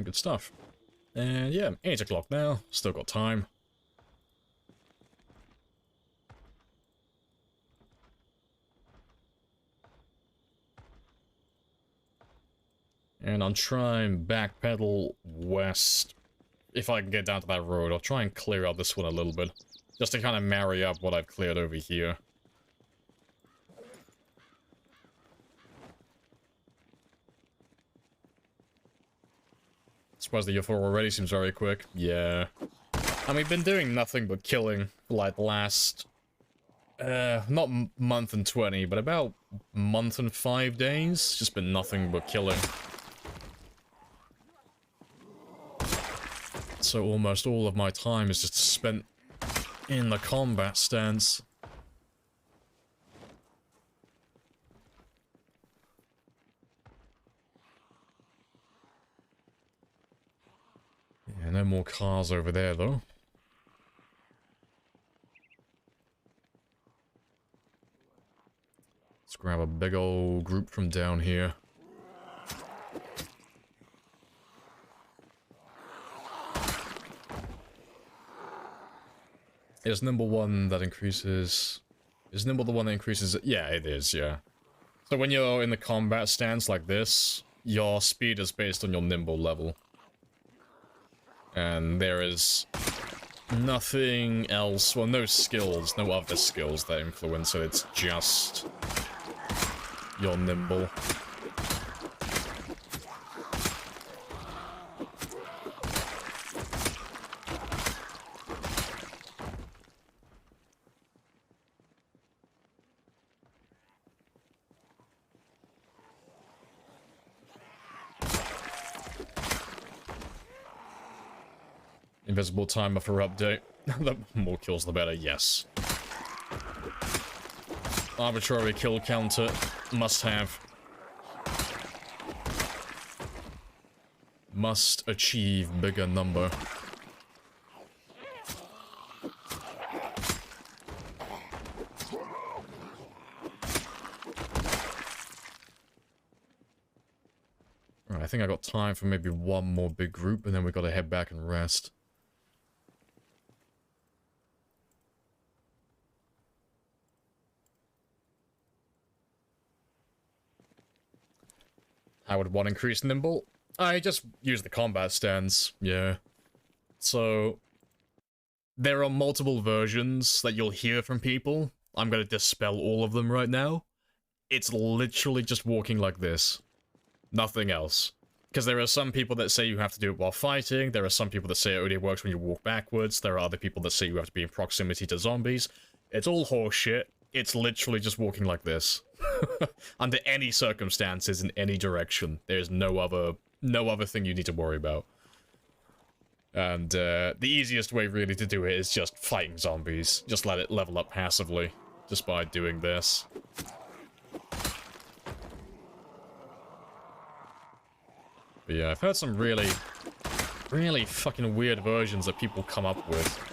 Good stuff. And yeah, 8 o'clock now. Still got time. And I'll try and backpedal west. If I can get down to that road, I'll try and clear out this one a little bit. Just to kind of marry up what I've cleared over here. Surprised the U4 already seems very quick. Yeah. And we've been doing nothing but killing for like the last... not month and 20, but about month and 5 days. Just been nothing but killing. So almost all of my time is just spent in the combat stance. Yeah, no more cars over there, though. Let's grab a big old group from down here. Is Nimble one that increases... Is Nimble the one that increases... Yeah, it is, yeah. So when you're in the combat stance like this, your speed is based on your Nimble level. And there is nothing else, well, no skills, no other skills that influence it, it's just your Nimble. Invisible timer for update. The more kills the better, yes. Arbitrary kill counter, must have. Must achieve bigger number. Alright, I think I got time for maybe one more big group, and then we gotta head back and rest. How would one increase Nimble? I just use the combat stance, yeah. So, there are multiple versions that you'll hear from people. I'm gonna dispel all of them right now. It's literally just walking like this. Nothing else. Because there are some people that say you have to do it while fighting, there are some people that say it only works when you walk backwards, there are other people that say you have to be in proximity to zombies. It's all horseshit. It's literally just walking like this. Under any circumstances, in any direction. There's no other thing you need to worry about. And the easiest way really to do it is just fighting zombies. Just let it level up passively, just by doing this. But yeah, I've heard some really fucking weird versions that people come up with.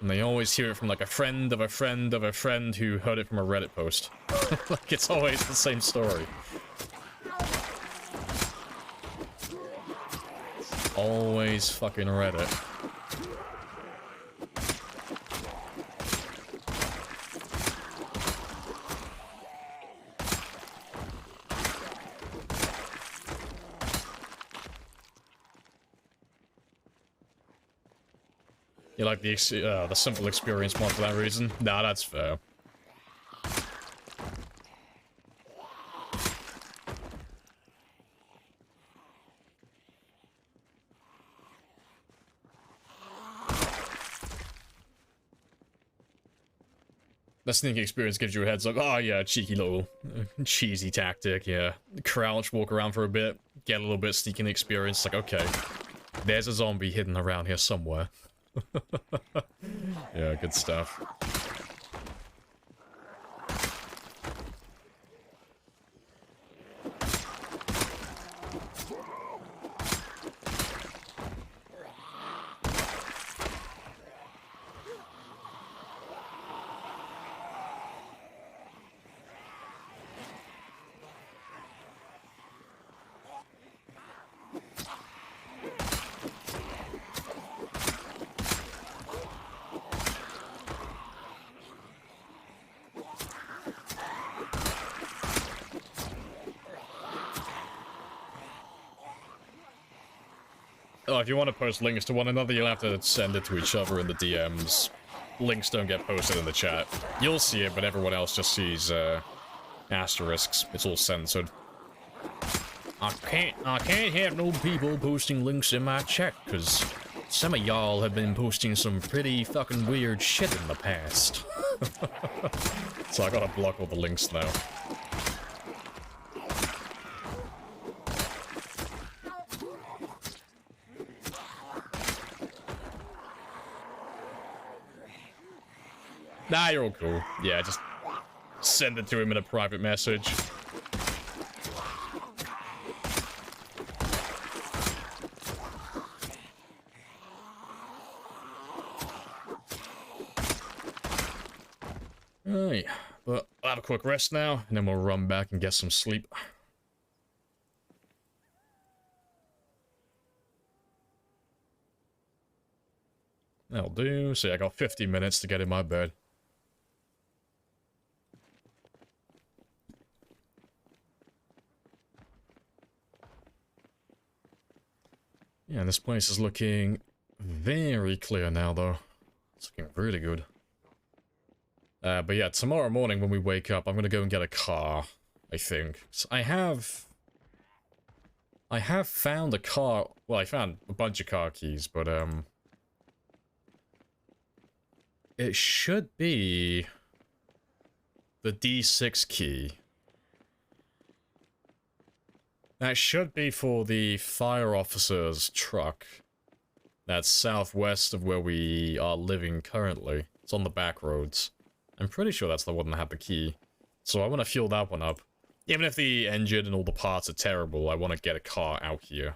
And they always hear it from like a friend of a friend of a friend who heard it from a Reddit post. Like it's always the same story. Always fucking Reddit. You like the simple experience mod for that reason? Nah, that's fair. The sneaking experience gives you a heads up. Oh yeah, cheeky little cheesy tactic, yeah. Crouch, walk around for a bit, get a little bit of sneaking experience. Like, okay, there's a zombie hidden around here somewhere. Yeah, good stuff. Oh, if you want to post links to one another, you'll have to send it to each other in the DMs. Links don't get posted in the chat. You'll see it, but everyone else just sees, asterisks. It's all censored. I can't have no people posting links in my chat, because some of y'all have been posting some pretty fucking weird shit in the past. So I gotta block all the links now. Nah, you're all cool. Yeah, just send it to him in a private message. Alright, but I'll have a quick rest now, and then we'll run back and get some sleep. That'll do. See, I got 50 minutes to get in my bed. Yeah, this place is looking very clear now, though. It's looking really good. But yeah, tomorrow morning when we wake up, I'm gonna go and get a car, I think. So I have found a car. Well, I found a bunch of car keys, but it should be the D6 key. That should be for the fire officer's truck. That's southwest of where we are living currently. It's on the back roads. I'm pretty sure that's the one that had the key. So I want to fuel that one up. Even if the engine and all the parts are terrible, I want to get a car out here.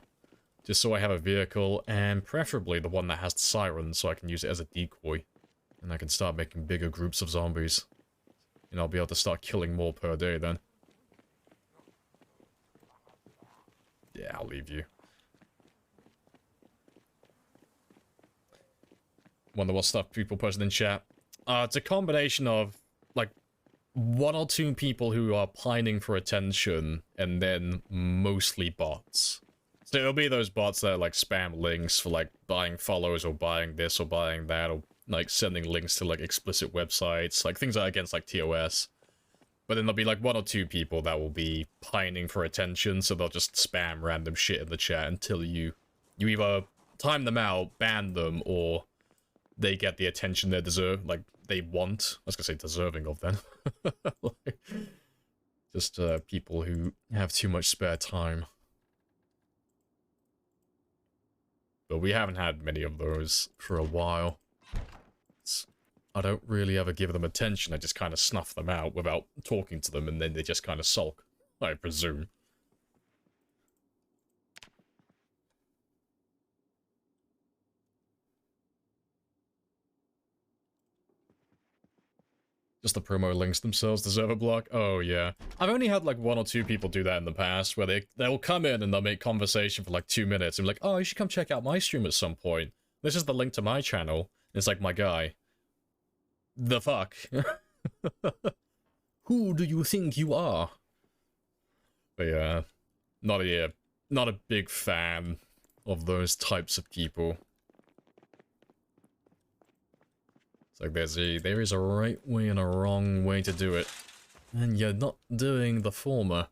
Just so I have a vehicle, and preferably the one that has the siren, so I can use it as a decoy. And I can start making bigger groups of zombies. And I'll be able to start killing more per day then. Yeah, I'll leave you. Wonder what stuff people posted in chat. It's a combination of, like, one or two people who are pining for attention, and then mostly bots. So it'll be those bots that, like, spam links for, like, buying follows, or buying this, or buying that, or, like, sending links to, like, explicit websites, like, things that are against, like, TOS. But then there'll be, like, one or two people that will be pining for attention, so they'll just spam random shit in the chat until you either time them out, ban them, or they get the attention they deserve, like, they want. I was gonna say deserving of then. Like, just, people who have too much spare time. but we haven't had many of those for a while. I don't really ever give them attention, I just kind of snuff them out without talking to them, and then they just kind of sulk, I presume. Just the promo links themselves to server block? Oh, yeah. I've only had, like, 1 or 2 people do that in the past, where they'll come in and they'll make conversation for, like, 2 minutes, and be like, oh, you should come check out my stream at some point. This is the link to my channel. And it's like, my guy. The fuck? Who do you think you are? But yeah, not a big fan of those types of people. It's like there is a right way and a wrong way to do it, and you're not doing the former.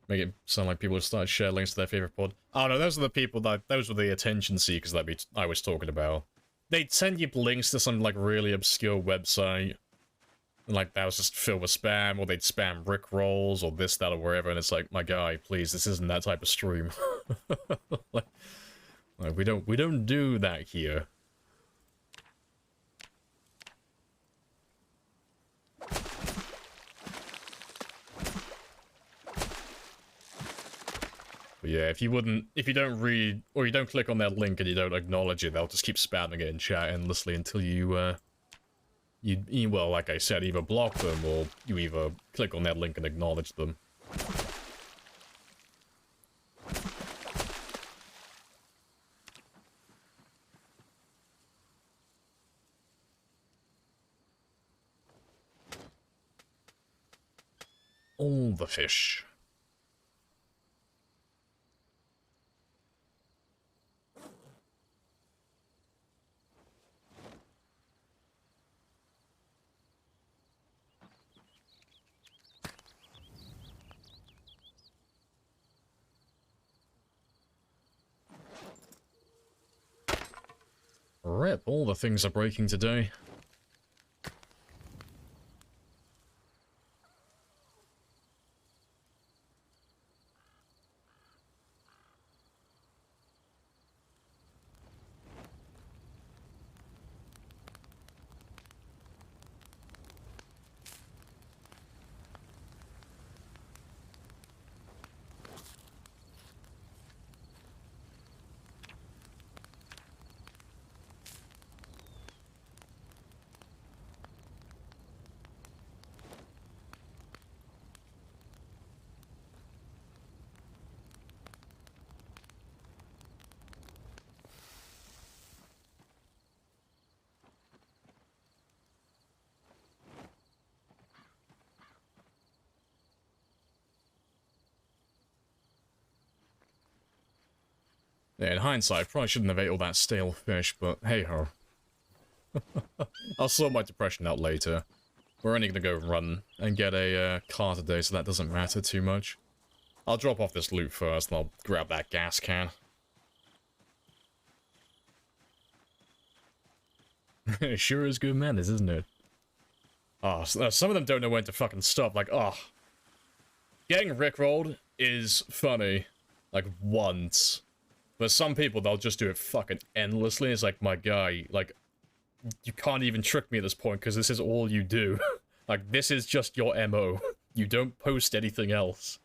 Make it sound like people who start share links to their favorite pod. Oh no, those are the people those were the attention seekers that I was talking about. They'd send you links to some like really obscure website, and like that was just filled with spam, or they'd spam rickrolls or this, that, or wherever, and it's like, my guy, please, this isn't that type of stream. like we don't do that here. But yeah, if you don't read, or you don't click on that link and you don't acknowledge it, they'll just keep spamming it in chat endlessly until you, well, like I said, either block them, or you either click on that link and acknowledge them. All the fish. Rip, all the things are breaking today. Yeah, in hindsight, probably shouldn't have ate all that stale fish, but hey-ho. I'll sort my depression out later. We're only gonna go run and get a car today, so that doesn't matter too much. I'll drop off this loot first, and I'll grab that gas can. It sure is good manners, isn't it? Oh, some of them don't know when to fucking stop, like, oh. Getting rickrolled is funny, like, once. But some people, they'll just do it fucking endlessly. It's like, my guy, like, you can't even trick me at this point, because this is all you do. Like, this is just your MO. You don't post anything else.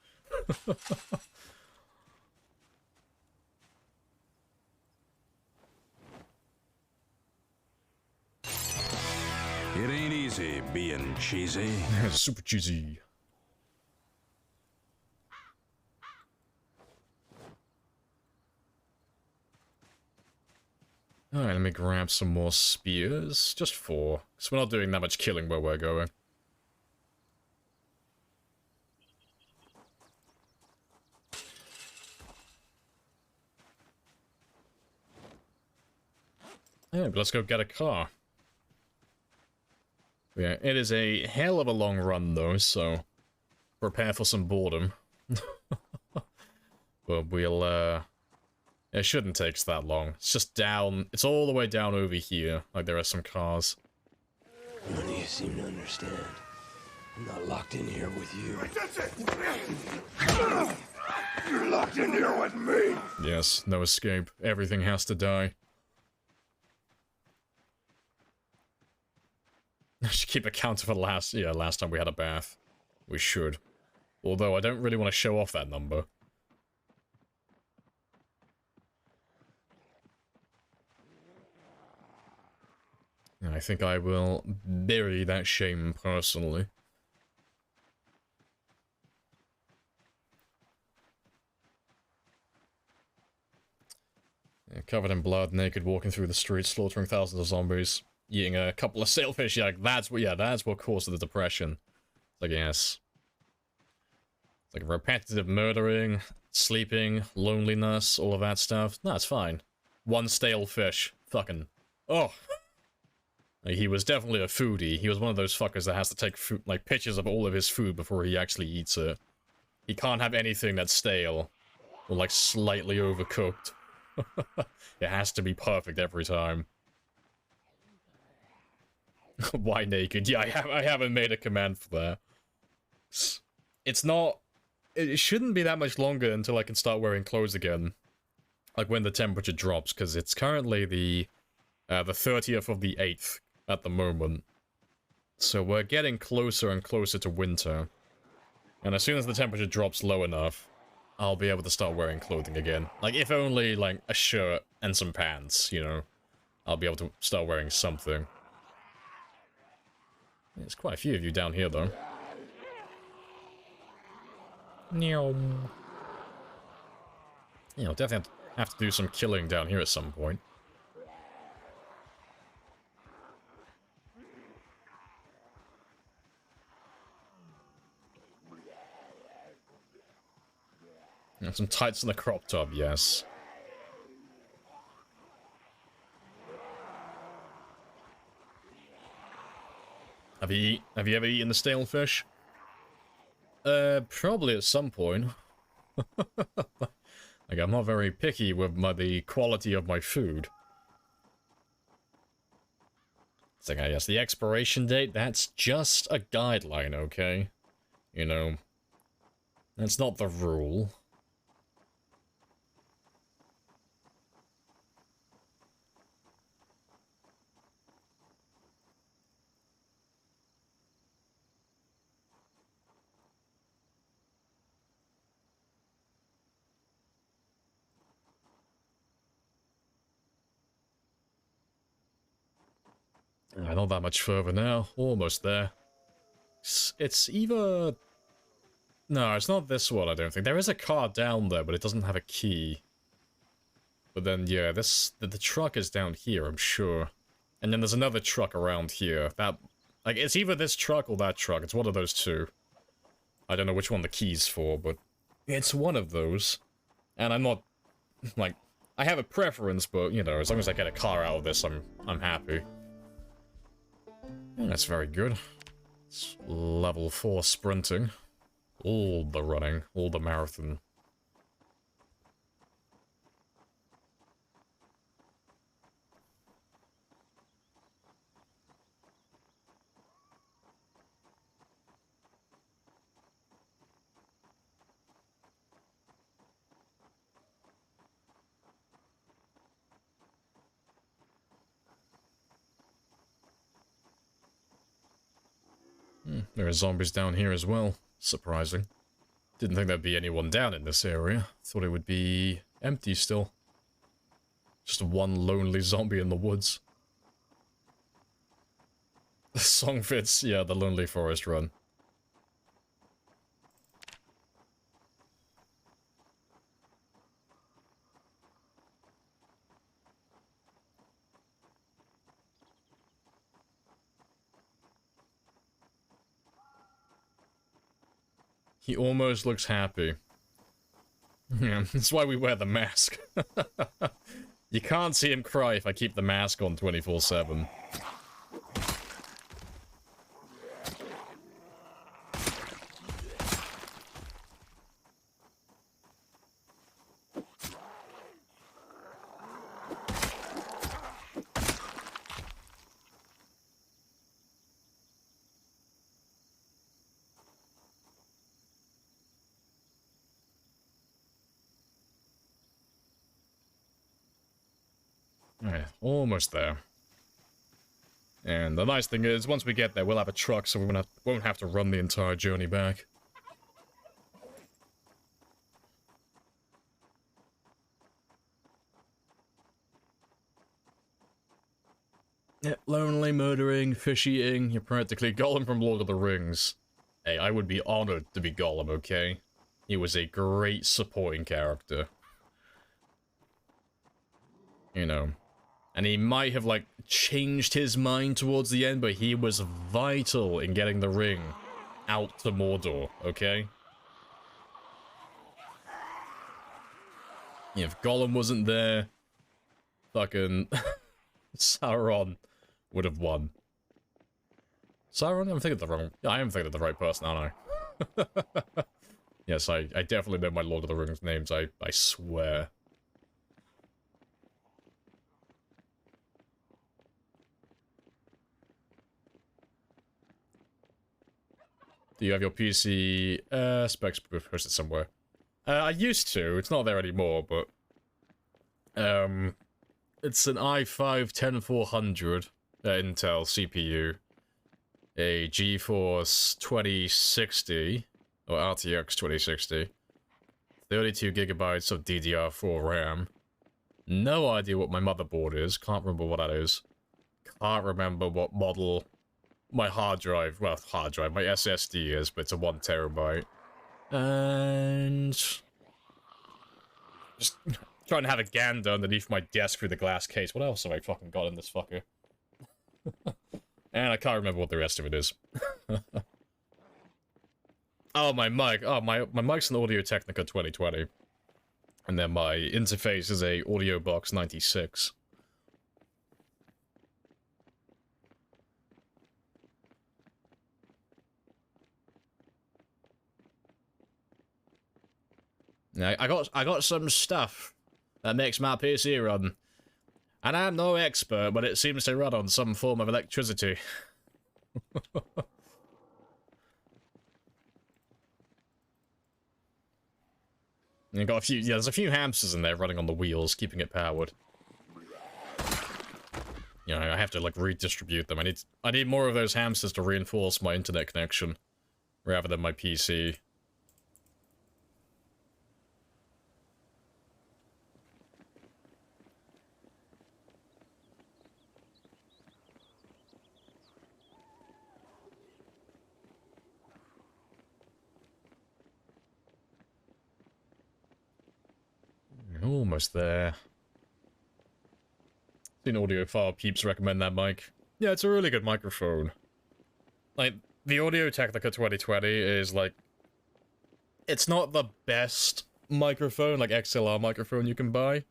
It ain't easy being cheesy. Super cheesy. Alright, let me grab some more spears. Just 4. Because we're not doing that much killing where we're going. Yeah, but let's go get a car. Yeah, it is a hell of a long run though, so prepare for some boredom. But we'll, it shouldn't take that long. It's just down, it's all the way down over here. Like, there are some cars. seem to understand. I'm not locked in here with you. You're locked in here with me. Yes, no escape. Everything has to die. I should keep a count for last time we had a bath. We should. Although I don't really want to show off that number. I think I will bury that shame personally. Yeah, covered in blood, naked, walking through the streets, slaughtering thousands of zombies, eating a couple of sailfish. Yeah, that's what caused the depression. It's like, yes. It's like repetitive murdering, sleeping, loneliness, all of that stuff. No, it's fine. One stale fish. Fucking. Oh. Like, he was definitely a foodie. He was one of those fuckers that has to take food, like pictures of all of his food before he actually eats it. He can't have anything that's stale or like slightly overcooked. It has to be perfect every time. Why naked? Yeah, I haven't made a command for that. It's not... It shouldn't be that much longer until I can start wearing clothes again. Like when the temperature drops, because it's currently the 30th of the 8th at the moment. So we're getting closer and closer to winter. And as soon as the temperature drops low enough, I'll be able to start wearing clothing again. Like, if only, like, a shirt and some pants, you know. I'll be able to start wearing something. There's quite a few of you down here, though. You know, definitely have to do some killing down here at some point. And some tights in the crop top, yes. Have you ever eaten the stale fish? Probably at some point. Like, I'm not very picky with the quality of my food. It's like, I guess the expiration date, that's just a guideline, okay? You know, that's not the rule. Not that much further now. Almost there. It's either... No, it's not this one, I don't think. There is a car down there, but it doesn't have a key. But then, yeah, the truck is down here, I'm sure. And then there's another truck around here. Like, it's either this truck or that truck. It's one of those two. I don't know which one the key's for, but it's one of those. And I'm not... Like, I have a preference, but, you know, as long as I get a car out of this, I'm happy. That's very good. It's level 4 sprinting. All the running. All the marathon. There are zombies down here as well. Surprising. Didn't think there'd be anyone down in this area. Thought it would be empty still. Just one lonely zombie in the woods. The song fits, yeah, the Lonely Forest Run. He almost looks happy. Yeah, that's why we wear the mask. You can't see him cry if I keep the mask on 24/7. Alright, almost there. And the nice thing is, once we get there, we'll have a truck, so we won't have to run the entire journey back. Yeah, lonely, murdering, fish-eating, you're practically Gollum from Lord of the Rings. Hey, I would be honored to be Gollum, okay? He was a great supporting character. You know. And he might have, like, changed his mind towards the end, but he was vital in getting the ring out to Mordor, okay? Yeah, if Gollum wasn't there, fucking Sauron would have won. Sauron? I'm thinking of the wrong... I am thinking of the right person, aren't I? Yes, I definitely know my Lord of the Rings names, I swear. Do you have your PC specs posted somewhere? I used to. It's not there anymore, but it's an i5-10400 Intel CPU, a GeForce 2060 or RTX 2060, 32 gigabytes of DDR4 RAM. No idea what my motherboard is. Can't remember what that is. Can't remember what model my hard drive, my SSD is, but it's a 1 terabyte. And just trying to have a gander underneath my desk through the glass case. What else have I fucking got in this fucker? And I can't remember what the rest of it is. Oh, my mic. Oh, my mic's an Audio-Technica 2020. And then my interface is a Audio Box 96. Now, I got some stuff that makes my PC run. And I'm no expert, but it seems to run on some form of electricity. And got a few, yeah, there's a few hamsters in there running on the wheels, keeping it powered. You know, I have to, like, redistribute them. I need more of those hamsters to reinforce my internet connection, rather than my PC. Almost there. Seen audiophile peeps recommend that mic. Yeah, it's a really good microphone. Like, the Audio-Technica 2020 is, like... It's not the best microphone, like XLR microphone you can buy.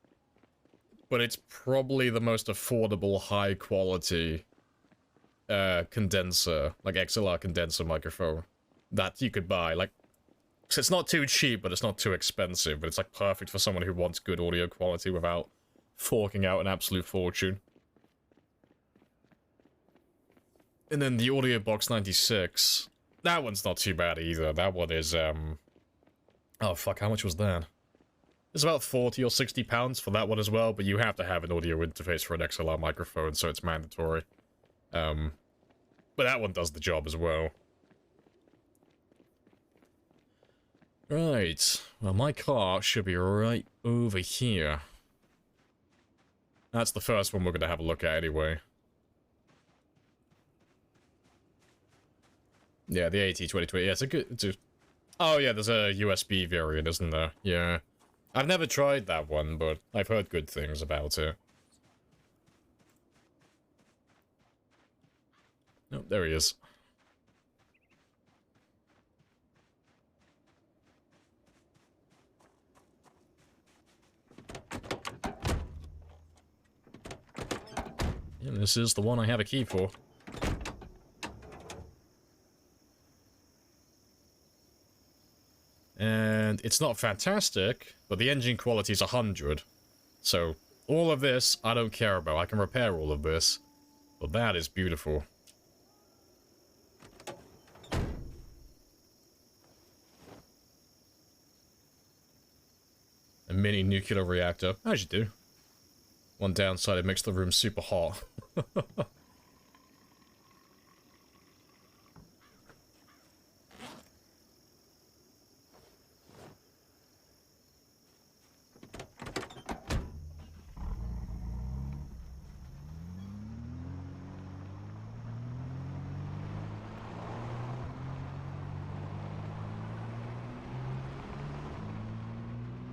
But it's probably the most affordable, high-quality condenser, like XLR condenser microphone that you could buy. Like, so it's not too cheap, but it's not too expensive, but it's, like, perfect for someone who wants good audio quality without forking out an absolute fortune. And then the Audio Box 96, that one's not too bad either. That one is, oh fuck, how much was that? It's about 40 or 60 pounds for that one as well, but you have to have an audio interface for an XLR microphone, so it's mandatory. But that one does the job as well. Right, well, my car should be right over here. That's the first one we're gonna have a look at anyway. Yeah, the AT2020, yeah, it's a... Oh yeah, there's a USB variant, isn't there? Yeah. I've never tried that one, but I've heard good things about it. Oh, there he is. And this is the one I have a key for. And it's not fantastic, but the engine quality is 100. So, all of this, I don't care about. I can repair all of this. But that is beautiful. A mini nuclear reactor, as you do. One downside, it makes the room super hot.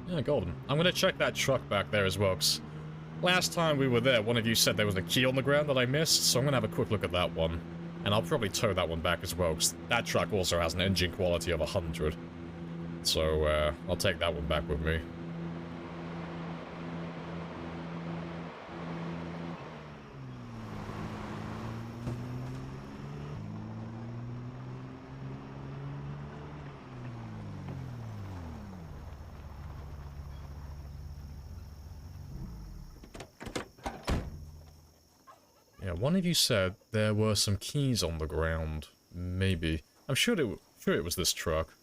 Yeah, golden. I'm gonna check that truck back there as well, 'cause last time we were there, one of you said there was a key on the ground that I missed, so I'm gonna have a quick look at that one. And I'll probably tow that one back as well, because that truck also has an engine quality of 100. So, I'll take that one back with me. Yeah, one of you said there were some keys on the ground. Maybe. I'm sure it was this truck.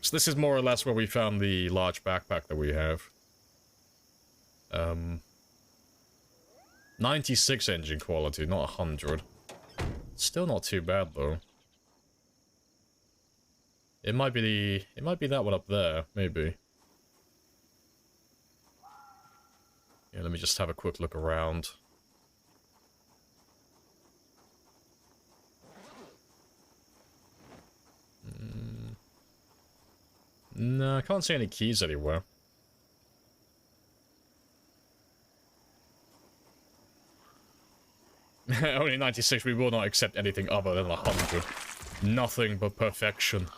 So this is more or less where we found the large backpack that we have. 96 engine quality, not 100. Still not too bad though. It might be that one up there, maybe. Yeah, let me just have a quick look around. No, I can't see any keys anywhere. Only 96, we will not accept anything other than 100. Nothing but perfection.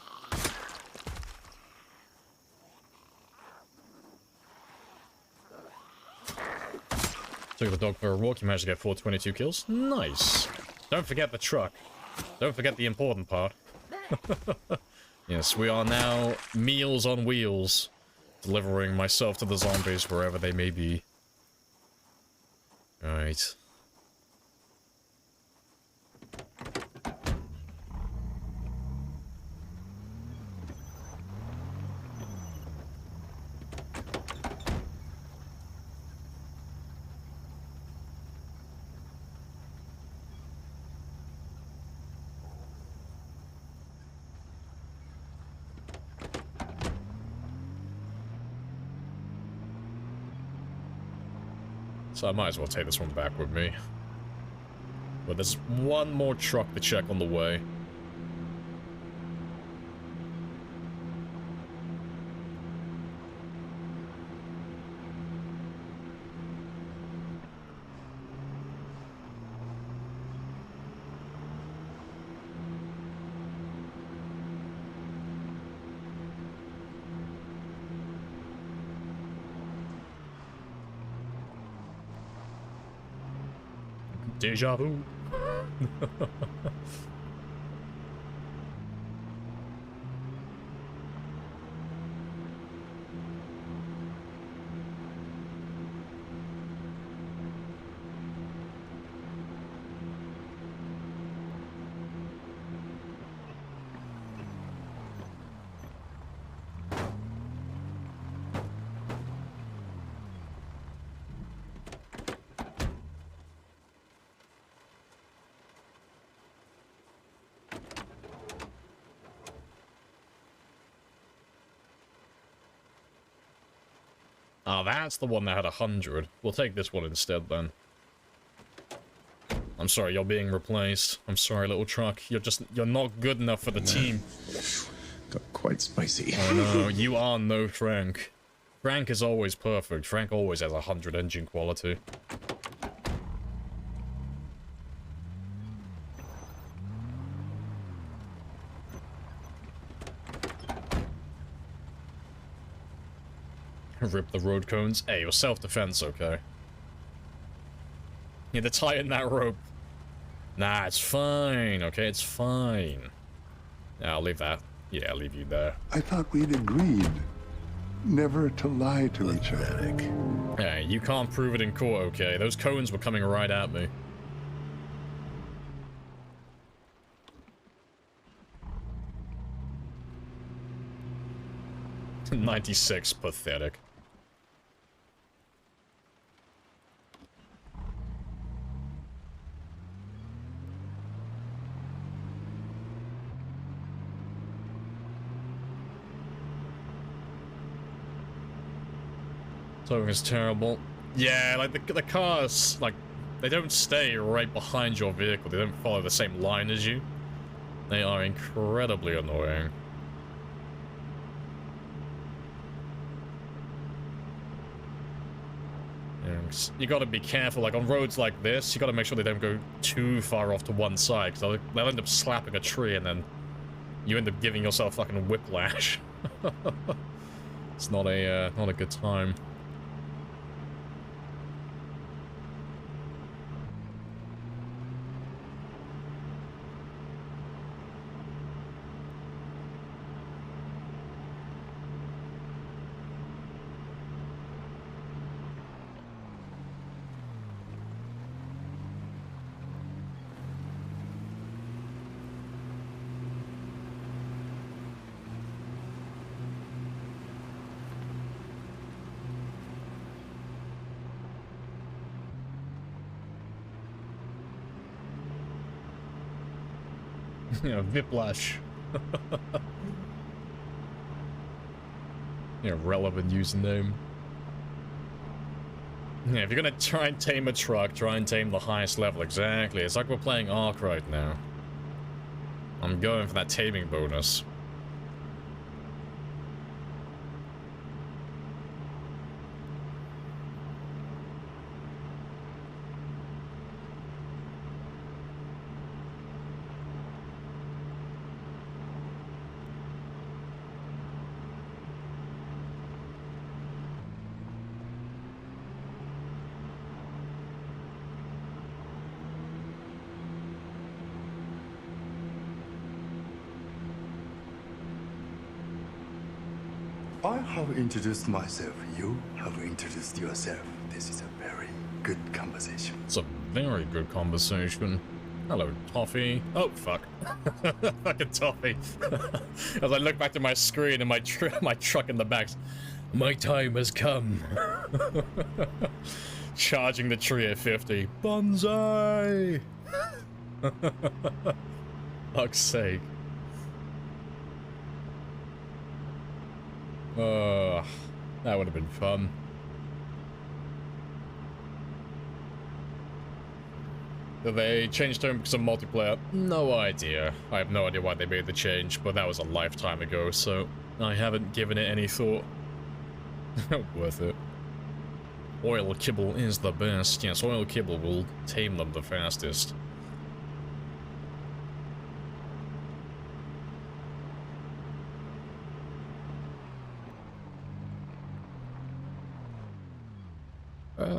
Took the dog for a walk, you managed to get 422 kills. Nice! Don't forget the truck. Don't forget the important part. Yes, we are now meals on wheels, delivering myself to the zombies wherever they may be. Alright. So I might as well take this one back with me. But there's one more truck to check on the way. Deja vu. Ah, that's the one that had 100. We'll take this one instead, then. I'm sorry, you're being replaced. I'm sorry, little truck. You're not good enough for the team. Got quite spicy. I know, you are no Frank. Frank is always perfect. Frank always has 100 engine quality. Rip the road cones. Hey, your self-defense, okay? You need to tighten that rope. Nah, it's fine, okay? It's fine. Yeah, I'll leave that. Yeah, I'll leave you there. I thought we'd agreed never to lie to each other. Hey, you can't prove it in court, okay? Those cones were coming right at me. '96, pathetic. Towing is terrible. Yeah, like the cars, like, they don't stay right behind your vehicle. They don't follow the same line as you. They are incredibly annoying. And you gotta be careful, like on roads like this, you gotta make sure they don't go too far off to one side, because they'll end up slapping a tree and then you end up giving yourself fucking whiplash. It's not a good time. Yeah, whiplash. Yeah, relevant username. Yeah, if you're gonna try and tame a truck, try and tame the highest level. Exactly. It's like we're playing Ark right now. I'm going for that taming bonus. I have introduced myself. You have introduced yourself. This is a very good conversation. It's a very good conversation. Hello, Toffee. Oh, fuck. Fucking Toffee. As I look back to my screen and my truck in the back. My time has come. Charging the tree at 50. Bonsai! Fuck's sake. That would have been fun. Did they change tone because of multiplayer? No idea. I have no idea why they made the change, but that was a lifetime ago, so I haven't given it any thought. Worth it. Oil kibble is the best. Yes, oil kibble will tame them the fastest. Yeah.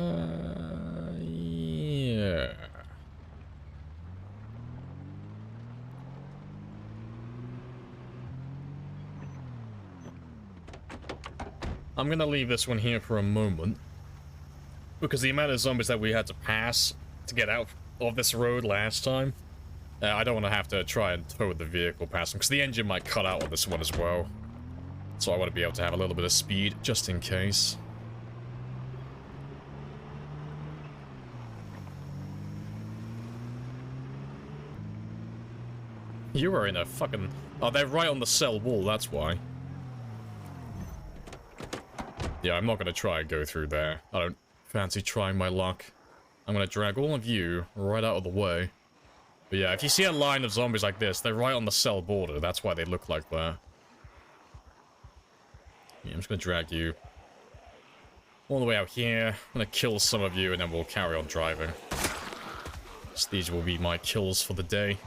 I'm gonna leave this one here for a moment, because the amount of zombies that we had to pass to get out of this road last time, I don't want to have to try and tow the vehicle past them, because the engine might cut out on this one as well. So I want to be able to have a little bit of speed, just in case. You were in a fucking... Oh, they're right on the cell wall, that's why. Yeah, I'm not gonna try and go through there. I don't fancy trying my luck. I'm gonna drag all of you right out of the way. But yeah, if you see a line of zombies like this, they're right on the cell border. That's why they look like that. Yeah, I'm just gonna drag you all the way out here. I'm gonna kill some of you, and then we'll carry on driving. So these will be my kills for the day.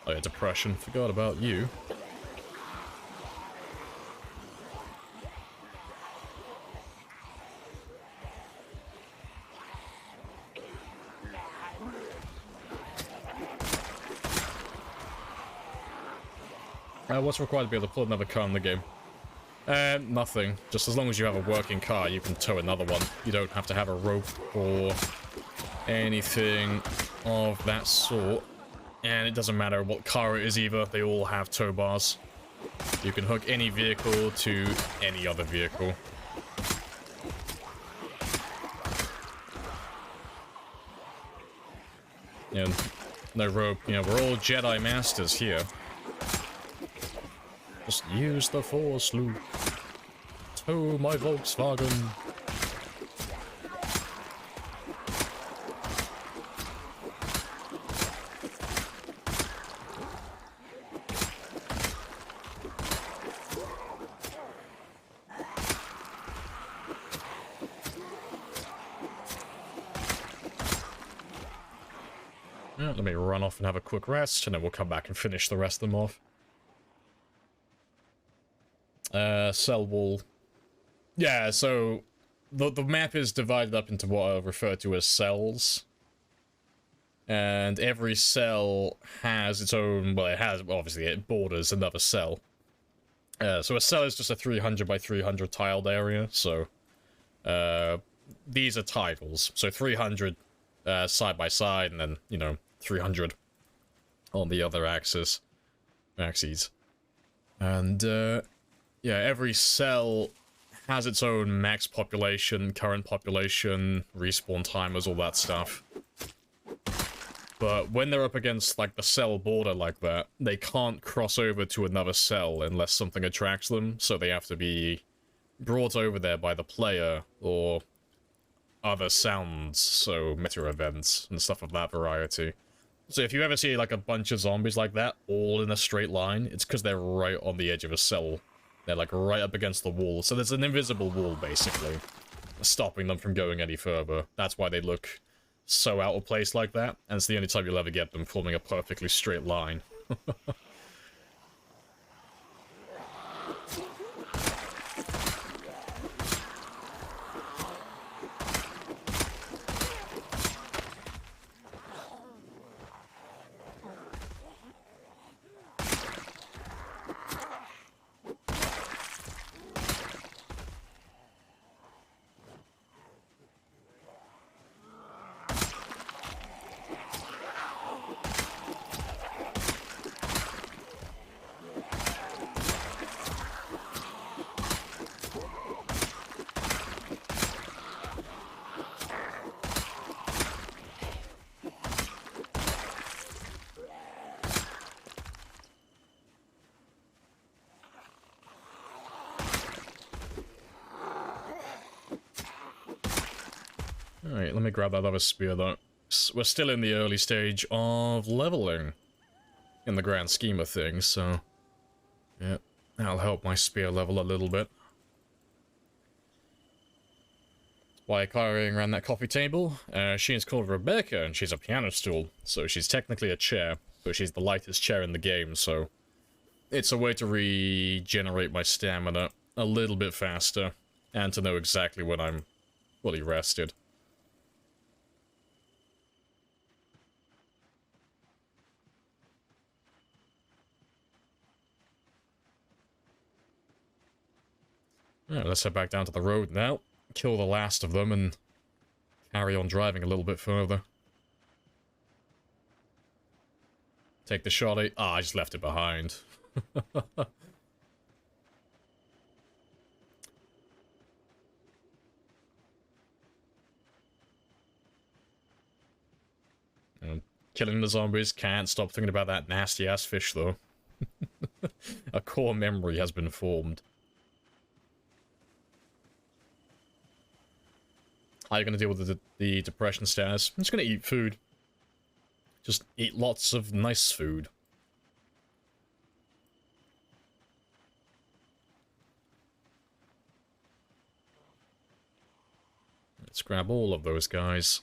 Oh yeah, depression. Forgot about you. What's required to be able to pull another car in the game? Nothing. Just as long as you have a working car, you can tow another one. You don't have to have a rope or anything of that sort. And it doesn't matter what car it is either, they all have tow bars. You can hook any vehicle to any other vehicle. And no rope, you know, we're all Jedi Masters here. Just use the Force, Luke. Tow my Volkswagen. Yeah, let me run off and have a quick rest, and then we'll come back and finish the rest of them off. Cell wall. Yeah, so the map is divided up into what I refer to as cells. And every cell has its own, well, it has, obviously, it borders another cell. So a cell is just a 300 by 300 tiled area, so these are titles. So 300 side by side, and then, you know, 300 on the other axes. And, yeah, every cell has its own max population, current population, respawn timers, all that stuff. But when they're up against, like, the cell border like that, they can't cross over to another cell unless something attracts them, so they have to be brought over there by the player, or other sounds, so meta events, and stuff of that variety. So if you ever see, like, a bunch of zombies like that, all in a straight line, it's because they're right on the edge of a cell. They're, like, right up against the wall. So there's an invisible wall, basically, stopping them from going any further. That's why they look so out of place like that, and it's the only time you'll ever get them forming a perfectly straight line. Alright, let me grab that other spear, though. We're still in the early stage of leveling, in the grand scheme of things, so... yeah, that'll help my spear level a little bit. Why carrying around that coffee table? She is called Rebecca, and she's a piano stool, so she's technically a chair, but she's the lightest chair in the game, so... it's a way to regenerate my stamina a little bit faster, and to know exactly when I'm fully rested. Alright, let's head back down to the road now, kill the last of them, and carry on driving a little bit further. Take the shotty. Ah, I just left it behind. And killing the zombies, can't stop thinking about that nasty-ass fish, though. A core memory has been formed. How are you going to deal with the depression status? I'm just going to eat food. Just eat lots of nice food. Let's grab all of those guys.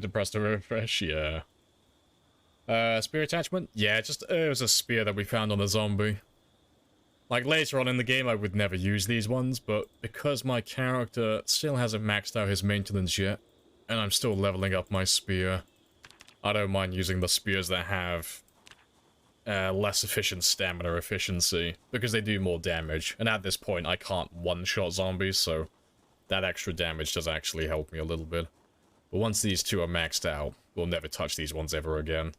Depressed to refresh, yeah. Spear attachment? Yeah, just it was a spear that we found on the zombie. Like, later on in the game, I would never use these ones, but because my character still hasn't maxed out his maintenance yet, and I'm still leveling up my spear, I don't mind using the spears that have less efficient stamina efficiency, because they do more damage, and at this point, I can't one-shot zombies, so that extra damage does actually help me a little bit. But once these two are maxed out, we'll never touch these ones ever again.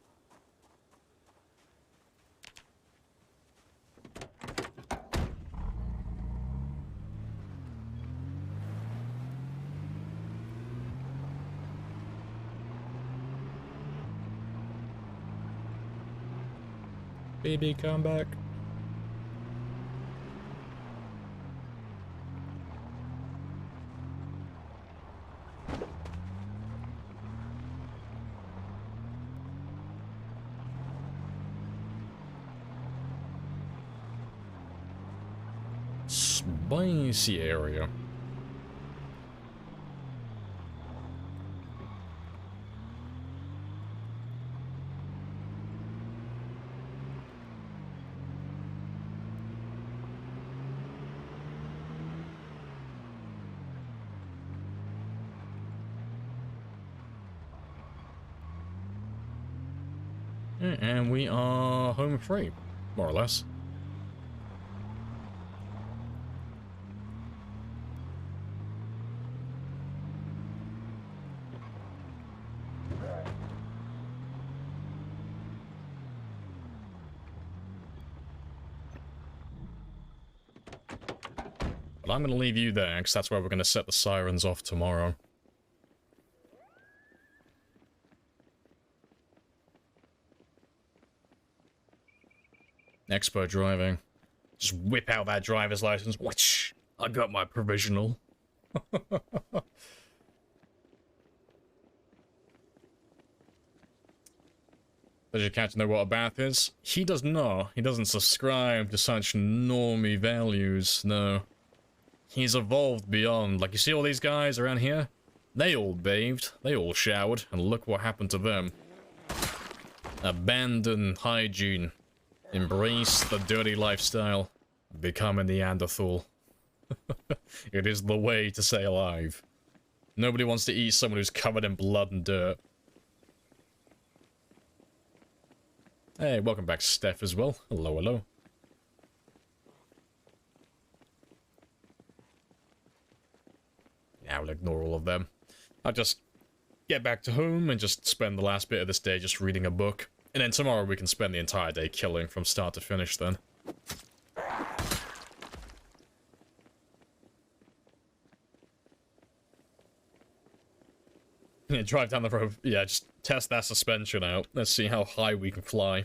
Baby, come back. Spicy area. And we are home free, more or less. But I'm going to leave you there, because that's where we're going to set the sirens off tomorrow. Expert driving. Just whip out that driver's license. Whoosh! I got my provisional. Does your cat know what a bath is? He does not. He doesn't subscribe to such normie values, no. He's evolved beyond. Like, you see all these guys around here? They all bathed, they all showered, and look what happened to them. Abandon hygiene. Embrace the dirty lifestyle. Become a Neanderthal. It is the way to stay alive. Nobody wants to eat someone who's covered in blood and dirt. Hey, welcome back, Steph, as well. Hello, hello. Yeah, we'll ignore all of them. I'll just get back to home and just spend the last bit of this day just reading a book. And then tomorrow we can spend the entire day killing from start to finish then. Yeah, drive down the road. Yeah, just test that suspension out. Let's see how high we can fly.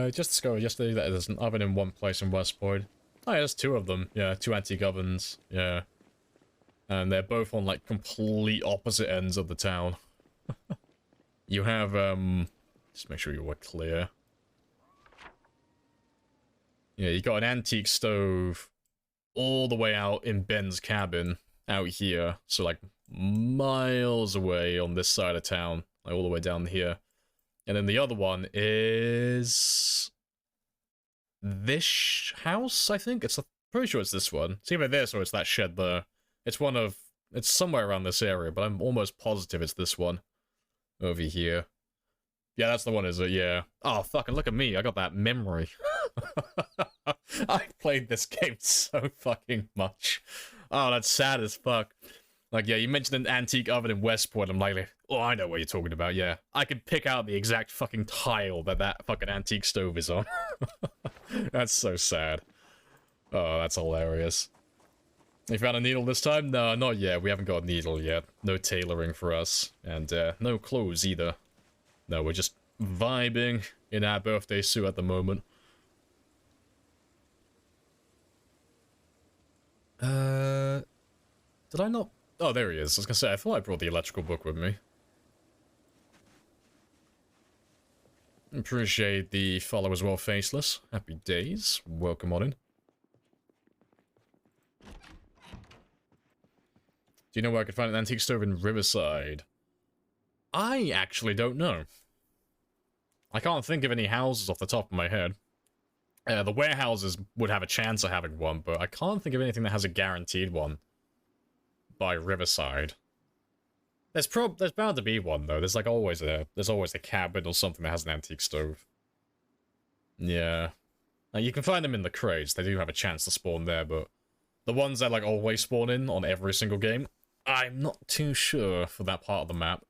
Just discovered yesterday that there's an oven in one place in Westport. Oh yeah, there's two of them. Yeah, two antique ovens. Yeah. And they're both on, like, complete opposite ends of the town. You have, just make sure you were clear. Yeah, you got an antique stove all the way out in Ben's cabin out here. So, like, miles away on this side of town. Like, all the way down here. And then the other one is this house, I think? Pretty sure it's this one. It's either this or it's that shed there. It's it's somewhere around this area, but I'm almost positive it's this one. Over here. Yeah, that's the one, is it? Yeah. Oh, fucking look at me. I got that memory. I've played this game so fucking much. Oh, that's sad as fuck. Like, yeah, you mentioned an antique oven in Westport. I'm like, oh, I know what you're talking about, yeah. I could pick out the exact fucking tile that fucking antique stove is on. That's so sad. Oh, that's hilarious. You found a needle this time? No, not yet. We haven't got a needle yet. No tailoring for us. And, no clothes either. No, we're just vibing in our birthday suit at the moment. Did I not? Oh, there he is. I was gonna say, I thought I brought the electrical book with me. Appreciate the follow as well, Faceless. Happy days. Welcome on in. Do you know where I could find an antique stove in Riverside? I actually don't know. I can't think of any houses off the top of my head. The warehouses would have a chance of having one, but I can't think of anything that has a guaranteed one by Riverside. There's bound to be one though. There's like always a cabin or something that has an antique stove. Yeah. Now, you can find them in the crates. They do have a chance to spawn there, but the ones that like always spawn in on every single game, I'm not too sure for that part of the map.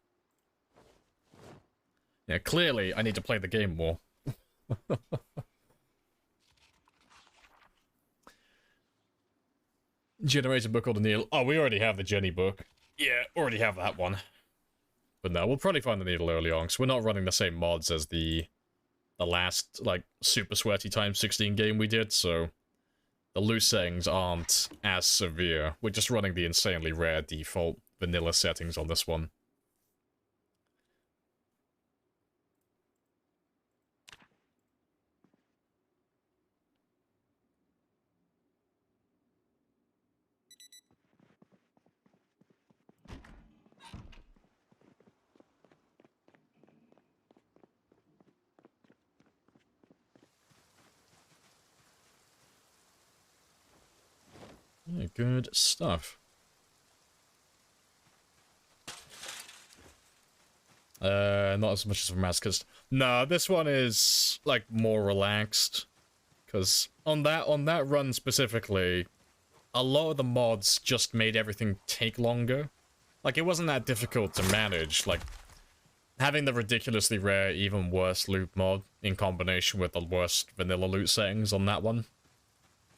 Yeah, clearly I need to play the game more. Generator book or the needle. Oh, we already have the Jenny book. Yeah, already have that one. But no, we'll probably find the needle early on, because we're not running the same mods as the last, like, super sweaty times 16 game we did, so the loot settings aren't as severe. We're just running the insanely rare default vanilla settings on this one. Yeah, good stuff. Not as much as from Mass, because no, this one is like more relaxed. Because on that run specifically, a lot of the mods just made everything take longer. Like, it wasn't that difficult to manage. Like, having the ridiculously rare, even worse loot mod in combination with the worst vanilla loot settings on that one,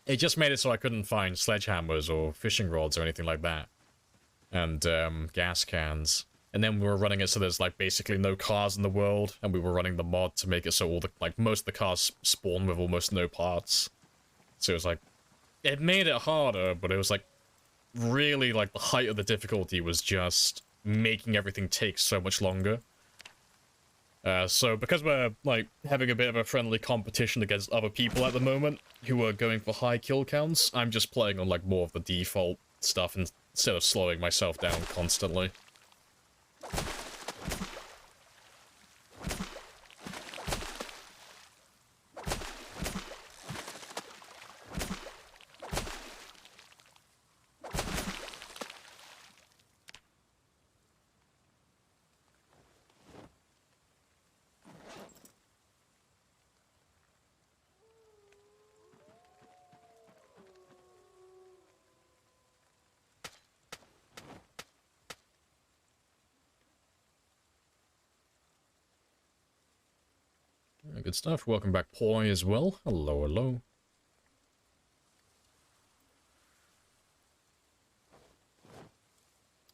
it just made it so I couldn't find sledgehammers or fishing rods or anything like that. And, gas cans. And then we were running it so there's, like, basically no cars in the world, and we were running the mod to make it so all the, like, most of the cars spawn with almost no parts. So it was like, it made it harder, but it was, like, really, like, the height of the difficulty was just making everything take so much longer. So because we're, like, having a bit of a friendly competition against other people at the moment who are going for high kill counts, I'm just playing on, like, more of the default stuff instead of slowing myself down constantly. Good stuff. Welcome back, Poi, as well. Hello, hello.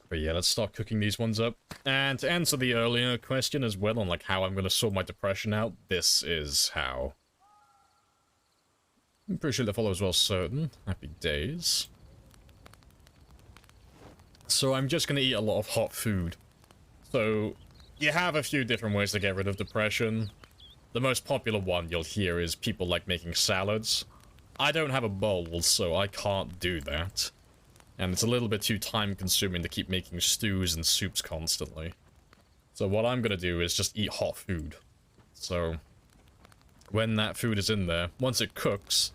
But yeah, let's start cooking these ones up. And to answer the earlier question as well on, like, how I'm going to sort my depression out, this is how. I'm pretty sure that follows well certain. Happy days. So I'm just going to eat a lot of hot food. So you have a few different ways to get rid of depression. The most popular one you'll hear is people like making salads. I don't have a bowl, so I can't do that. And it's a little bit too time-consuming to keep making stews and soups constantly. So what I'm gonna do is just eat hot food. So when that food is in there, once it cooks,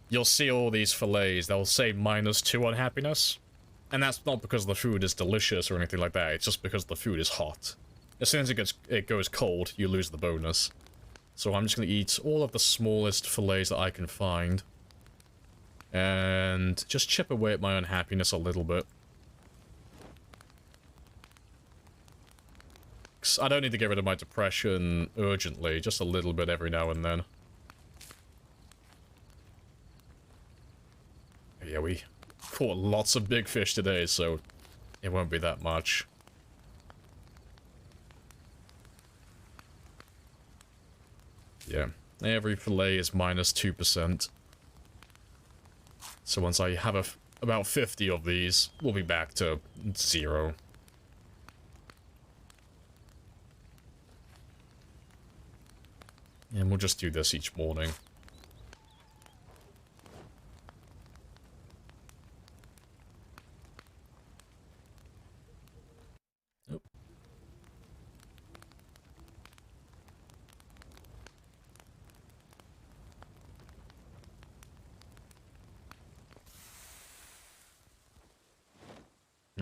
you'll see all these fillets, they'll say -2 on happiness. And that's not because the food is delicious or anything like that, it's just because the food is hot. As soon as it goes cold, you lose the bonus. So I'm just going to eat all of the smallest fillets that I can find. And just chip away at my unhappiness a little bit. I don't need to get rid of my depression urgently, just a little bit every now and then. Yeah, we caught lots of big fish today, so it won't be that much. Yeah, every fillet is -2%. So once I have about 50 of these, we'll be back to 0. And we'll just do this each morning.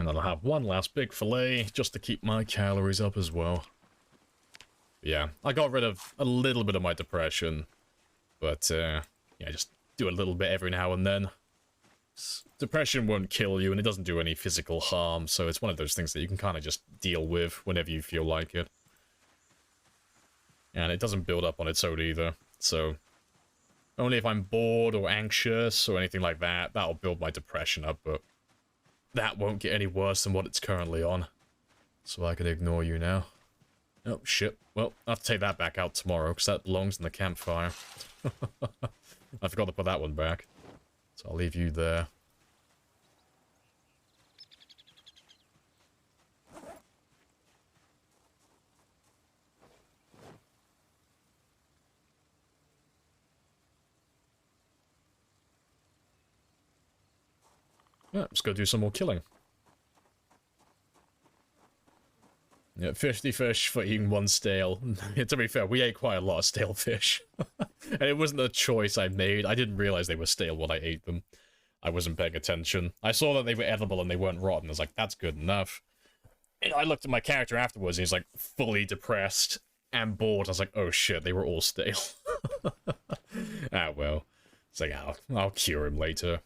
And then I'll have one last big fillet, just to keep my calories up as well. Yeah, I got rid of a little bit of my depression. But, yeah, just do a little bit every now and then. Depression won't kill you, and it doesn't do any physical harm, so it's one of those things that you can kind of just deal with whenever you feel like it. And it doesn't build up on its own either, so... Only if I'm bored or anxious or anything like that, that'll build my depression up, but... That won't get any worse than what it's currently on. So I can ignore you now. Oh, shit. Well, I'll have to take that back out tomorrow, because that belongs in the campfire. I forgot to put that one back. So I'll leave you there. Yeah, let's go do some more killing. Yeah, 50 fish for eating one stale. To be fair, we ate quite a lot of stale fish. And it wasn't a choice I made. I didn't realize they were stale when I ate them. I wasn't paying attention. I saw that they were edible and they weren't rotten. I was like, that's good enough. And I looked at my character afterwards and he's like fully depressed and bored. I was like, oh shit, they were all stale. Ah, well. It's like, I'll cure him later.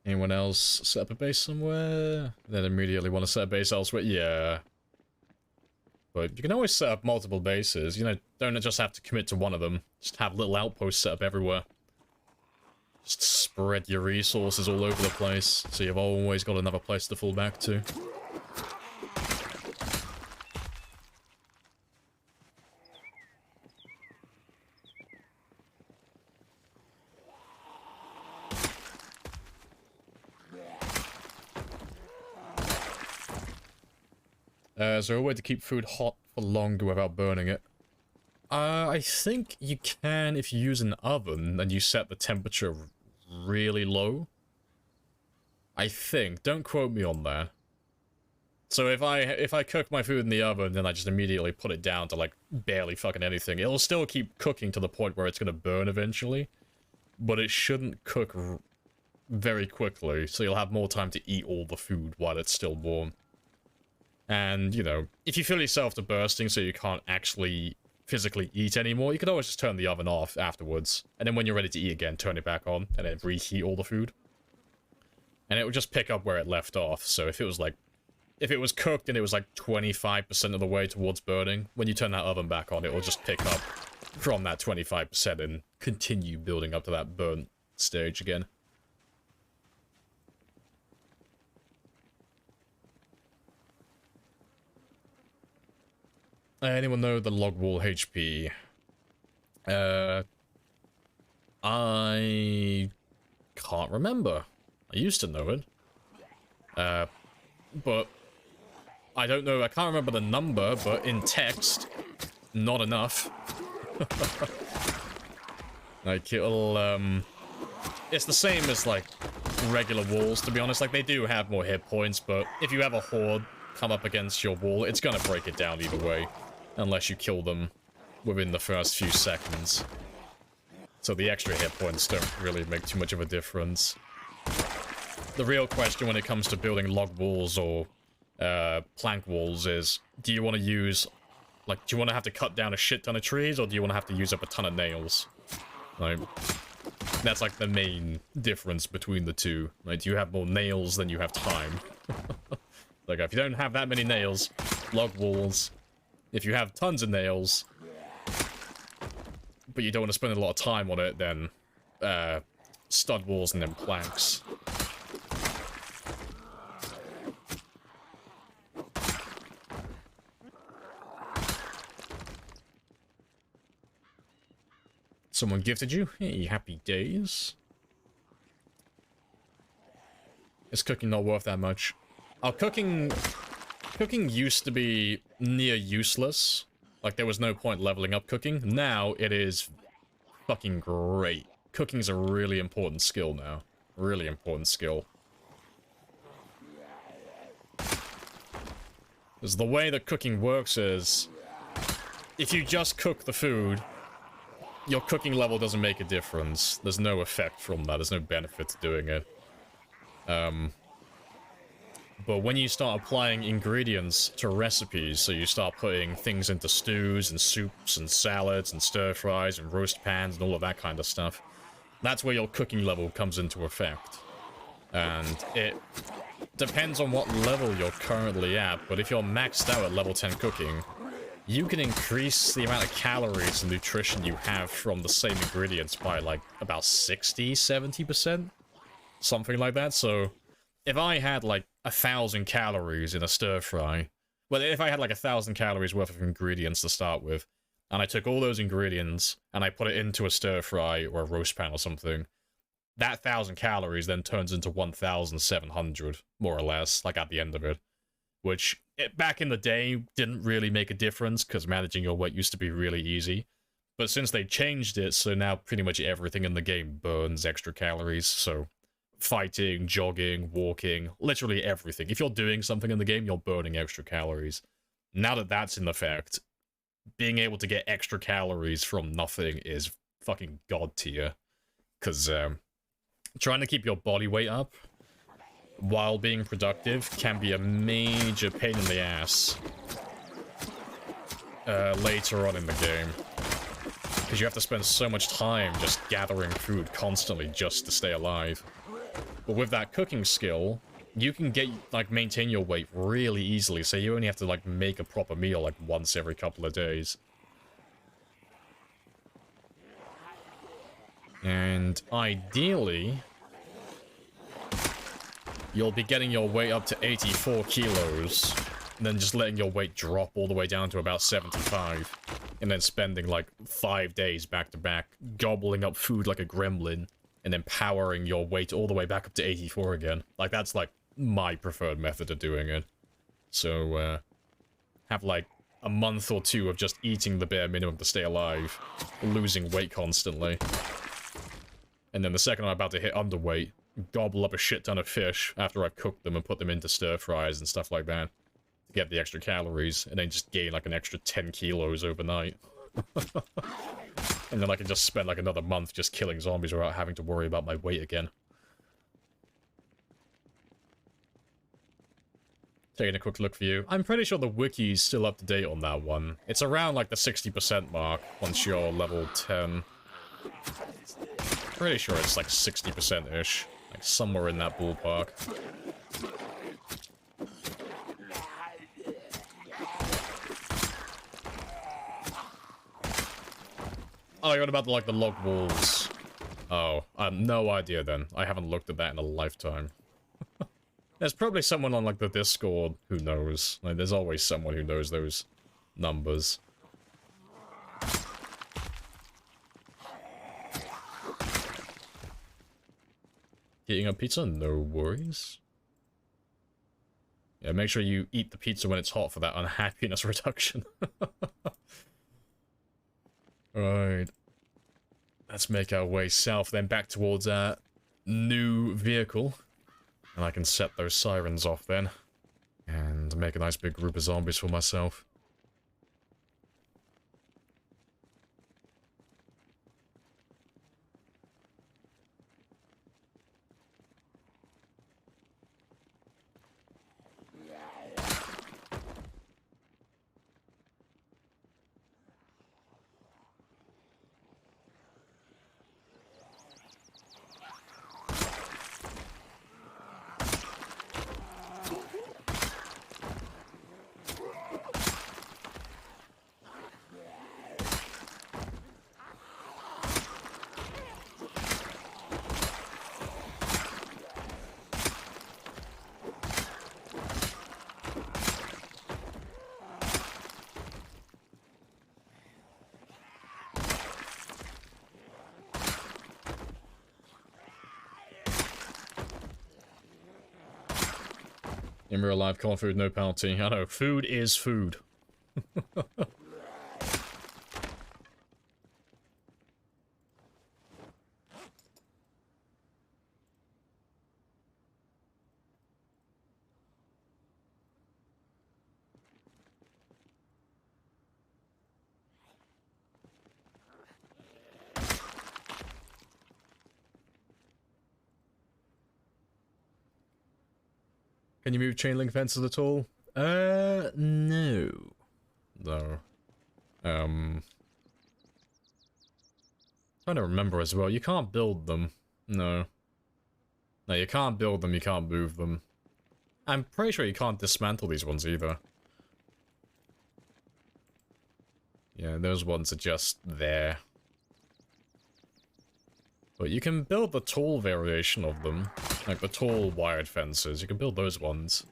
Anyone else set up a base somewhere? Then immediately want to set a base elsewhere? Yeah. But you can always set up multiple bases. You know, don't just have to commit to one of them. Just have little outposts set up everywhere. Just spread your resources all over the place, so you've always got another place to fall back to. Is there a way to keep food hot for longer without burning it? I think you can if you use an oven and you set the temperature really low. I think. Don't quote me on that. So if I cook my food in the oven, then I just immediately put it down to, like, barely fucking anything. It'll still keep cooking to the point where it's gonna burn eventually. But it shouldn't cook very quickly, so you'll have more time to eat all the food while it's still warm. And, you know, if you feel yourself to bursting so you can't actually physically eat anymore, you can always just turn the oven off afterwards. And then when you're ready to eat again, turn it back on, and then reheat all the food. And it will just pick up where it left off. So if it was like, if it was cooked and it was like 25% of the way towards burning, when you turn that oven back on, it will just pick up from that 25% and continue building up to that burnt stage again. Anyone know the log wall HP? I can't remember. I used to know it. But I don't know, I can't remember the number, but in text, not enough. Like, it'll, it's the same as, like, regular walls, to be honest. Like, they do have more hit points, but if you have a horde come up against your wall, it's gonna break it down either way. Unless you kill them within the first few seconds. So the extra hit points don't really make too much of a difference. The real question when it comes to building log walls or plank walls is, do you want to use, like, do you want to have to cut down a shit ton of trees, or do you want to have to use up a ton of nails? Like, that's like the main difference between the two. Like, do you have more nails than you have time? Like, if you don't have that many nails, log walls. If you have tons of nails, but you don't want to spend a lot of time on it, then stud walls and then planks. Someone gifted you? Hey, happy days. Is cooking not worth that much? Oh, cooking used to be near useless. Like, there was no point leveling up cooking. Now, it is fucking great. cooking's a really important skill now. Really important skill. Because the way that cooking works is, if you just cook the food, your cooking level doesn't make a difference. There's no effect from that. There's no benefit to doing it. But when you start applying ingredients to recipes, so you start putting things into stews and soups and salads and stir-fries and roast pans and all of that kind of stuff, that's where your cooking level comes into effect. And it depends on what level you're currently at, but if you're maxed out at level 10 cooking, you can increase the amount of calories and nutrition you have from the same ingredients by like about 60-70%? Something like that. So if I had like 1,000 calories in a stir-fry, well, if I had like 1,000 calories worth of ingredients to start with, and I took all those ingredients and I put it into a stir-fry or a roast pan or something, that 1,000 calories then turns into 1,700, more or less, like at the end of it. Which, back in the day, didn't really make a difference, because managing your weight used to be really easy. But since they changed it, so now pretty much everything in the game burns extra calories, so fighting, jogging, walking, literally everything. If you're doing something in the game, you're burning extra calories. Now that that's in effect, being able to get extra calories from nothing is fucking god tier. Because trying to keep your body weight up while being productive can be a major pain in the ass later on in the game. Because you have to spend so much time just gathering food constantly just to stay alive. But with that cooking skill, you can maintain your weight really easily, so you only have to like make a proper meal like once every couple of days. And ideally, you'll be getting your weight up to 84 kilos, and then just letting your weight drop all the way down to about 75, and then spending like 5 days back to back, gobbling up food like a gremlin, and then powering your weight all the way back up to 84 again. Like, that's like my preferred method of doing it. So, have like a month or two of just eating the bare minimum to stay alive, losing weight constantly. And then the second I'm about to hit underweight, gobble up a shit ton of fish after I've cooked them and put them into stir-fries and stuff like that to get the extra calories, and then just gain like an extra 10 kilos overnight. And then I can just spend like another month just killing zombies without having to worry about my weight again. Taking a quick look for you. I'm pretty sure the wiki's still up to date on that one. It's around like the 60% mark once you're level 10. Pretty sure it's like 60%-ish. Like somewhere in that ballpark. Oh, you're on about like the log walls. Oh, I have no idea then. I haven't looked at that in a lifetime. There's probably someone on like the Discord who knows. Like, there's always someone who knows those numbers. Eating a pizza? No worries. Yeah, make sure you eat the pizza when it's hot for that unhappiness reduction. Right. Let's make our way south, then back towards our new vehicle. And I can set those sirens off then. And make a nice big group of zombies for myself. In real life, cold food, no penalty. I know, food is food. Can you move chain link fences at all? No. No. Trying to remember as well. You can't build them. No. No, you can't build them, you can't move them. I'm pretty sure you can't dismantle these ones either. Yeah, those ones are just there. But you can build the tall variation of them. Like the tall wired fences. You can build those ones.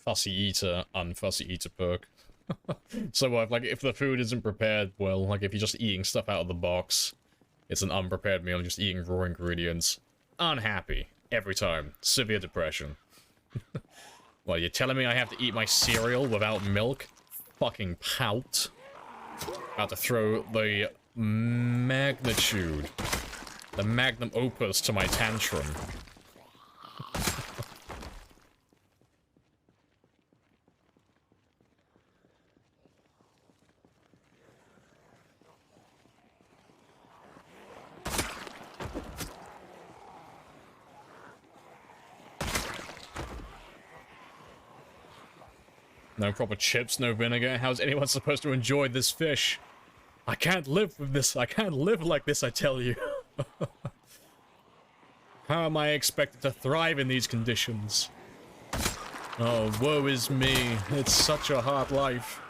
Fussy eater, unfussy eater perk. So what, like, if the food isn't prepared well, like if you're just eating stuff out of the box, it's an unprepared meal, just eating raw ingredients. Unhappy. Every time. Severe depression. Well, you're telling me I have to eat my cereal without milk? Fucking pout. About to throw the magnitude, the magnum opus to my tantrum. No proper chips, no vinegar. How's anyone supposed to enjoy this fish? I can't live with this. I can't live like this, I tell you. How am I expected to thrive in these conditions? Oh, woe is me. It's such a hard life.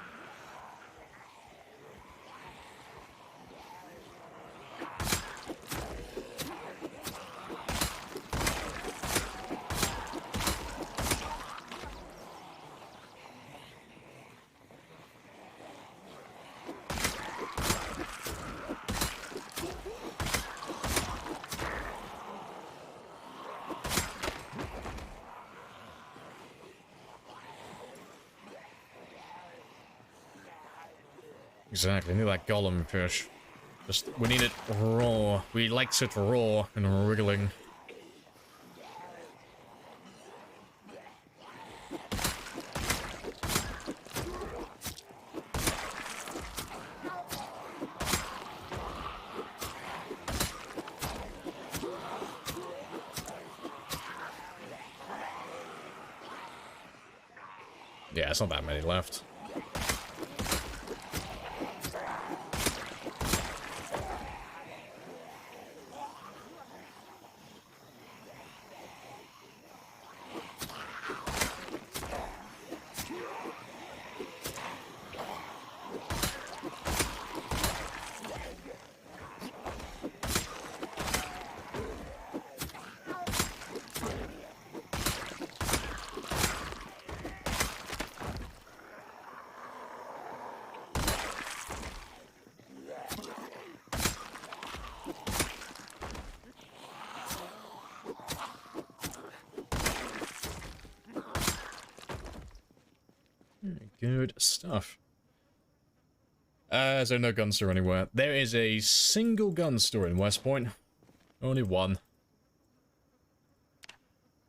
Exactly, I need that golem fish. Just, we need it raw. We likes it raw and wriggling. Yeah, it's not that many left. Good stuff. So no gun store anywhere. There is a single gun store in West Point. Only one.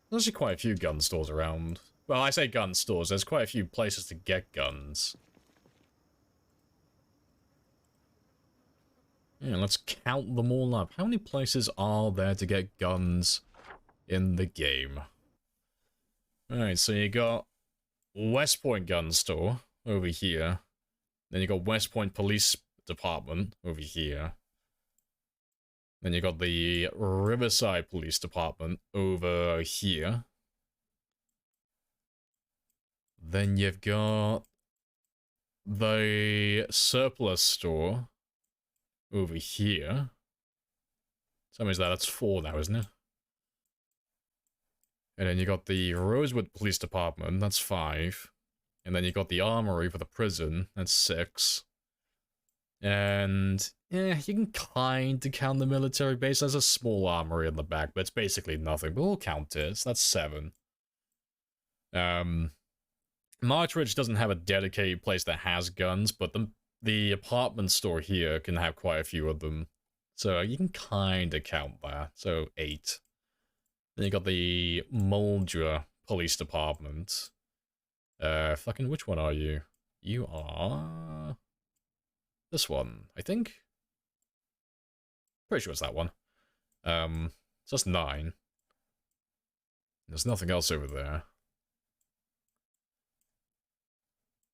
There's actually quite a few gun stores around. Well, I say gun stores. There's quite a few places to get guns. Yeah, let's count them all up. How many places are there to get guns in the game? Alright, so you got West Point Gun Store over here. Then you got West Point Police Department over here. Then you got the Riverside Police Department over here. Then you've got the Surplus Store over here. So means that's 4 now, isn't it? And then you got the Rosewood Police Department, that's 5. And then you got the Armory for the prison, that's 6. And yeah, you can kind of count the military base as a small armory in the back, but it's basically nothing. But we'll count it. So that's 7. Marchridge doesn't have a dedicated place that has guns, but the apartment store here can have quite a few of them. So you can kind of count that. So 8. Then you got the Muldra Police Department. Fucking which one are you? You are... this one, I think? Pretty sure it's that one. So that's 9. There's nothing else over there.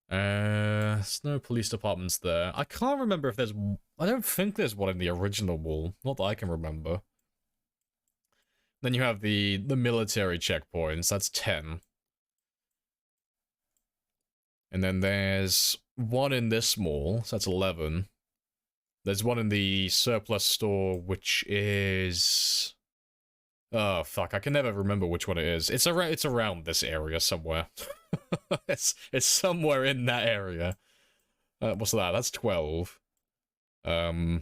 There's no police departments there. I can't remember if there's... I don't think there's one in the original wall. Not that I can remember. Then you have the military checkpoints. That's 10. And then there's one in this mall. So that's 11. There's one in the surplus store, which is... oh, fuck. I can never remember which one it is. It's around this area somewhere. it's somewhere in that area. What's that? That's 12. I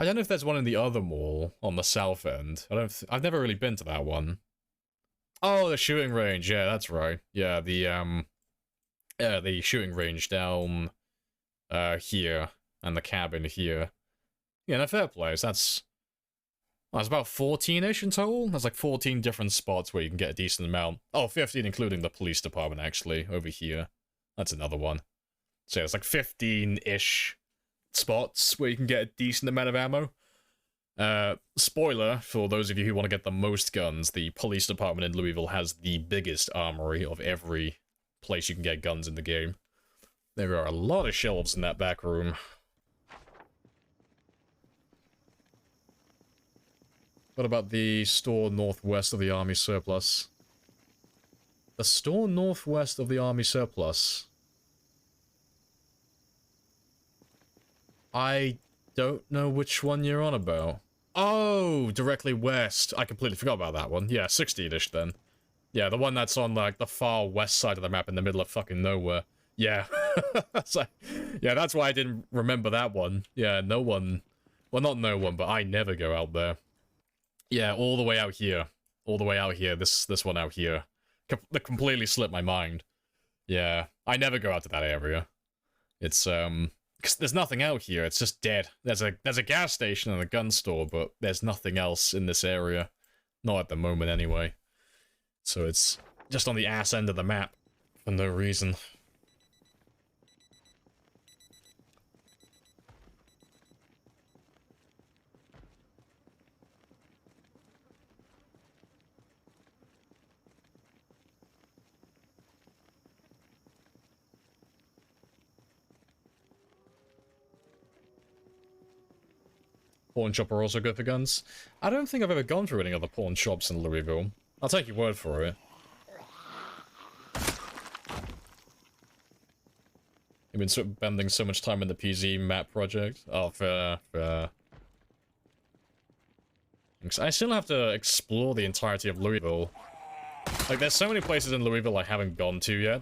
don't know if there's one in the other mall on the south end. I've never really been to that one. Oh, the shooting range. Yeah, that's right. Yeah, the shooting range down here and the cabin here. Yeah, no, fair place. That's about 14-ish in total. There's like 14 different spots where you can get a decent amount. Oh, 15 including the police department, actually, over here. That's another one. So yeah, it's like 15-ish spots where you can get a decent amount of ammo. Spoiler, for those of you who want to get the most guns, the police department in Louisville has the biggest armory of every place you can get guns in the game. There are a lot of shelves in that back room. What about the store northwest of the army surplus? The store northwest of the army surplus. I don't know which one you're on about. Oh, directly west. I completely forgot about that one. Yeah, 16-ish then. Yeah, the one that's on, like, the far west side of the map in the middle of fucking nowhere. Yeah. Yeah, that's why I didn't remember that one. Yeah, no one... well, not no one, but I never go out there. Yeah, all the way out here. All the way out here. This one out here. That completely slipped my mind. Yeah, I never go out to that area. It's, because there's nothing out here, it's just dead. There's a gas station and a gun store, but there's nothing else in this area. Not at the moment, anyway. So it's just on the ass end of the map, for no reason. Pawn shop are also good for guns. I don't think I've ever gone through any other pawn shops in Louisville. I'll take your word for it. You've been spending so much time in the PZ map project. Oh, fair. I still have to explore the entirety of Louisville. Like, there's so many places in Louisville I haven't gone to yet.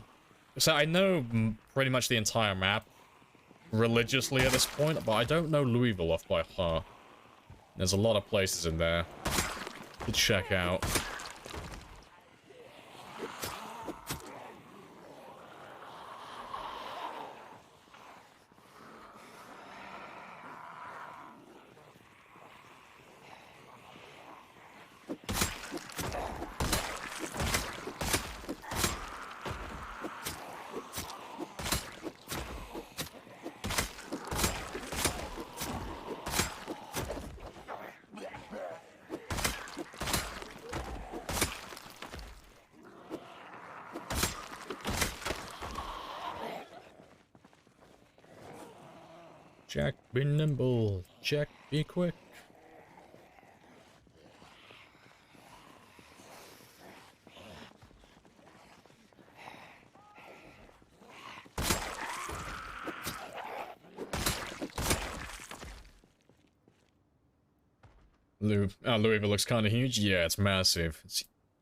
So I know pretty much the entire map religiously at this point, but I don't know Louisville off by heart. There's a lot of places in there to check out. Jack, be nimble. Jack, be quick. Louisville looks kind of huge. Yeah, it's massive.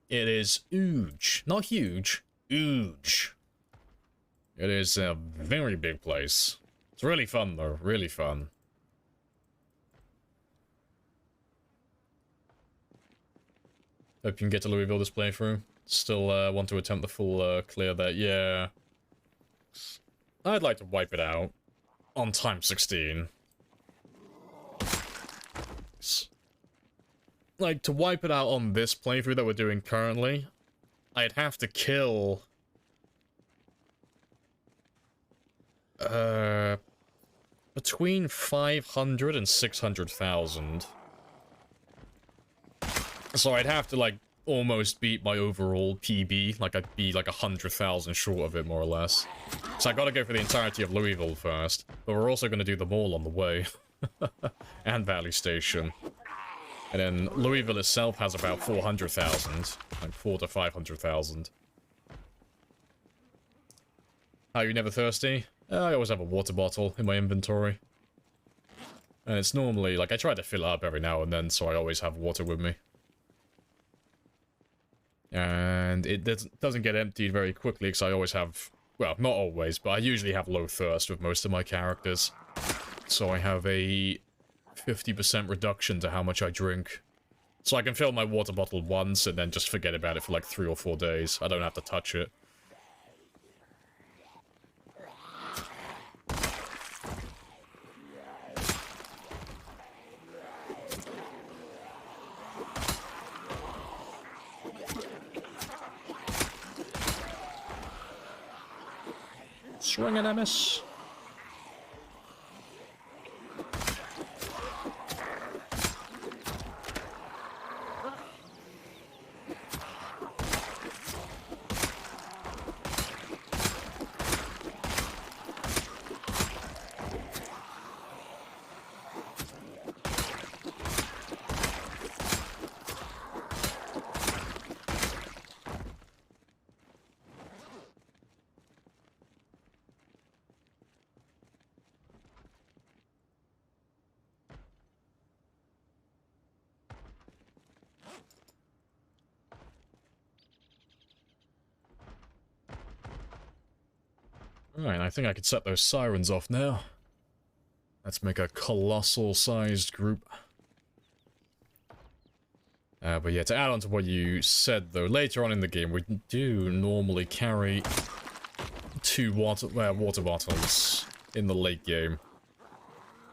It is huge. Not huge. Huge. It is a very big place. It's really fun, though. Really fun. Hope you can get to Louisville this playthrough. Still want to attempt the full clear there. Yeah. I'd like to wipe it out on time 16. Like, to wipe it out on this playthrough that we're doing currently, I'd have to kill... between 500 and 600,000. So I'd have to, like, almost beat my overall PB. Like, I'd be, like, 100,000 short of it, more or less. So I gotta go for the entirety of Louisville first. But we're also gonna do the mall on the way. And Valley Station. And then Louisville itself has about 400,000. Like, 400 to 500,000. Are you never thirsty? I always have a water bottle in my inventory. And it's normally, like, I try to fill it up every now and then, so I always have water with me. And it doesn't get emptied very quickly, because I always have... Well, not always, but I usually have low thirst with most of my characters. So I have a 50% reduction to how much I drink. So I can fill my water bottle once, and then just forget about it for like 3 or 4 days. I don't have to touch it. Swing and a miss. Alright, I think I could set those sirens off now. Let's make a colossal-sized group. But yeah, to add on to what you said, though, later on in the game, we do normally carry 2 water bottles in the late game.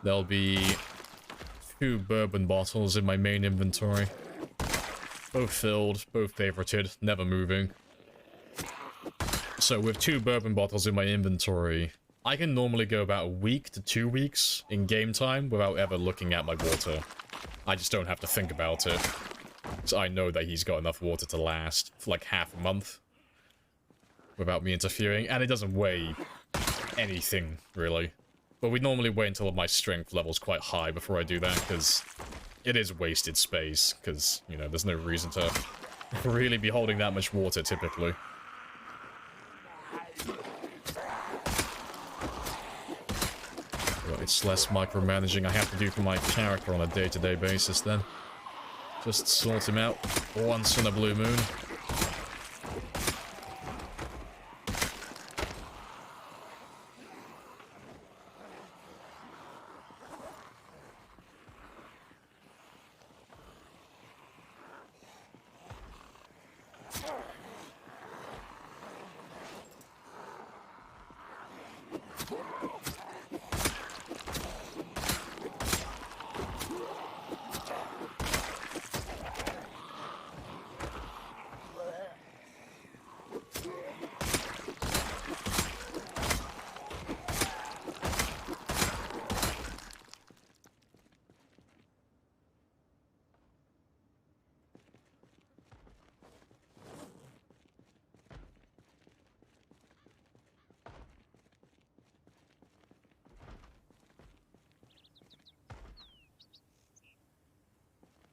There'll be 2 bourbon bottles in my main inventory. Both filled, both favorited, never moving. So with 2 bourbon bottles in my inventory, I can normally go about a week to 2 weeks in game time without ever looking at my water. I just don't have to think about it. So I know that he's got enough water to last for like half a month without me interfering, and it doesn't weigh anything, really. But we normally wait until my strength level's quite high before I do that, because it is wasted space, because, you know, there's no reason to really be holding that much water, typically. It's less micromanaging I have to do for my character on a day-to-day basis, then. Just sort him out once in a blue moon.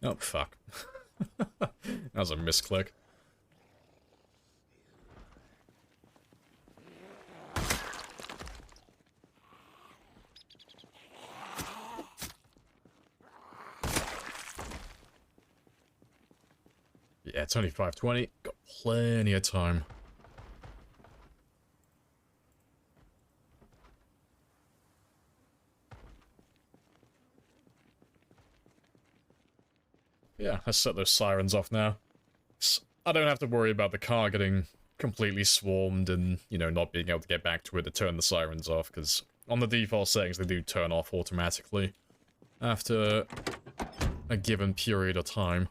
Oh, fuck. That was a misclick. Yeah, it's only 5:20. Got plenty of time. let's set those sirens off now. I don't have to worry about the car getting completely swarmed and, you know, not being able to get back to it to turn the sirens off, because on the default settings they do turn off automatically after a given period of time.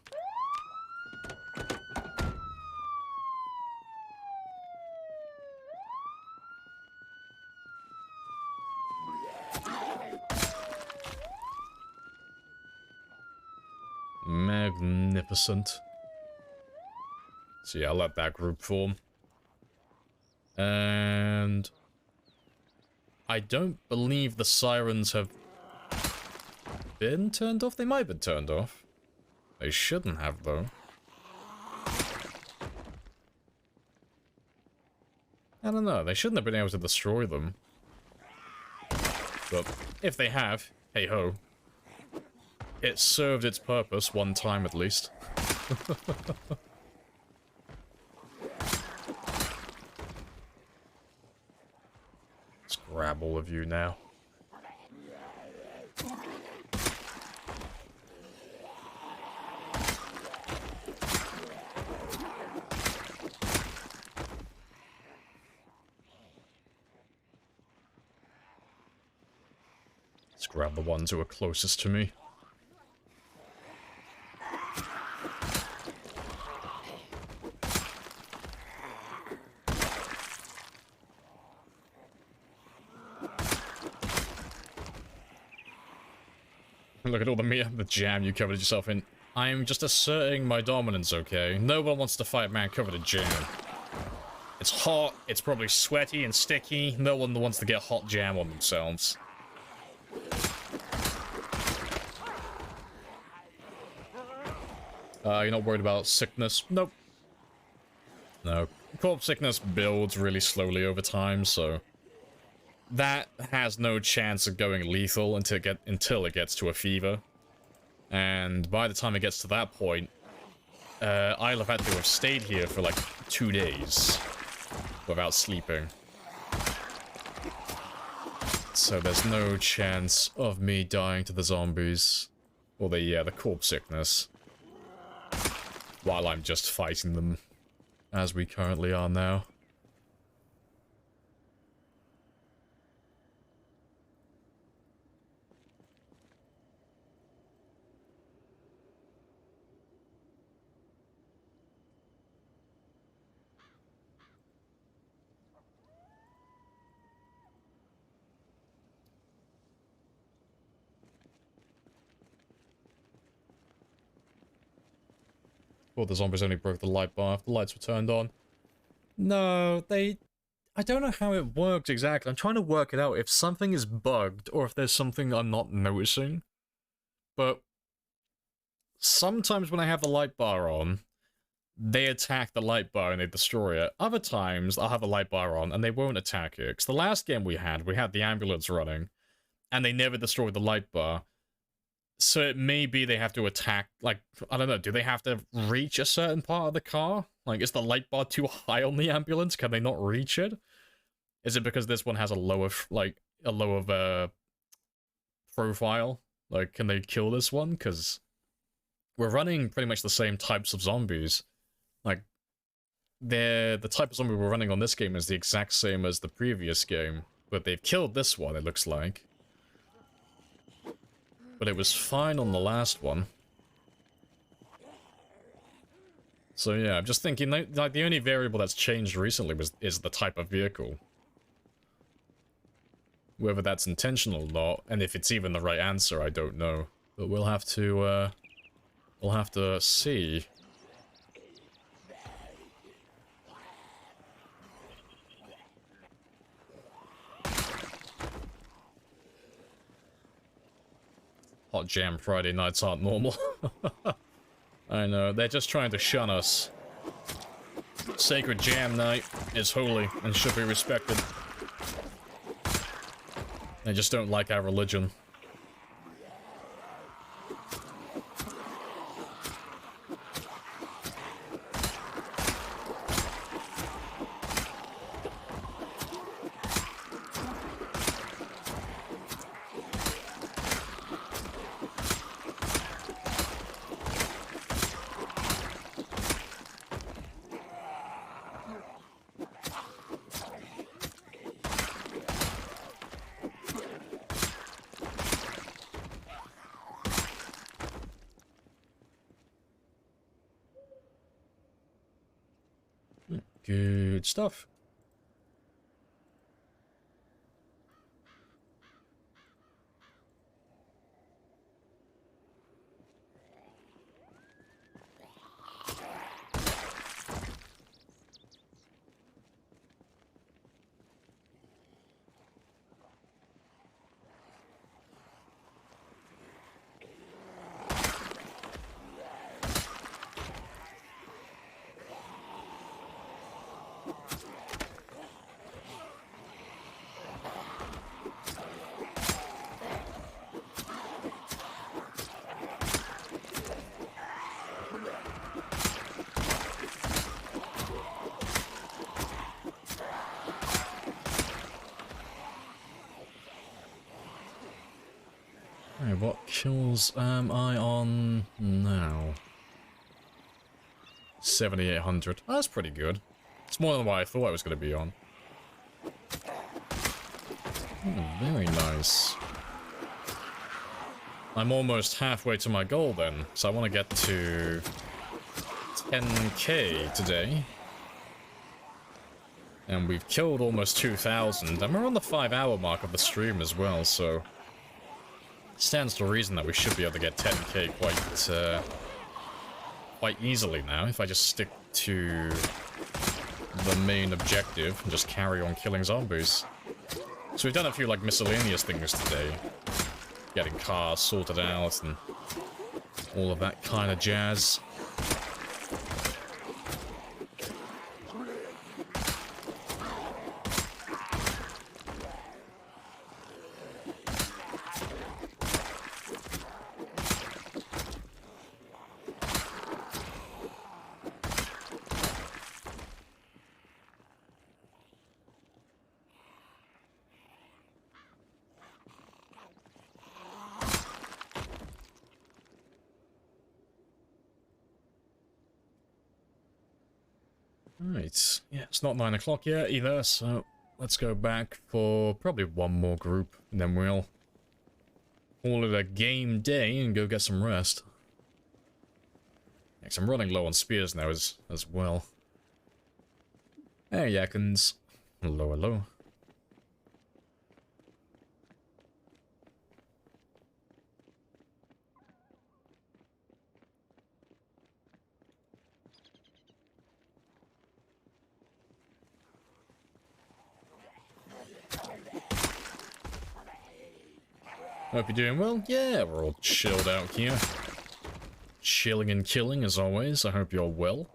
Magnificent. So yeah, I'll let that group form. And I don't believe the sirens have been turned off. They might have been turned off. They shouldn't have, though. I don't know. They shouldn't have been able to destroy them. But if they have, hey ho. It served its purpose one time at least. Let's grab all of you now. Let's grab the ones who are closest to me. Look at all the jam you covered yourself in. I'm just asserting my dominance, okay? No one wants to fight man covered in jam. It's hot, it's probably sweaty and sticky. No one wants to get hot jam on themselves. You're not worried about sickness? Nope. No. Corpse sickness builds really slowly over time, so that has no chance of going lethal until it gets to a fever. And by the time it gets to that point, I'll have had to have stayed here for like 2 days without sleeping. So there's no chance of me dying to the zombies. Or the corpse sickness. While I'm just fighting them, as we currently are now. Well, the zombies only broke the light bar if the lights were turned on. No, I don't know how it works exactly. I'm trying to work it out if something is bugged or if there's something I'm not noticing. But sometimes when I have the light bar on, they attack the light bar and they destroy it. Other times, I'll have a light bar on and they won't attack it. Because the last game we had the ambulance running, and they never destroyed the light bar. So it may be they have to attack, like, I don't know, do they have to reach a certain part of the car? Like, is the light bar too high on the ambulance? Can they not reach it? Is it because this one has a lower profile? Like, can they kill this one? Because we're running pretty much the same types of zombies. Like, the type of zombie we're running on this game is the exact same as the previous game. But they've killed this one, it looks like. But it was fine on the last one. So yeah, I'm just thinking, like, the only variable that's changed recently is the type of vehicle. Whether that's intentional or not, and if it's even the right answer, I don't know. But we'll have to see. Hot jam Friday nights aren't normal. I know, they're just trying to shun us. Sacred jam night is holy and should be respected. They just don't like our religion. Good stuff. Alright, what kills am I on now? 7,800. Oh, that's pretty good. It's more than what I thought I was going to be on. Oh, very nice. I'm almost halfway to my goal then, so I want to get to 10k today. And we've killed almost 2,000, and we're on the 5-hour mark of the stream as well, so stands to reason that we should be able to get 10k quite easily now if I just stick to the main objective and just carry on killing zombies. So we've done a few like miscellaneous things today, getting cars sorted out and all of that kind of jazz. Right, yeah, it's not 9 o'clock yet either, so let's go back for probably one more group, and then we'll call it a game day and go get some rest. Yeah, 'cause I'm running low on spears now as well. Hey, Yakins. Hello, hello. Hope you're doing well. Yeah, we're all chilled out here. Chilling and killing as always. I hope you're well.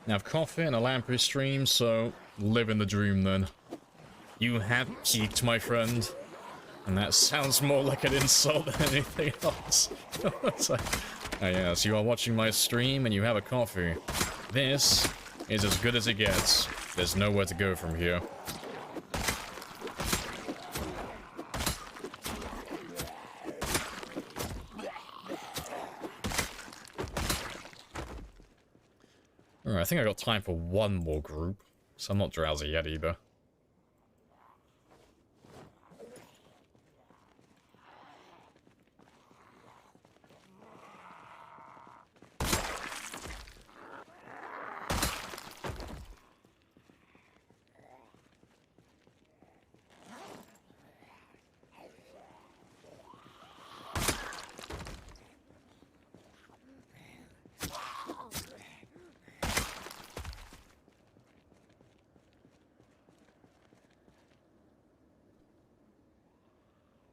Now, I have coffee and a Lamprey stream, so living the dream then. You have peaked, my friend. And that sounds more like an insult than anything else. It's like, oh yeah, so you are watching my stream and you have a coffee. This is as good as it gets. There's nowhere to go from here. Alright, I think I got time for one more group, so I'm not drowsy yet either.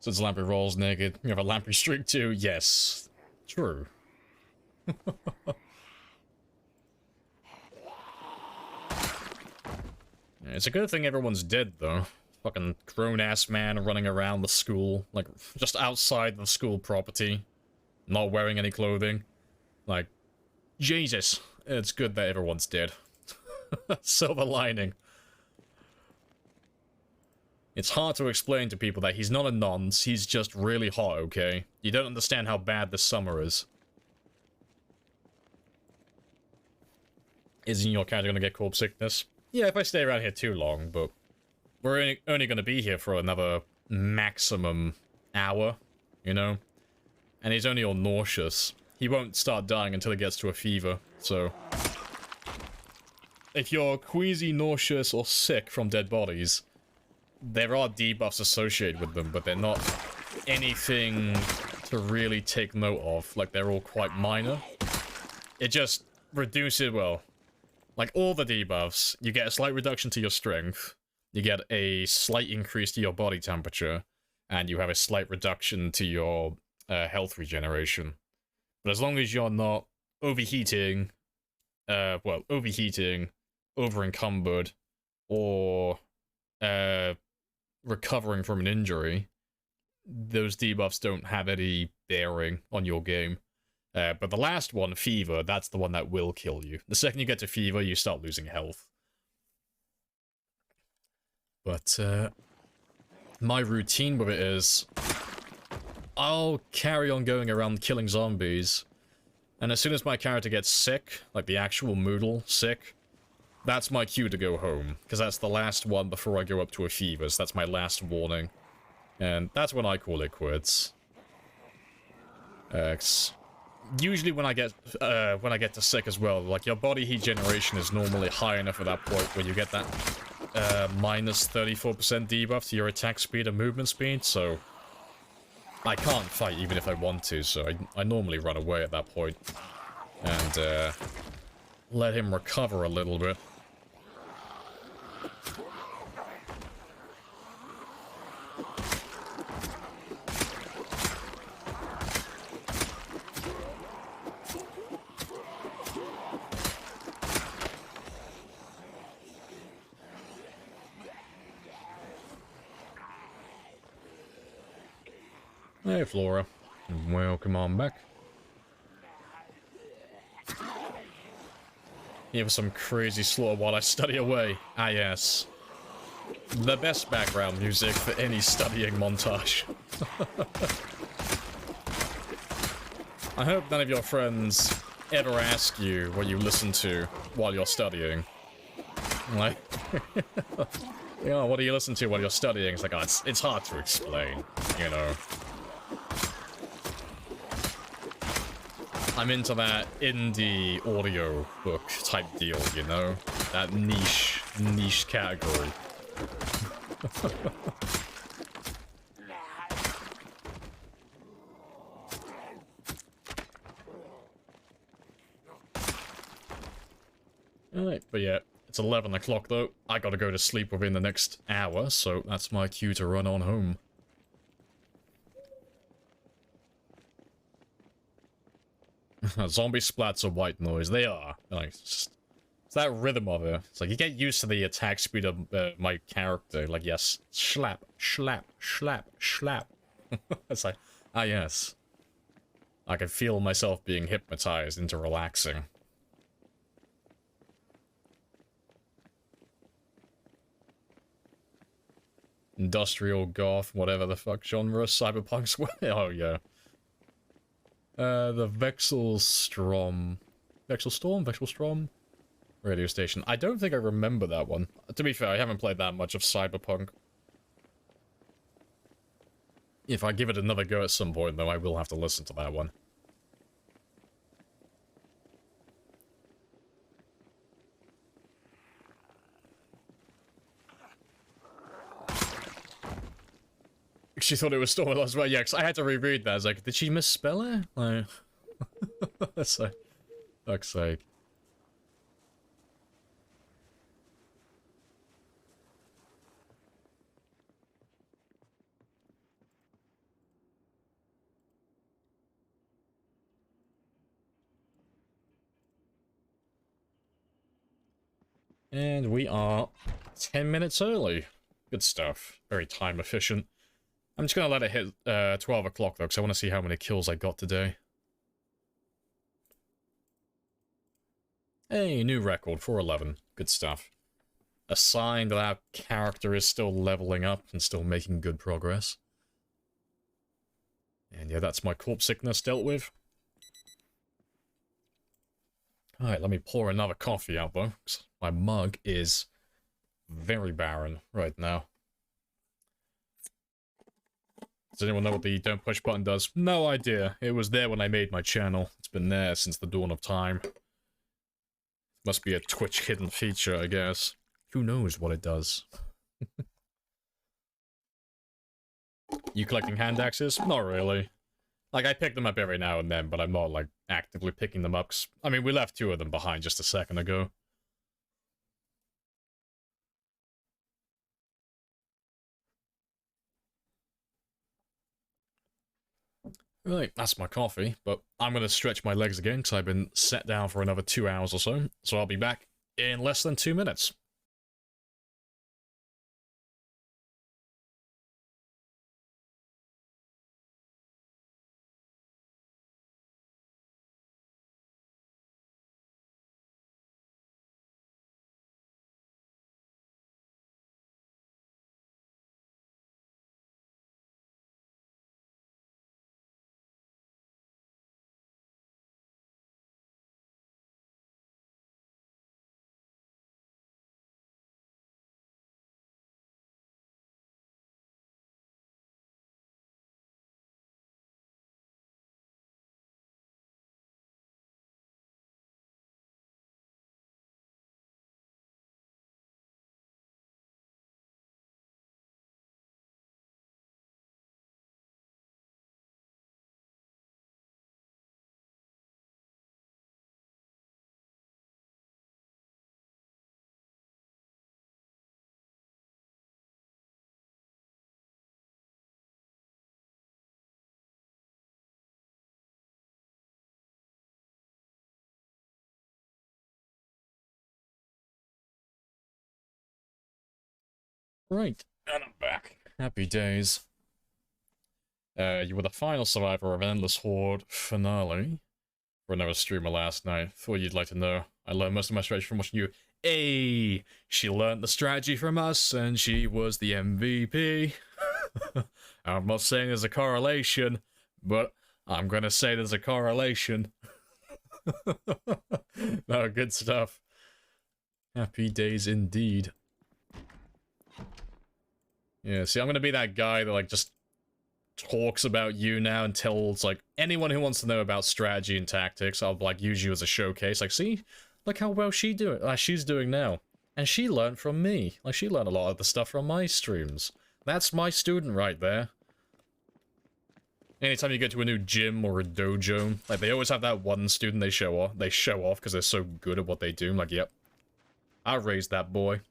Since Lamprey rolls naked, you have a Lamprey streak too? Yes. True. It's a good thing everyone's dead, though. Fucking grown-ass man running around the school, like, just outside the school property, not wearing any clothing. Like, Jesus, it's good that everyone's dead. Silver lining. It's hard to explain to people that he's not a nonce, he's just really hot, okay? You don't understand how bad this summer is. Isn't your character gonna get corpse sickness? Yeah, if I stay around here too long, but we're only gonna be here for another maximum hour, you know? And he's only all nauseous. He won't start dying until he gets to a fever, so... If you're queasy, nauseous, or sick from dead bodies, there are debuffs associated with them, but they're not anything to really take note of. Like, they're all quite minor. It just reduces, well, like all the debuffs, you get a slight reduction to your strength, you get a slight increase to your body temperature, and you have a slight reduction to your health regeneration. But as long as you're not overheating, overheating, over-encumbered, or recovering from an injury, those debuffs don't have any bearing on your game. But the last one, fever, that's the one that will kill you. The second you get to fever, you start losing health. But my routine with it is, I'll carry on going around killing zombies, and as soon as my character gets sick, like the actual Moodle sick, that's my cue to go home, because that's the last one before I go up to a fever, so that's my last warning. And that's when I call it quits. Usually when I get to sick as well, like your body heat generation is normally high enough at that point where you get that minus 34% debuff to your attack speed and movement speed, so I can't fight even if I want to, so I normally run away at that point and let him recover a little bit. Hey, Flora. Welcome on back. You have some crazy slaughter while I study away. Ah, yes. The best background music for any studying montage. I hope none of your friends ever ask you what you listen to while you're studying. Like, you know, what do you listen to while you're studying? It's like, oh, it's hard to explain, you know. I'm into that indie audio book type deal, you know? That niche category. Alright, but yeah, it's 11 o'clock though. I gotta go to sleep within the next hour, so that's my cue to run on home. Zombie splats are white noise. They are. Like, it's that rhythm of it. It's like, you get used to the attack speed of my character. Like, yes, slap, slap, slap, slap. It's like, ah, yes. I can feel myself being hypnotized into relaxing. Industrial goth, whatever the fuck genre, cyberpunk's. Oh, yeah. The Vexelstrom radio station. I don't think I remember that one. To be fair, I haven't played that much of Cyberpunk. If I give it another go at some point, though, I will have to listen to that one. She thought it was Storm as well. Yeah, because I had to reread that. I was like, did she misspell it? Like, that's like, fuck's sake. And we are 10 minutes early. Good stuff. Very time efficient. I'm just gonna let it hit 12 o'clock though, because I want to see how many kills I got today. Hey, new record, 411. Good stuff. A sign that our character is still leveling up and still making good progress. And yeah, that's my corpse sickness dealt with. Alright, let me pour another coffee out though, 'cause my mug is very barren right now. Does anyone know what the don't push button does? No idea. It was there when I made my channel. It's been there since the dawn of time. Must be a Twitch hidden feature, I guess. Who knows what it does? You collecting hand axes? Not really. Like, I pick them up every now and then, but I'm not, like, actively picking them up. I mean, we left 2 of them behind just a second ago. Right, that's my coffee, but I'm going to stretch my legs again because I've been set down for another 2 hours or so, so I'll be back in less than 2 minutes. Right, and I'm back. Happy days. You were the final survivor of an Endless Horde finale for another streamer last night. Thought you'd like to know. I learned most of my strategy from watching you. Hey, she learned the strategy from us, and she was the MVP. I'm not saying there's a correlation, but I'm gonna say there's a correlation. No, good stuff. Happy days indeed. Yeah, see, I'm gonna be that guy that, like, just talks about you now and tells, like, anyone who wants to know about strategy and tactics, I'll, like, use you as a showcase. Like, see? Look how well she's doing now. And she learned from me. Like, she learned a lot of the stuff from my streams. That's my student right there. Anytime you get to a new gym or a dojo, like, they always have that one student they show off because they're so good at what they do. I'm like, yep. I raised that boy.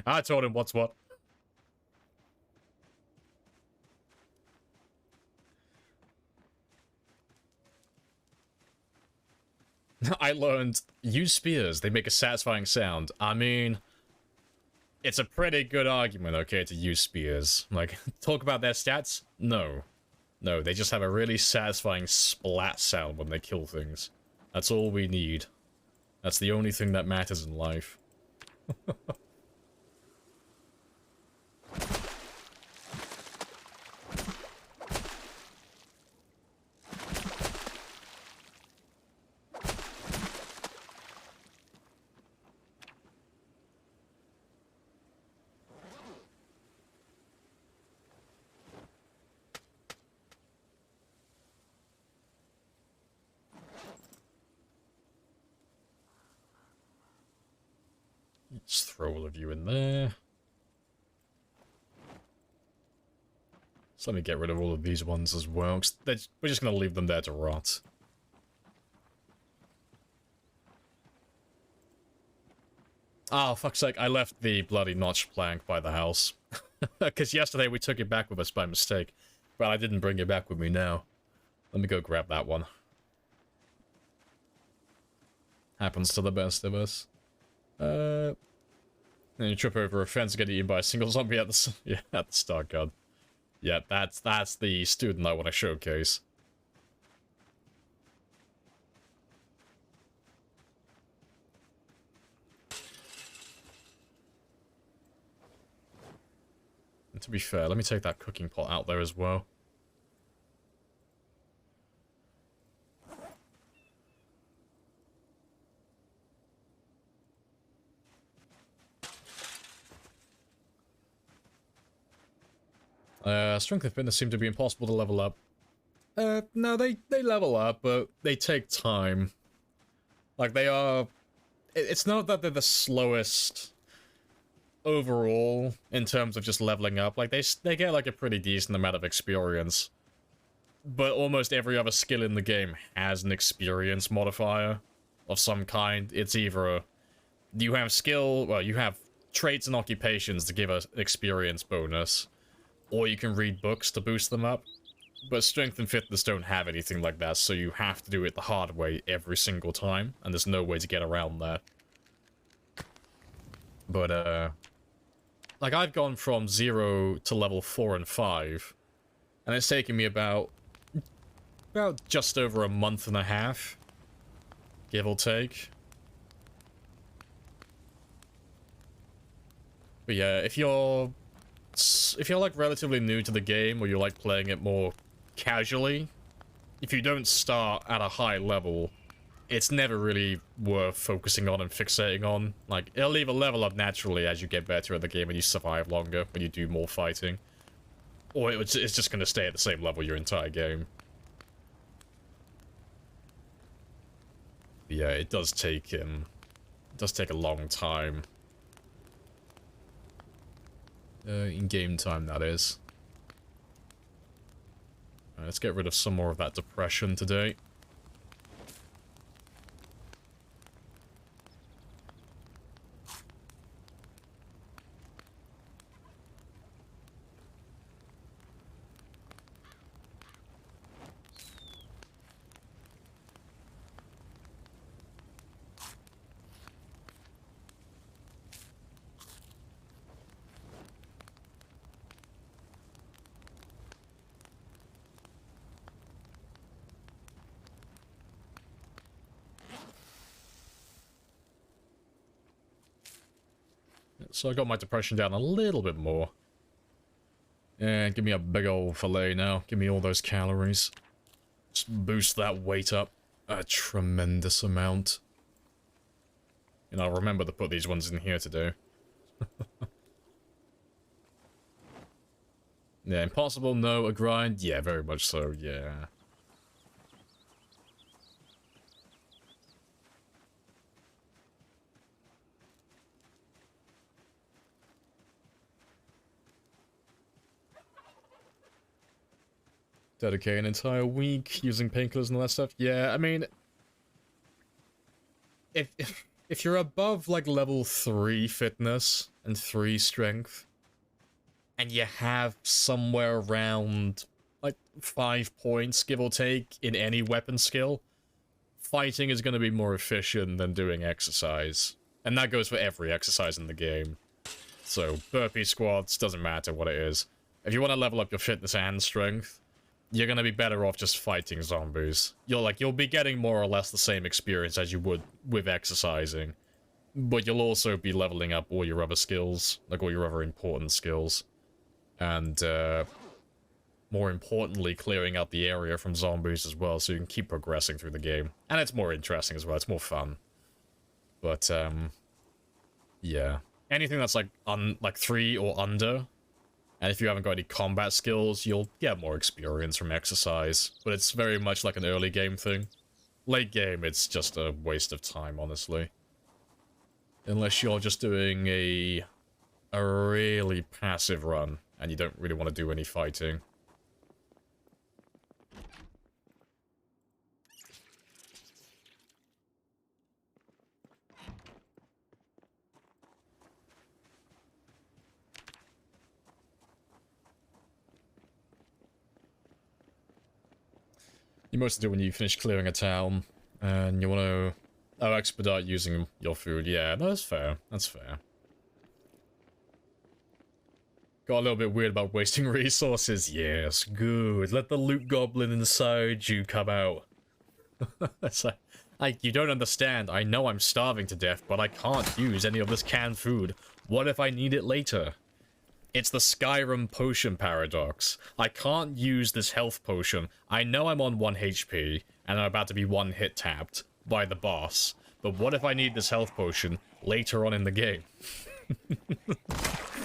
I told him what's what. I learned, use spears, they make a satisfying sound. I mean, it's a pretty good argument, okay, to use spears. Like, talk about their stats? No. No, they just have a really satisfying splat sound when they kill things. That's all we need. That's the only thing that matters in life. Let's throw all of you in there. So let me get rid of all of these ones as well, because we're just going to leave them there to rot. Oh, fuck's sake, I left the bloody notch plank by the house. Because yesterday we took it back with us by mistake, but I didn't bring it back with me now. Let me go grab that one. Happens to the best of us. Then you trip over a fence and get eaten by a single zombie at the at the start, God. Yeah, that's the student I want to showcase. And to be fair, let me take that cooking pot out there as well. Strength and fitness seem to be impossible to level up. No, they level up, but they take time. Like, they are... It's not that they're the slowest overall in terms of just leveling up. Like, they get, like, a pretty decent amount of experience. But almost every other skill in the game has an experience modifier of some kind. It's either you have skill... Well, you have traits and occupations to give an experience bonus. Or you can read books to boost them up. But strength and fitness don't have anything like that, so you have to do it the hard way every single time, and there's no way to get around that. But, like, I've gone from 0 to level 4 and 5, and it's taken me about just over a month and a half, give or take. But yeah, if you're like relatively new to the game, or you're like playing it more casually, if you don't start at a high level, it's never really worth focusing on and fixating on. Like, it'll either level up naturally as you get better at the game and you survive longer when you do more fighting, or it's just going to stay at the same level your entire game. But yeah, it does take a long time. In game time, that is. Let's get rid of some more of that depression today. So I got my depression down a little bit more. Yeah, give me a big old fillet now. Give me all those calories. Just boost that weight up a tremendous amount. And I'll remember to put these ones in here to do. Yeah, impossible, no. A grind? Yeah, very much so, yeah. Dedicate an entire week using painkillers and all that stuff. Yeah, I mean, if you're above like level 3 fitness and 3 strength, and you have somewhere around like 5 points, give or take, in any weapon skill, fighting is going to be more efficient than doing exercise. And that goes for every exercise in the game. So burpee squats, doesn't matter what it is. If you want to level up your fitness and strength, you're gonna be better off just fighting zombies. You'll be getting more or less the same experience as you would with exercising, but you'll also be leveling up all your other skills, like all your other important skills, and more importantly, clearing out the area from zombies as well, so you can keep progressing through the game. And it's more interesting as well. It's more fun. But yeah, anything that's like 3 or under. And if you haven't got any combat skills, you'll get more experience from exercise. But it's very much like an early game thing. Late game, it's just a waste of time, honestly. Unless you're just doing a really passive run, and you don't really want to do any fighting. You mostly do when you finish clearing a town, and you want to Oh, expedite using your food. Yeah, that's fair. That's fair. Got a little bit weird about wasting resources. Yes, good. Let the loot goblin inside you come out. It's like, you don't understand. I know I'm starving to death, but I can't use any of this canned food. What if I need it later? It's the Skyrim potion paradox. I can't use this health potion. I know I'm on 1 HP, and I'm about to be 1 hit tapped by the boss. But what if I need this health potion later on in the game?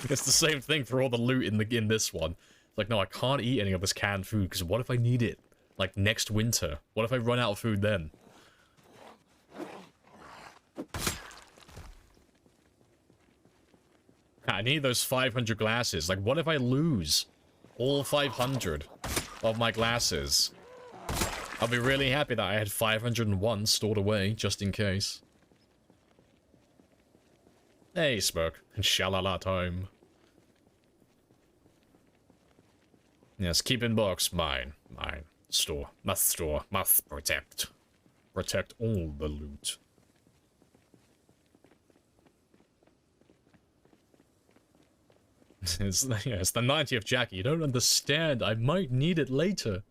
It's the same thing for all the loot in this one. It's like, no, I can't eat any of this canned food, because what if I need it? Like, next winter? What if I run out of food then? I need those 500 glasses. Like, what if I lose all 500 of my glasses? I'll be really happy that I had 501 stored away, just in case. Hey, Smoke. Shalala time. Yes, keep in box. Mine. Mine. Store. Must protect. Protect all the loot. It's the 90th Jackie. You don't understand. I might need it later.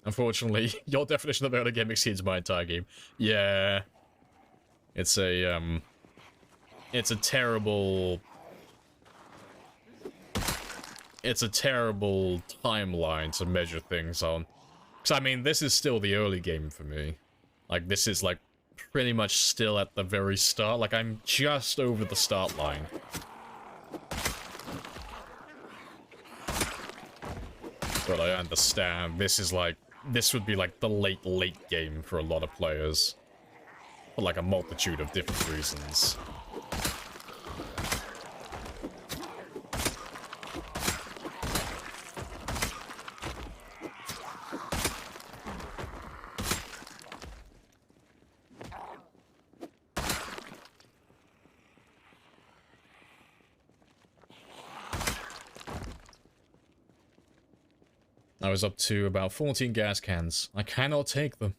Unfortunately, your definition of early game exceeds my entire game. Yeah. It's a terrible... It's a terrible timeline to measure things on. Because, I mean, this is still the early game for me. Like, this is, like, pretty much still at the very start. Like, I'm just over the start line. But I understand. This is, like... This would be, like, the late game for a lot of players. For, like, a multitude of different reasons. I was up to about 14 gas cans. I cannot take them.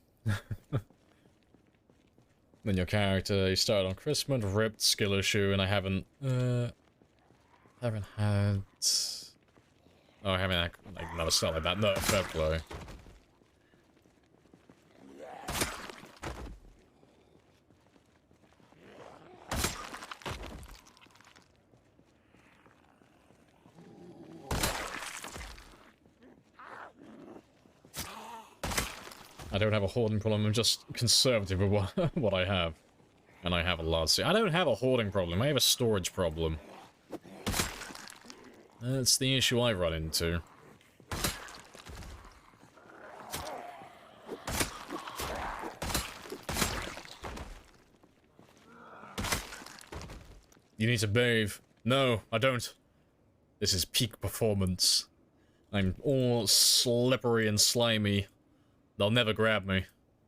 Then your character, you started on Christmas, ripped, skill issue, and I haven't had... Oh, I haven't had like, another start like that. No, fair play. I don't have a hoarding problem, I'm just conservative with what I have. And I have a lot. See, I don't have a hoarding problem, I have a storage problem. That's the issue I run into. You need to bathe. No, I don't. This is peak performance. I'm all slippery and slimy. They'll never grab me.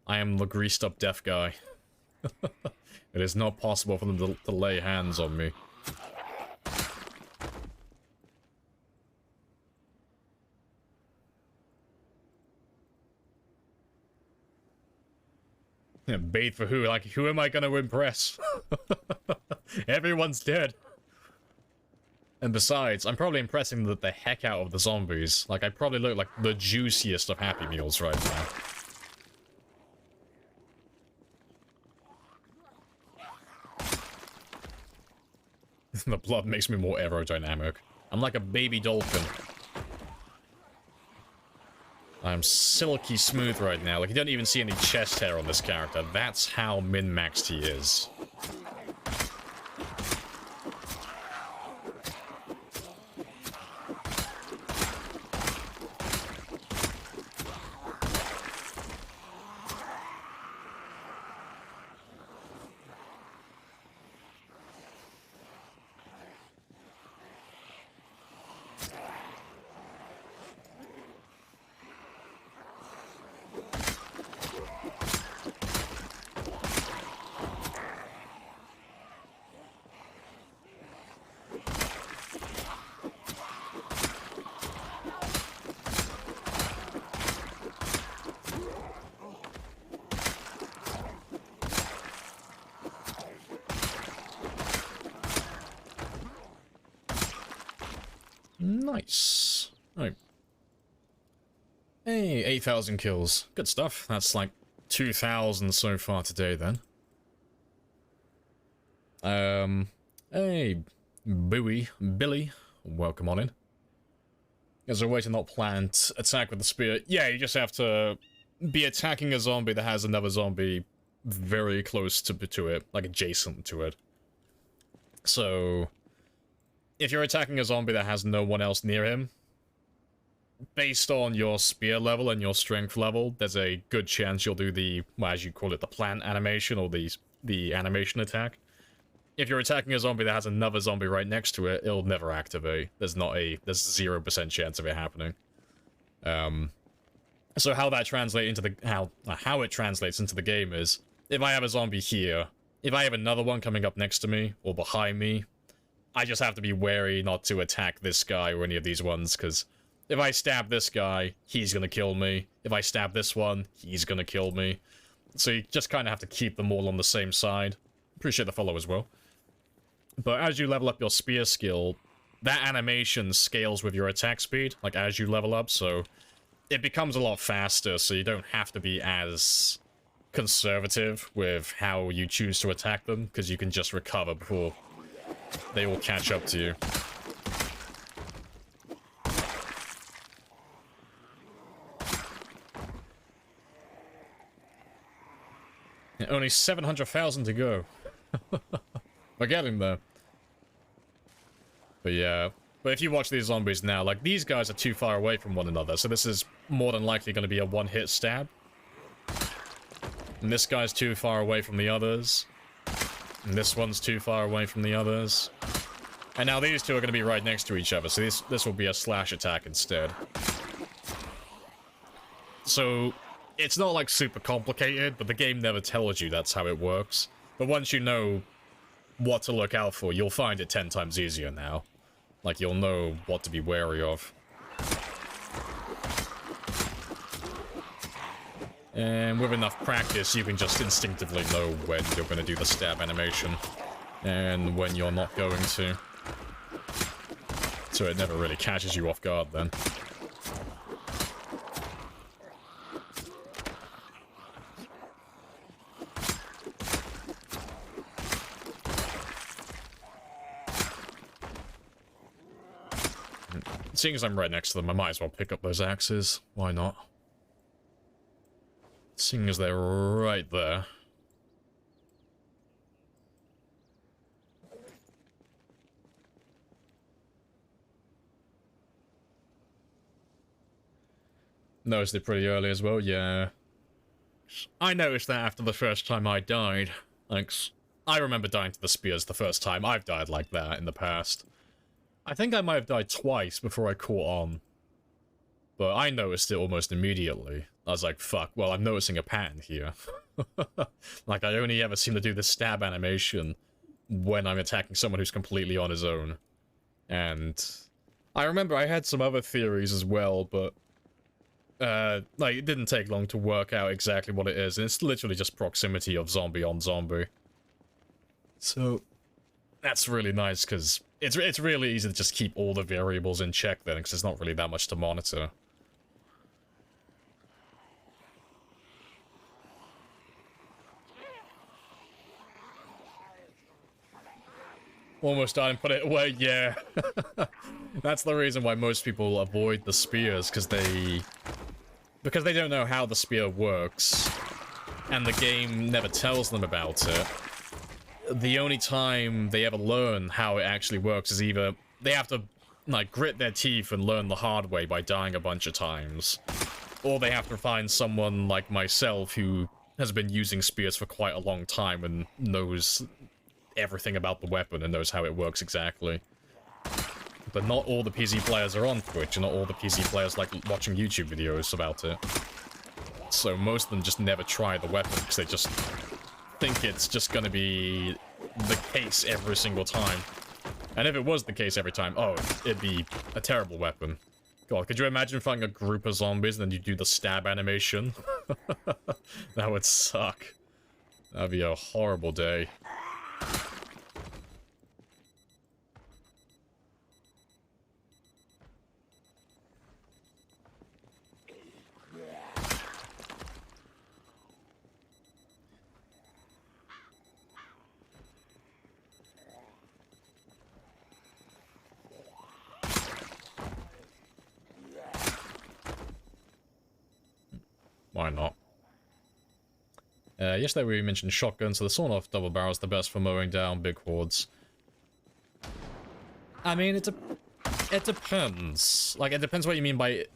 I am the greased up deaf guy. It is not possible for them to lay hands on me. Yeah, bathe for who? Like, who am I gonna impress? Everyone's dead. And besides, I'm probably impressing the heck out of the zombies. Like, I probably look like the juiciest of Happy Meals right now. The blood makes me more aerodynamic. I'm like a baby dolphin. I'm silky smooth right now. Like, you don't even see any chest hair on this character. That's how min-maxed he is. Nice. Right. Hey, 8,000 kills. Good stuff. That's like 2,000 so far today, then. Hey, Billy. Welcome on in. Is there a way to not plant attack with the spear? Yeah, you just have to be attacking a zombie that has another zombie very close to it, like adjacent to it. So, if you're attacking a zombie that has no one else near him, based on your spear level and your strength level, there's a good chance you'll do the, well, as you call it, the plant animation, or the animation attack. If you're attacking a zombie that has another zombie right next to it, it'll never activate. There's 0% chance of it happening. So how that translates into how it translates into the game is, if I have a zombie here, if I have another one coming up next to me or behind me, I just have to be wary not to attack this guy or any of these ones, because if I stab this guy, he's gonna kill me. If I stab this one, he's gonna kill me. So you just kind of have to keep them all on the same side. Appreciate the follow as well. But as you level up your spear skill, that animation scales with your attack speed, like as you level up, so it becomes a lot faster, so you don't have to be as conservative with how you choose to attack them, because you can just recover before they all catch up to you. Yeah, only 700,000 to go. We're getting there. But yeah. But if you watch these zombies now, like, these guys are too far away from one another, so this is more than likely going to be a one-hit stab. And this guy's too far away from the others. And this one's too far away from the others. And now these two are going to be right next to each other, so this will be a slash attack instead. So, it's not, like, super complicated, but the game never tells you that's how it works. But once you know what to look out for, you'll find it 10 times easier now. Like, you'll know what to be wary of. And with enough practice, you can just instinctively know when you're going to do the stab animation, and when you're not going to. So it never really catches you off guard then. Seeing as I'm right next to them, I might as well pick up those axes. Why not? Seeing as they're right there. Noticed it pretty early as well, yeah. I noticed that after the first time I died. Like, I remember dying to the spears the first time. I've died like that in the past. I think I might have died twice before I caught on. But I noticed it almost immediately. I was like, fuck, well, I'm noticing a pattern here. Like, I only ever seem to do the stab animation when I'm attacking someone who's completely on his own. And I remember I had some other theories as well, but like, it didn't take long to work out exactly what it is, and it's literally just proximity of zombie on zombie. So, that's really nice, because it's really easy to just keep all the variables in check then, because there's not really that much to monitor. Almost died and put it away, yeah. That's the reason why most people avoid the spears, because they don't know how the spear works, and the game never tells them about it. The only time they ever learn how it actually works is either they have to, like, grit their teeth and learn the hard way by dying a bunch of times, or they have to find someone like myself who has been using spears for quite a long time and knows everything about the weapon and knows how it works exactly. But not all the PC players are on Twitch, and not all the PC players like watching YouTube videos about it. So most of them just never try the weapon, because they just think it's just gonna be the case every single time. And if it was the case every time, oh, it'd be a terrible weapon. God, could you imagine fighting a group of zombies and then you do the stab animation? That would suck. That'd be a horrible day. Why not? Yesterday we mentioned shotguns, so the sawn-off double barrel is the best for mowing down big hordes. I mean, it depends. Like, it depends what you mean by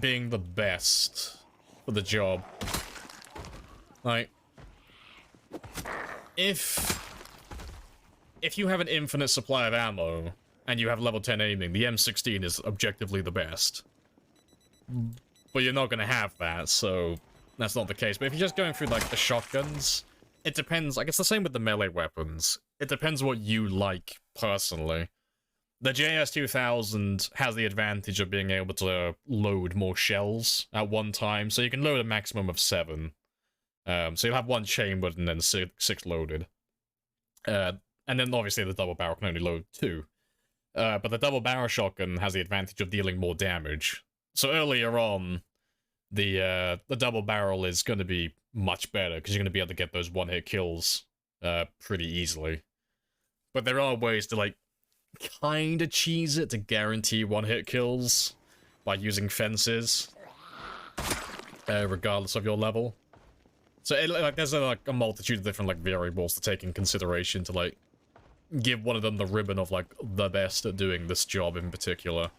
being the best for the job. Like, if you have an infinite supply of ammo, and you have level 10 aiming, the M16 is objectively the best. But you're not gonna have that, so that's not the case. But if you're just going through, like, the shotguns, it depends. Like, it's the same with the melee weapons. It depends what you like, personally. The JS2000 has the advantage of being able to load more shells at one time, so you can load a maximum of 7. So you'll have 1 chambered and then 6 loaded. And then, obviously, the double barrel can only load 2. But the double barrel shotgun has the advantage of dealing more damage. So earlier on, the double barrel is going to be much better, because you're going to be able to get those one-hit kills pretty easily. But there are ways to, like, kind of cheese it to guarantee one-hit kills by using fences, regardless of your level. So, like, there's a multitude of different, like, variables to take in consideration to, like, give one of them the ribbon of, like, the best at doing this job in particular.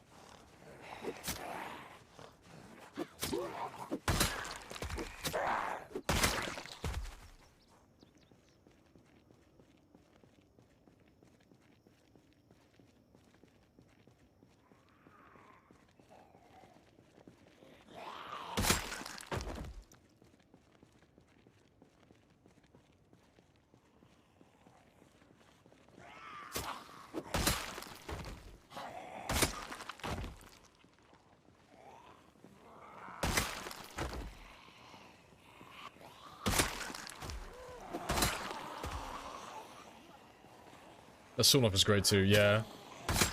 The sawn-off is great too, yeah.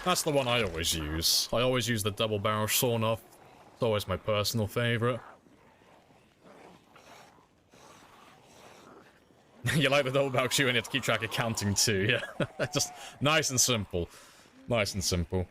That's the one I always use. I always use the double barrel sawn-off. It's always my personal favorite. You like the double barrel shoe and you have to keep track of counting too, yeah. Just nice and simple. Nice and simple.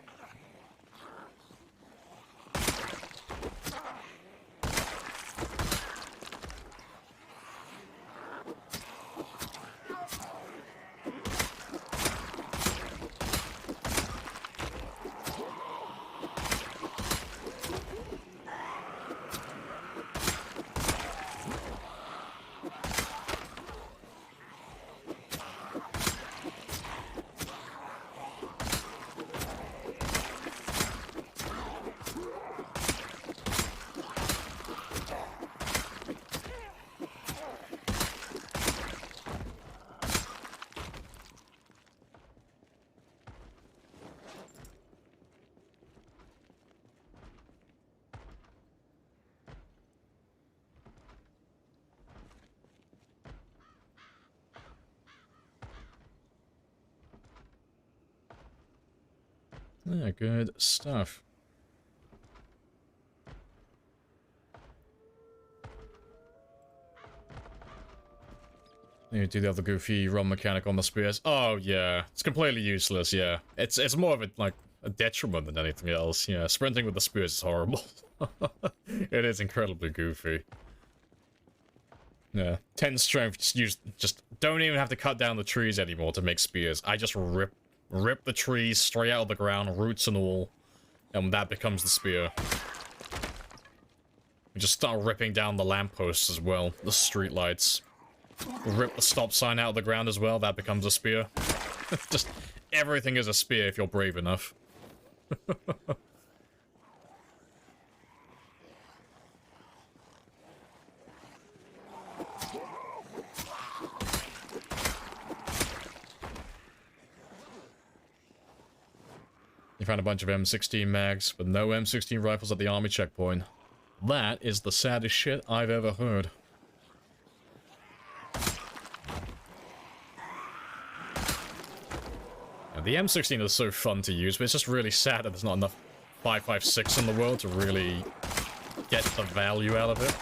Yeah, good stuff. You do the other goofy run mechanic on the spears. Oh yeah, it's completely useless. Yeah, it's more of a detriment than anything else. Yeah, sprinting with the spears is horrible. It is incredibly goofy. Yeah, 10 strength. Just don't even have to cut down the trees anymore to make spears. I just rip the trees straight out of the ground, roots and all, and that becomes the spear. We just start ripping down the lampposts as well, the street lights. Rip the stop sign out of the ground as well, that becomes a spear. Just everything is a spear if you're brave enough. You found a bunch of M16 mags, but no M16 rifles at the army checkpoint. That is the saddest shit I've ever heard. And the M16 is so fun to use, but it's just really sad that there's not enough 5.56 in the world to really get the value out of it.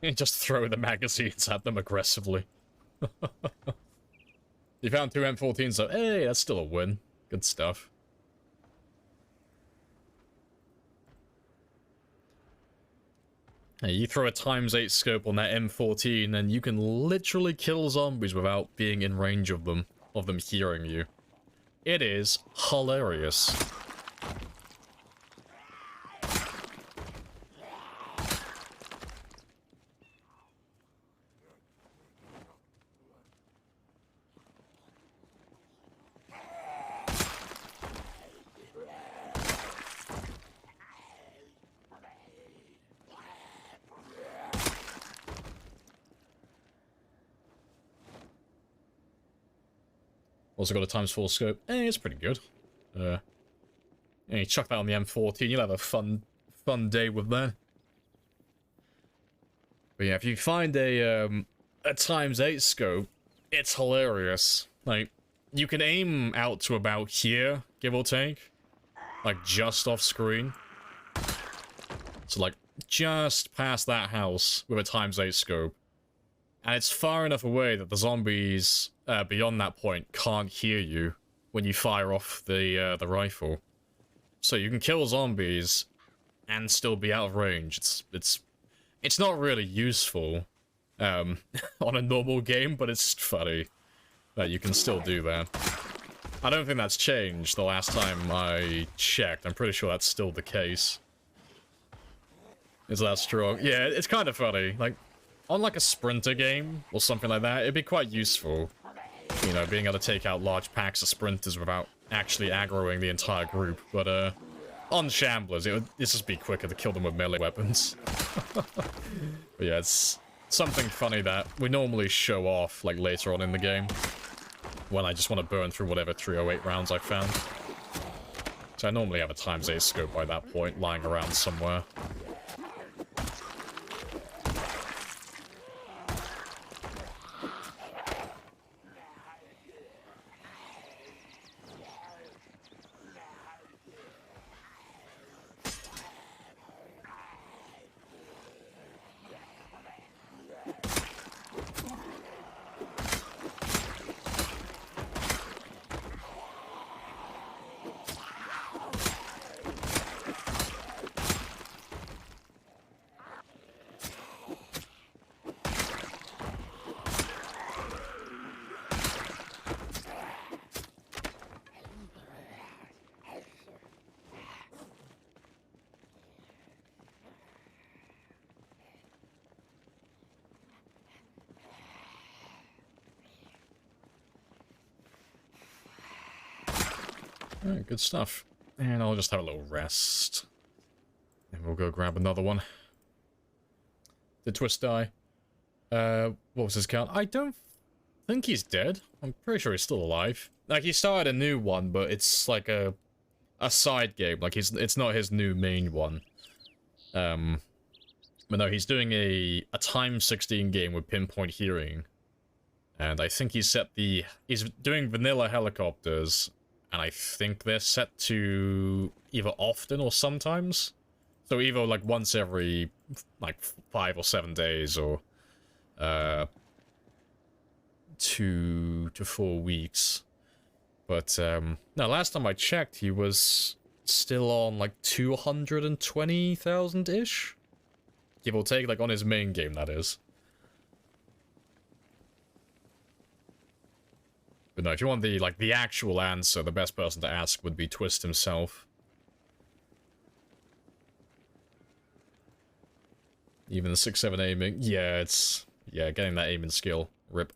And just throw the magazines at them aggressively. You found 2 M14s, so hey, that's still a win. Good stuff. Hey, you throw a ×8 scope on that M14 and you can literally kill zombies without being in range of them hearing you. It is hilarious. Also got a ×4 scope. It's pretty good. Yeah, you chuck that on the M14, you'll have a fun day with that. But yeah, if you find a ×8 scope, it's hilarious. Like, you can aim out to about here, give or take. Like, just off screen. So, like, just past that house with a ×8 scope. And it's far enough away that the zombies beyond that point can't hear you when you fire off the rifle. So you can kill zombies and still be out of range. It's not really useful on a normal game, but it's funny that you can still do that. I don't think that's changed the last time I checked. I'm pretty sure that's still the case. Is that strong? Yeah, it's kind of funny. Like, on like a sprinter game or something like that, it'd be quite useful. You know, being able to take out large packs of sprinters without actually aggroing the entire group. But on shamblers, it would just be quicker to kill them with melee weapons. But yeah, it's something funny that we normally show off like later on in the game. When I just want to burn through whatever 308 rounds I found. So I normally have a ×8 scope by that point lying around somewhere. Alright, good stuff. And I'll just have a little rest. And we'll go grab another one. Did Twist die? What was his count? I don't think he's dead. I'm pretty sure he's still alive. Like, he started a new one, but it's like a side game. Like, it's not his new main one. But no, he's doing a ×16 game with pinpoint hearing. And I think he's doing vanilla helicopters. And I think they're set to either often or sometimes. So either like once every like 5 or 7 days or 2 to 4 weeks. But no, last time I checked he was still on like 220,000-ish. Give or take, like on his main game, that is. But no, if you want the actual answer, the best person to ask would be Twist himself. Even the 6-7 aiming, yeah, getting that aiming skill, rip.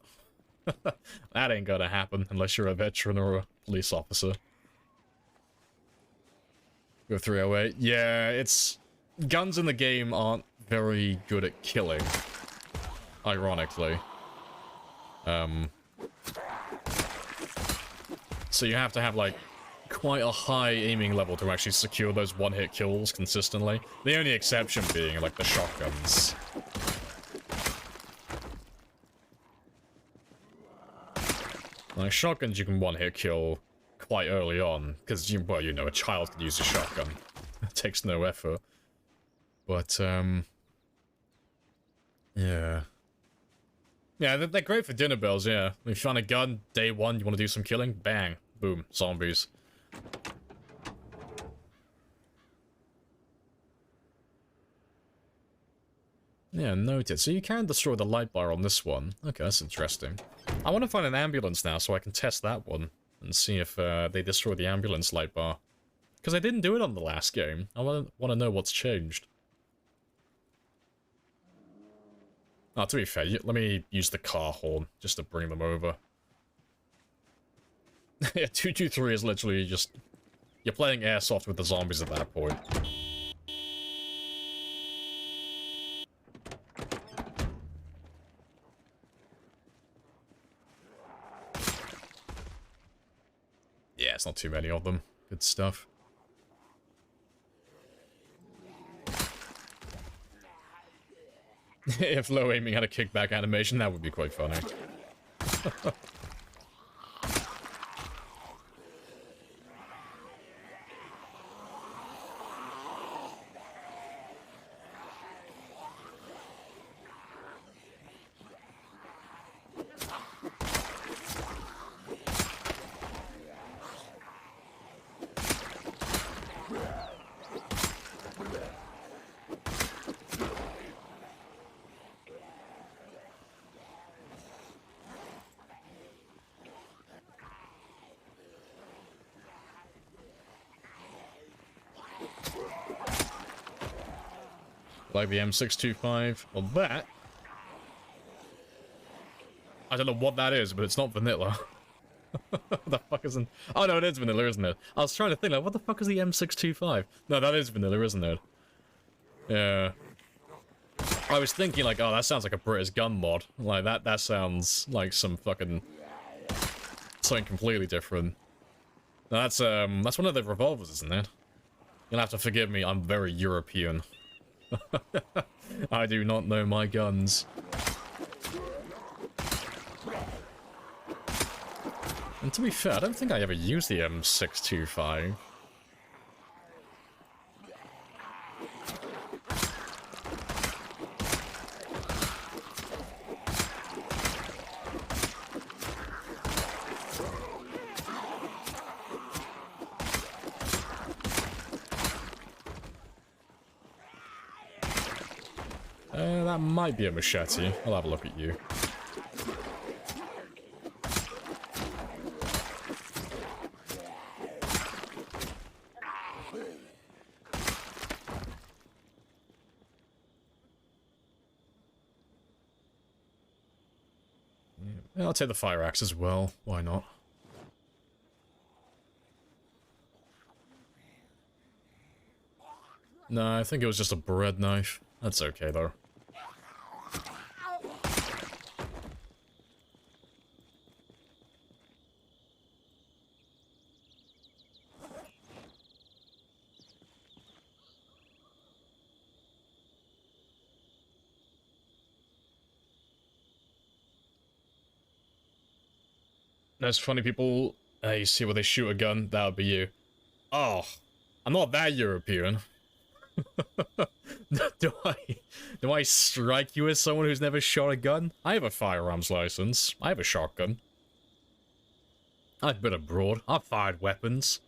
That ain't gonna happen unless you're a veteran or a police officer. Go 308, yeah, guns in the game aren't very good at killing, ironically. So you have to have, like, quite a high aiming level to actually secure those one-hit kills consistently. The only exception being, like, the shotguns. Like, shotguns you can one-hit kill quite early on, because, well, you know, a child could use a shotgun. It takes no effort. But, Yeah. Yeah, they're great for dinner bells, yeah. If you find a gun, day one, you want to do some killing, bang, boom, zombies. Yeah, noted. So you can destroy the light bar on this one. Okay, that's interesting. I want to find an ambulance now so I can test that one and see if they destroy the ambulance light bar. Because I didn't do it on the last game. I want to know what's changed. Oh, to be fair, let me use the car horn just to bring them over. Yeah, 223 is literally just... You're playing airsoft with the zombies at that point. Yeah, it's not too many of them. Good stuff. If low aiming had a kickback animation, that would be quite funny. Like the M625. Well, that... I don't know what that is, but it's not vanilla. What the fuck isn't... Oh, no, it is vanilla, isn't it? I was trying to think, like, what the fuck is the M625? No, that is vanilla, isn't it? Yeah. I was thinking, like, oh, that sounds like a British gun mod. Like, that sounds like some fucking... something completely different. No, that's one of the revolvers, isn't it? You'll have to forgive me, I'm very European. I do not know my guns. And to be fair, I don't think I ever used the M625. That might be a machete. I'll have a look at you. Yeah, I'll take the fire axe as well. Why not? No, I think it was just a bread knife. That's okay, though. Those funny people, you see where they shoot a gun, that would be you. Oh, I'm not that European. Do I strike you as someone who's never shot a gun? I have a firearms license. I have a shotgun. I've been abroad. I've fired weapons.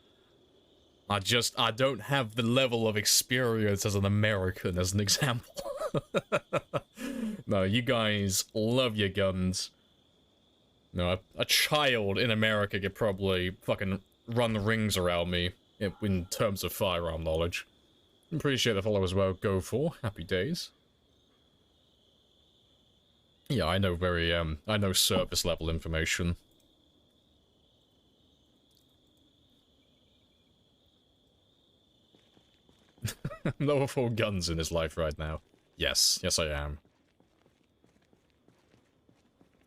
I don't have the level of experience as an American, as an example. No, you guys love your guns. No, a child in America could probably fucking run rings around me in terms of firearm knowledge. Appreciate the follow as well. Go for happy days. Yeah, I know I know surface level information. Level 4 guns in his life right now. Yes, yes I am.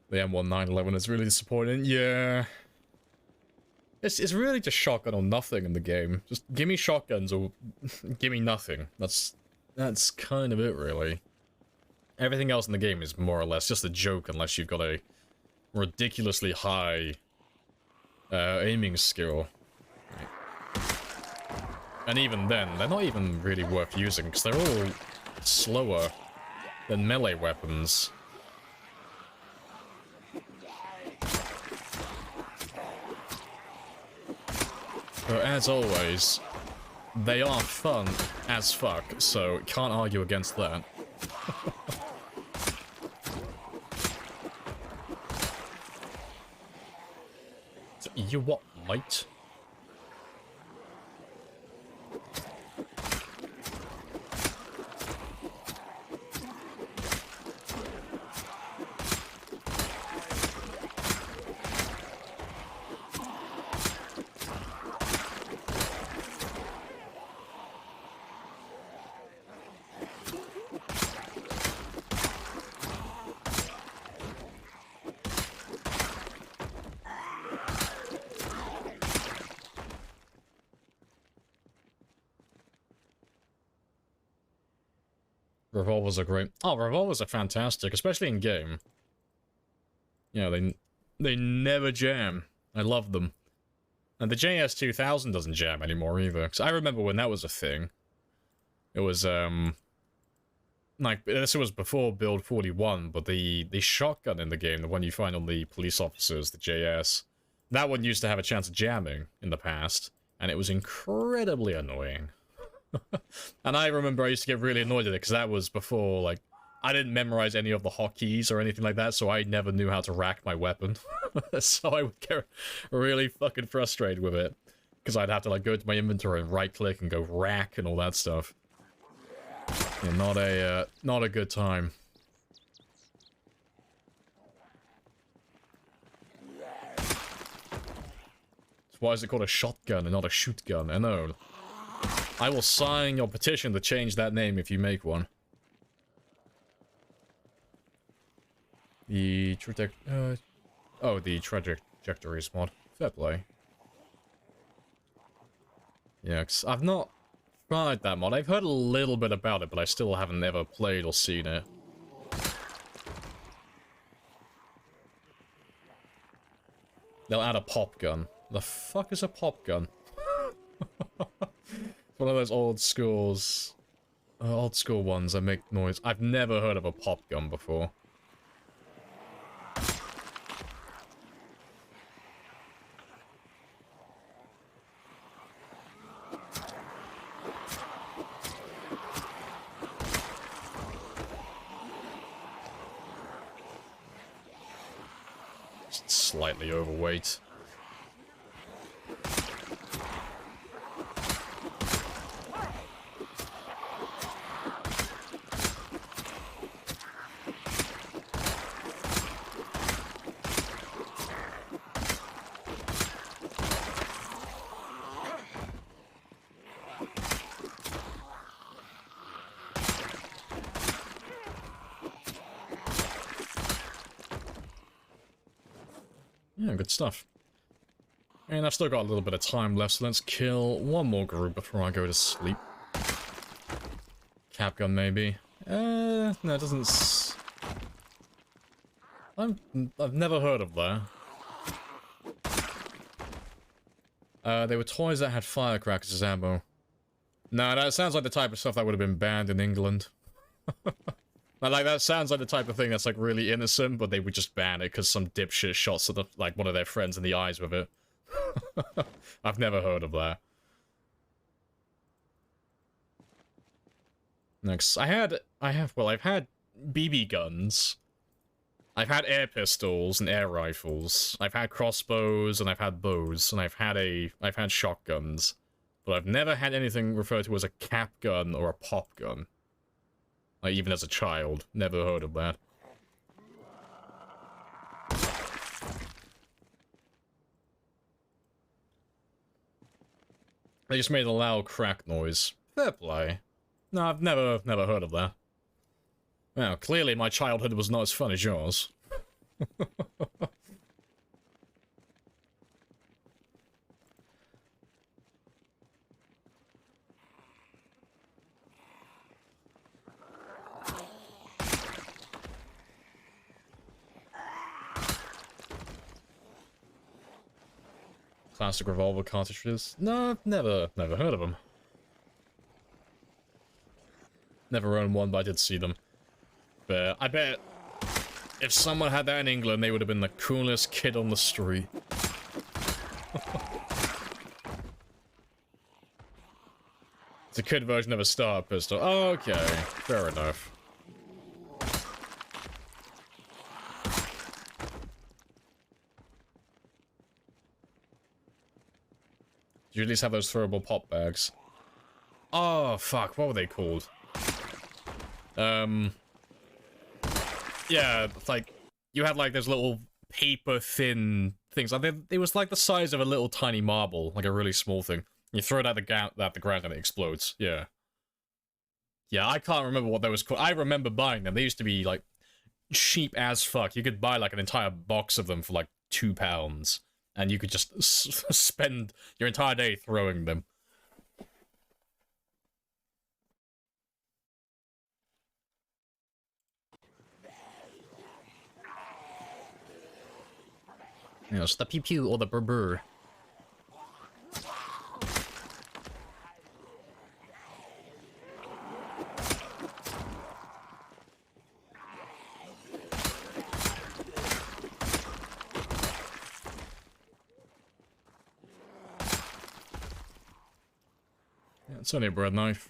The M1911 is really disappointing. Yeah. It's really just shotgun or nothing in the game. Just give me shotguns or give me nothing. That's kind of it, really. Everything else in the game is more or less just a joke unless you've got a ridiculously high aiming skill. And even then, they're not even really worth using because they're all slower than melee weapons. But as always, they are fun as fuck, so can't argue against that. So, you what, Lite? Revolvers are great. Oh, revolvers are fantastic, especially in game. You know, they never jam. I love them. And the JS2000 doesn't jam anymore either. Cause I remember when that was a thing. It was like this was before Build 41, but the shotgun in the game, the one you find on the police officers, the JS, that one used to have a chance of jamming in the past, and it was incredibly annoying. And I remember I used to get really annoyed at it because that was before, like, I didn't memorize any of the hotkeys or anything like that, so I never knew how to rack my weapon. So I would get really fucking frustrated with it because I'd have to, like, go to my inventory and right-click and go rack and all that stuff. Yeah, not a good time. So why is it called a shotgun and not a shoot gun? I know. I will sign your petition to change that name if you make one. The trajectories mod. Fair play. Yeah, 'cause I've not tried that mod. I've heard a little bit about it, but I still haven't ever played or seen it. They'll add a pop gun. The fuck is a pop gun? One of those old school ones that make noise. I've never heard of a pop gun before. Just slightly overweight. Yeah, good stuff. And I've still got a little bit of time left, so let's kill one more group before I go to sleep. Capgun, maybe. No, it doesn't... I've never heard of that. They were toys that had firecrackers as ammo. Nah, that sounds like the type of stuff that would have been banned in England. Like, that sounds like the type of thing that's, like, really innocent, but they would just ban it because some dipshit shot sort of, like, one of their friends in the eyes with it. I've never heard of that. Next, I've had BB guns. I've had air pistols and air rifles. I've had crossbows and I've had bows, and I've had shotguns. But I've never had anything referred to as a cap gun or a pop gun. Like, even as a child, never heard of that. They just made a loud crack noise. Fair play. No, I've never heard of that. Well, clearly my childhood was not as fun as yours. Classic revolver cartridges? No, I've never heard of them. Never owned one, but I did see them. But I bet if someone had that in England, they would have been the coolest kid on the street. It's a kid version of a Star Pistol. Oh, okay, fair enough. You at least have those throwable pop bags. Oh, fuck, what were they called? Yeah, like, you had like those little paper-thin things. Like, it was like the size of a little tiny marble, like a really small thing. You throw it at the ground and it explodes, yeah. Yeah, I can't remember what that was called. I remember buying them. They used to be, like, cheap as fuck. You could buy, like, an entire box of them for, like, £2. And you could just spend your entire day throwing them. You know, it's the pew pew or the brr brr. Yeah, it's only a bread knife.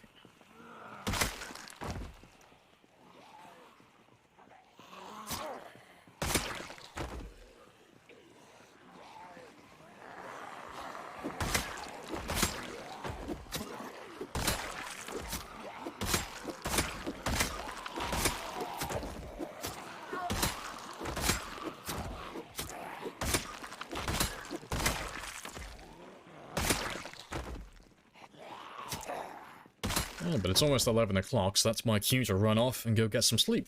Yeah, but it's almost 11 o'clock, so that's my cue to run off and go get some sleep.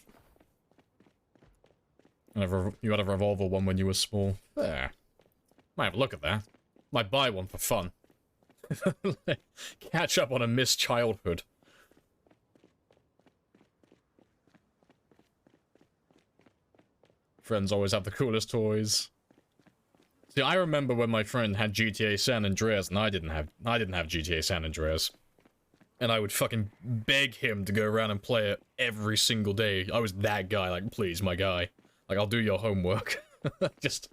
You had a revolver one when you were small. There. Might have a look at that. Might buy one for fun. Catch up on a missed childhood. Friends always have the coolest toys. See, I remember when my friend had GTA San Andreas and I didn't have GTA San Andreas. And I would fucking beg him to go around and play it every single day. I was that guy, like, please, my guy. Like, I'll do your homework. Just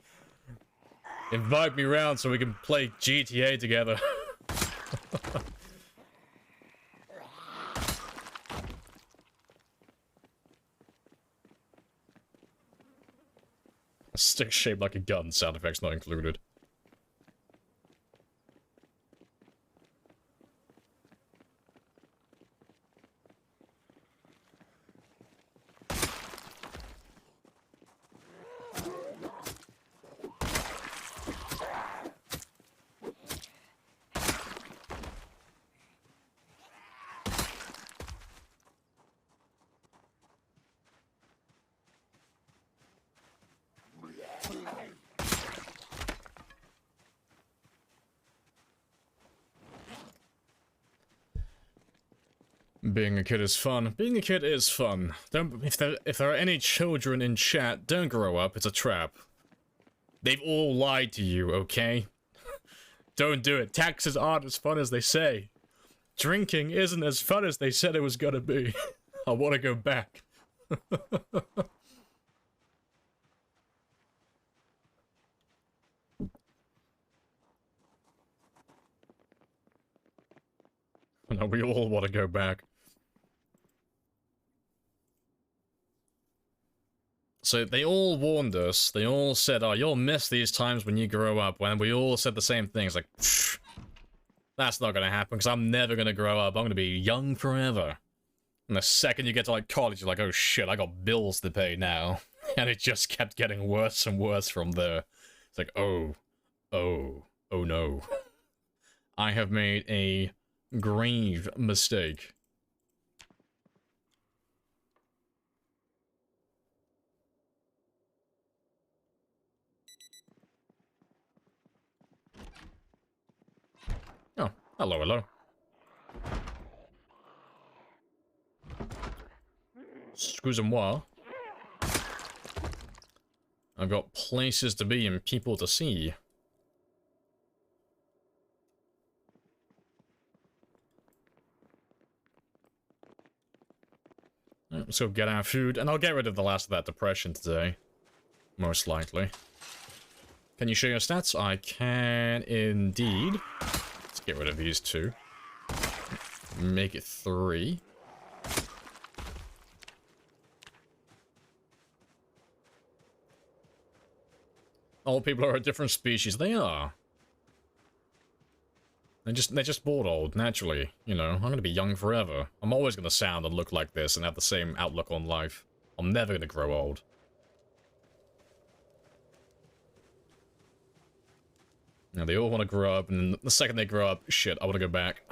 invite me around so we can play GTA together. A stick shaped like a gun, sound effects not included. Being a kid is fun. Being a kid is fun. If there are any children in chat, don't grow up. It's a trap. They've all lied to you, okay? Don't do it. Taxes aren't as fun as they say. Drinking isn't as fun as they said it was gonna be. I want to go back. No, we all want to go back. So they all warned us. They all said, oh, you'll miss these times when you grow up. When we all said the same things, like, that's not gonna happen, because I'm never gonna grow up. I'm gonna be young forever. And the second you get to, like, college, you're like, oh shit, I got bills to pay now. And it just kept getting worse and worse from there. It's like, oh no. I have made a grave mistake. Oh, hello, hello. Excusez-moi. I've got places to be and people to see. Let's go get our food, and I'll get rid of the last of that depression today. Most likely. Can you show your stats? I can indeed. Let's get rid of these two. Make it 3. Old people are a different species. They are. They're just bored old, naturally. You know, I'm gonna be young forever. I'm always gonna sound and look like this and have the same outlook on life. I'm never gonna grow old. Now, they all want to grow up, and the second they grow up, shit, I want to go back.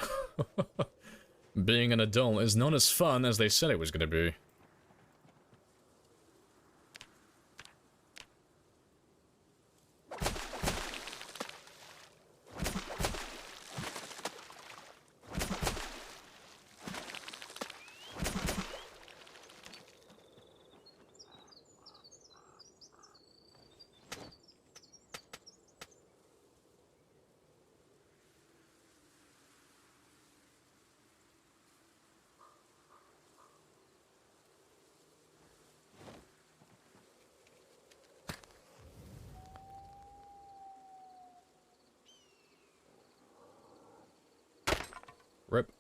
Being an adult is not as fun as they said it was gonna be. Rip.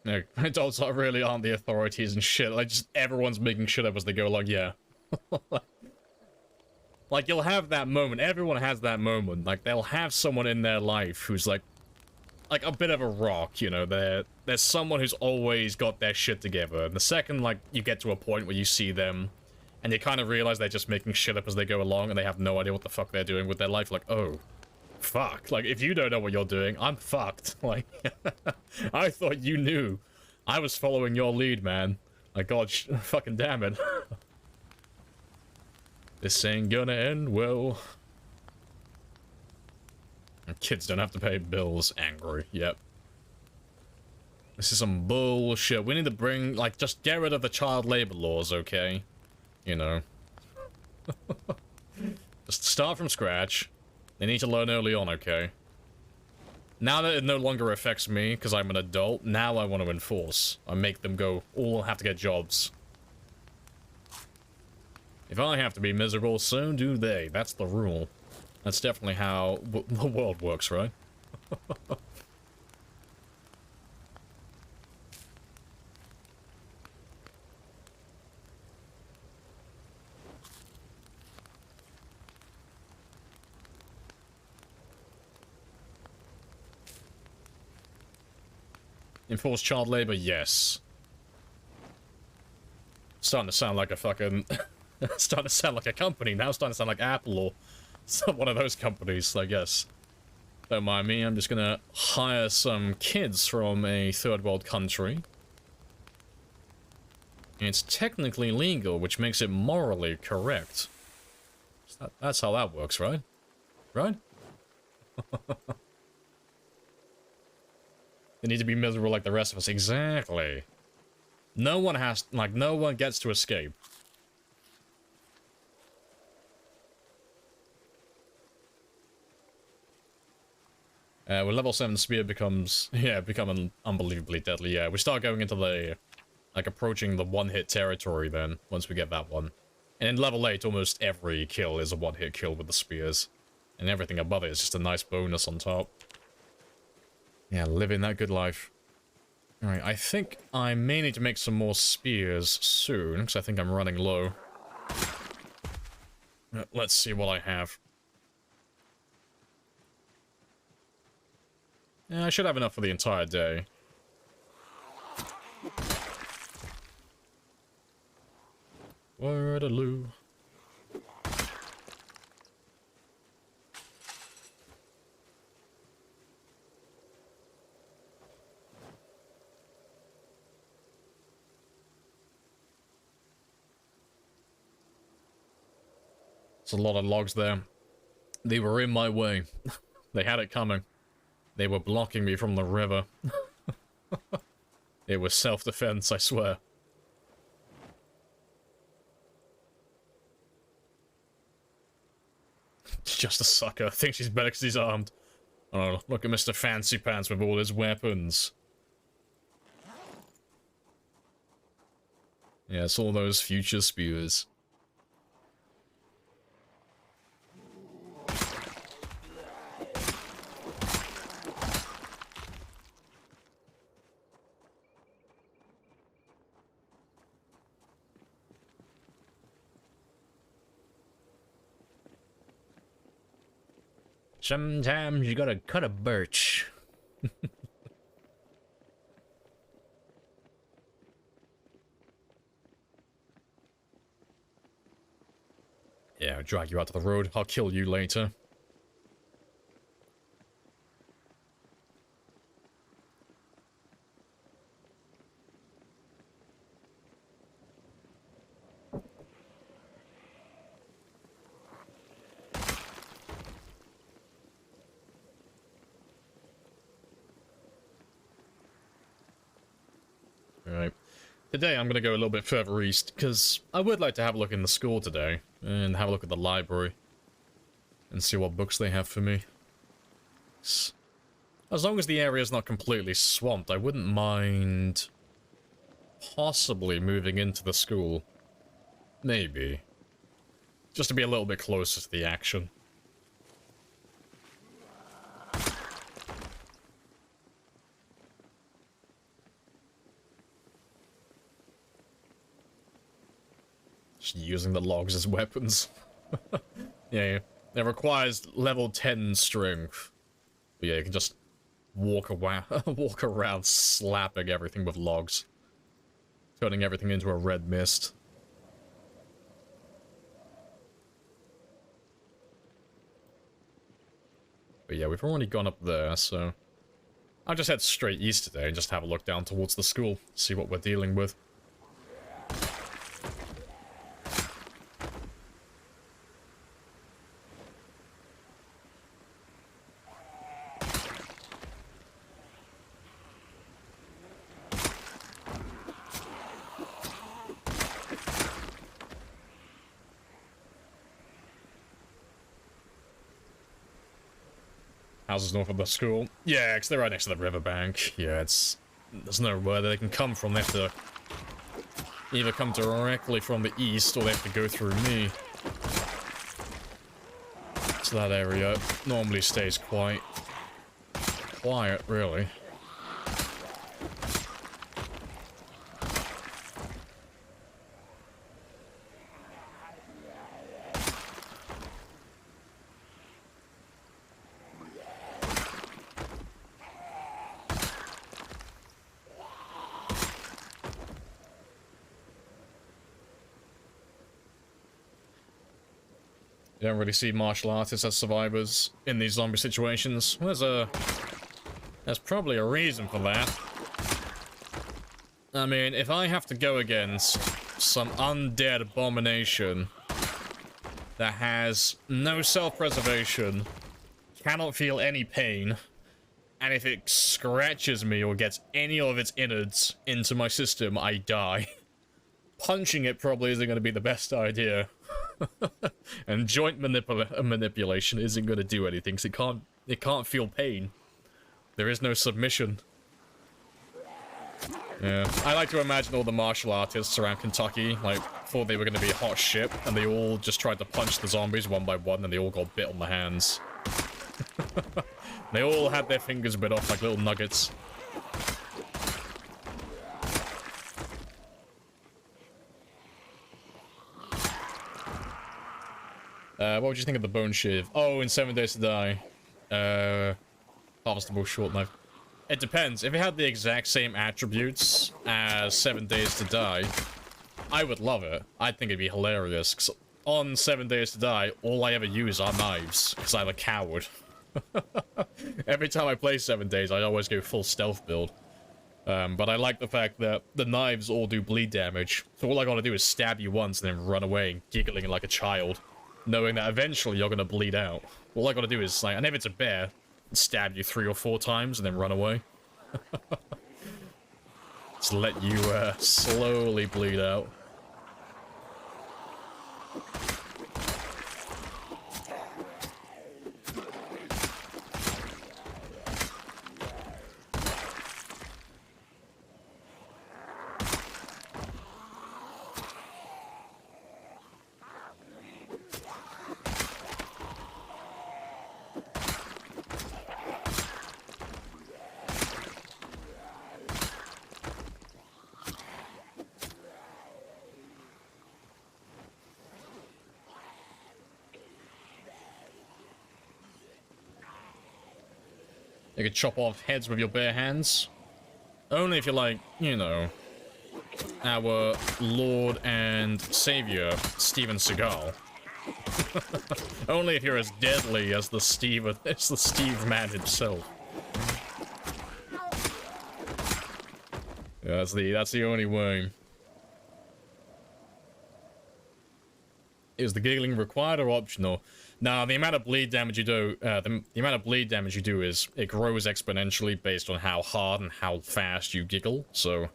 No, adults really aren't the authorities and shit. Like, just everyone's making shit up as they go along, yeah. Like, you'll have that moment. Everyone has that moment. Like, they'll have someone in their life who's, like a bit of a rock, you know? There's someone who's always got their shit together. And the second, like, you get to a point where you see them, and you kind of realize they're just making shit up as they go along, and they have no idea what the fuck they're doing with their life. Like, oh, fuck. Like, if you don't know what you're doing, I'm fucked. Like, I thought you knew. I was following your lead, man. Like, God, fucking damn it. This ain't gonna end well. Kids don't have to pay bills. Angry. Yep. This is some bullshit. We need to bring, like, just get rid of the child labor laws, okay? You know. Just start from scratch. They need to learn early on, okay? Now that it no longer affects me, because I'm an adult, now I want to enforce. I make them go, all have to get jobs. If I have to be miserable, so do they. That's the rule. That's definitely how the world works, right? Enforce child labor? Yes. Starting to sound like a fucking... starting to sound like a company now. Starting to sound like Apple or one of those companies, I guess. Don't mind me, I'm just gonna hire some kids from a third world country. And it's technically legal, which makes it morally correct. That's how that works, right? Right? They need to be miserable like the rest of us. Exactly. No one has, like, no one gets to escape. When level 7 spear becomes, becoming unbelievably deadly, yeah. We start going into the, like, approaching the one-hit territory then, once we get that one. And in level 8, almost every kill is a one-hit kill with the spears. And everything above it is just a nice bonus on top. Yeah, living that good life. Alright, I think I may need to make some more spears soon, because I think I'm running low. Let's see what I have. Yeah, I should have enough for the entire day. Word-a-loo. There's a lot of logs there. They were in my way. They had it coming. They were blocking me from the river. It was self-defense, I swear. Just a sucker. I think she's better because he's armed. Oh, look at Mr. Fancy Pants with all his weapons. Yeah, it's all those future spewers. Sometimes you gotta cut a birch. Yeah, I'll drag you out to the road. I'll kill you later. Alright. Today I'm gonna go a little bit further east, because I would like to have a look in the school today, and have a look at the library, and see what books they have for me. As long as the area is not completely swamped, I wouldn't mind possibly moving into the school. Maybe. Just to be a little bit closer to the action. Just using the logs as weapons. Yeah, it requires level 10 strength. But yeah, you can just walk around slapping everything with logs. Turning everything into a red mist. But yeah, we've already gone up there, so I'll just head straight east today and just have a look down towards the school, see what we're dealing with. Houses north of the school. Yeah, because they're right next to the riverbank. Yeah, there's nowhere they can come from. They have to either come directly from the east, or they have to go through me. So that area normally stays quite quiet, really. You don't really see martial artists as survivors in these zombie situations. There's probably a reason for that. I mean, if I have to go against some undead abomination that has no self-preservation, cannot feel any pain, and if it scratches me or gets any of its innards into my system, I die. Punching it probably isn't going to be the best idea. And joint manipulation isn't going to do anything, because it can't feel pain. There is no submission. Yeah, I like to imagine all the martial artists around Kentucky, like, thought they were going to be a hot ship, and they all just tried to punch the zombies one by one, and they all got bit on the hands. They all had their fingers bit off like little nuggets. What would you think of the bone shiv? Oh, in 7 Days to Die. Harvestable short knife. It depends. If it had the exact same attributes as 7 Days to Die, I would love it. I think it'd be hilarious. 'Cause on 7 Days to Die, all I ever use are knives, because I'm a coward. Every time I play 7 Days, I always go full stealth build. But I like the fact that the knives all do bleed damage. So all I gotta do is stab you once and then run away, giggling like a child, knowing that eventually you're gonna bleed out. All I gotta do is, like, and if it's a bear, stab you 3 or 4 times and then run away. Just let you slowly bleed out. You can chop off heads with your bare hands. Only if you're like, you know, our Lord and Savior, Steven Seagal. Only if you're as deadly as the Steve man himself. Yeah, that's the only way. Is the giggling required or optional? Now, the amount of bleed damage you do, the amount of bleed damage you do is it grows exponentially based on how hard and how fast you giggle. So,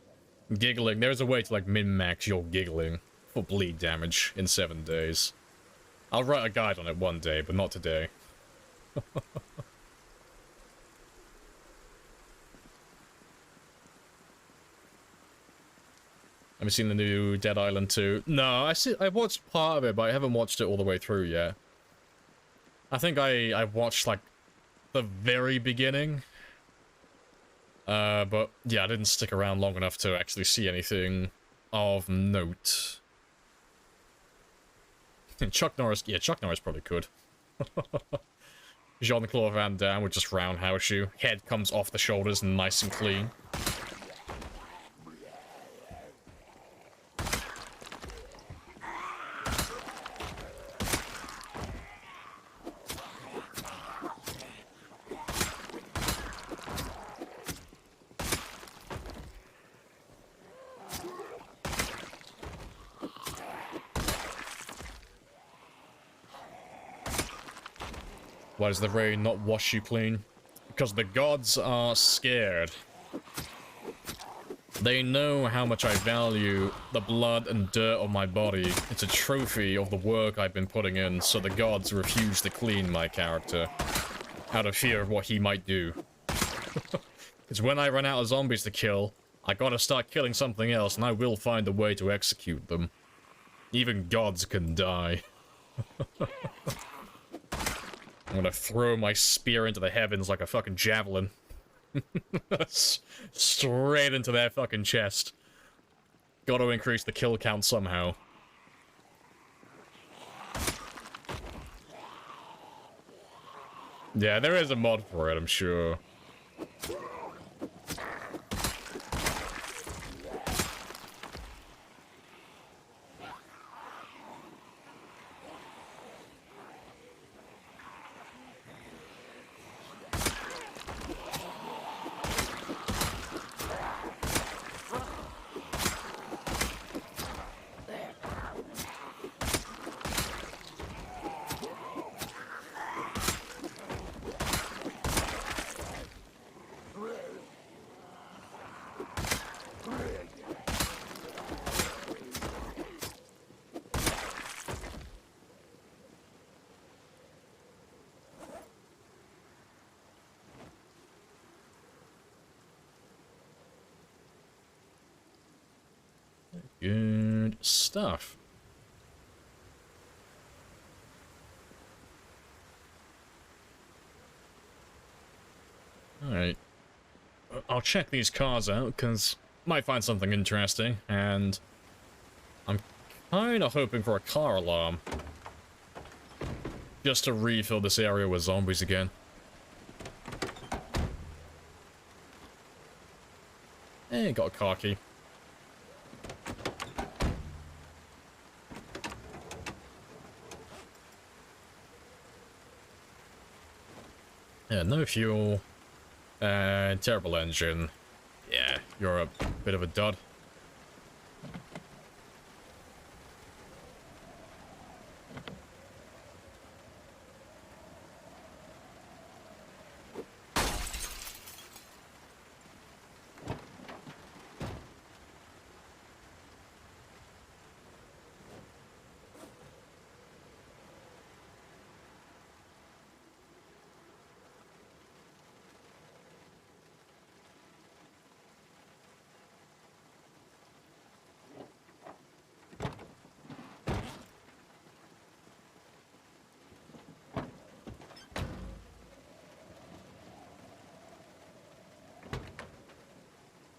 giggling, there's a way to like min-max your giggling for bleed damage in 7 days. I'll write a guide on it one day, but not today. Have you seen the new Dead Island 2? No, I watched part of it, but I haven't watched it all the way through yet. I think I watched, like, the very beginning. But, yeah, I didn't stick around long enough to actually see anything of note. Chuck Norris, yeah, Chuck Norris probably could. Jean-Claude Van Damme would just roundhouse you. Head comes off the shoulders and nice and clean. Why does the rain not wash you clean? Because the gods are scared. They know how much I value the blood and dirt on my body. It's a trophy of the work I've been putting in, so the gods refuse to clean my character. Out of fear of what he might do. Because when I run out of zombies to kill, I gotta start killing something else, and I will find a way to execute them. Even gods can die. I'm gonna throw my spear into the heavens like a fucking javelin. Straight into their fucking chest. Gotta increase the kill count somehow. Yeah, there is a mod for it, I'm sure. Good stuff. Alright. I'll check these cars out, because might find something interesting, and I'm kind of hoping for a car alarm. Just to refill this area with zombies again. Hey, got a car key. Yeah, no fuel. Terrible engine. Yeah, you're a bit of a dud.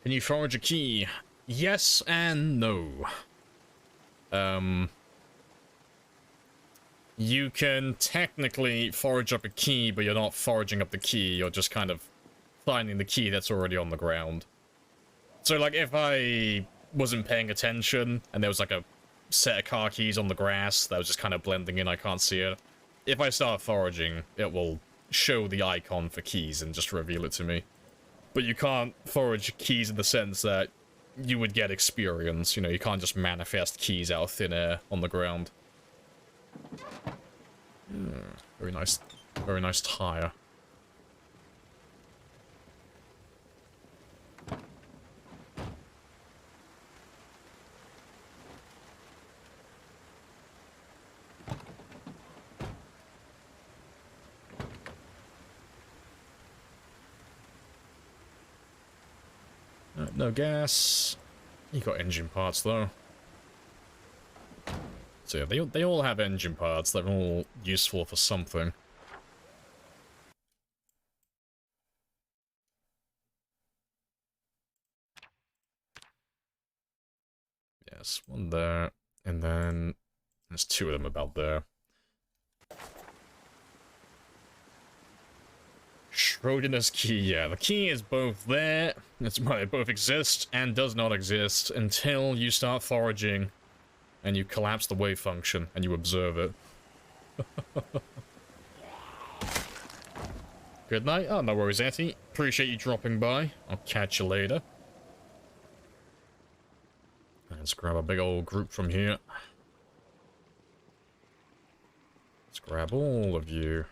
Can you forge a key? Yes and no. You can technically forge up a key, but you're not forging up the key. You're just kind of finding the key that's already on the ground. So, like, if I wasn't paying attention, and there was, like, a set of car keys on the grass that was just kind of blending in, I can't see it. If I start foraging, it will show the icon for keys and just reveal it to me. But you can't forage keys in the sense that you would get experience. You know, you can't just manifest keys out of thin air on the ground. Very nice tire. No gas. You got engine parts though. So yeah, they all have engine parts. They're all useful for something. Yes, one there, and then there's two of them about there. Schrodinger's key, yeah, the key is both there, it both exists and does not exist until you start foraging and you collapse the wave function and you observe it. Good night. Oh, no worries, Auntie. Appreciate you dropping by. I'll catch you later. Let's grab a big old group from here. Let's grab all of you.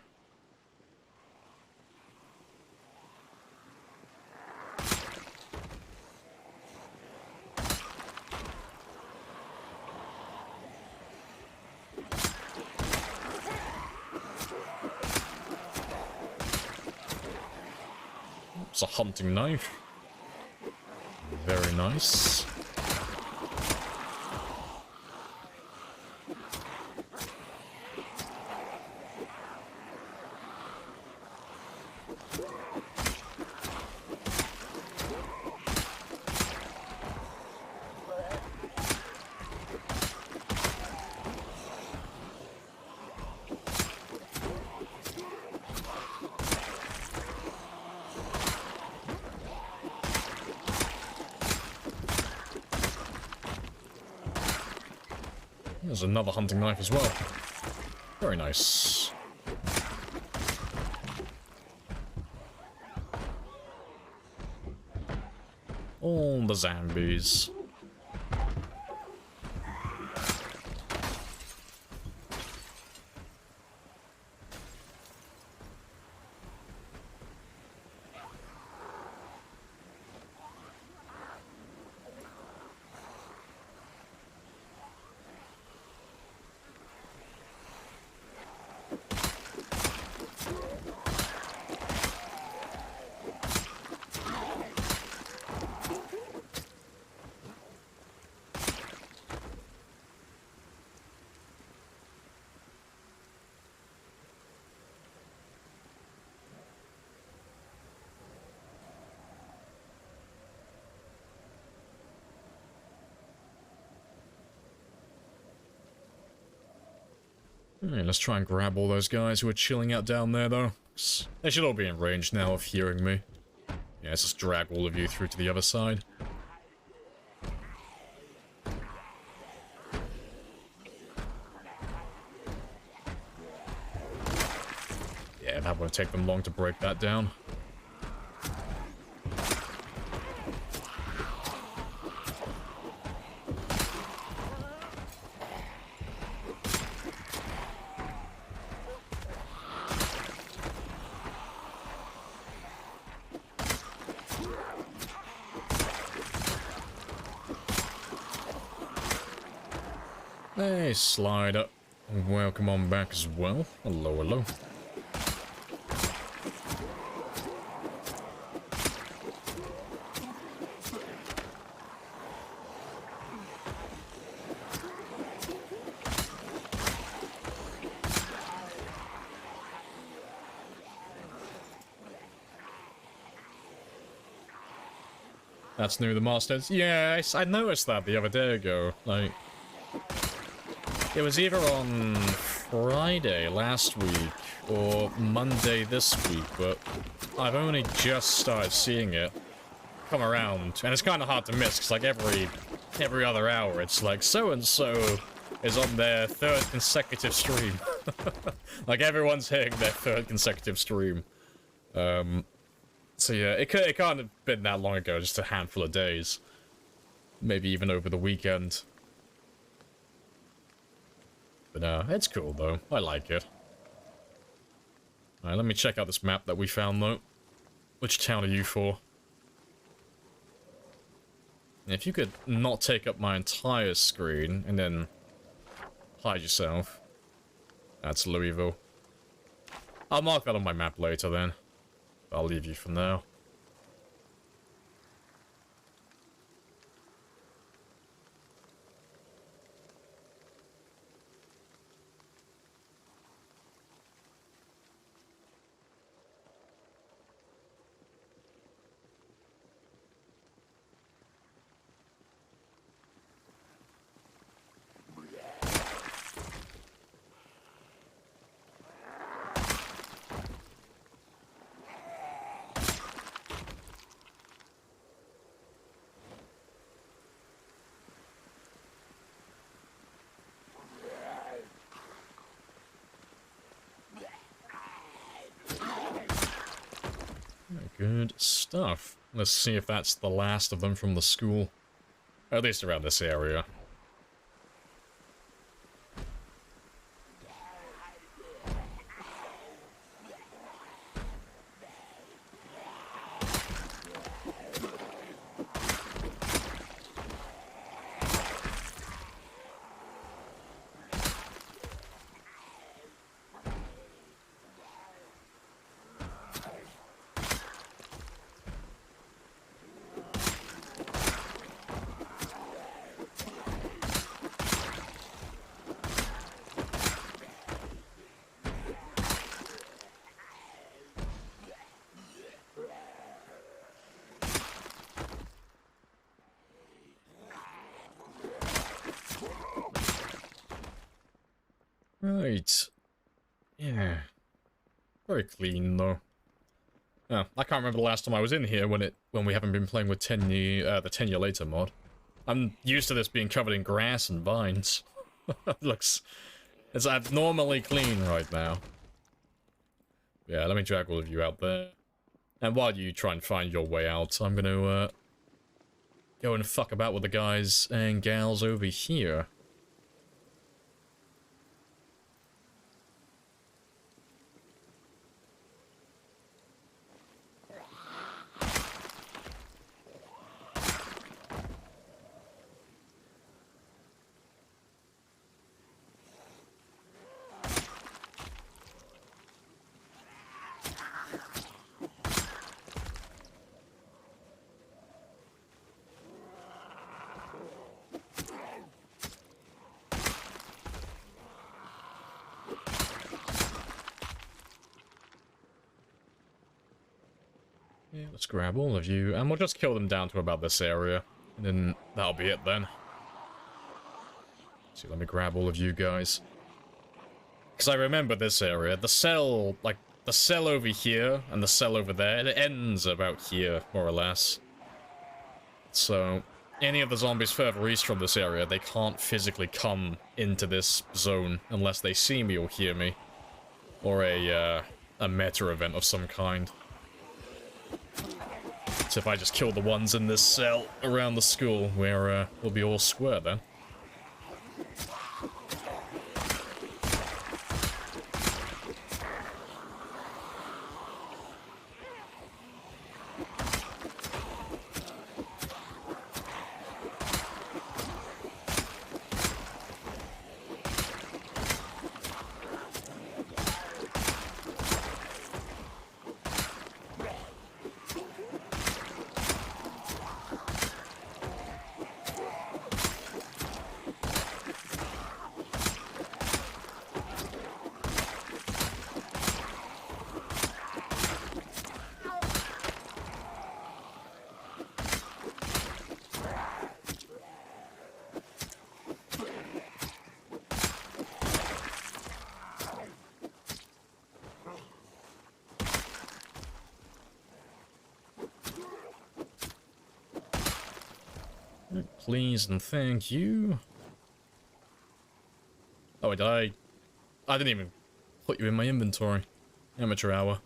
It's a hunting knife. Very nice. There's another hunting knife as well. Very nice. All the zombies. Alright, let's try and grab all those guys who are chilling out down there, though. They should all be in range now of hearing me. Yeah, let's just drag all of you through to the other side. Yeah, that won't take them long to break that down. Hey, Slider. Welcome on back as well. Hello, hello. That's new, the Masters. Yeah, I noticed that the other day ago. Like, it was either on Friday last week or Monday this week, but I've only just started seeing it come around, and it's kind of hard to miss, because like every other hour, it's like so-and-so is on their 3rd consecutive stream. Like, everyone's hitting their 3rd consecutive stream. So yeah, it can't have been that long ago, just a handful of days. Maybe even over the weekend. But it's cool though, I like it. Alright, let me check out this map that we found though. Which town are you for? If you could not take up my entire screen, and then hide yourself. That's Louisville. I'll mark that on my map later then. I'll leave you for now. Good stuff. Let's see if that's the last of them from the school. At least around this area. Right. Yeah. Very clean though. Oh, I can't remember the last time I was in here when we haven't been playing with the 10 year later mod. I'm used to this being covered in grass and vines. It's abnormally clean right now. Yeah, let me drag all of you out there. And while you try and find your way out, I'm gonna go and fuck about with the guys and gals over here. Yeah, let's grab all of you, and we'll just kill them down to about this area, and then that'll be it then. So let me grab all of you guys. Because I remember this area, the cell, like, the cell over here, and the cell over there, it ends about here, more or less. So, any of the zombies further east from this area, they can't physically come into this zone unless they see me or hear me. Or a meta event of some kind. So if I just kill the ones in this cell around the school, we'll be all square then. Please and thank you. Oh, did I didn't even put you in my inventory. Amateur hour.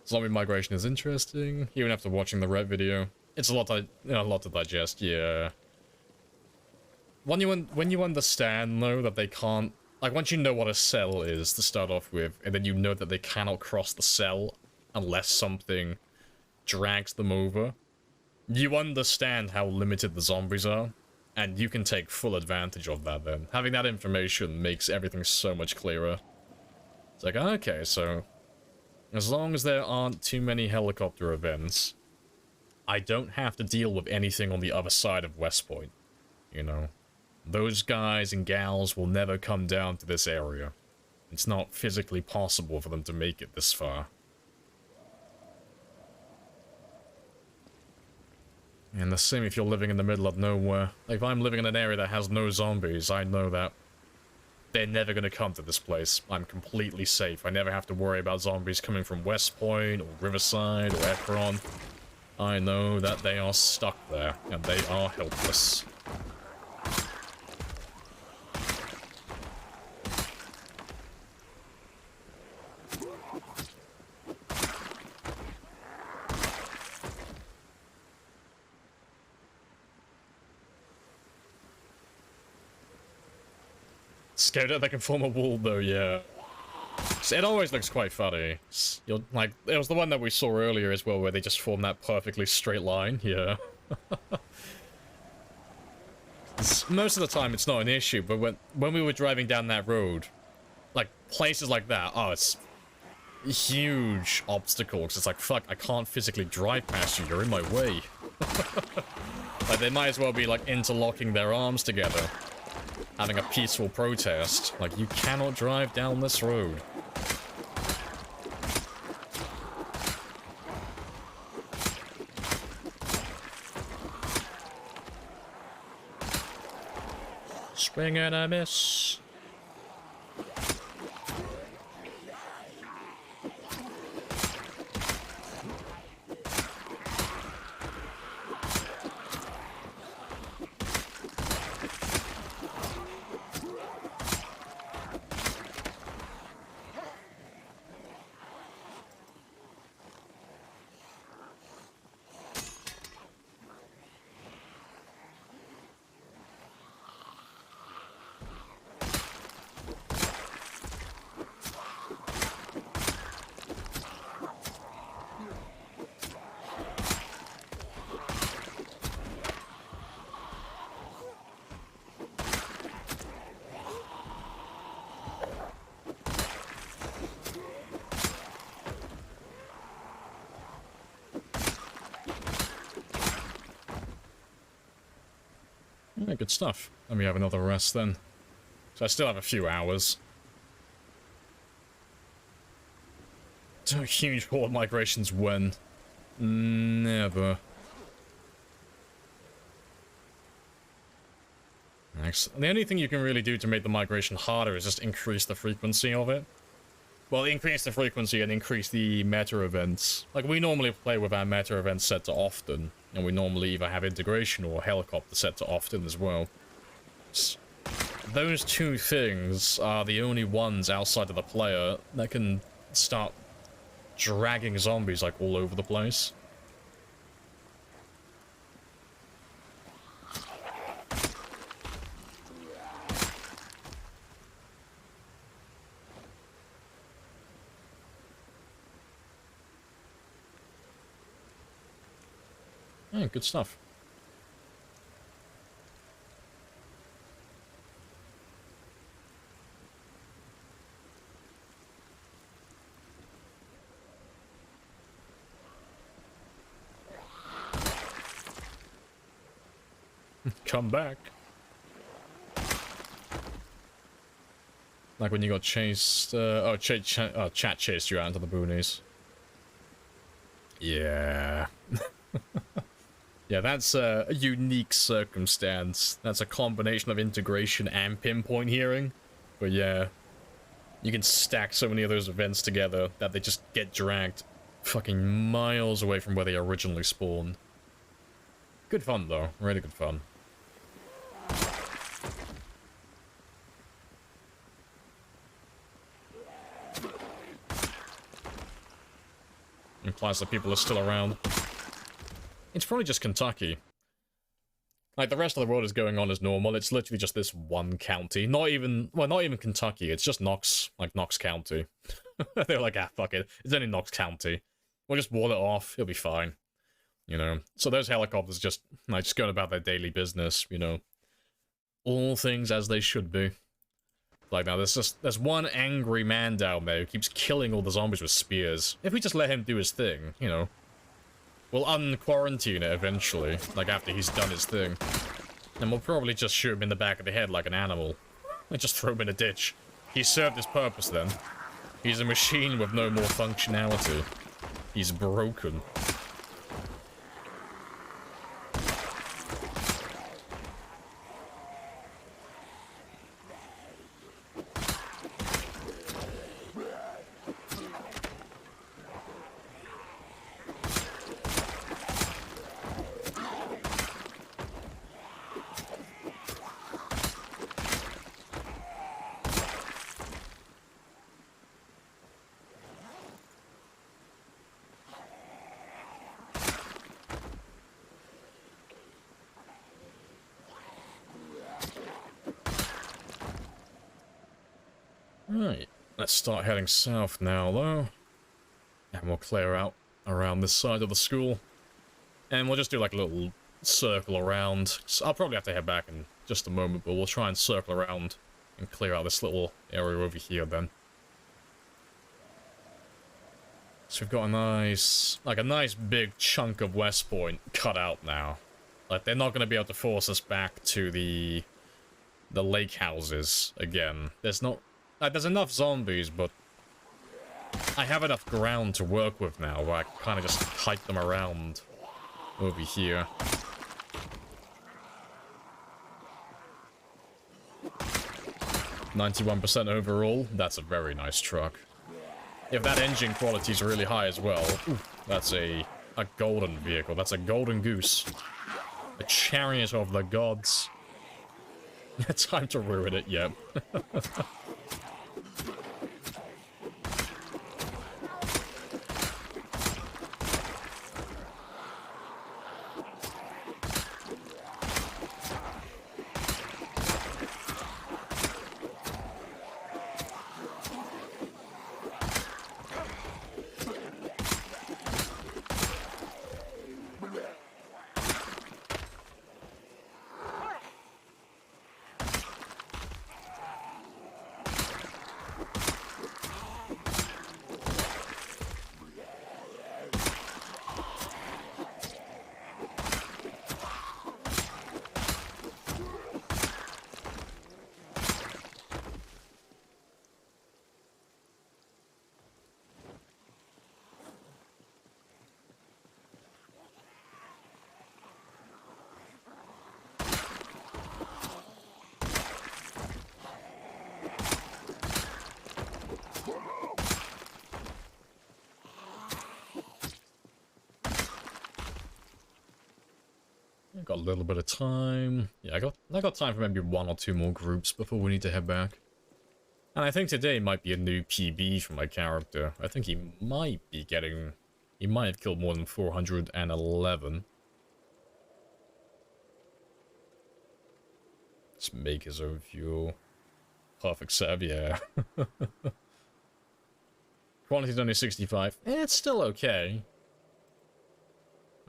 Zombie migration is interesting, even after watching the Red video. It's a lot to digest, yeah. When you understand, though, that they can't... Like, once you know what a cell is to start off with, and then you know that they cannot cross the cell unless something drags them over, you understand how limited the zombies are, and you can take full advantage of that then. Having that information makes everything so much clearer. It's like, okay, so... as long as there aren't too many helicopter events, I don't have to deal with anything on the other side of West Point, you know? Those guys and gals will never come down to this area. It's not physically possible for them to make it this far. And the same if you're living in the middle of nowhere. Like, if I'm living in an area that has no zombies, I know that they're never going to come to this place. I'm completely safe. I never have to worry about zombies coming from West Point, or Riverside, or Ekron. I know that they are stuck there, and they are helpless. Scared that they can form a wall, though, yeah. It always looks quite funny. Like, it was the one that we saw earlier as well, where they just form that perfectly straight line, yeah. Most of the time, it's not an issue, but when we were driving down that road, like, places like that, oh, it's a huge obstacle, because it's like, fuck, I can't physically drive past you, you're in my way. Like, they might as well be, like, interlocking their arms together, having a peaceful protest. Like, you cannot drive down this road. Swing and a miss. Yeah, good stuff. Let me have another rest then. So I still have a few hours. So huge horde migrations when? Never. Next. The only thing you can really do to make the migration harder is just increase the frequency of it. Well, increase the frequency and increase the meta events. Like, we normally play with our meta events set to often, and we normally either have integration or helicopter set to often as well. Those two things are the only ones outside of the player that can start dragging zombies, like, all over the place. Yeah, good stuff. Come back. Like when you got chased, chat chased you out into the boonies. Yeah. Yeah, that's a unique circumstance. That's a combination of integration and pinpoint hearing. But yeah, you can stack so many of those events together that they just get dragged fucking miles away from where they originally spawned. Good fun, though. Really good fun. Implies that people are still around. It's probably just Kentucky. Like, the rest of the world is going on as normal. It's literally just this one county. Not even, well, not even Kentucky. It's just Knox, like Knox County. They're like, ah, fuck it. It's only Knox County. We'll just wall it off. It'll be fine. You know? So those helicopters just, like, just going about their daily business, you know? All things as they should be. Like, now, there's one angry man down there who keeps killing all the zombies with spears. If we just let him do his thing, you know? We'll unquarantine it eventually, like after he's done his thing. And we'll probably just shoot him in the back of the head like an animal. And just throw him in a ditch. He served his purpose then. He's a machine with no more functionality. He's broken. Right, let's start heading south now, though. And we'll clear out around this side of the school. And we'll just do like a little circle around. So I'll probably have to head back in just a moment, but we'll try and circle around and clear out this little area over here then. So we've got a nice big chunk of West Point cut out now. Like, they're not going to be able to force us back to the lake houses again. There's not... Like, there's enough zombies, but I have enough ground to work with now where I can kind of just hike them around over here. "91% overall, that's a very nice truck. If that engine quality is really high as well, that's a golden vehicle. That's a golden goose. A chariot of the gods. Time to ruin it, yep. Got a little bit of time. Yeah, I got time for maybe 1 or 2 more groups before we need to head back. And I think today might be a new PB for my character. I think he might have killed more than 411. Let's make his own fuel. Perfect setup, yeah. Quality's only 65. It's still okay.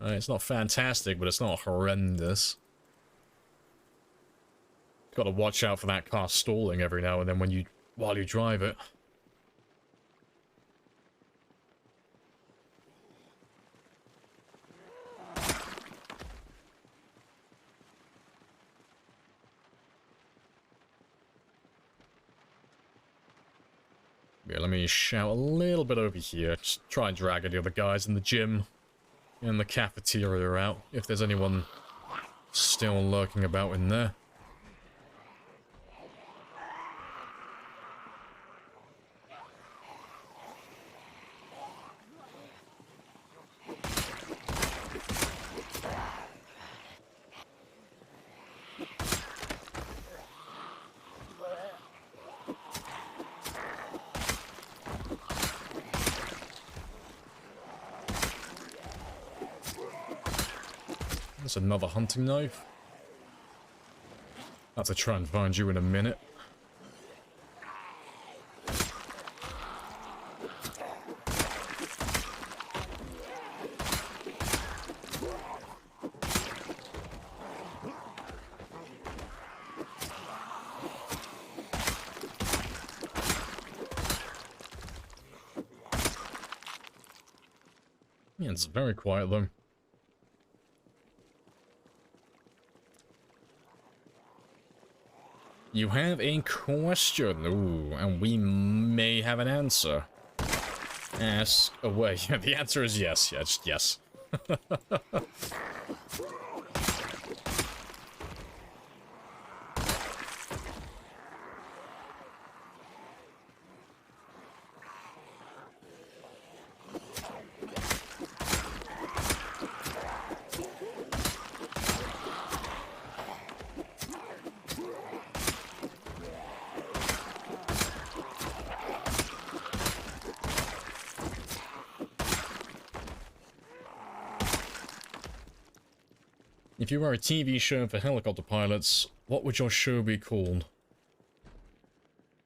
It's not fantastic, but it's not horrendous. Got to watch out for that car stalling every now and then while you drive it. Yeah, let me shout a little bit over here. Just try and drag any other guys in the gym and the cafeteria out, if there's anyone still lurking about in there. That's another hunting knife. I'll have to try and find you in a minute. Yeah, it's very quiet though. You have a question. Ooh, and we may have an answer. Ask away. Yeah, the answer is yes. Yeah, just yes. If you were a TV show for helicopter pilots, what would your show be called?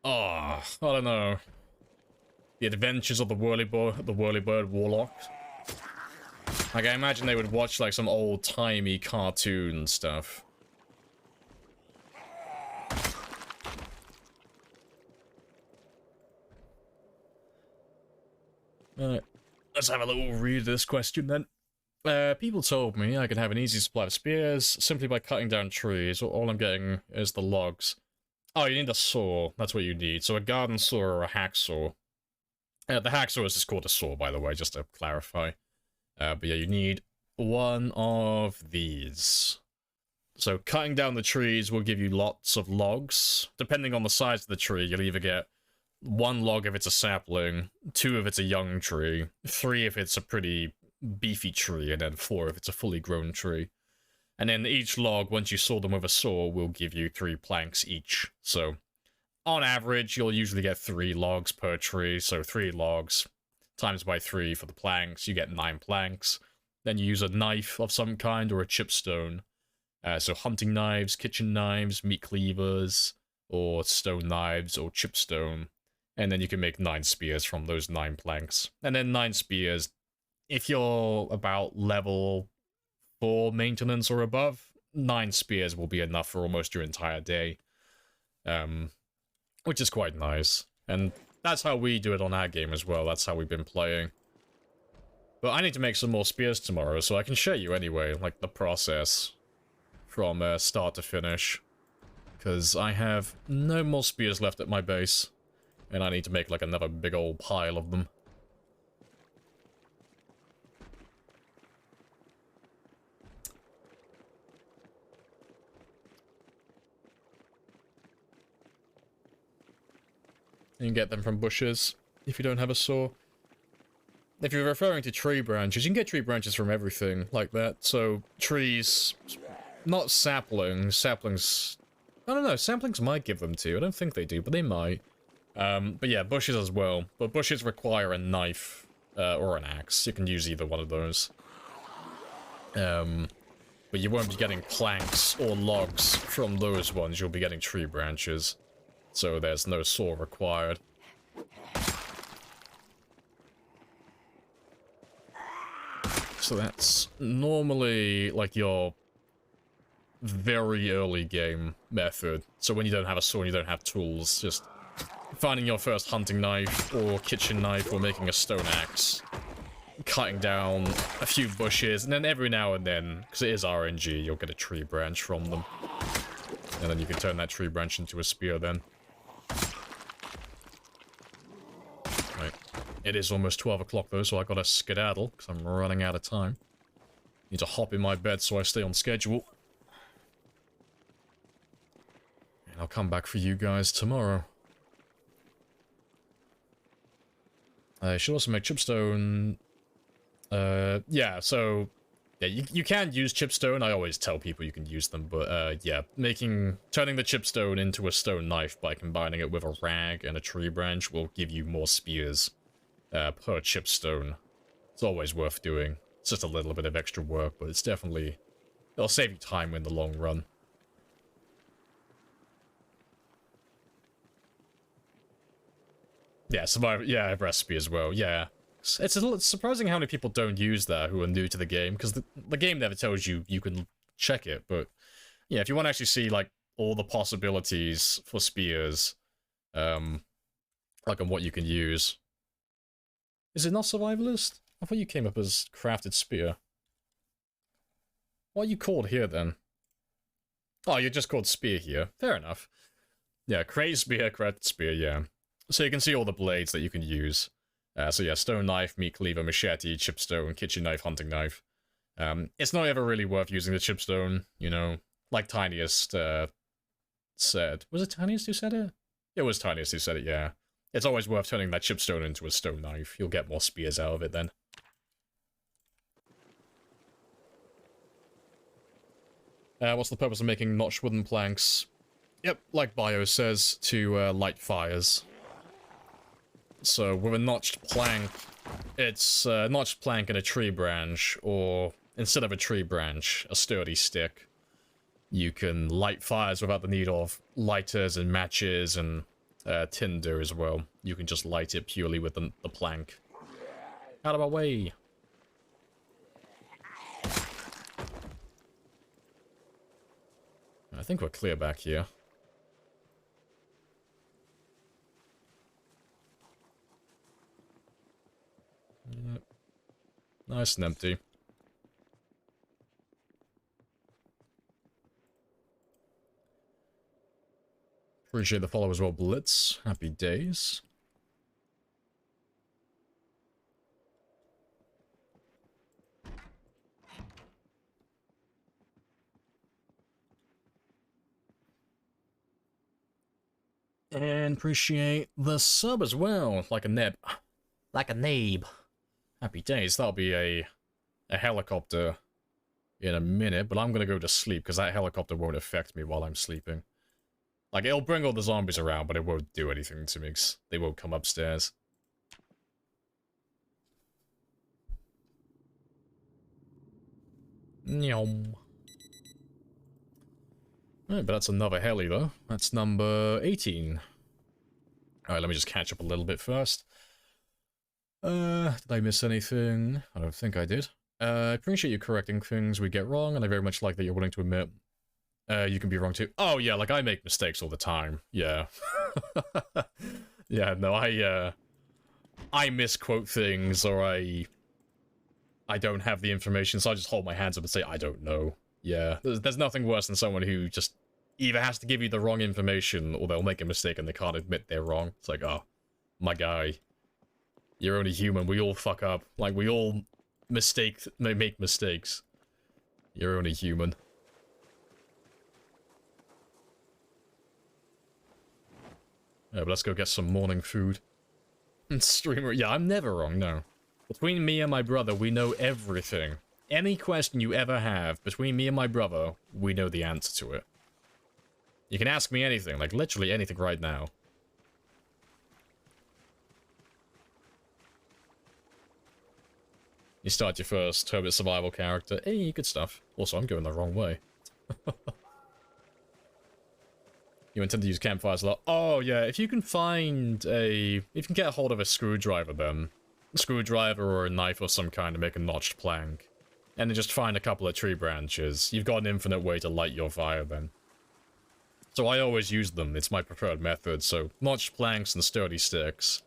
Ah, I don't know. The Adventures of the Whirlybird Warlock. Like, I imagine they would watch, like, some old-timey cartoon stuff. Alright, let's have a little read of this question, then. People told me I could have an easy supply of spears simply by cutting down trees. All I'm getting is the logs. Oh, you need a saw. That's what you need. So a garden saw or a hacksaw. The hacksaw is just called a saw, by the way, just to clarify. But yeah, you need one of these. So cutting down the trees will give you lots of logs. Depending on the size of the tree, you'll either get 1 log if it's a sapling, 2 if it's a young tree, 3 if it's a pretty beefy tree, and then 4 if it's a fully grown tree. And then each log, once you saw them with a saw, will give you 3 planks each. So, on average, you'll usually get 3 logs per tree, so 3 logs times by 3 for the planks, you get 9 planks. Then you use a knife of some kind or a chipstone. So hunting knives, kitchen knives, meat cleavers, or stone knives, or chipstone. And then you can make 9 spears from those 9 planks. And then 9 spears, if you're about level 4 maintenance or above, 9 spears will be enough for almost your entire day. Which is quite nice. And that's how we do it on our game as well. That's how we've been playing. But I need to make some more spears tomorrow, so I can show you anyway, like, the process from start to finish. Because I have no more spears left at my base. And I need to make, like, another big old pile of them. You can get them from bushes if you don't have a saw. If you're referring to tree branches, you can get tree branches from everything like that. So, trees, not saplings. Saplings, I don't know, saplings might give them to you. I don't think they do, but they might. But yeah, bushes as well. But bushes require a knife or an axe. You can use either one of those. But you won't be getting planks or logs from those ones. You'll be getting tree branches. So there's no saw required. So that's normally like your very early game method. So when you don't have a saw and you don't have tools, just finding your first hunting knife or kitchen knife or making a stone axe, cutting down a few bushes, and then every now and then, because it is RNG, you'll get a tree branch from them. And then you can turn that tree branch into a spear then. Right. It is almost 12 o'clock though, so I gotta skedaddle, because I'm running out of time. Need to hop in my bed so I stay on schedule. And I'll come back for you guys tomorrow. I should also make chipstone. Yeah, so... Yeah, you can use chipstone. I always tell people you can use them, but, yeah. Turning the chipstone into a stone knife by combining it with a rag and a tree branch will give you more spears, per chipstone. It's always worth doing. It's just a little bit of extra work, but it's definitely It'll save you time in the long run. Yeah, survival. Yeah, recipe as well. Yeah, it's surprising how many people don't use that who are new to the game, because the game never tells you you can check it. But yeah, if you want to actually see like all the possibilities for spears, like on what you can use. Is it not survivalist? I thought you came up as crafted spear. What are you called here then? Oh, you're just called spear here. Fair enough. Yeah, create spear, crafted spear. Yeah. So you can see all the blades that you can use. So yeah, stone knife, meat cleaver, machete, chipstone, kitchen knife, hunting knife. It's not ever really worth using the chipstone, you know, like Tiniest said. Was it Tiniest who said it? It was Tiniest who said it, yeah. It's always worth turning that chipstone into a stone knife. You'll get more spears out of it then. What's the purpose of making notched wooden planks? Yep, like Bio says, to light fires. So with a notched plank, it's a notched plank and a tree branch, or instead of a tree branch, a sturdy stick. You can light fires without the need of lighters and matches and tinder as well. You can just light it purely with the plank. Out of my way! I think we're clear back here. Yep. Nice and empty. Appreciate the follow as well, Blitz. Happy days. And appreciate the sub as well, like a neb. Like a nabe. Happy days. That'll be a helicopter in a minute, but I'm gonna go to sleep because that helicopter won't affect me while I'm sleeping. Like, it'll bring all the zombies around, but it won't do anything to me because they won't come upstairs. Nyom. Alright, but that's another heli, though. That's number 18. Alright, let me just catch up a little bit first. Did I miss anything? I don't think I did. I appreciate you correcting things we get wrong, and I very much like that you're willing to admit you can be wrong too. Oh, yeah, like, I make mistakes all the time. Yeah. Yeah, no, I misquote things, or I don't have the information, so I just hold my hands up and say, I don't know. Yeah, there's nothing worse than someone who just either has to give you the wrong information, or they'll make a mistake and they can't admit they're wrong. It's like, oh, my guy, you're only human. We all fuck up. Like, we all make mistakes. You're only human. Yeah, but let's go get some morning food. And streamer, yeah, I'm never wrong, no. Between me and my brother, we know everything. Any question you ever have, between me and my brother, we know the answer to it. You can ask me anything, like literally anything right now. You start your first Hobbit survival character. Hey, good stuff. Also, I'm going the wrong way. You intend to use campfires a lot? Oh, yeah, if you can find if you can get a hold of a screwdriver then. A screwdriver or a knife of some kind to make a notched plank. And then just find a couple of tree branches. You've got an infinite way to light your fire then. So I always use them. It's my preferred method. So notched planks and sturdy sticks.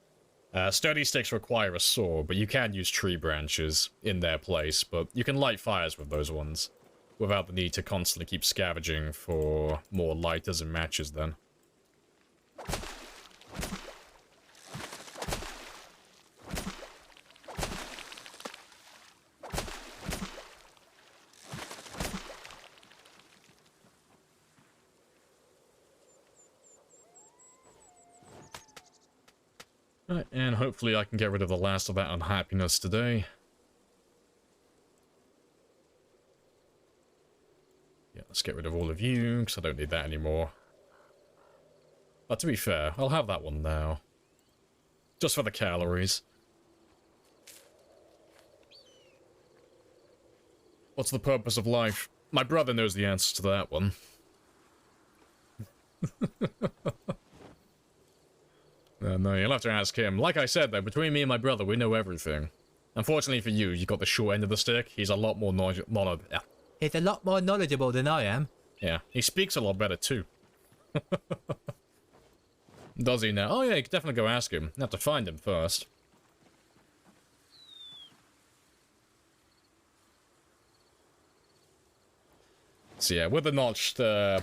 Sturdy sticks require a saw, but you can use tree branches in their place. But you can light fires with those ones without the need to constantly keep scavenging for more lighters and matches then. Right, and hopefully I can get rid of the last of that unhappiness today. Yeah, let's get rid of all of you, because I don't need that anymore. But to be fair, I'll have that one now. Just for the calories. What's the purpose of life? My brother knows the answer to that one. No, you'll have to ask him. Like I said, though, between me and my brother, we know everything. Unfortunately for you, you got the short end of the stick. He's a lot more He's a lot more knowledgeable than I am. Yeah, he speaks a lot better, too. Does he now? Oh, yeah, you could definitely go ask him. You have to find him first. So yeah, with the notched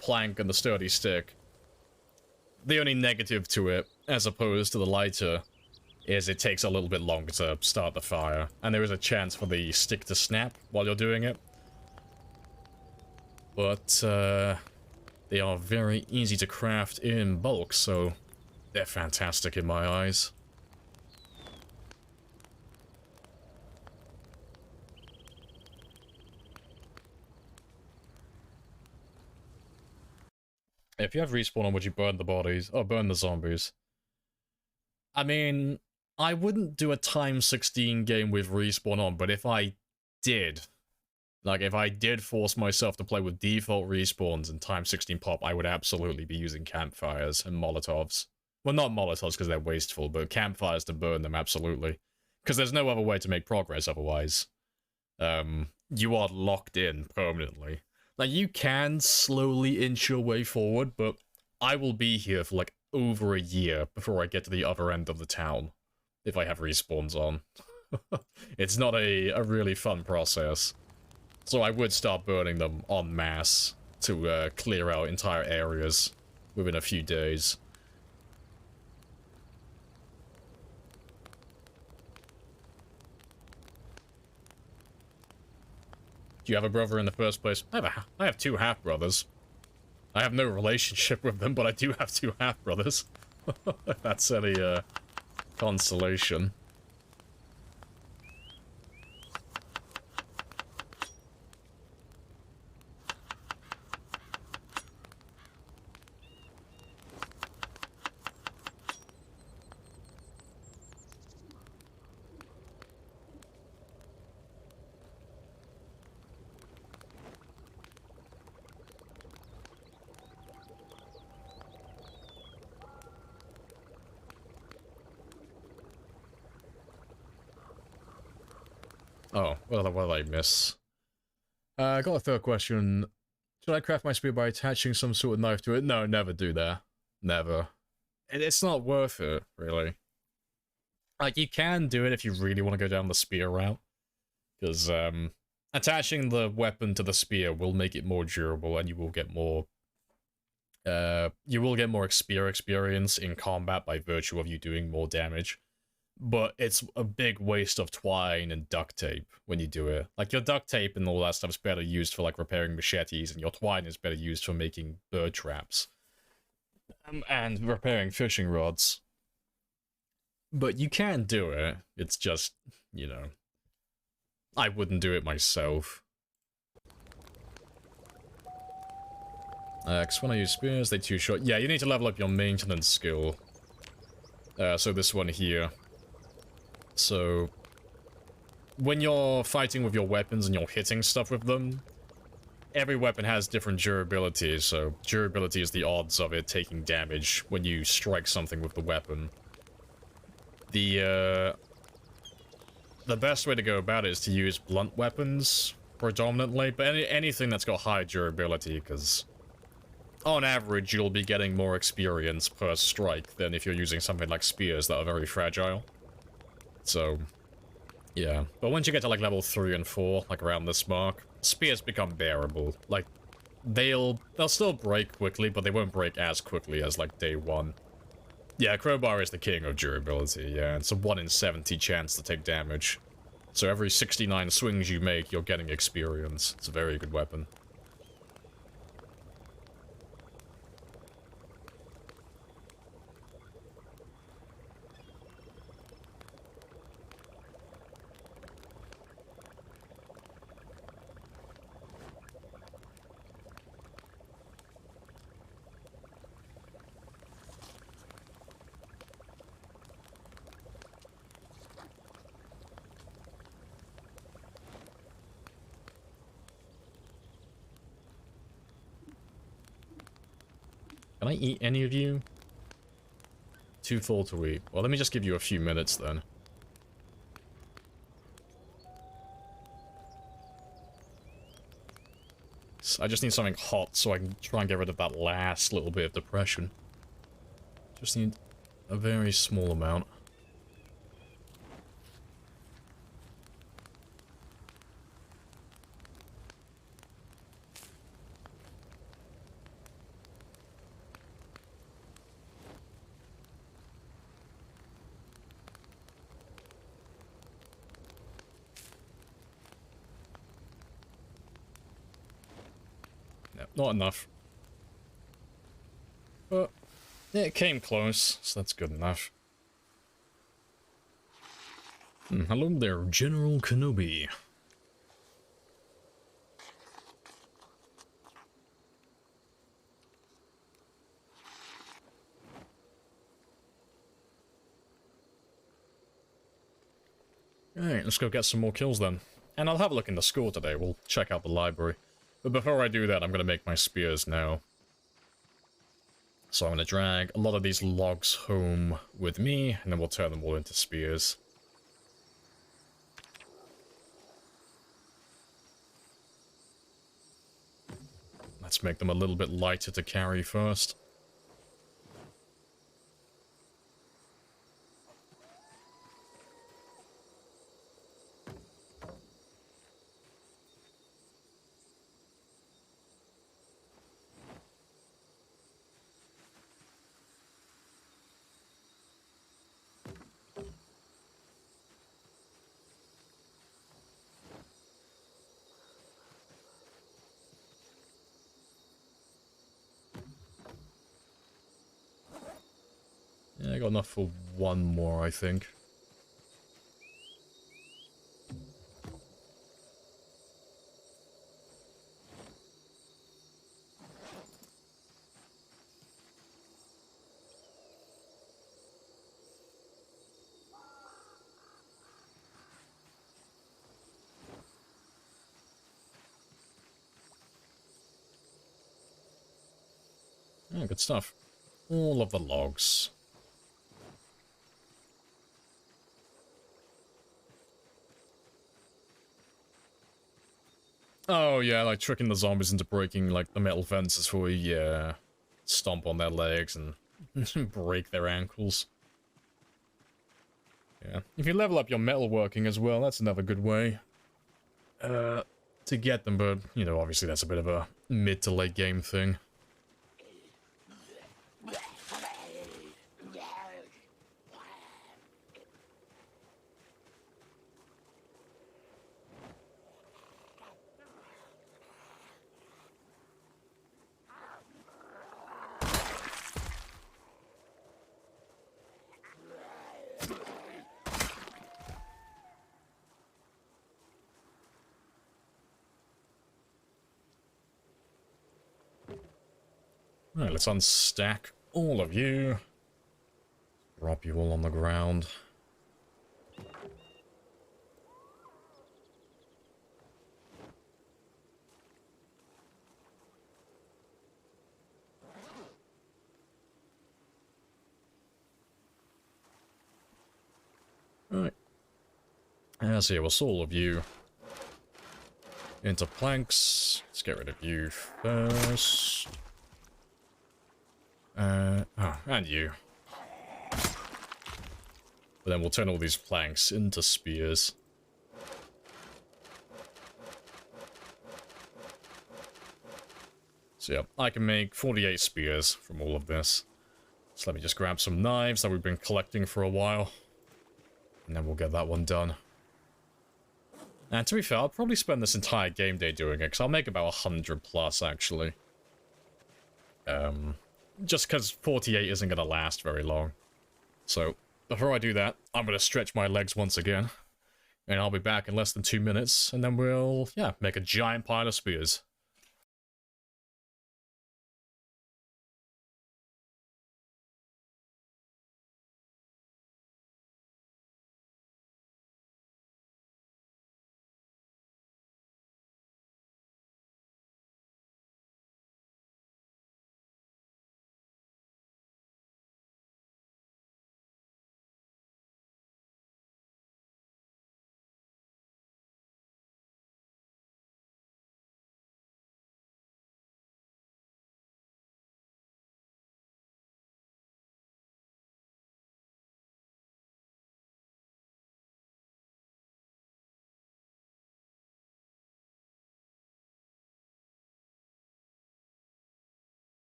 plank and the sturdy stick, the only negative to it, as opposed to the lighter, is it takes a little bit longer to start the fire, and there is a chance for the stick to snap while you're doing it. But they are very easy to craft in bulk, so they're fantastic in my eyes. If you have respawn on, would you burn the bodies? Or burn the zombies? I mean, I wouldn't do a time 16 game with respawn on, but if I did, like if I did force myself to play with default respawns and time 16 pop, I would absolutely be using campfires and molotovs. Well, not molotovs because they're wasteful, but campfires to burn them, absolutely. Because there's no other way to make progress otherwise. You are locked in permanently. Like, you can slowly inch your way forward, but I will be here for, like, over a year before I get to the other end of the town, if I have respawns on. It's not a really fun process. So I would start burning them en masse to clear out entire areas within a few days. Do you have a brother in the first place? I have two half-brothers. I have no relationship with them, but I do have two half-brothers. If that's any, consolation. Oh, what did I miss? I got a third question. Should I craft my spear by attaching some sort of knife to it? No, never do that. Never. It's not worth it, really. Like, you can do it if you really want to go down the spear route. Because, attaching the weapon to the spear will make it more durable, and you will get more... spear experience in combat by virtue of you doing more damage. But it's a big waste of twine and duct tape when you do it. Like, your duct tape and all that stuff is better used for, like, repairing machetes, and your twine is better used for making bird traps. And repairing fishing rods. But you can do it. It's just, you know... I wouldn't do it myself. Because when I use spears, they too short. Yeah, you need to level up your maintenance skill. So this one here. So, when you're fighting with your weapons and you're hitting stuff with them, every weapon has different durability, so durability is the odds of it taking damage when you strike something with the weapon. The best way to go about it is to use blunt weapons, predominantly, but anything that's got high durability, because on average you'll be getting more experience per strike than if you're using something like spears that are very fragile. So, yeah. But once you get to, like, level 3 and 4, like, around this mark, spears become bearable. Like, they'll still break quickly, but they won't break as quickly as, like, day 1. Yeah, crowbar is the king of durability, yeah. It's a 1 in 70 chance to take damage. So every 69 swings you make, you're getting experience. It's a very good weapon. Can I eat any of you? Too full to eat. Well, let me just give you a few minutes then. I just need something hot so I can try and get rid of that last little bit of depression. Just need a very small amount. Not enough. But yeah, it came close, so that's good enough. Hello there, General Kenobi. Alright, let's go get some more kills then. And I'll have a look in the score today. We'll check out the library. But before I do that, I'm going to make my spears now. So I'm going to drag a lot of these logs home with me, and then we'll turn them all into spears. Let's make them a little bit lighter to carry first. Yeah, I got enough for one more, I think. Yeah, good stuff. All of the logs. Oh yeah, like tricking the zombies into breaking like the metal fences for you, yeah. Stomp on their legs and break their ankles. Yeah, if you level up your metalworking as well, that's another good way to get them, but, you know, obviously that's a bit of a mid to late game thing. Alright, let's unstack all of you. Drop you all on the ground. Alright. So yeah, we'll saw all of you into planks. Let's get rid of you first. Oh, and you. But then we'll turn all these planks into spears. So yeah, I can make 48 spears from all of this. So let me just grab some knives that we've been collecting for a while. And then we'll get that one done. And to be fair, I'll probably spend this entire game day doing it, because I'll make about 100 plus, actually. Just because 48 isn't going to last very long. So, before I do that, I'm going to stretch my legs once again. And I'll be back in less than 2 minutes, and then we'll, yeah, make a giant pile of spears.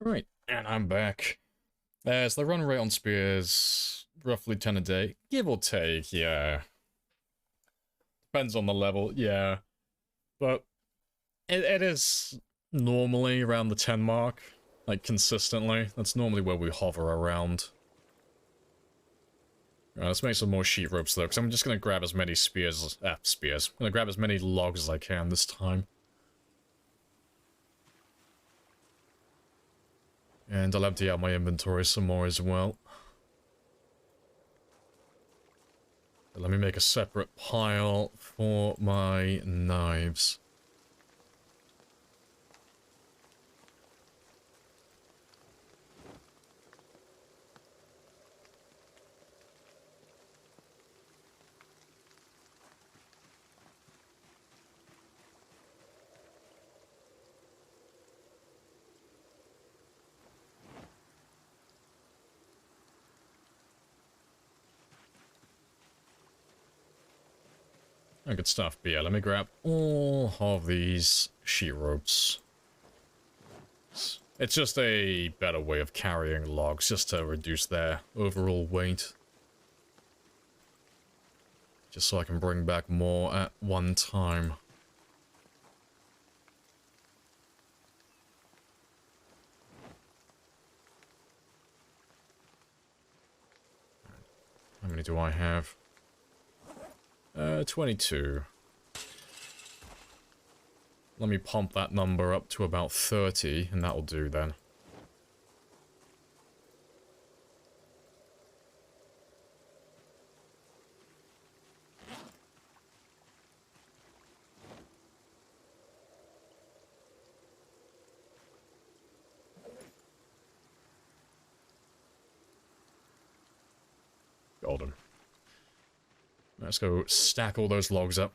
Right, and I'm back. So the run rate on spears, roughly 10 a day. Give or take, yeah. Depends on the level, yeah. But it is normally around the 10 mark. Like, consistently. That's normally where we hover around. Alright, let's make some more sheet ropes, though, because I'm just gonna grab as many spears... I'm gonna grab as many logs as I can this time. And I'll empty out my inventory some more as well. But let me make a separate pile for my knives. Oh, good stuff. But yeah, let me grab all of these sheet ropes. It's just a better way of carrying logs, just to reduce their overall weight. Just so I can bring back more at one time. How many do I have? 22. Let me pump that number up to about 30, and that'll do then. Golden. Let's go stack all those logs up.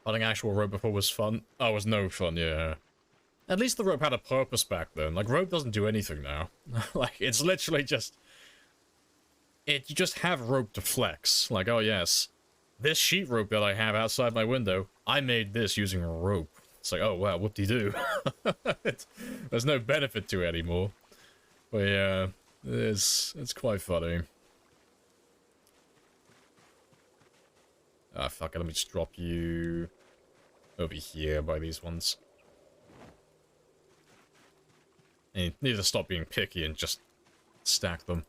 Cutting actual rope before was fun. Oh, it was no fun, yeah. At least the rope had a purpose back then. Like, rope doesn't do anything now. Like, it's literally just... you just have rope to flex. Like, oh yes, this sheet rope that I have outside my window, I made this using a rope. It's like, oh wow, whoop-de-doo. There's no benefit to it anymore. But yeah, it's quite funny. Ah, fuck it, let me just drop you over here by these ones. And you need to stop being picky and just stack them.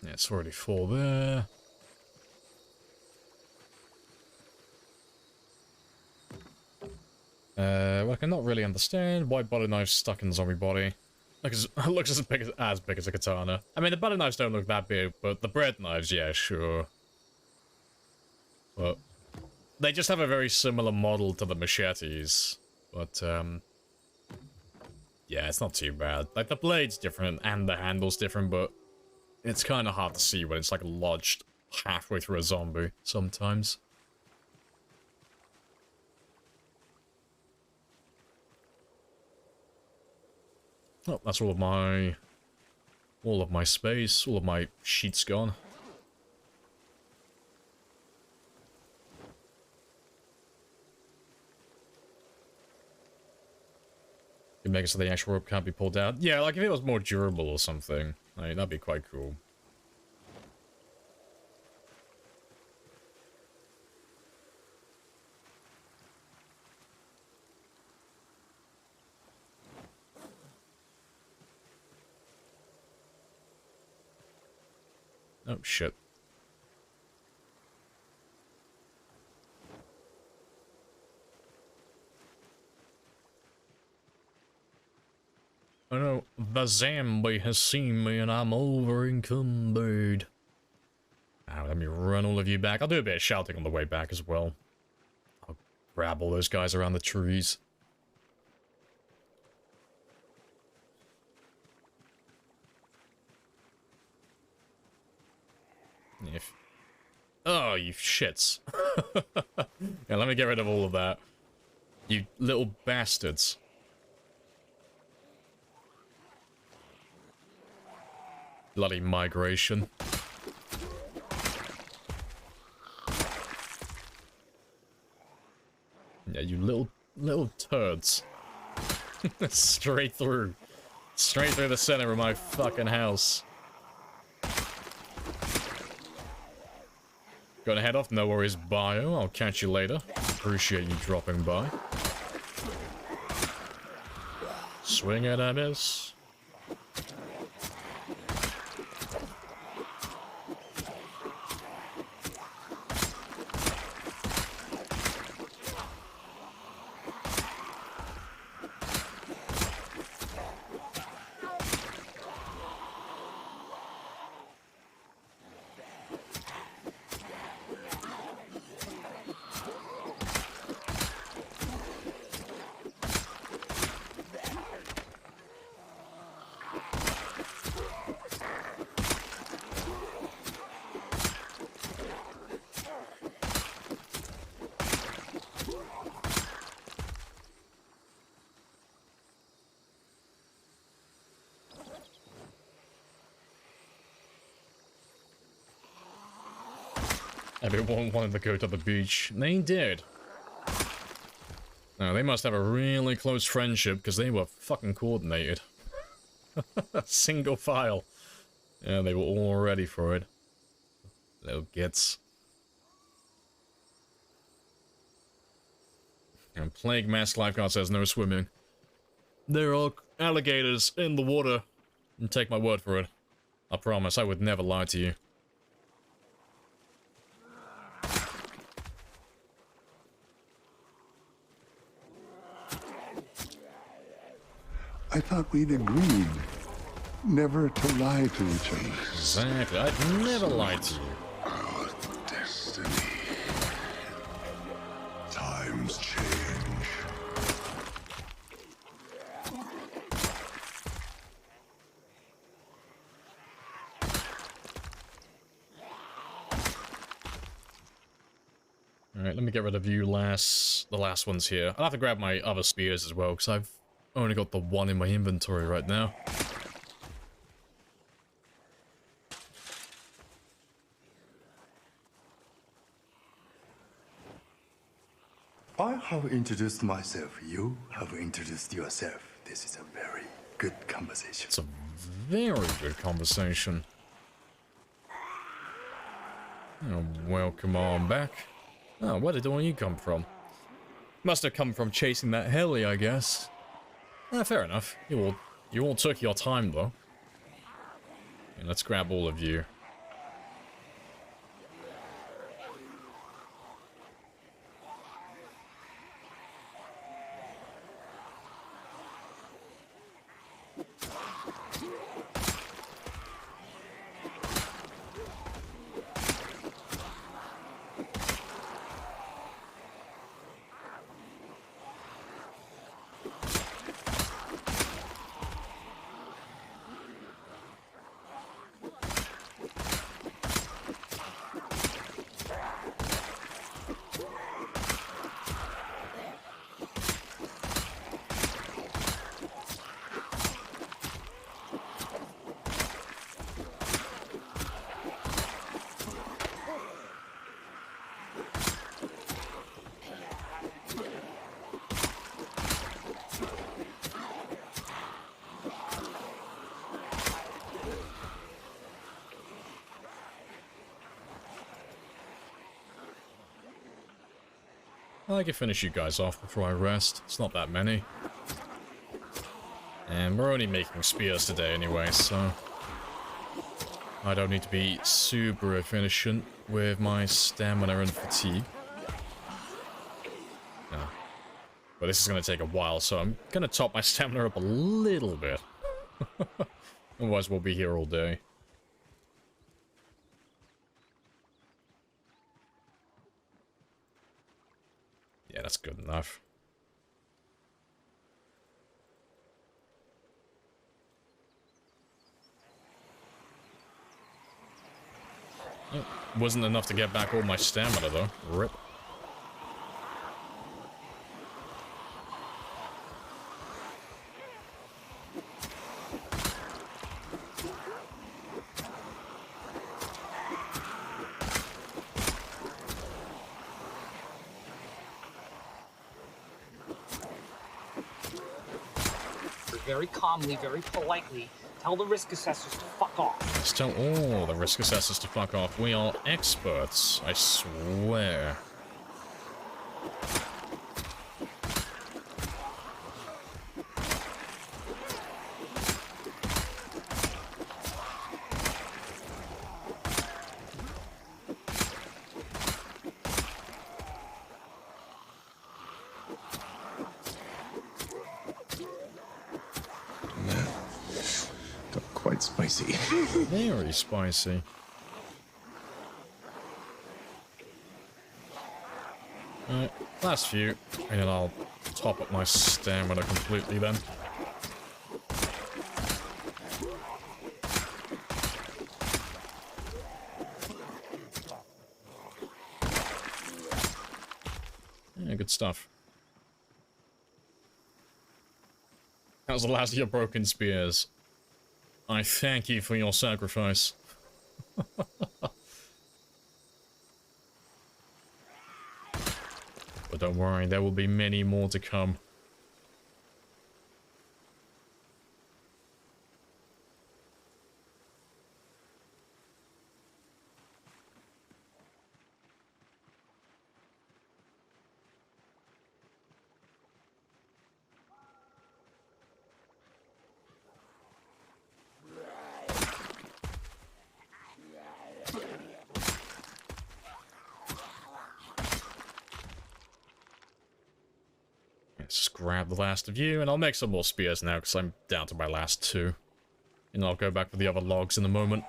Yeah, it's already full there. Well, I cannot really understand why butter knives stuck in the zombie body. Looks as big as a katana. I mean, the butter knives don't look that big, but the bread knives, yeah, sure. But they just have a very similar model to the machetes. But, yeah, it's not too bad. Like, the blade's different and the handle's different, but it's kind of hard to see when it's, like, lodged halfway through a zombie sometimes. Oh, that's all of my space, all of my sheets gone. You make it so the actual rope can't be pulled out. Yeah, like if it was more durable or something, like, that'd be quite cool. Oh, shit. Oh no, the zombie has seen me and I'm over encumbered. Now let me run all of you back. I'll do a bit of shouting on the way back as well. I'll grab all those guys around the trees. If... Oh, you shits. Yeah, let me get rid of all of that. You little bastards. Bloody migration. Yeah, you little turds. Straight through. Straight through the center of my fucking house. Gonna head off, no worries, Bio. I'll catch you later. Appreciate you dropping by. Swing and a miss. Everyone wanted to go to the beach. They did. Now, they must have a really close friendship, because they were fucking coordinated. Single file. Yeah, they were all ready for it. Little gits. And Plague Mask Lifeguard says no swimming. There are alligators in the water. And take my word for it. I promise, I would never lie to you. I thought we'd agreed never to lie to each other. Exactly. I'd never lie to you. Our destiny. Times change. Alright, let me get rid of you the last ones here. I'll have to grab my other spears as well, because I've only got the one in my inventory right now. I have introduced myself. You have introduced yourself. This is a very good conversation. It's a very good conversation. Oh, welcome on back. Oh, where did all you come from? Must have come from chasing that heli, I guess. Fair enough. You all took your time, though. Yeah, let's grab all of you. I can finish you guys off before I rest. It's not that many. And we're only making spears today anyway, so... I don't need to be super efficient with my stamina and fatigue. Yeah. But this is going to take a while, so I'm going to top my stamina up a little bit. Otherwise we'll be here all day. Yeah, that's good enough. Oh, wasn't enough to get back all my stamina though. Rip. Very calmly, very politely, tell the risk assessors to fuck off. Let's tell all the risk assessors to fuck off. We are experts, I swear. Quite spicy. Very spicy. Alright, last few, and then I'll top up my stamina completely then. Yeah, good stuff. That was the last of your broken spears. I thank you for your sacrifice. But don't worry, there will be many more to come. Let's grab the last of you, and I'll make some more spears now, because I'm down to my last two. And I'll go back for the other logs in a moment.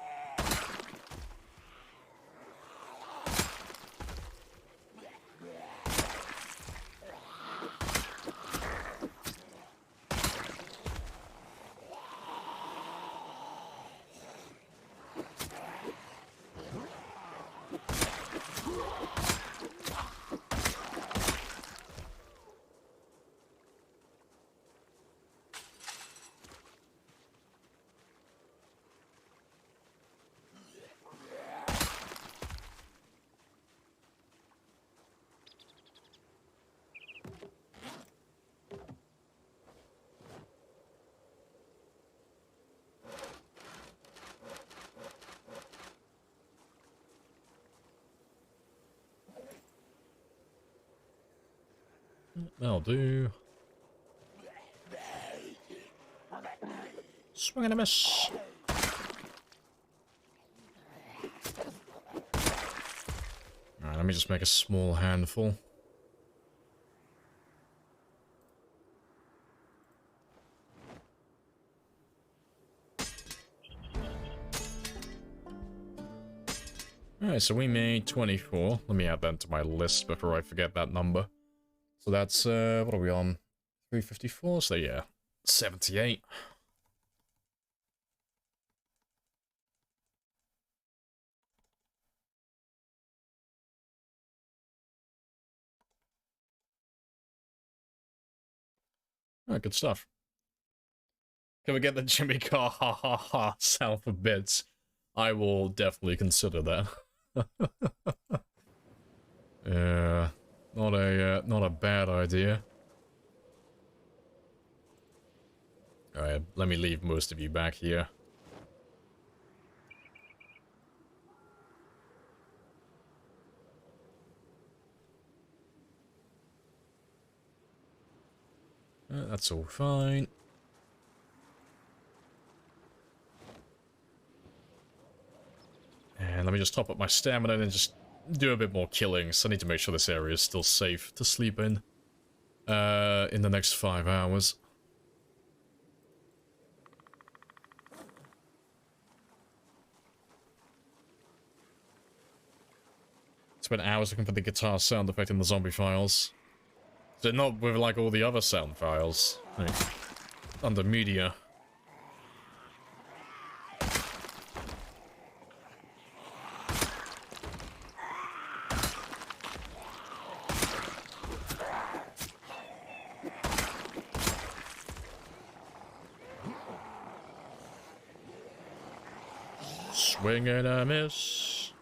That'll do. Swing and a miss. Alright, let me just make a small handful. Alright, so we made 24. Let me add that to my list before I forget that number. So that's, what are we on? 354, so yeah, 78. Alright, good stuff. Can we get the Jimmy Carr ha ha ha sound for bits? I will definitely consider that. Yeah, not a bad idea. Alright, let me leave most of you back here. That's all fine. let me just top up my stamina and just do a bit more killing. So I need to make sure this area is still safe to sleep in the next 5 hours. Spent hours looking for the guitar sound effect in the zombie files. So not with like all the other sound files. Like, under media. Swing and a miss.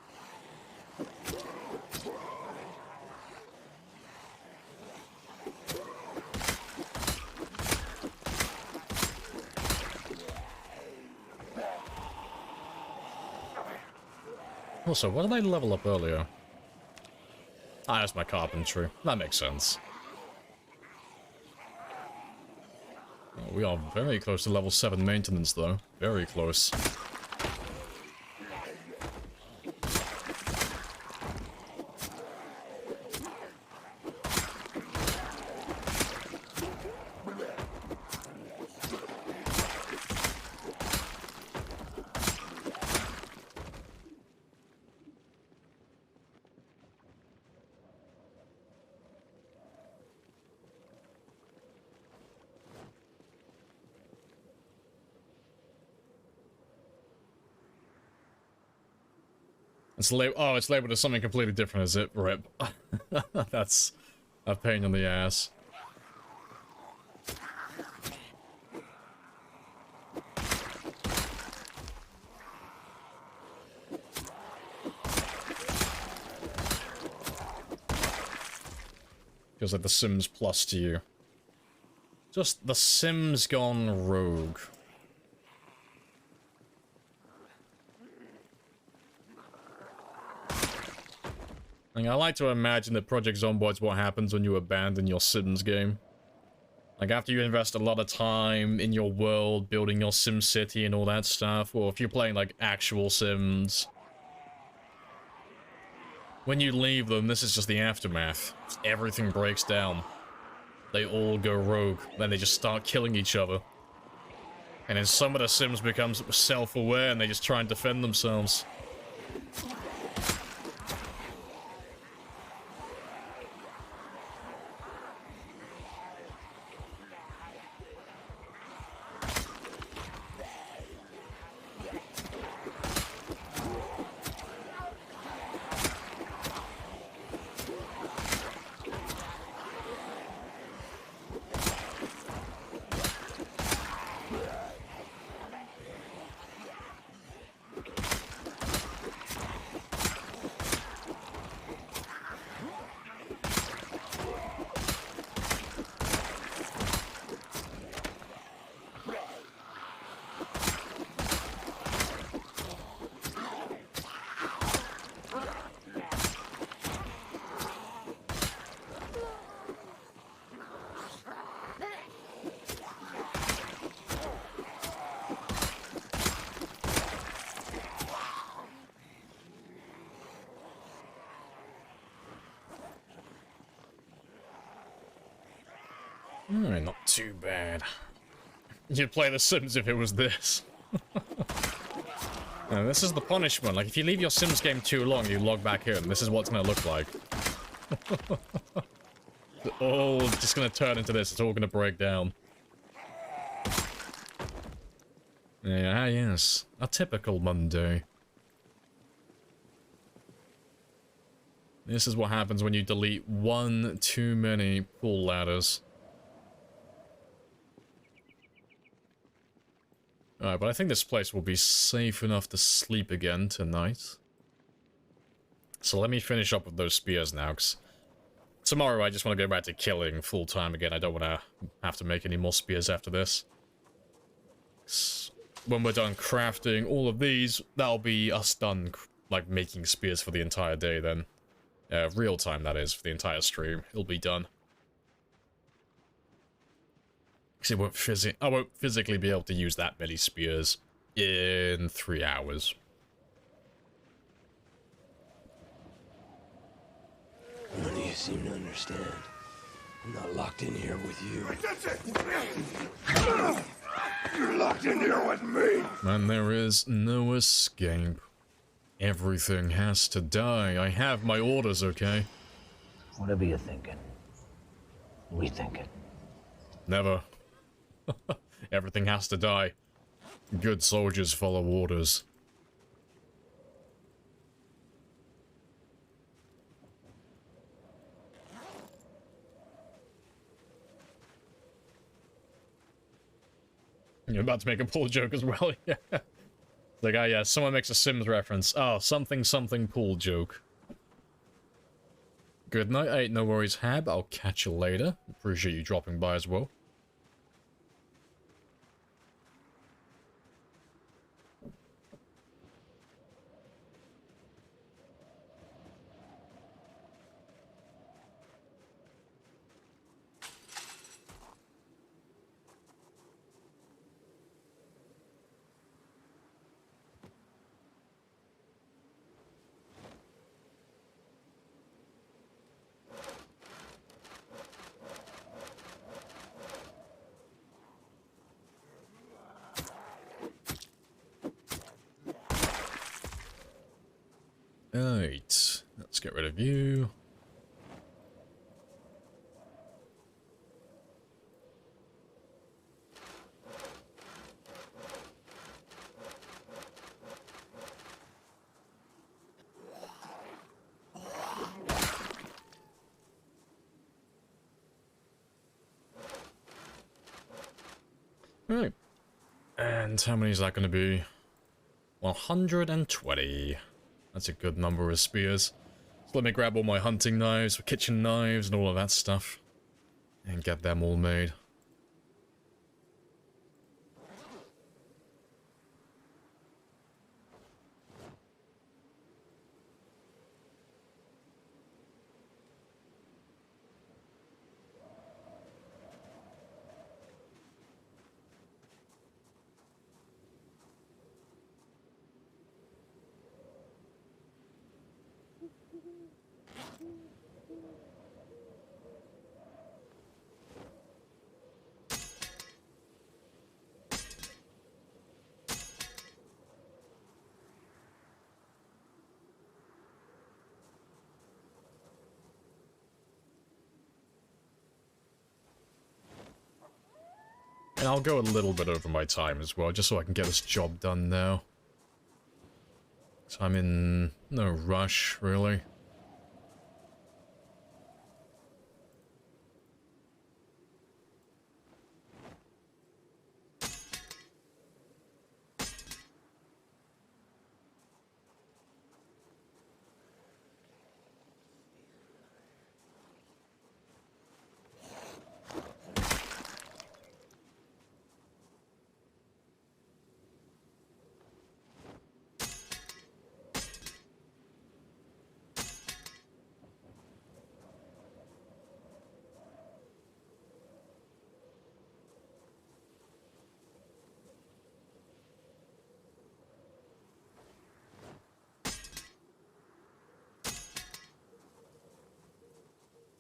Also, what did I level up earlier? Ah, that's my carpentry. That makes sense. Oh, we are very close to level 7 maintenance, though. Very close. It's it's labeled as something completely different, is it? Rip. That's a pain in the ass. Feels like The Sims Plus to you. Just The Sims gone rogue. Like, I like to imagine that Project Zomboid's what happens when you abandon your Sims game. Like, after you invest a lot of time in your world, building your Sim City and all that stuff, or if you're playing, like, actual Sims. When you leave them, this is just the aftermath. Everything breaks down. They all go rogue, then they just start killing each other. And then some of the Sims become self-aware and they just try and defend themselves. Alright, not too bad. You'd play The Sims if it was this. No, this is the punishment. Like, if you leave your Sims game too long, you log back in. This is what it's gonna look like. It's all just gonna turn into this. It's all gonna break down. Yeah, yes. A typical Monday. This is what happens when you delete one too many pull ladders. Alright, but I think this place will be safe enough to sleep again tonight. So let me finish up with those spears now, because tomorrow I just want to go back to killing full-time again. I don't want to have to make any more spears after this. When we're done crafting all of these, that'll be us done, like, making spears for the entire day then. Real time, that is, for the entire stream. It'll be done. Because I won't physically be able to use that many spears in 3 hours. seem to understand. I'm not locked in here with you. You're locked in here with me. And there is no escape. Everything has to die. I have my orders, okay? Whatever you're thinking, rethink it. Never. Everything has to die. Good soldiers follow orders. You're about to make a pool joke as well, yeah. Like, oh yeah, someone makes a Sims reference. Oh, something something pool joke. Good night, ain't no worries, Hab. I'll catch you later. Appreciate you dropping by as well. Alright, let's get rid of you. Alright. And how many is that going to be? 120. That's a good number of spears. So let me grab all my hunting knives, kitchen knives, and all of that stuff. And get them all made. And I'll go a little bit over my time as well, just so I can get this job done now. So I'm in no rush, really.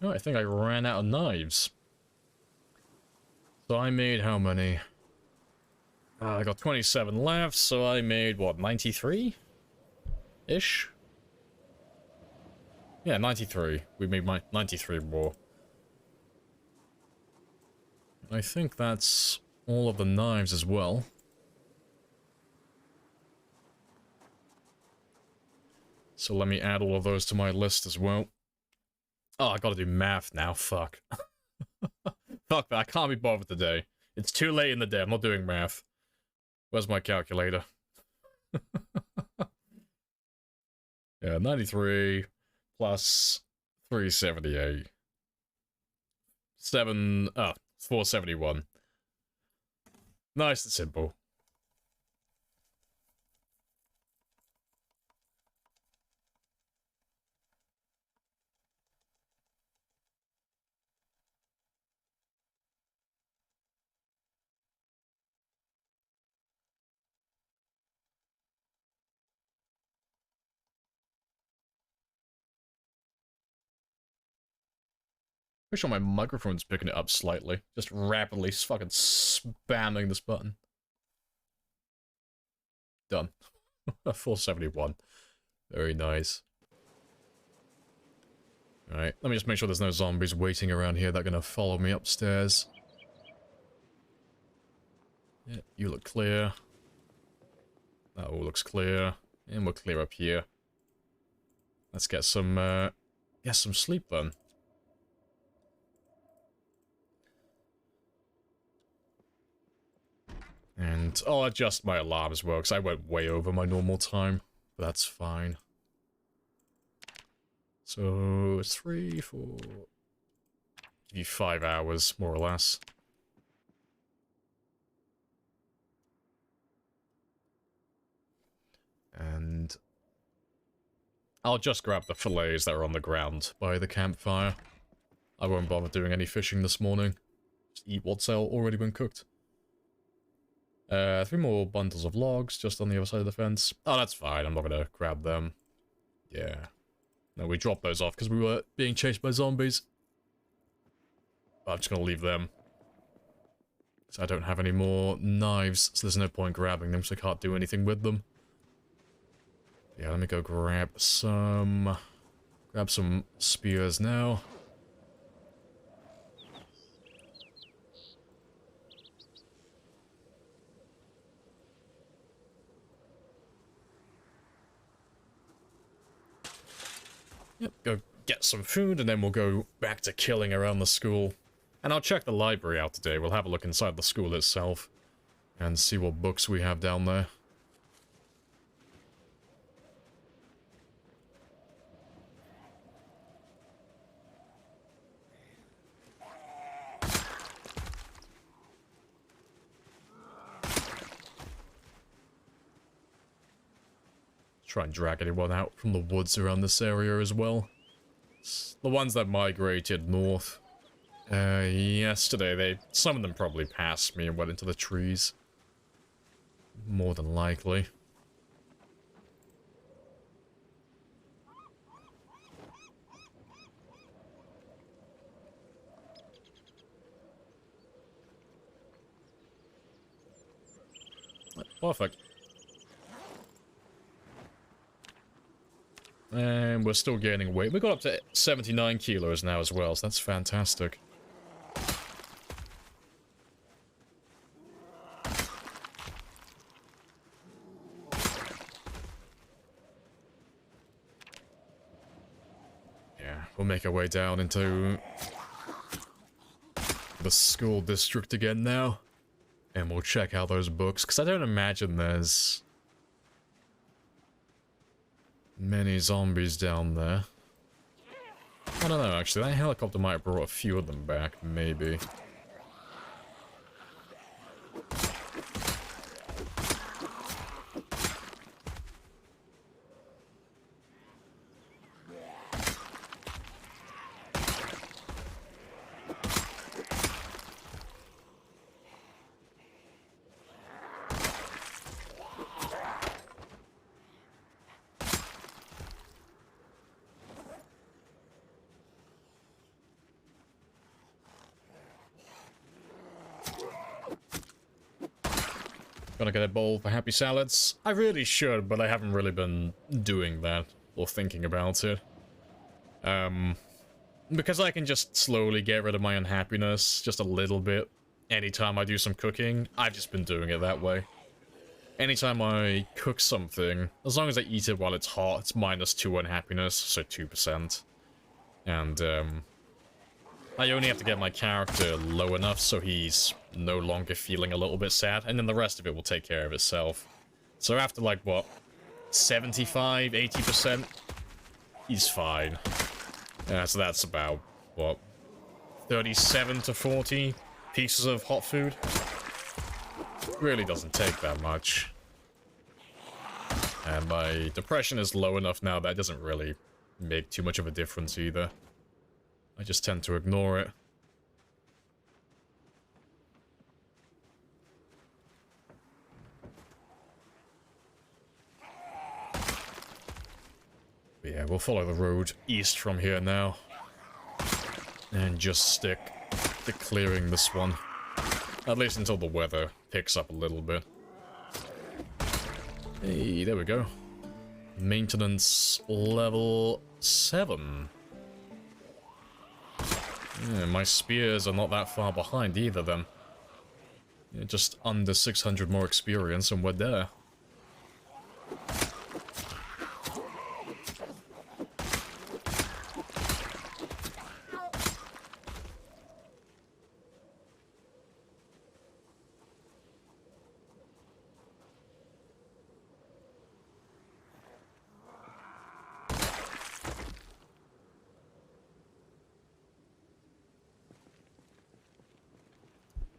Oh, I think I ran out of knives. So I made how many? I got 27 left, so I made, what, 93-ish? Yeah, 93. We made 93 more. I think that's all of the knives as well. So let me add all of those to my list as well. Oh, I gotta do math now, fuck. Fuck that, I can't be bothered today. It's too late in the day, I'm not doing math. Where's my calculator? Yeah, 93 plus 378. 471. Nice and simple. Pretty sure my microphone's picking it up slightly. Just rapidly fucking spamming this button. Done. 471. Very nice. Alright, let me just make sure there's no zombies waiting around here that are gonna follow me upstairs. Yeah, you look clear. That all looks clear. And we're clear up here. Let's get some sleep then. And I'll adjust my alarm as well, because I went way over my normal time. But that's fine. So, 3, 4... Give you 5 hours, more or less. And I'll just grab the fillets that are on the ground by the campfire. I won't bother doing any fishing this morning. Just eat what's already been cooked. 3 more bundles of logs just on the other side of the fence. Oh, that's fine. I'm not gonna grab them. Yeah. No, we dropped those off because we were being chased by zombies. I'm just gonna leave them. So I don't have any more knives, so there's no point grabbing them, so I can't do anything with them. Yeah, let me go grab some spears now. Yep, go get some food, and then we'll go back to killing around the school. And I'll check the library out today. We'll have a look inside the school itself and see what books we have down there. Try and drag anyone out from the woods around this area as well. The ones that migrated north. Yesterday, some of them probably passed me and went into the trees. More than likely. Perfect. And we're still gaining weight. We got up to 79 kilos now as well, so that's fantastic. Yeah, we'll make our way down into the school district again now. And we'll check out those books, because I don't imagine there's many zombies down there. I don't know, actually. That helicopter might have brought a few of them back, maybe. Gonna get a bowl for happy salads. I really should, but I haven't really been doing that or thinking about it. Because I can just slowly get rid of my unhappiness just a little bit anytime I do some cooking. I've just been doing it that way. Anytime I cook something, as long as I eat it while it's hot, it's -2 unhappiness, so 2%. And, I only have to get my character low enough so he's no longer feeling a little bit sad, and then the rest of it will take care of itself. So after, like, what, 75, 80%, he's fine. So that's about, what, 37 to 40 pieces of hot food? Really doesn't take that much. And my depression is low enough now that it doesn't really make too much of a difference either. I just tend to ignore it. But yeah, we'll follow the road east from here now. And just stick to clearing this one. At least until the weather picks up a little bit. Hey, there we go. Maintenance level 7. Yeah, my spears are not that far behind either then. Yeah, just under 600 more experience and we're there.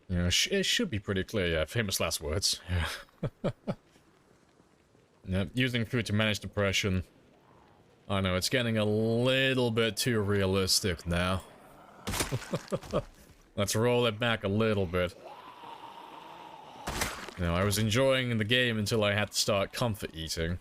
Yeah, it should be pretty clear, yeah. Famous last words. Yeah. Yep, using food to manage depression. I know, it's getting a little bit too realistic now. Let's roll it back a little bit. You know, I was enjoying the game until I had to start comfort eating.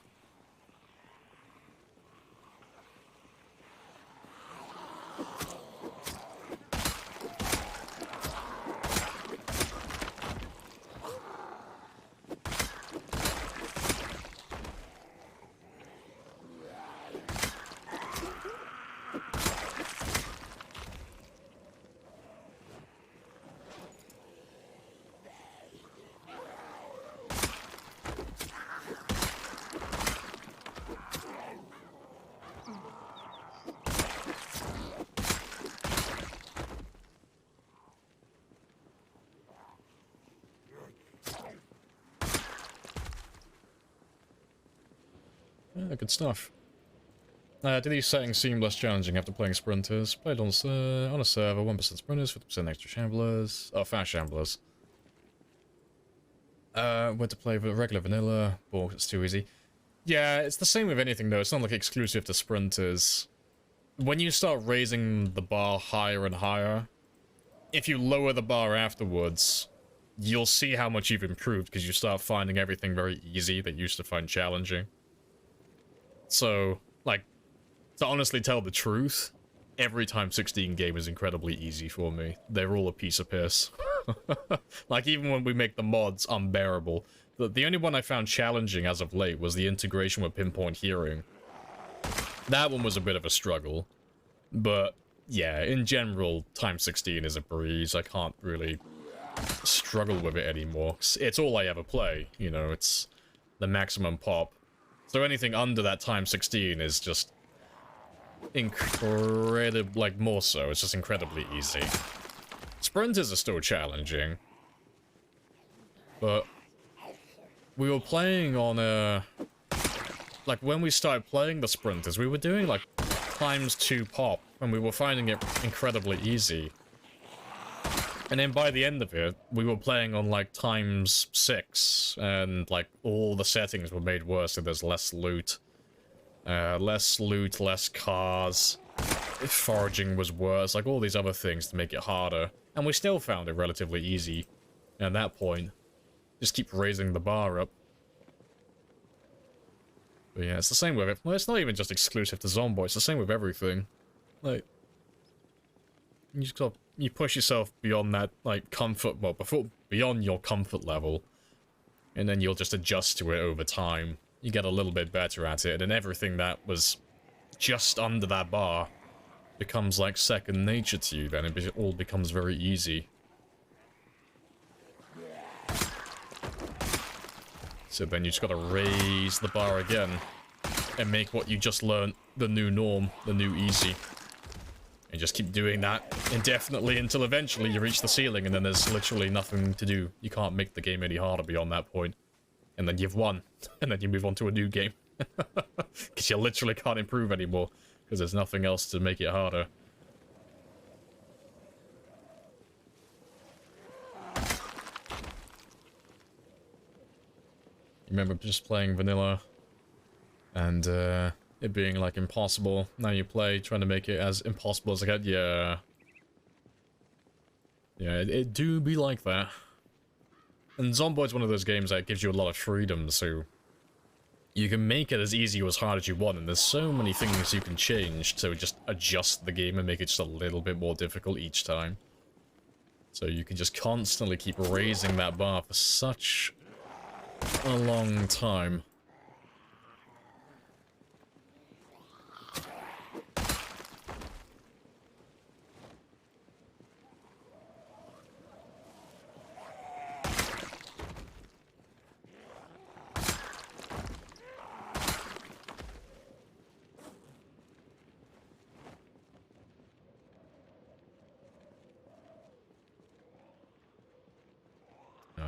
Yeah, good stuff. Do these settings seem less challenging after playing sprinters? Played on a server, 1% sprinters, 50% extra shamblers. Oh, fast shamblers. Went to play with regular vanilla. Oh, it's too easy. Yeah, it's the same with anything though. It's not like exclusive to sprinters. When you start raising the bar higher and higher, if you lower the bar afterwards, you'll see how much you've improved because you start finding everything very easy that you used to find challenging. So, like, to honestly tell the truth, every time 16 game is incredibly easy for me. They're all a piece of piss. Like, even when we make the mods unbearable. The only one I found challenging as of late was the integration with pinpoint hearing. That one was a bit of a struggle. But, yeah, in general, time 16 is a breeze. I can't really struggle with it anymore. It's all I ever play, you know, it's the maximum pop. So anything under that time 16 is just incredible, like more so, it's just incredibly easy. Sprinters are still challenging, but we were playing on like when we started playing the sprinters, we were doing like ×2 pop, and we were finding it incredibly easy. And then by the end of it, we were playing on like ×6, and like all the settings were made worse, so there's less loot. Less cars. Foraging was worse, like all these other things to make it harder. And we still found it relatively easy. And at that point, just keep raising the bar up. But yeah, it's the same with it. Well, it's not even just exclusive to Zomboid, it's the same with everything. Like, you just gotta, you push yourself beyond that, like, comfort, well, beyond your comfort level. And then you'll just adjust to it over time. You get a little bit better at it, and everything that was just under that bar becomes like second nature to you, then it all becomes very easy. So then you just gotta raise the bar again and make what you just learned the new norm, the new easy. And just keep doing that indefinitely until eventually you reach the ceiling, and then there's literally nothing to do. You can't make the game any harder beyond that point. And then you've won. And then you move on to a new game. Because you literally can't improve anymore. Because there's nothing else to make it harder. Remember just playing vanilla. And it being like impossible. Now you play trying to make it as impossible as I can. Yeah. Yeah, it do be like that. And Zomboid's one of those games that gives you a lot of freedom, so you can make it as easy or as hard as you want, and there's so many things you can change to just adjust the game and make it just a little bit more difficult each time. So you can just constantly keep raising that bar for such a long time.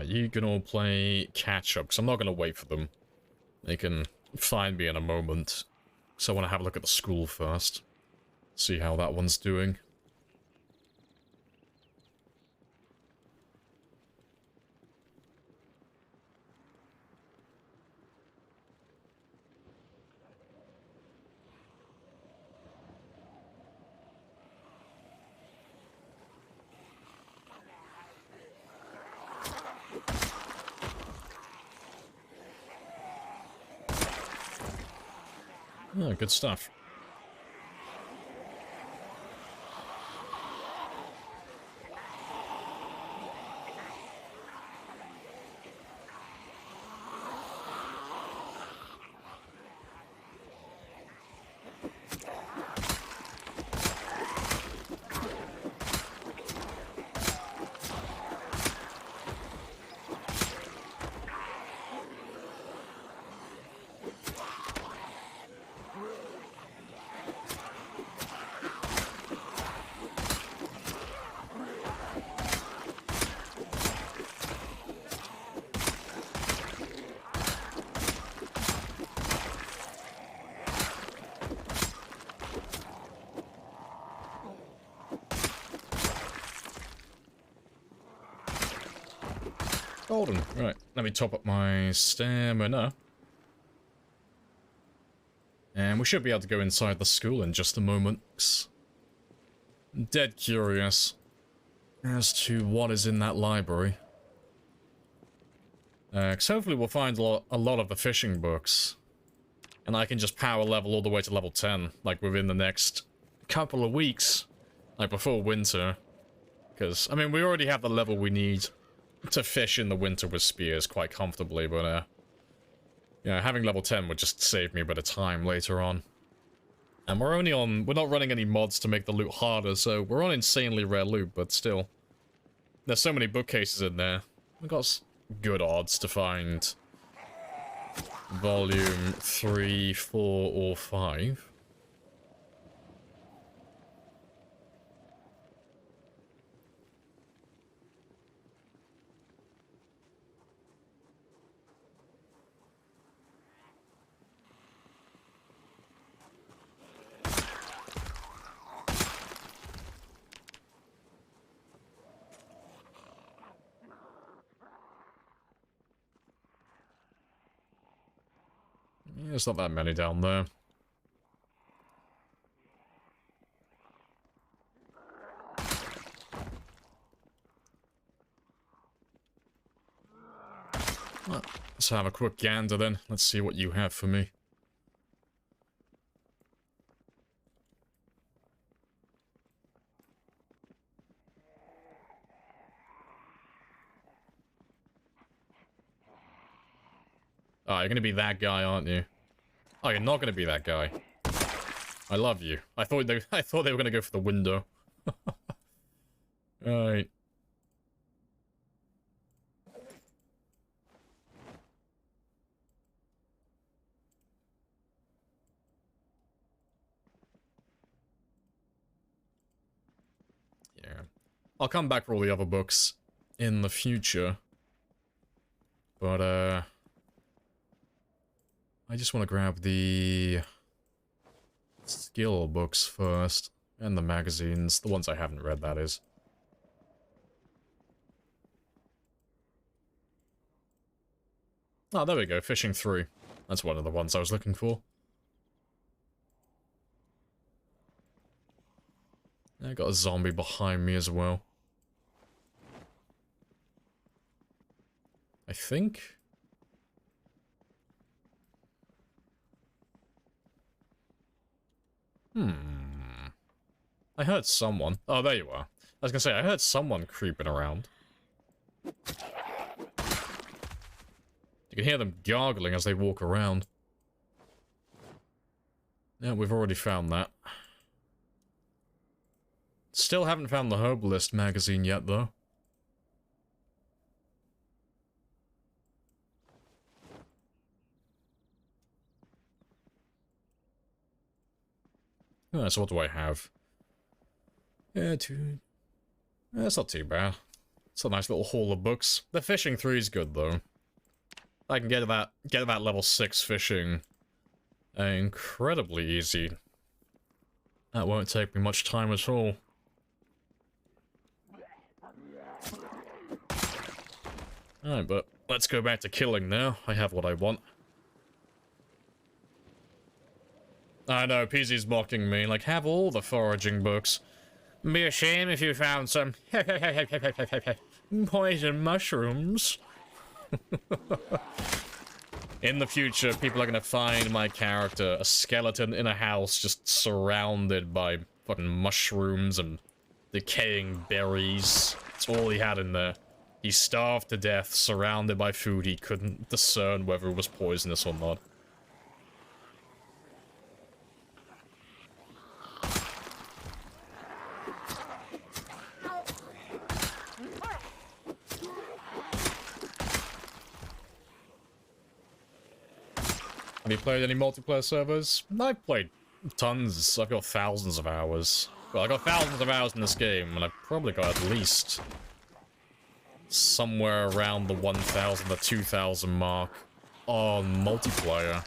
You can all play catch-up, because I'm not going to wait for them. They can find me in a moment. So I want to have a look at the school first. See how that one's doing. Oh, good stuff. Golden. Right, let me top up my stamina. And we should be able to go inside the school in just a moment. I'm dead curious as to what is in that library. Because hopefully we'll find a lot of the fishing books. And I can just power level all the way to level 10, like within the next couple of weeks. Like before winter. Because, I mean, we already have the level we need to fish in the winter with spears quite comfortably, but yeah, having level 10 would just save me a bit of time later on. And we're not running any mods to make the loot harder, so we're on insanely rare loot, but still. There's so many bookcases in there. We've got good odds to find volume 3, 4, or 5. There's not that many down there. Well, let's have a quick gander then. Let's see what you have for me. Oh, you're gonna be that guy, aren't you? Oh, you're not gonna be that guy. I love you. I thought they were gonna go for the window. Alright. Yeah. I'll come back for all the other books in the future. But, I just want to grab the skill books first, and the magazines, the ones I haven't read, that is. Oh, there we go, Fishing 3. That's one of the ones I was looking for. I got a zombie behind me as well. I think. I heard someone. Oh, there you are. I was gonna say, I heard someone creeping around. You can hear them gargling as they walk around. Yeah, we've already found that. Still haven't found the Herbalist magazine yet, though. So what do I have? Yeah, that's not too bad. It's a nice little haul of books. The fishing 3 is good, though. I can get that level 6 fishing incredibly easy. That won't take me much time at all. Alright, but let's go back to killing now. I have what I want. I know, PZ's mocking me, like, have all the foraging books. Be a shame if you found some poison mushrooms. In the future, people are gonna find my character a skeleton in a house just surrounded by fucking mushrooms and decaying berries. That's all he had in there. He starved to death, surrounded by food he couldn't discern whether it was poisonous or not. Have you played any multiplayer servers? I've played tons. I've got thousands of hours. Well, I got thousands of hours in this game, and I've probably got at least somewhere around the 1,000 to 2,000 mark on multiplayer.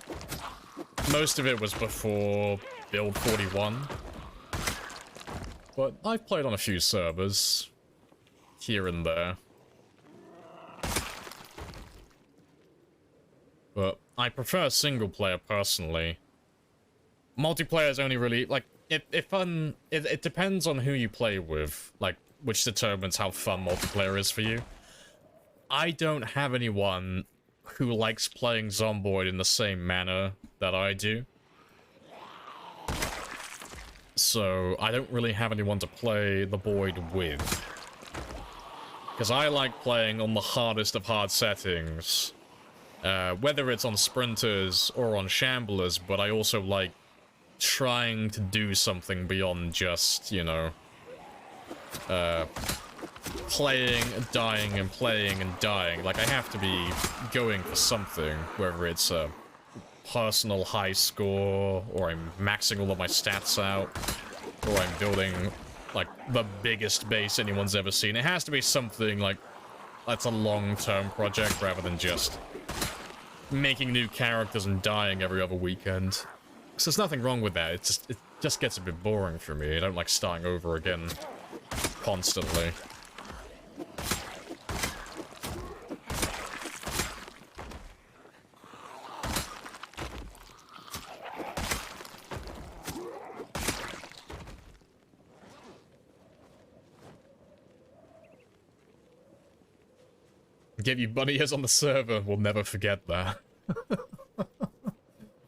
Most of it was before Build 41. But I've played on a few servers, here and there. But I prefer single player personally. Multiplayer is only really like it depends on who you play with, like which determines how fun multiplayer is for you. I don't have anyone who likes playing Zomboid in the same manner that I do. So I don't really have anyone to play the Void with. Because I like playing on the hardest of hard settings. Whether it's on sprinters or on shamblers, but I also like trying to do something beyond just, you know, playing, dying, and playing and dying. Like, I have to be going for something, whether it's a personal high score, or I'm maxing all of my stats out, or I'm building, like, the biggest base anyone's ever seen. It has to be something, like, that's a long-term project rather than just making new characters and dying every other weekend. So there's nothing wrong with that, it just gets a bit boring for me. I don't like starting over again constantly. Give you bunny ears on the server, we'll never forget that.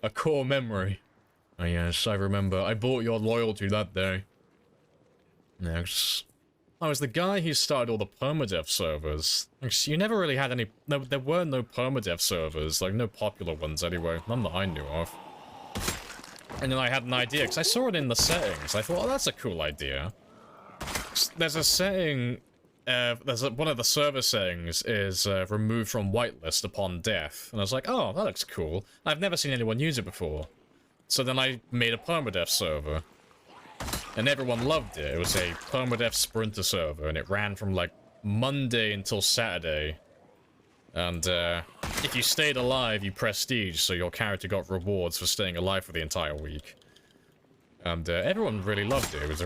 A core memory. Oh yes, I remember. I bought your loyalty that day. Next. I was the guy who started all the permadeath servers. You never really had any... No, there were no permadeath servers. Like, no popular ones anyway. None that I knew of. And then I had an idea, because I saw it in the settings. I thought, oh, that's a cool idea. There's a setting... one of the server settings is removed from whitelist upon death. And I was like, oh, that looks cool. I've never seen anyone use it before. So then I made a permadeath server. And everyone loved it. It was a permadeath sprinter server, and it ran from, like, Monday until Saturday. And, if you stayed alive, you prestige, so your character got rewards for staying alive for the entire week. And, everyone really loved it. It was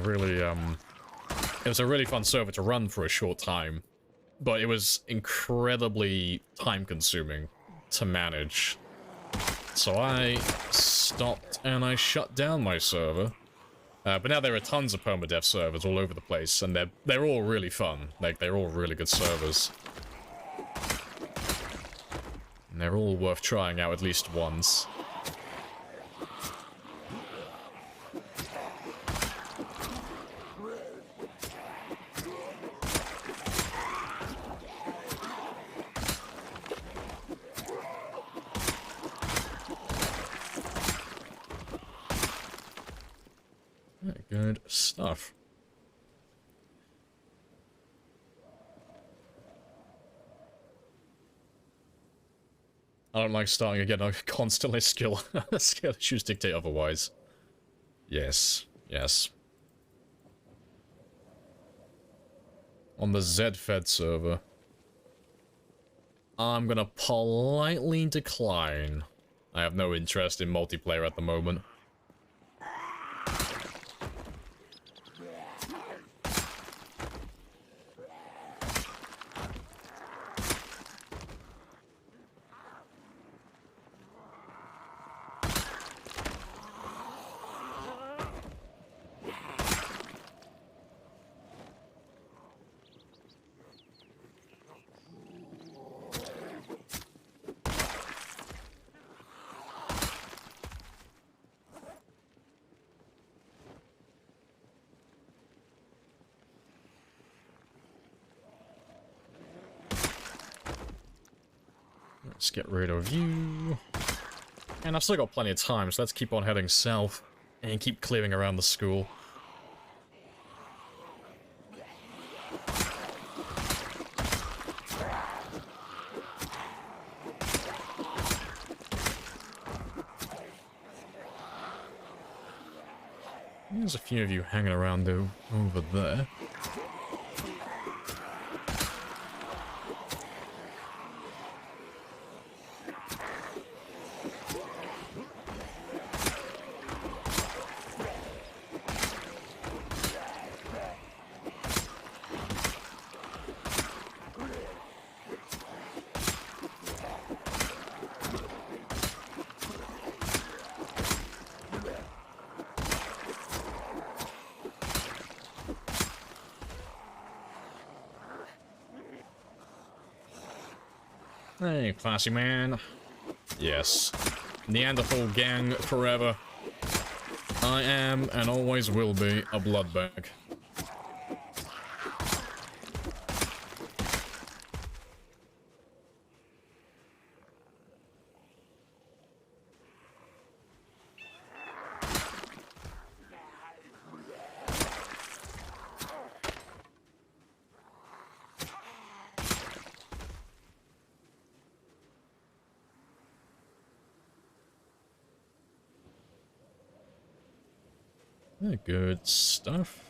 a really fun server to run for a short time. But it was incredibly time-consuming to manage. So I stopped and I shut down my server. But now there are tons of permadeath servers all over the place, and they're all really fun. Like, they're all really good servers. And they're all worth trying out at least once. Good stuff. I don't like starting again. I constantly skill issues dictate otherwise. Yes, yes. On the Z-Fed server. I'm gonna politely decline. I have no interest in multiplayer at the moment. Let's get rid of you. And I've still got plenty of time, so let's keep on heading south and keep clearing around the school. There's a few of you hanging around though over there. Hey, classy man. Yes. Neanderthal gang forever. I am, and always will be, a blood bag. Good stuff.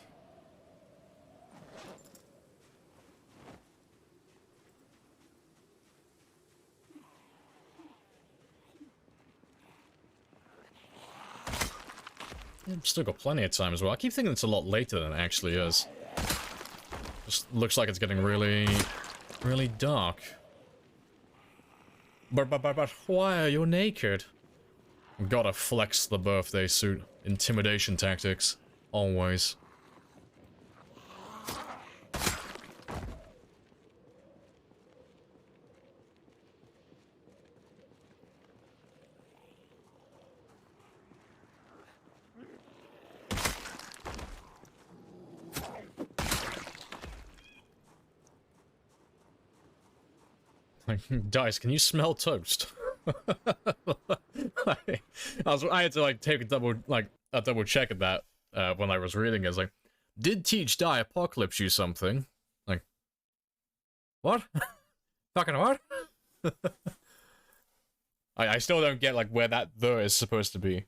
I've still got plenty of time as well. I keep thinking it's a lot later than it actually is. Just looks like it's getting really, really dark. But why are you naked? Gotta flex the birthday suit. Intimidation tactics. Always. Like, Dice, can you smell toast? I had to like take a double check at that when I was reading it. I was like, did Teach Die Apocalypse you something? Like, what? Fucking what? I still don't get like where that the is supposed to be.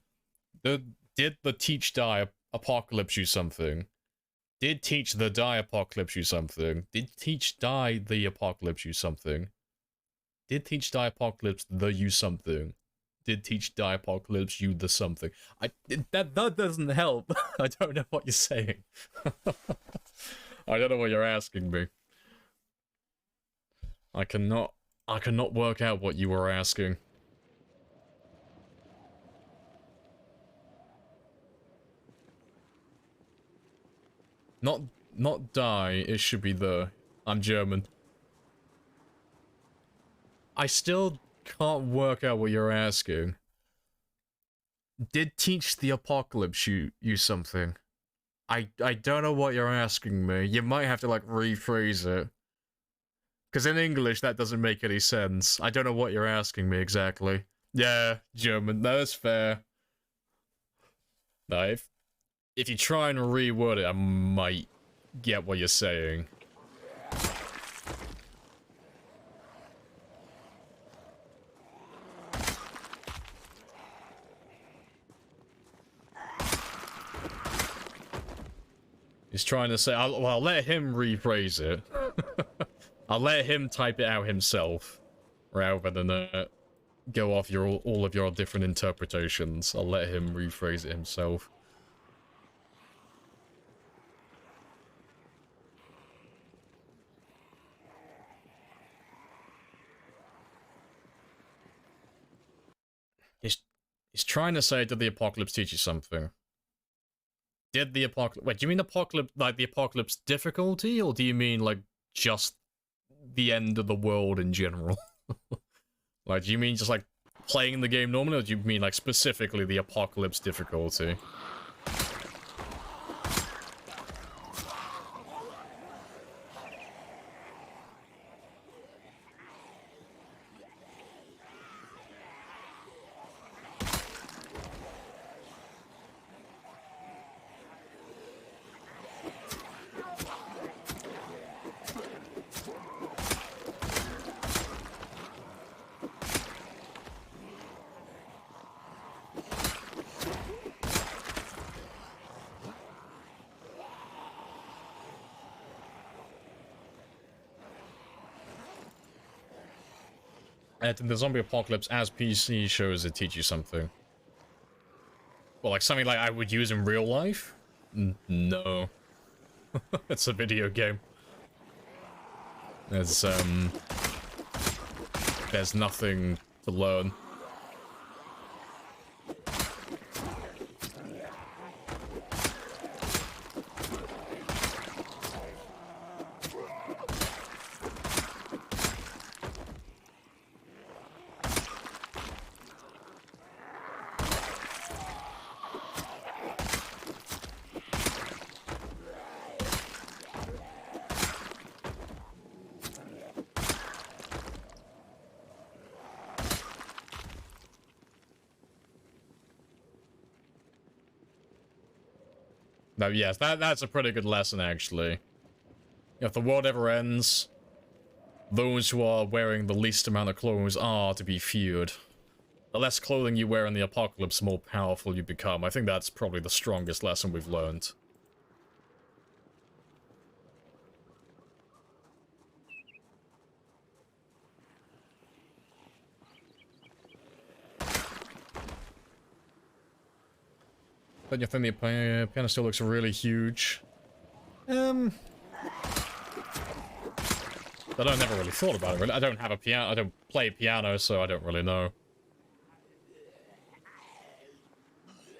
Did the Teach Die Apocalypse you something? Did Teach the Die Apocalypse you something? Did Teach Die the Apocalypse you something? Did Teach Die Apocalypse the you something? Did Teach Die Apocalypse you the something? That doesn't help. I don't know what you're saying. I don't know what you're asking me. I cannot work out what you were asking. Not die, it should be the. I'm German. I still can't work out what you're asking. Did Teach the Apocalypse you something? I don't know what you're asking me. You might have to like rephrase it. Because in English that doesn't make any sense. I don't know what you're asking me exactly. Yeah, German, that's fair. No, if you try and reword it, I might get what you're saying. He's trying to say, I'll let him rephrase it. I'll let him type it out himself, rather than go off all of your different interpretations. I'll let him rephrase it himself. He's trying to say, did the apocalypse teach you something? Did the apocalypse... Wait, do you mean apocalypse, like the apocalypse difficulty, or do you mean, like, just the end of the world in general? Like, do you mean just, like, playing the game normally, or do you mean, like, specifically the apocalypse difficulty? And the zombie apocalypse as PC shows it teach you something. Well, like something like I would use in real life? No. It's a video game. There's nothing to learn. No, yes, that's a pretty good lesson, actually. If the world ever ends, those who are wearing the least amount of clothes are to be feared. The less clothing you wear in the apocalypse, the more powerful you become. I think that's probably the strongest lesson we've learned. Don't you think the piano still looks really huge? I never really thought about it, really. I don't have a piano, I don't play piano, so I don't really know.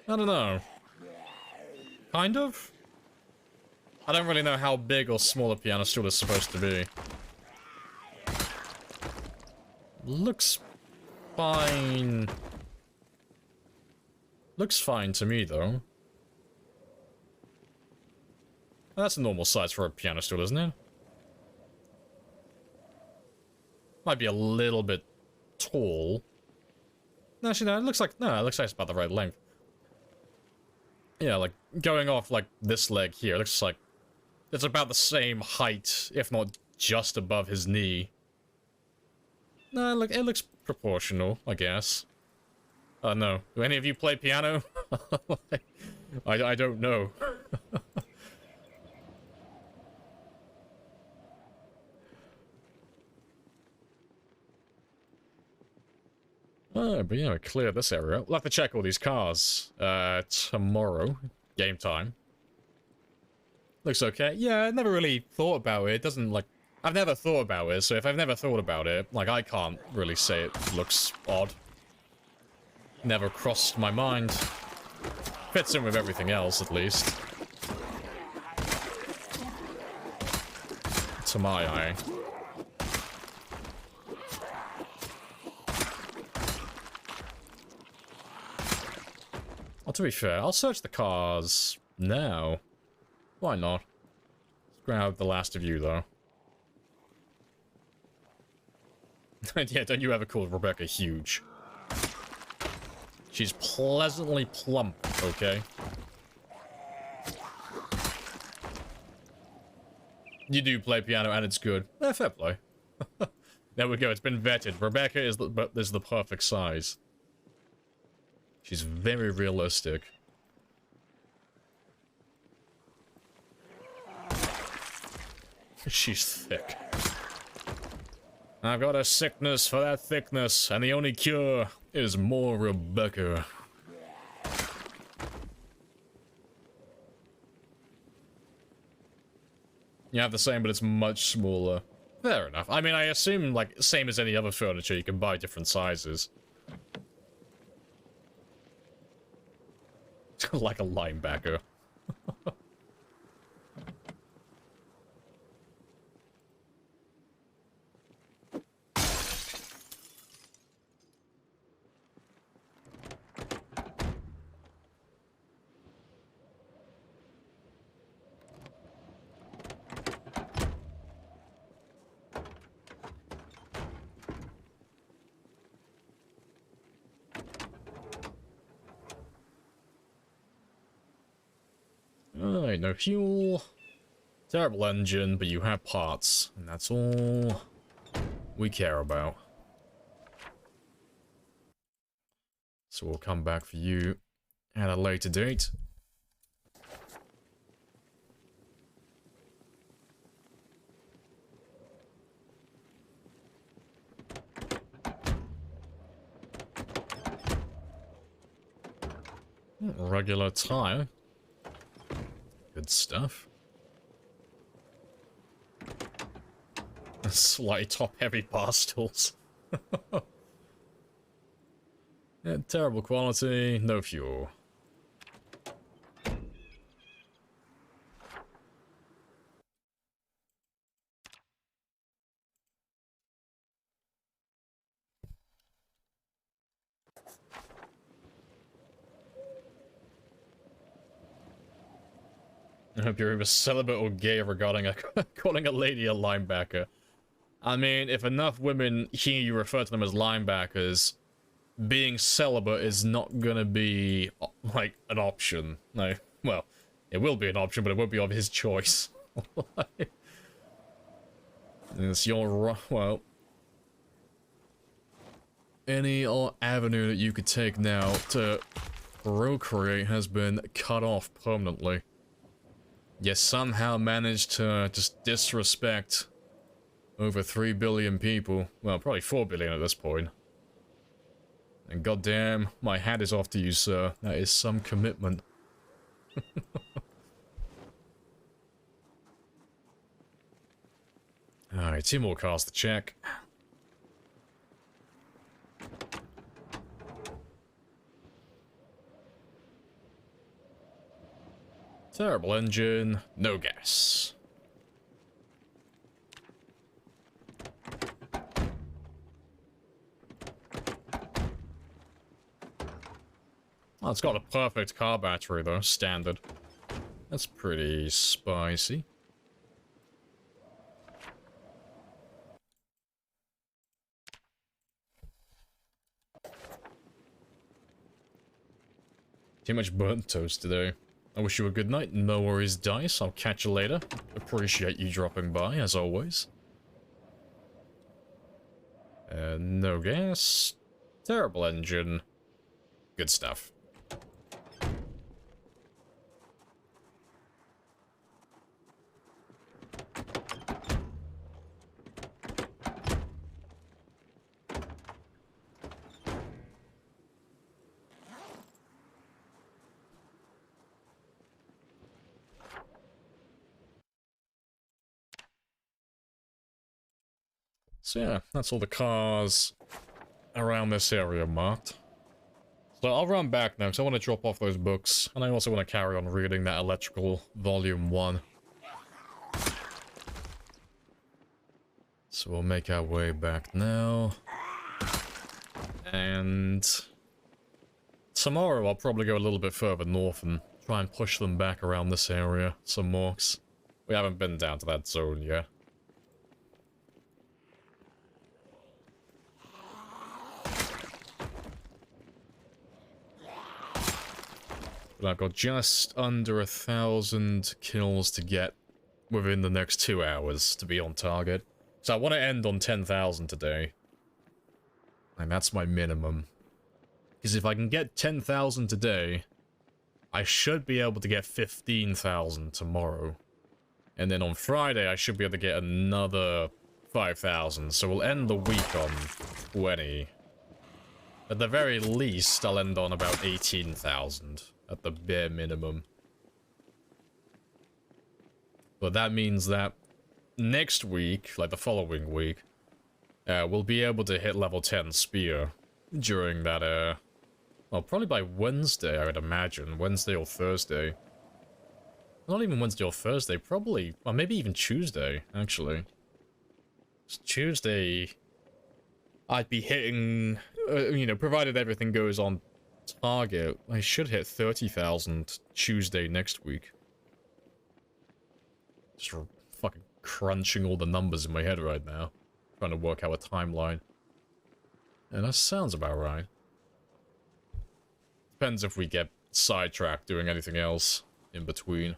I don't know. Kind of? I don't really know how big or small a piano stool is supposed to be. Looks fine. Looks fine to me, though. That's a normal size for a piano stool, isn't it? Might be a little bit tall. Actually, no, it looks like it's about the right length. Yeah, like, going off, like, this leg here, it looks like it's about the same height, if not just above his knee. No, look, it looks proportional, I guess. No. Do any of you play piano? I don't know. But yeah, we cleared this area. We'll have to check all these cars tomorrow. Game time. Looks okay. Yeah, I never really thought about it. It doesn't, like... I've never thought about it, so if I've never thought about it, like, I can't really say it looks odd. Never crossed my mind. Fits in with everything else, at least. To my eye. Well, to be fair, I'll search the cars now. Why not? Let's grab the last of you, though. Yeah, don't you ever call Rebecca huge. She's pleasantly plump, okay? You do play piano and it's good. Fair play. There we go, it's been vetted. Rebecca is the perfect size. She's very realistic. She's thick. I've got a sickness for that thickness, and the only cure is more Rebecca. You have the same, but it's much smaller. Fair enough. I mean, I assume, like, same as any other furniture, you can buy different sizes. Like a linebacker. Alright, no fuel. Terrible engine, but you have parts. And that's all we care about. So we'll come back for you at a later date. Regular tire. Good stuff. Slightly top-heavy bar stools. Yeah, terrible quality, no fuel. I hope you're either celibate or gay regarding calling a lady a linebacker. I mean, if enough women hear you refer to them as linebackers, being celibate is not gonna be, like, an option. No. Well, it will be an option, but it won't be of his choice. It's your... well... any avenue that you could take now to procreate has been cut off permanently. You somehow managed to just disrespect over 3 billion people. Well, probably 4 billion at this point. And goddamn, my hat is off to you, sir. That is some commitment. Alright, 2 more cars to check. Terrible engine, no gas. Oh, it's got a perfect car battery though, standard. That's pretty spicy. Too much burnt toast today. I wish you a good night. No worries, Dice. I'll catch you later. Appreciate you dropping by, as always. No gas. Terrible engine. Good stuff. So yeah, that's all the cars around this area marked. So I'll run back now, because I want to drop off those books, and I also want to carry on reading that Electrical Volume 1. So we'll make our way back now. And tomorrow I'll probably go a little bit further north and try and push them back around this area some more, 'cause we haven't been down to that zone yet. But I've got just under 1,000 kills to get within the next 2 hours to be on target. So I want to end on 10,000 today. And that's my minimum. Because if I can get 10,000 today, I should be able to get 15,000 tomorrow. And then on Friday, I should be able to get another 5,000. So we'll end the week on 20. At the very least, I'll end on about 18,000 at the bare minimum. But that means that next week, like the following week, we'll be able to hit level 10 spear during that, well, probably by Wednesday, I would imagine. Wednesday or Thursday. Not even Wednesday or Thursday, probably, well, maybe even Tuesday, actually. Tuesday, I'd be hitting, you know, provided everything goes on target, I should hit 30,000 Tuesday next week. Just fucking crunching all the numbers in my head right now. Trying to work out a timeline. And that sounds about right. Depends if we get sidetracked doing anything else in between.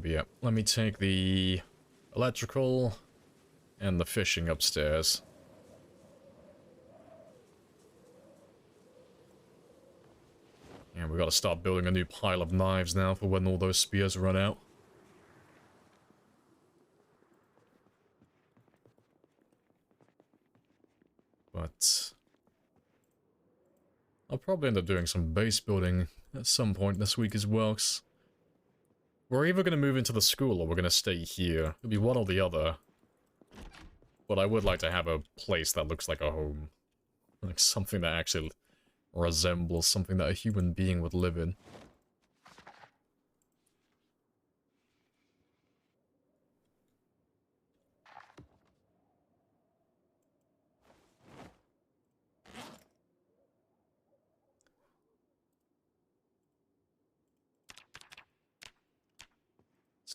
Yeah, let me take the electrical and the fishing upstairs. And we gotta start building a new pile of knives now for when all those spears run out. But I'll probably end up doing some base building at some point this week as well, 'cause we're either going to move into the school or we're going to stay here. It'll be one or the other. But I would like to have a place that looks like a home. Like something that actually resembles something that a human being would live in.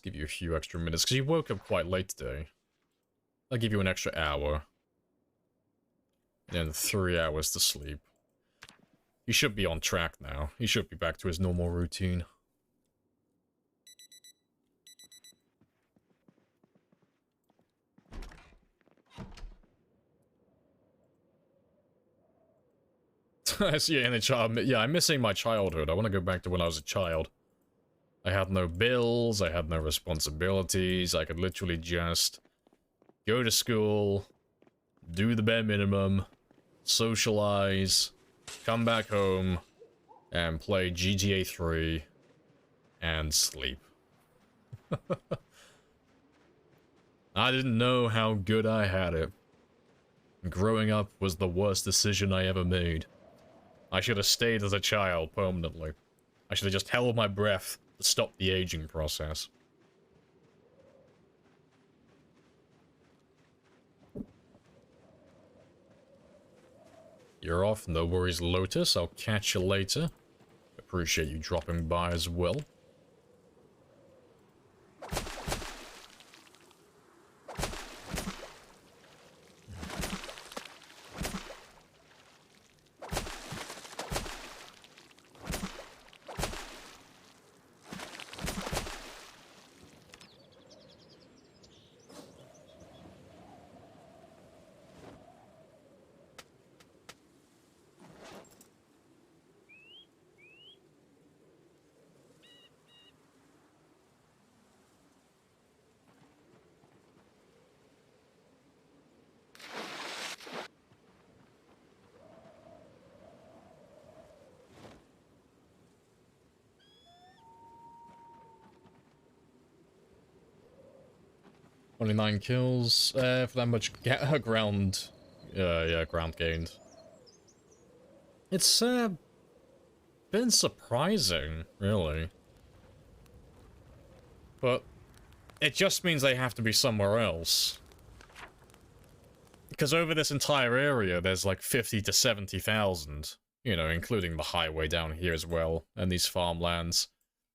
Give you a few extra minutes, because you woke up quite late today. I'll give you an extra hour. And then 3 hours to sleep. He should be on track now. He should be back to his normal routine. Yeah, in the child. Yeah, I'm missing my childhood. I want to go back to when I was a child. I had no bills, I had no responsibilities, I could literally just go to school, do the bare minimum, socialize, come back home, and play GTA 3, and sleep. I didn't know how good I had it. Growing up was the worst decision I ever made. I should have stayed as a child permanently. I should have just held my breath to stop the aging process. You're off, no worries, Lotus. I'll catch you later. Appreciate you dropping by as well. "29 kills, for that much ground, yeah, ground gained. It's, been surprising, really. But it just means they have to be somewhere else. Because over this entire area, there's like 50 to 70,000. You know, including the highway down here as well, and these farmlands.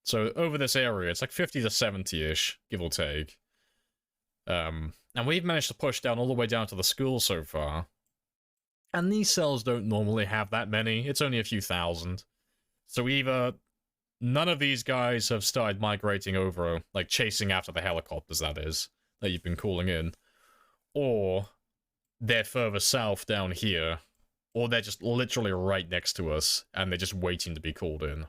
So over this area, it's like 50 to 70-ish, give or take. And we've managed to push down all the way down to the school so far. And these cells don't normally have that many, it's only a few thousand. So either none of these guys have started migrating over, like chasing after the helicopters, that is, that you've been calling in. Or they're further south down here. Or they're just literally right next to us, and they're just waiting to be called in.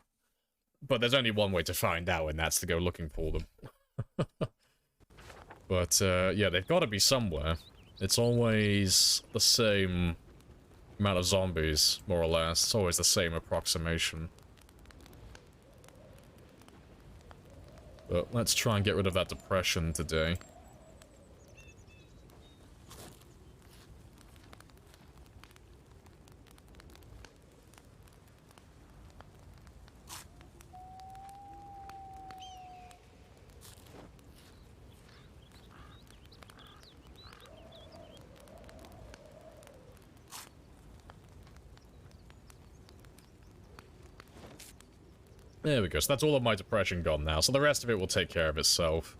But there's only one way to find out, and that's to go looking for them. But, yeah, they've got to be somewhere. It's always the same amount of zombies, more or less. It's always the same approximation. But let's try and get rid of that depression today. There we go, so that's all of my depression gone now, so the rest of it will take care of itself.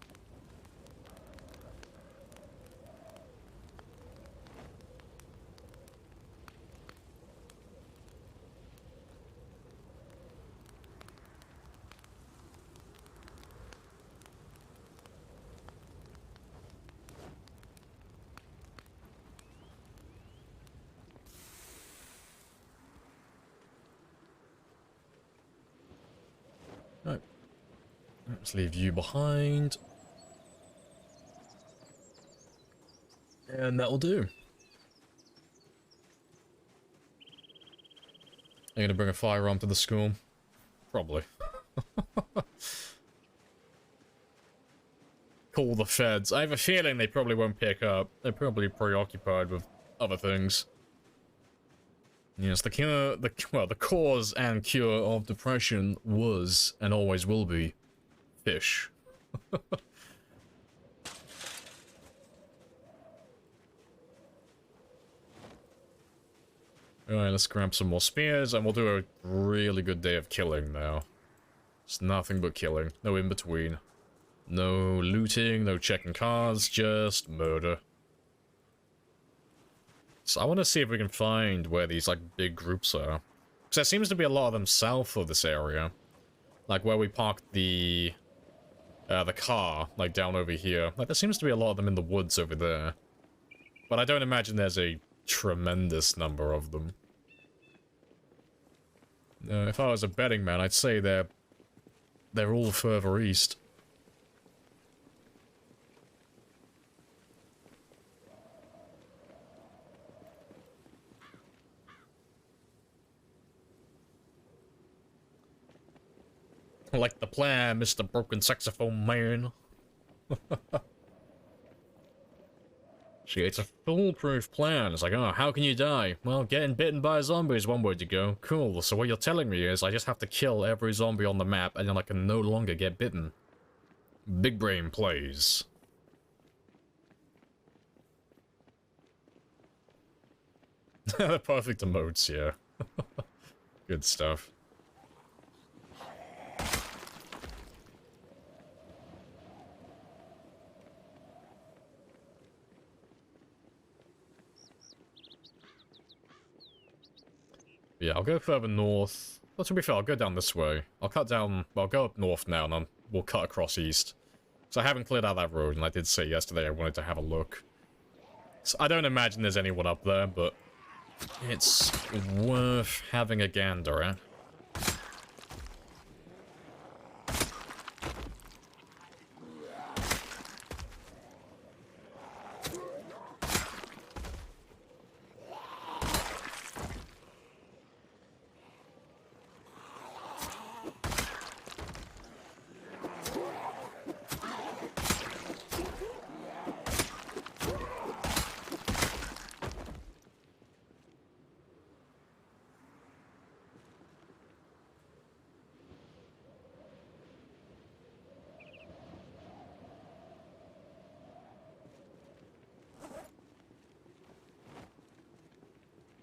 Right. Let's leave you behind. And that'll do. Are you gonna bring a firearm to the school? Probably. Call the feds. I have a feeling they probably won't pick up. They're probably preoccupied with other things. Yes, the cause and cure of depression was, and always will be, fish. Alright, let's grab some more spears, and we'll do a really good day of killing now. It's nothing but killing, no in-between. No looting, no checking cars, just murder. So I want to see if we can find where these, like, big groups are. Because there seems to be a lot of them south of this area. Like, where we parked the car, like, down over here. Like, there seems to be a lot of them in the woods over there. But I don't imagine there's a tremendous number of them. If I was a betting man, I'd say they're all further east. Like the plan, Mr. Broken Saxophone Man. See, it's a foolproof plan. It's like, oh, how can you die? Well, getting bitten by a zombie is one way to go. Cool, so what you're telling me is I just have to kill every zombie on the map and then I can no longer get bitten. Big brain plays. The perfect emotes, yeah. Good stuff. Yeah, I'll go further north. Well, to be fair, I'll go down this way. I'll cut down... Well, I'll go up north now, and then we'll cut across east. So I haven't cleared out that road, and I did say yesterday I wanted to have a look. So I don't imagine there's anyone up there, but... it's worth having a gander at.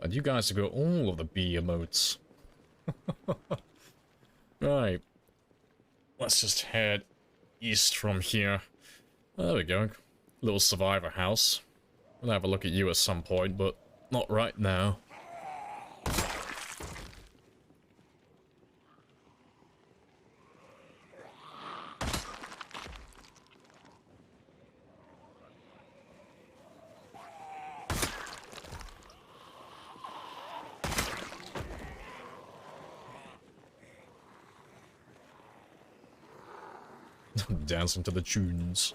And you guys have got all of the bee emotes. Right. Let's just head east from here. There we go. Little survivor house. We'll have a look at you at some point, but not right now. Dancing to the tunes.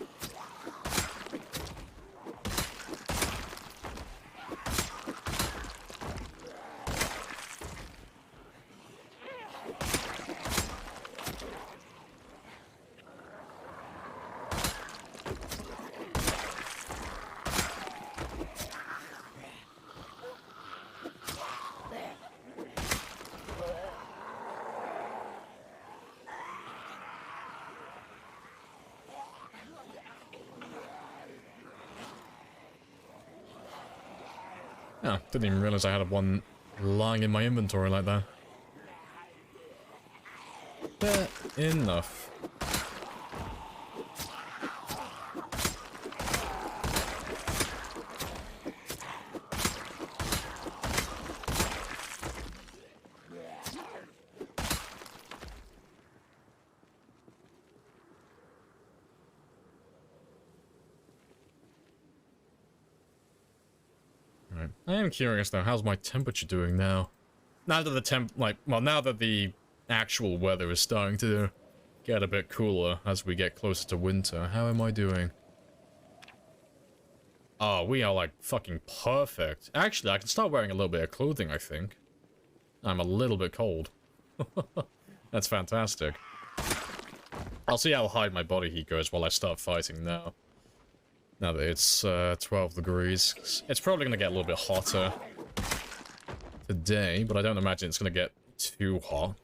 Oh, didn't even realize I had one lying in my inventory like that. Fair enough. I am curious though, how's my temperature doing now? Now that the now that the actual weather is starting to get a bit cooler as we get closer to winter, how am I doing? Oh, we are like fucking perfect. Actually, I can start wearing a little bit of clothing, I think. I'm a little bit cold. That's fantastic. I'll see how high my body heat goes while I start fighting now. Now that it's 12 degrees. It's probably going to get a little bit hotter today, but I don't imagine it's going to get too hot.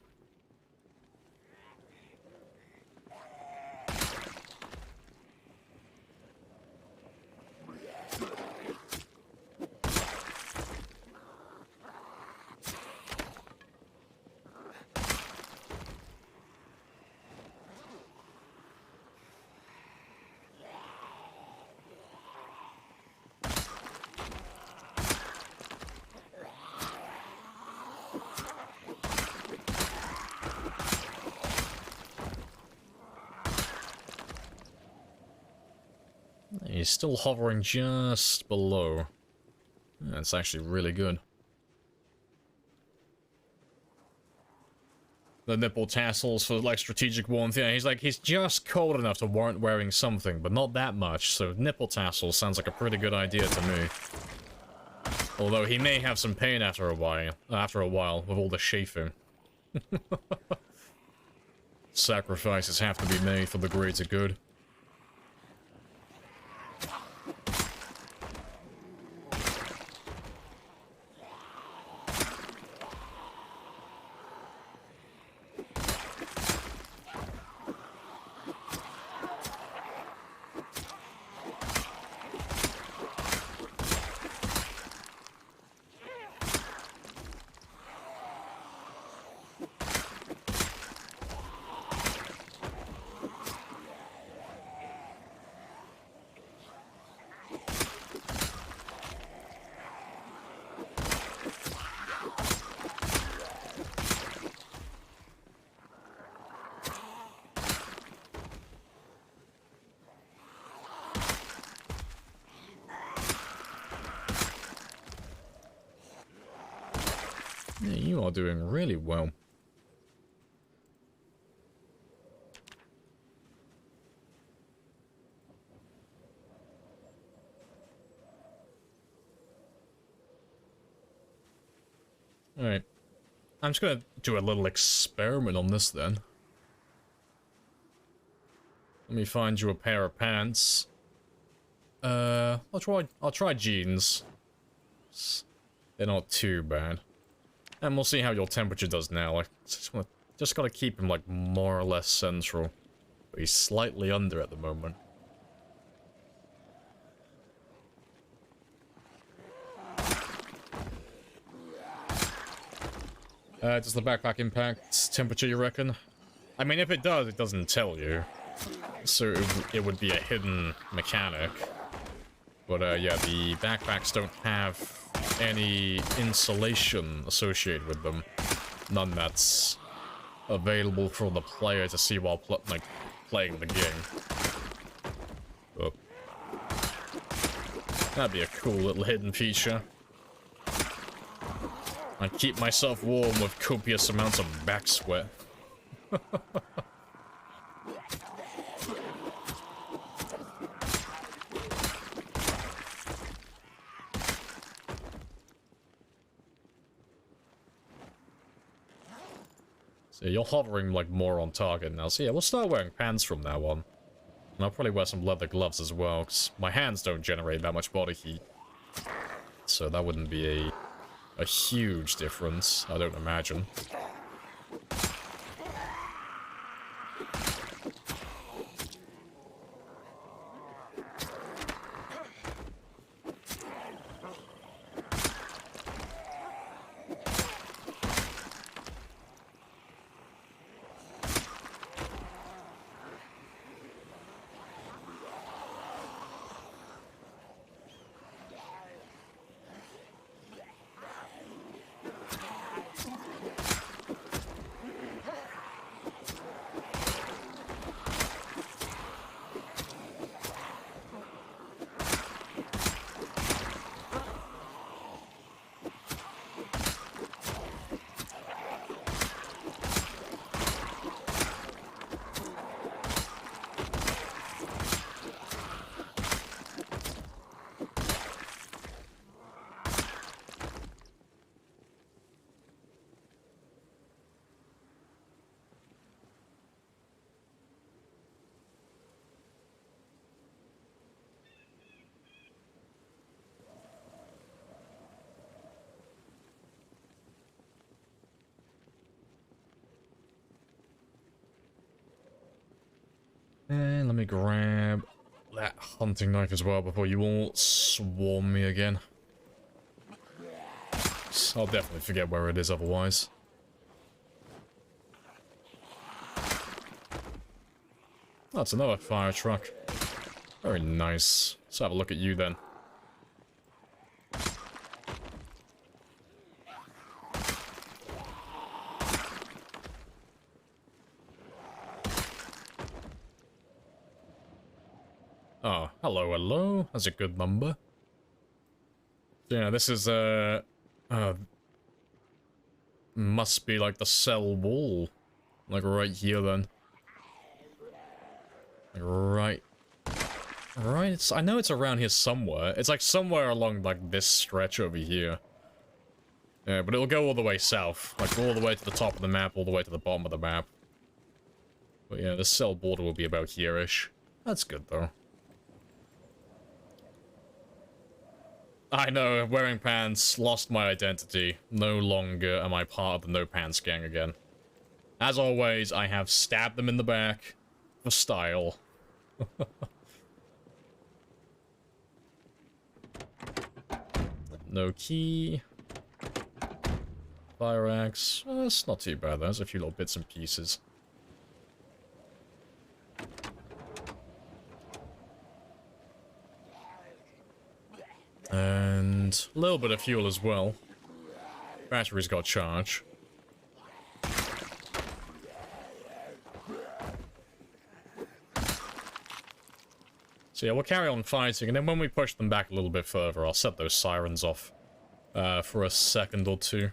He's still hovering just below. That's actually really good. The nipple tassels for like strategic warmth. Yeah, he's just cold enough to warrant wearing something, but not that much. So nipple tassels sounds like a pretty good idea to me. Although he may have some pain after a while with all the chafing. Sacrifices have to be made for the greater good. Yeah, you are doing really well. Alright. I'm just gonna do a little experiment on this then. Let me find you a pair of pants. I'll try jeans. They're not too bad. And we'll see how your temperature does now. Like, just gotta keep him like more or less central. But he's slightly under at the moment. Does the backpack impact temperature, you reckon? I mean, if it does, it doesn't tell you. So it would be a hidden mechanic. But yeah, the backpacks don't have any insulation associated with them. None that's available for the player to see while playing the game. Oh. That'd be a cool little hidden feature. I keep myself warm with copious amounts of back sweat. So you're hovering like more on target now. So yeah, we'll start wearing pants from now on. And I'll probably wear some leather gloves as well, because my hands don't generate that much body heat. So that wouldn't be a huge difference, I don't imagine. And let me grab that hunting knife as well before you all swarm me again. I'll definitely forget where it is otherwise. That's another fire truck. Very nice. Let's have a look at you then. Oh, hello, hello. That's a good number. Yeah, this is, must be like the cell wall. Like right here then. Like right. Right, I know it's around here somewhere. It's like somewhere along like this stretch over here. Yeah, but it'll go all the way south. Like all the way to the top of the map, all the way to the bottom of the map. But yeah, the cell border will be about here-ish. That's good though. I know, wearing pants, lost my identity. No longer am I part of the no pants gang again. As always, I have stabbed them in the back for style. No key. Fire axe. It's not too bad, there's a few little bits and pieces. And a little bit of fuel as well. Batteries got charged. So yeah, we'll carry on fighting, and then when we push them back a little bit further, I'll set those sirens off for a second or two.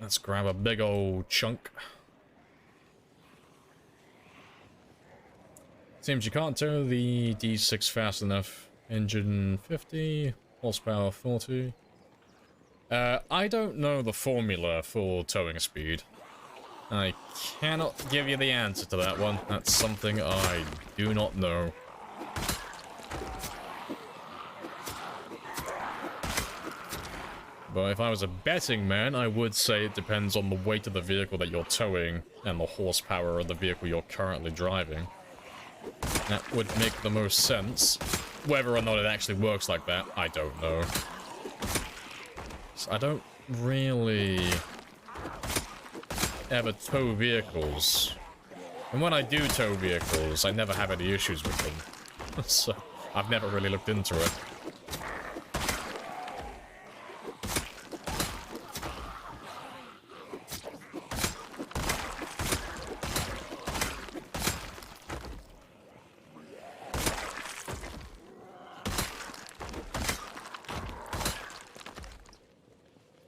Let's grab a big old chunk. Seems you can't tow the D6 fast enough. Engine 50, horsepower 40. I don't know the formula for towing speed. I cannot give you the answer to that one. That's something I do not know. But if I was a betting man, I would say it depends on the weight of the vehicle that you're towing and the horsepower of the vehicle you're currently driving. That would make the most sense. Whether or not it actually works like that, I don't know. fact, I don't really ever tow vehicles. And when I do tow vehicles, I never have any issues with them. So, I've never really looked into it.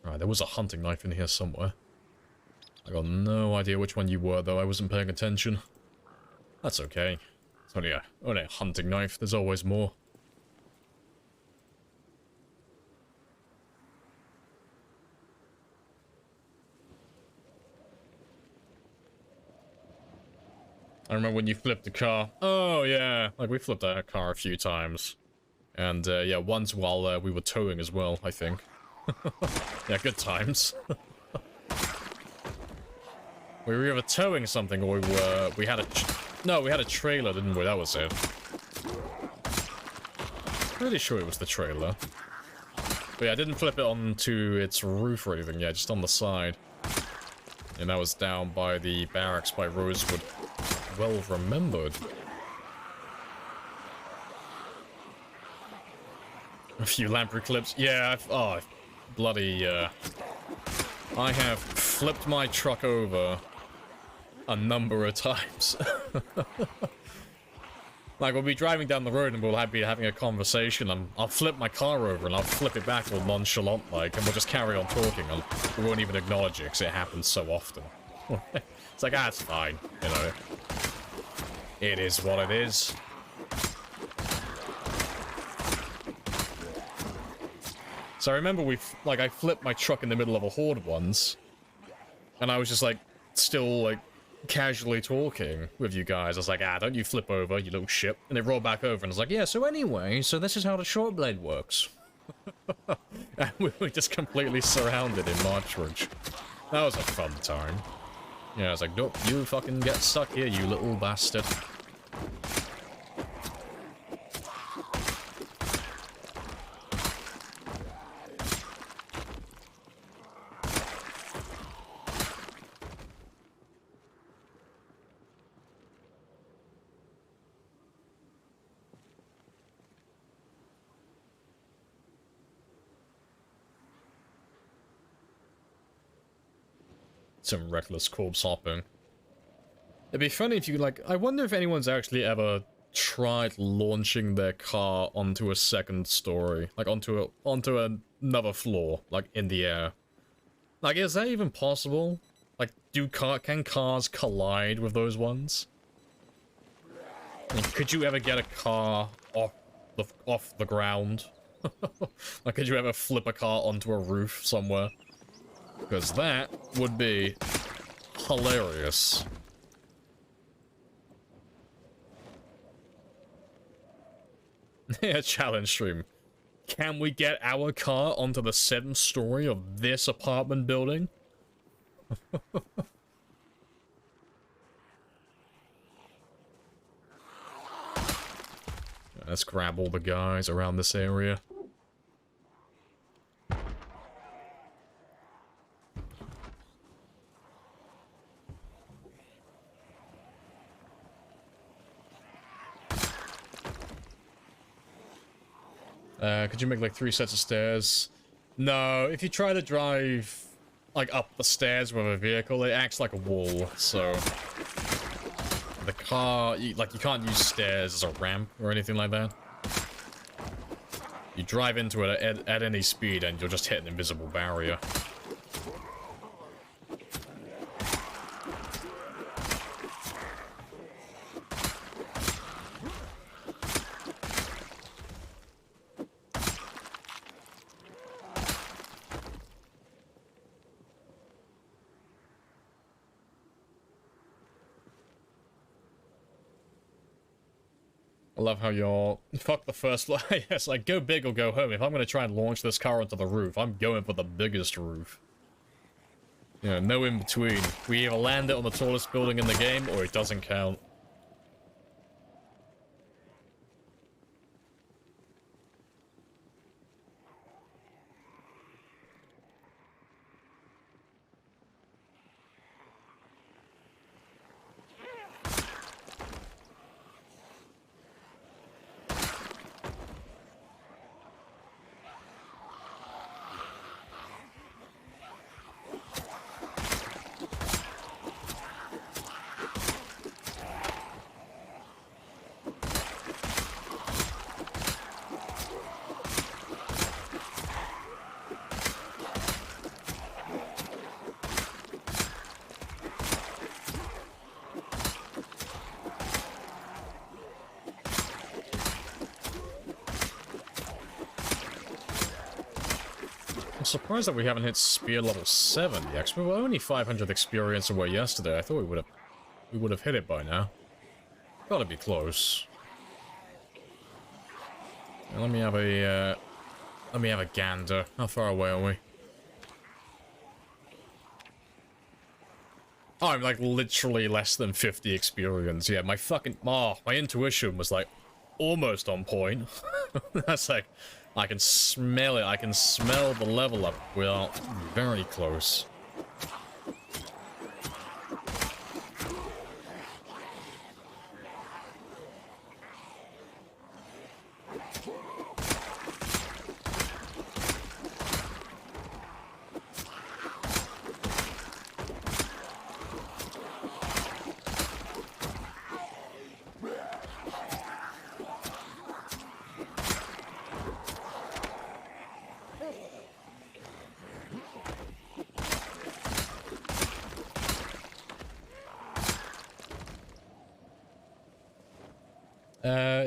Right, there was a hunting knife in here somewhere. I got no idea which one you were, though. I wasn't paying attention. That's okay. It's only a hunting knife. There's always more. I remember when you flipped the car. Oh, yeah. Like, we flipped our car a few times. And, yeah, once while we were towing as well, I think. Yeah, good times. We were either towing something or we had a trailer, didn't we? That was it. Pretty sure it was the trailer. But yeah, I didn't flip it onto its roof or anything, yeah, just on the side. And that was down by the barracks by Rosewood. Well remembered. A few Lamprey clips. Yeah, bloody, I have flipped my truck over a number of times. Like, we'll be driving down the road and we'll be having a conversation and I'll flip my car over and I'll flip it back all nonchalant like, and we'll just carry on talking and we won't even acknowledge it because it happens so often. It's like, it's fine, you know. It is what it is. So I remember I flipped my truck in the middle of a horde once, and I was just like, still like, casually talking with you guys. I was like, don't you flip over, you little shit. And it rolled back over, and I was like, yeah, so anyway, so this is how the short blade works. And we were just completely surrounded in Marchridge. That was a fun time. Yeah, I was like, nope, you fucking get stuck here, you little bastard. Some reckless corpse hopping. It'd be funny if you, like, I wonder if anyone's actually ever tried launching their car onto a second story. Like, onto another floor, like, in the air. Like, is that even possible? Like, can cars collide with those ones? Like, could you ever get a car off the ground? Like, could you ever flip a car onto a roof somewhere? Because that would be hilarious. Yeah, challenge stream. Can we get our car onto the 7th story of this apartment building? Let's grab all the guys around this area. Could you make like 3 sets of stairs? No, if you try to drive like up the stairs with a vehicle, it acts like a wall, so the car, you can't use stairs as a ramp or anything like that. You drive into it at any speed and you'll just hit an invisible barrier. I love how you're... Fuck the first floor. Yes, like, go big or go home. If I'm gonna try and launch this car onto the roof, I'm going for the biggest roof. You know, no in between. We either land it on the tallest building in the game, or it doesn't count. surprised that we haven't hit spear level 7 yet, 'cause we were only 500 experience away yesterday. I thought we would have hit it by now. Gotta be close. Now, let me have a gander. How far away are we? Oh, I'm like literally less than 50 experience. Yeah, my intuition was like almost on point. That's like, I can smell it. I can smell the level up. We are very close.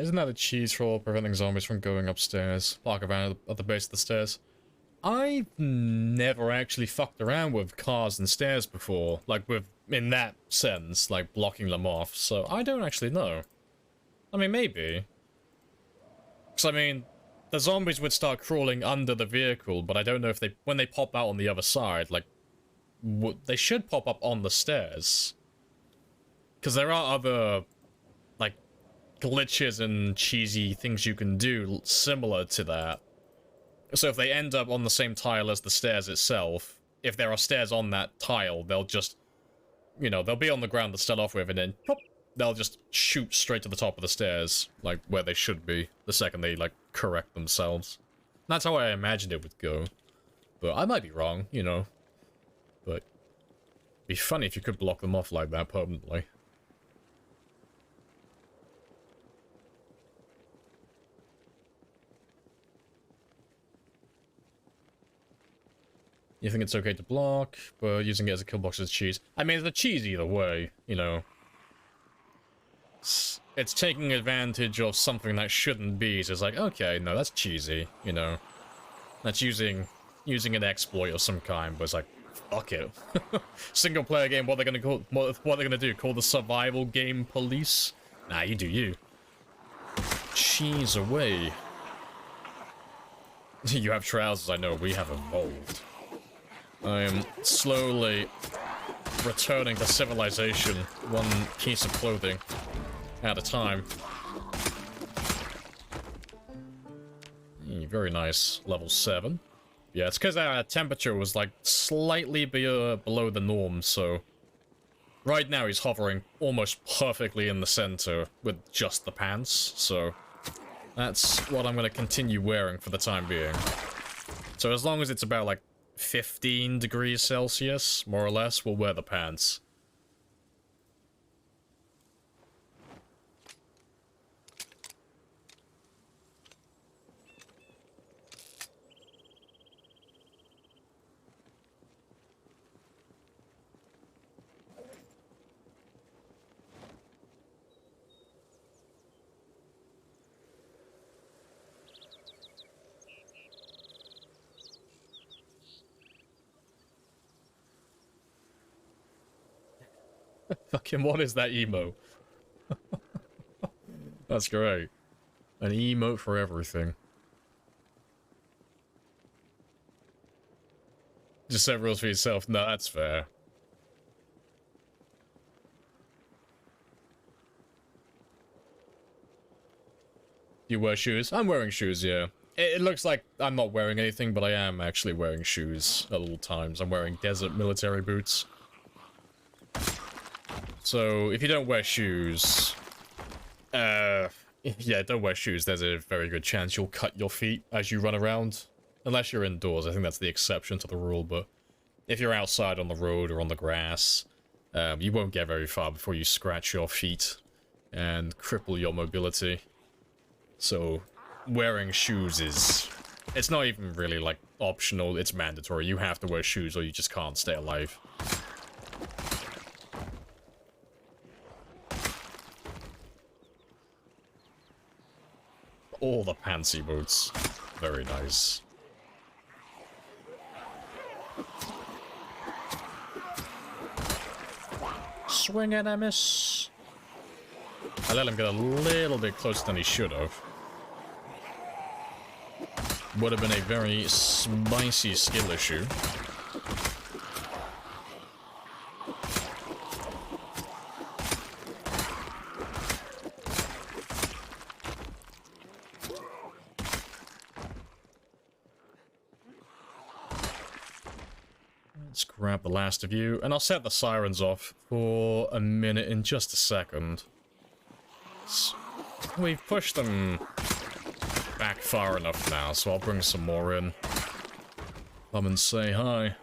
Isn't that a cheese for preventing zombies from going upstairs? Park around at the base of the stairs. I've never actually fucked around with cars and stairs before. Like, in that sense, like blocking them off. So I don't actually know. I mean, maybe. Because, I mean, the zombies would start crawling under the vehicle, but I don't know if when they pop out on the other side, like, they should pop up on the stairs. Because there are other, like, glitches and cheesy things you can do similar to that. So if they end up on the same tile as the stairs itself, if there are stairs on that tile, they'll just, you know, they'll be on the ground to start off with, and then pop, they'll just shoot straight to the top of the stairs, like where they should be, the second they, like, correct themselves. That's how I imagined it would go. But I might be wrong, you know. But it'd be funny if you could block them off like that permanently. You think it's okay to block, but using it as a kill box is cheese. I mean, it's a cheese either way, you know. It's taking advantage of something that shouldn't be, so it's like, okay, no, that's cheesy, you know. That's using an exploit of some kind, but it's like, fuck it. Single player game, what they're gonna call, what they're gonna do, call the survival game police? Nah, you do you. Cheese away. You have trousers, I know, we have evolved. I am slowly returning to civilization, one piece of clothing at a time. Very nice, level 7. Yeah, it's because our temperature was like slightly below the norm, so right now he's hovering almost perfectly in the center with just the pants, so that's what I'm going to continue wearing for the time being. So as long as it's about like 15 degrees Celsius, more or less, we'll wear the pants. Fucking what is that emote? That's great. An emote for everything. Just set rules for yourself. No, that's fair. You wear shoes? I'm wearing shoes, yeah. It looks like I'm not wearing anything, but I am actually wearing shoes at all times. I'm wearing desert military boots. So, if you don't wear shoes, yeah, don't wear shoes, there's a very good chance you'll cut your feet as you run around. Unless you're indoors, I think that's the exception to the rule, but if you're outside on the road or on the grass, you won't get very far before you scratch your feet and cripple your mobility. So, wearing shoes it's not even really, like, optional, it's mandatory. You have to wear shoes or you just can't stay alive. All the pantsy boots. Very nice. swing and I miss. I let him get a little bit closer than he should have. Would have been a very spicy skill issue. Let's grab the last of you, and I'll set the sirens off for a minute in just a second. We've pushed them back far enough now, so I'll bring some more in. Come and say hi.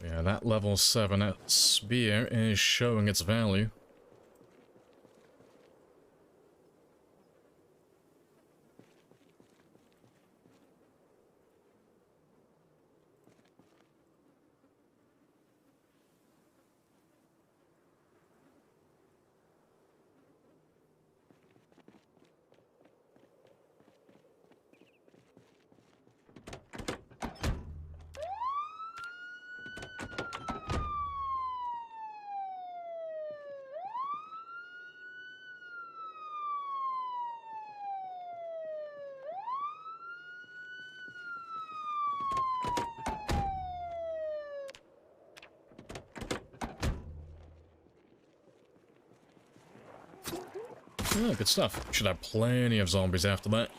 Yeah, that level 7 spear is showing its value. Oh, good stuff. Should have plenty of zombies after that.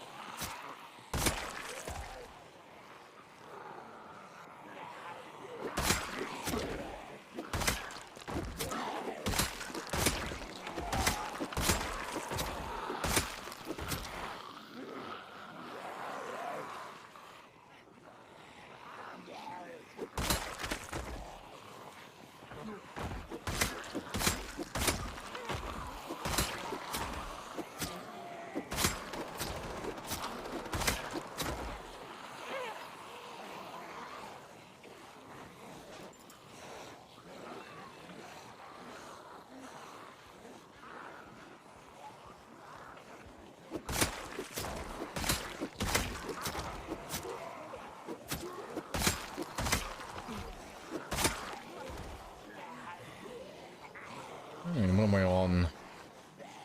What am I on?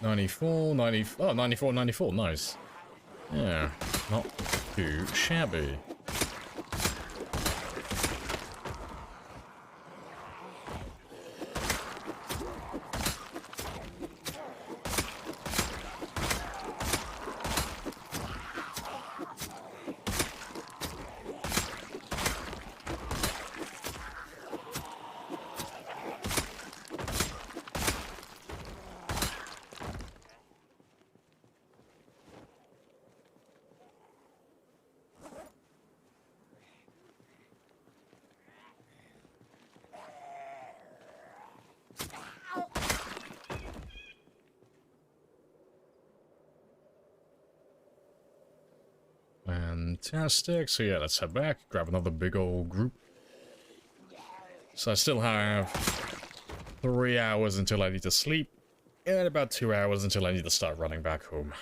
94, 90... Oh, 94, 94, nice. Yeah, not too shabby. Fantastic. So yeah, let's head back, grab another big old group. So I still have 3 hours until I need to sleep, and about 2 hours until I need to start running back home.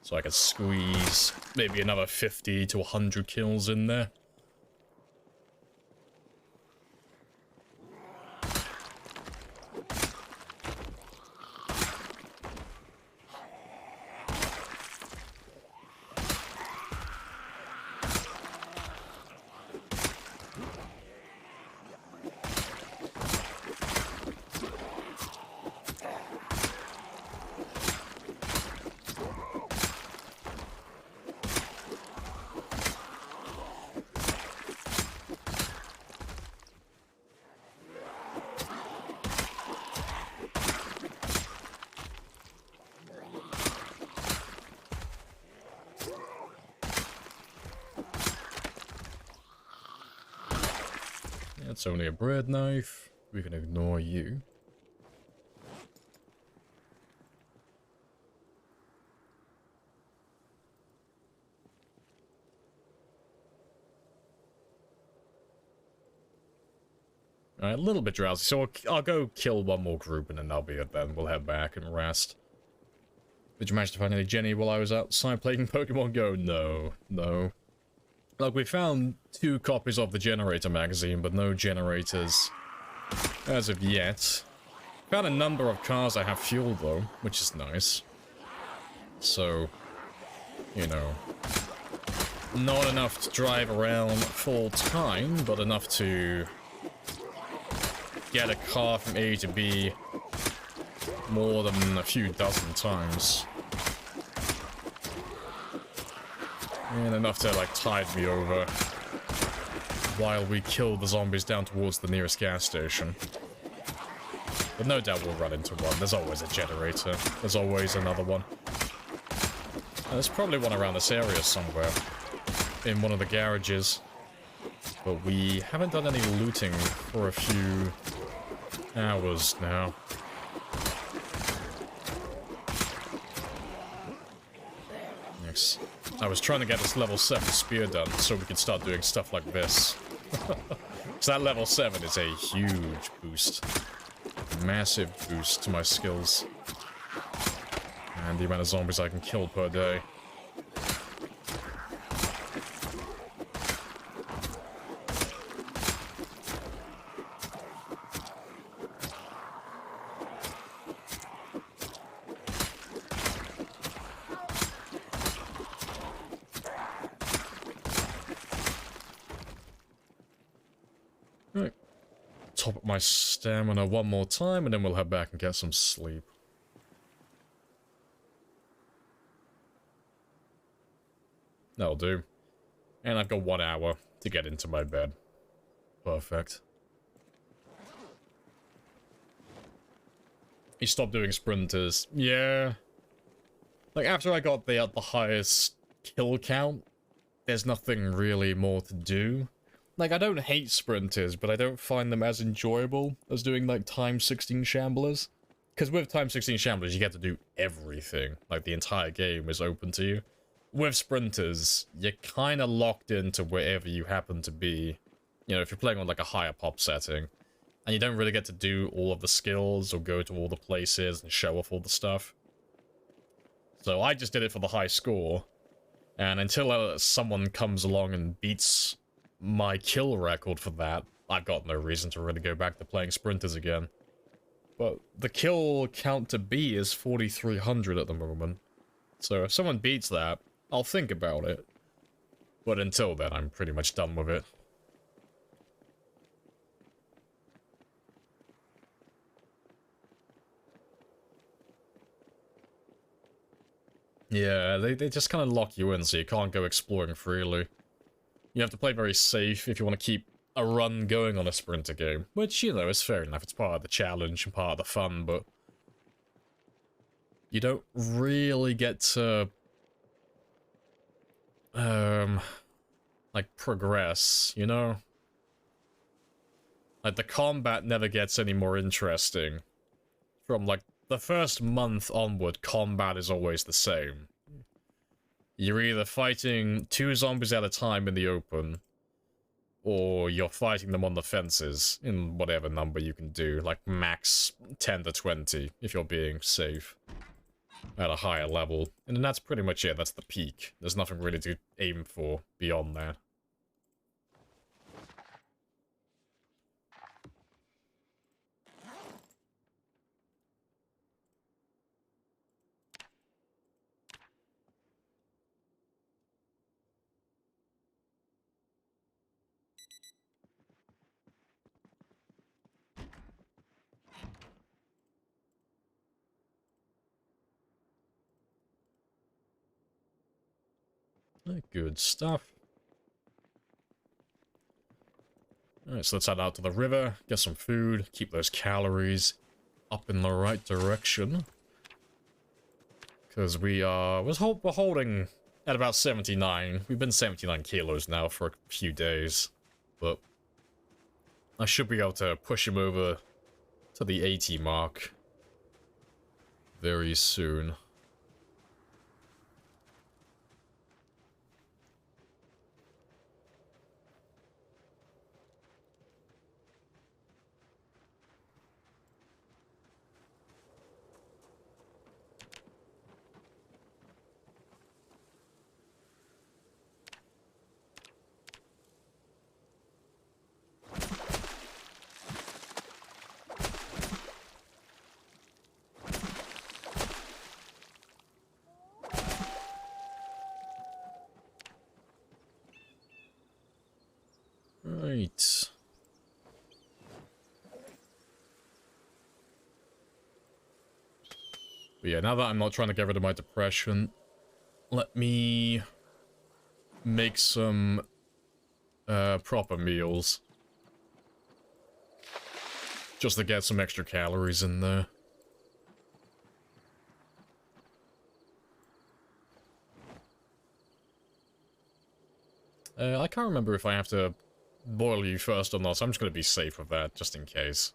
So I can squeeze maybe another 50 to 100 kills in there. It's only a bread knife. We can ignore you. Alright, a little bit drowsy, so I'll go kill one more group and then that'll be it then. We'll head back and rest. Did you manage to find any Jenny while I was outside playing Pokemon Go? No, no. Like, we found 2 copies of the Generator magazine, but no generators as of yet. Found a number of cars that have fuel, though, which is nice. So, you know, not enough to drive around full time, but enough to get a car from A to B more than a few dozen times. And enough to, like, tide me over while we kill the zombies down towards the nearest gas station. But no doubt we'll run into one. There's always a generator. There's always another one. And there's probably one around this area somewhere. In one of the garages. But we haven't done any looting for a few hours now. Yes. I was trying to get this level 7 spear done so we could start doing stuff like this. So that level 7 is a huge boost. Massive boost to my skills. And the amount of zombies I can kill per day. Right. Top up my stamina one more time, and then we'll head back and get some sleep. That'll do. And I've got 1 hour to get into my bed. Perfect. He stopped doing sprinters. Yeah. Like, after I got the highest kill count, there's nothing really more to do. Like, I don't hate sprinters, but I don't find them as enjoyable as doing, like, times 16 shamblers. Because with times 16 shamblers, you get to do everything. Like, the entire game is open to you. With sprinters, you're kind of locked into wherever you happen to be. You know, if you're playing on, like, a higher pop setting. And you don't really get to do all of the skills or go to all the places and show off all the stuff. So I just did it for the high score. And until someone comes along and beats my kill record for that, I've got no reason to really go back to playing sprinters again. But the kill count to beat is 4,300 at the moment. So if someone beats that, I'll think about it. But until then, I'm pretty much done with it. Yeah, they just kind of lock you in so you can't go exploring freely. You have to play very safe if you want to keep a run going on a sprinter game. Which, you know, is fair enough. It's part of the challenge and part of the fun, but you don't really get to like, progress, you know? Like, the combat never gets any more interesting. From, like, the first month onward, combat is always the same. You're either fighting 2 zombies at a time in the open, or you're fighting them on the fences in whatever number you can do, like max 10 to 20 if you're being safe at a higher level. And then that's pretty much it, that's the peak. There's nothing really to aim for beyond that. Good stuff. Alright, so let's head out to the river, get some food, keep those calories up in the right direction. Because we're holding at about 79. We've been 79 kilos now for a few days. But I should be able to push him over to the 80 mark very soon. Right. But yeah, now that I'm not trying to get rid of my depression, let me make some proper meals. Just to get some extra calories in there. I can't remember if I have to boil you first or not, so I'm just going to be safe with that, just in case.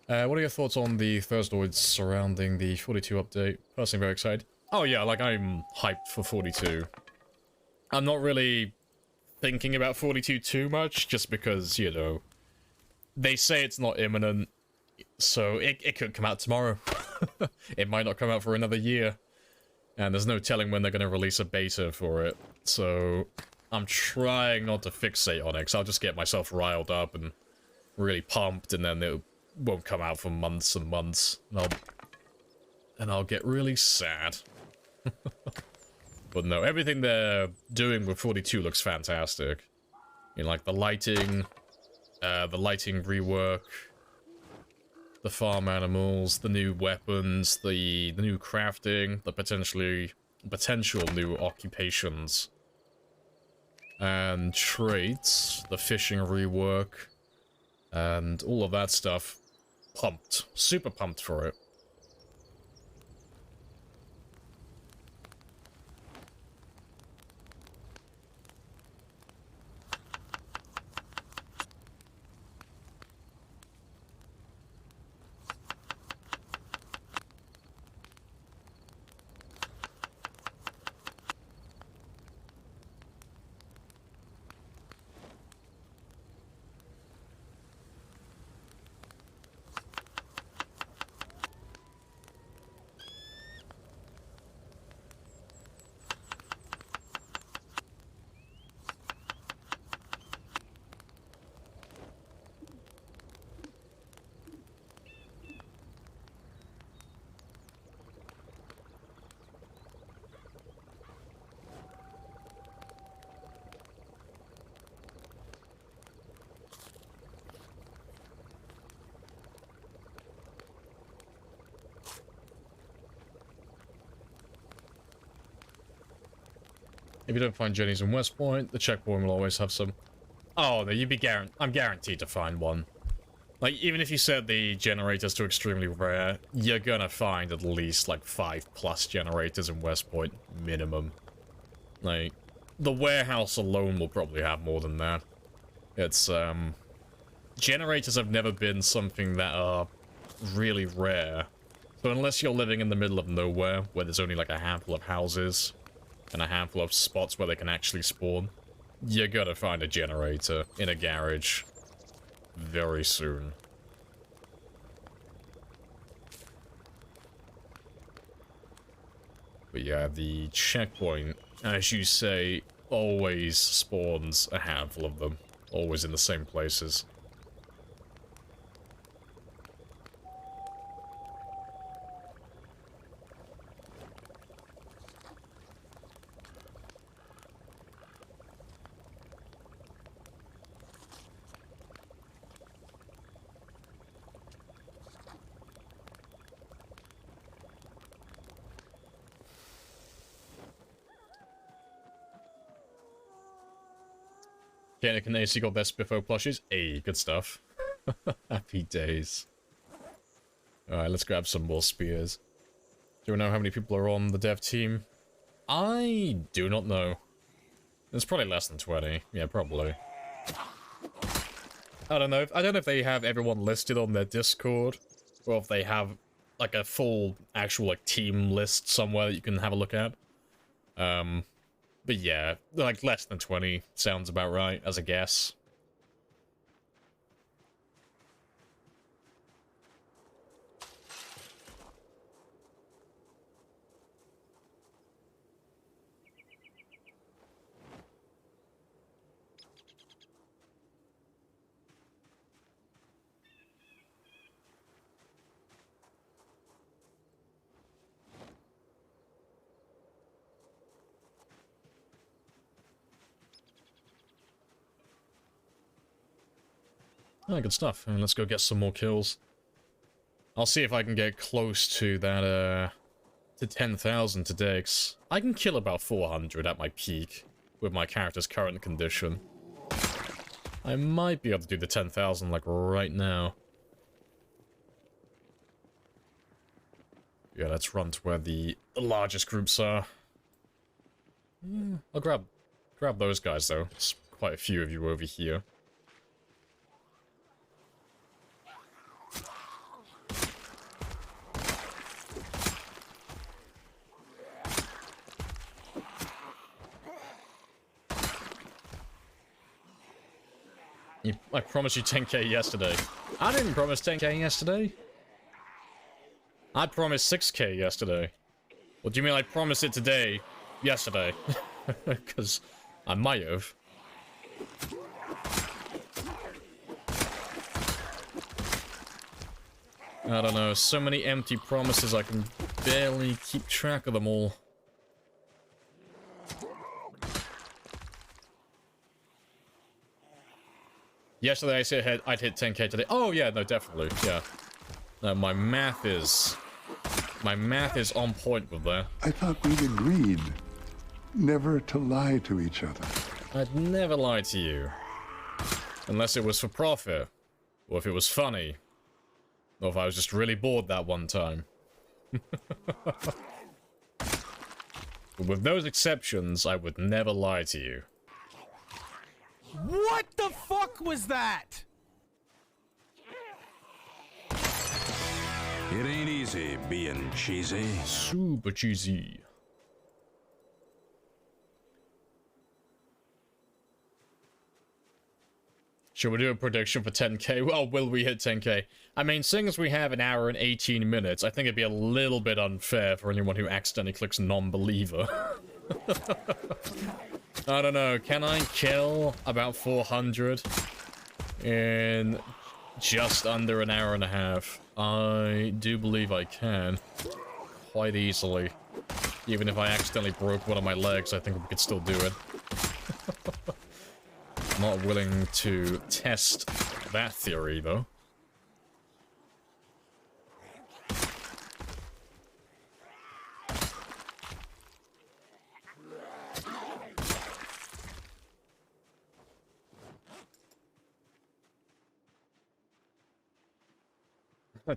What are your thoughts on the Thursdoids surrounding the 42 update? Personally very excited. Oh yeah, like I'm hyped for 42. I'm not really thinking about 42 too much, just because, you know, they say it's not imminent, so it could come out tomorrow. It might not come out for another year. And there's no telling when they're going to release a beta for it. So I'm trying not to fixate on it, because I'll just get myself riled up and really pumped, and then it won't come out for months and months. And I'll get really sad. But no, everything they're doing with 42 looks fantastic. You know, like the lighting rework, the farm animals, the new weapons, the new crafting, the potential new occupations and traits, the fishing rework, and all of that stuff. Pumped. Super pumped for it. If you don't find Jenny's in West Point, the checkpoint will always have some. Oh, no, I'm guaranteed to find one. Like, even if you set the generators to extremely rare, you're gonna find at least, like, 5+ generators in West Point, minimum. Like, the warehouse alone will probably have more than that. It's, generators have never been something that are really rare. So unless you're living in the middle of nowhere, where there's only, like, a handful of houses, and a handful of spots where they can actually spawn, you're gonna find a generator in a garage very soon. But yeah, the checkpoint, as you say, always spawns a handful of them. Always in the same places. Janik and AC got their Spiffo plushies. Hey, good stuff. Happy days. Alright, let's grab some more spears. Do we know how many people are on the dev team? I do not know. It's probably less than 20. Yeah, probably. I don't know if they have everyone listed on their Discord, or if they have like a full actual like team list somewhere that you can have a look at. But yeah, like less than 20 sounds about right as a guess. Oh, good stuff. And let's go get some more kills. I'll see if I can get close to that, to 10,000 today, 'cause I can kill about 400 at my peak with my character's current condition. I might be able to do the 10,000, like, right now. Yeah, let's run to where the largest groups are. I'll grab those guys, though. There's quite a few of you over here. I promised you 10k yesterday. I didn't promise 10k yesterday. I promised 6k yesterday. What do you mean I promised it today? Yesterday. Because I might have. I don't know, so many empty promises I can barely keep track of them all. Yesterday I said I'd hit 10k today. Oh yeah, no, definitely, yeah. No, my math is on point with that. I thought we'd agreed never to lie to each other. I'd never lie to you. Unless it was for profit. Or if it was funny. Or if I was just really bored that one time. But with those exceptions, I would never lie to you. What the fuck was that? It ain't easy being cheesy. Super cheesy. Should we do a prediction for 10k? Well, will we hit 10k? I mean, seeing as we have an hour and 18 minutes, I think it'd be a little bit unfair for anyone who accidentally clicks non-believer. I don't know, can I kill about 400 in just under an hour and a half? I do believe I can. Quite easily. Even if I accidentally broke one of my legs, I think we could still do it. Not willing to test that theory, though.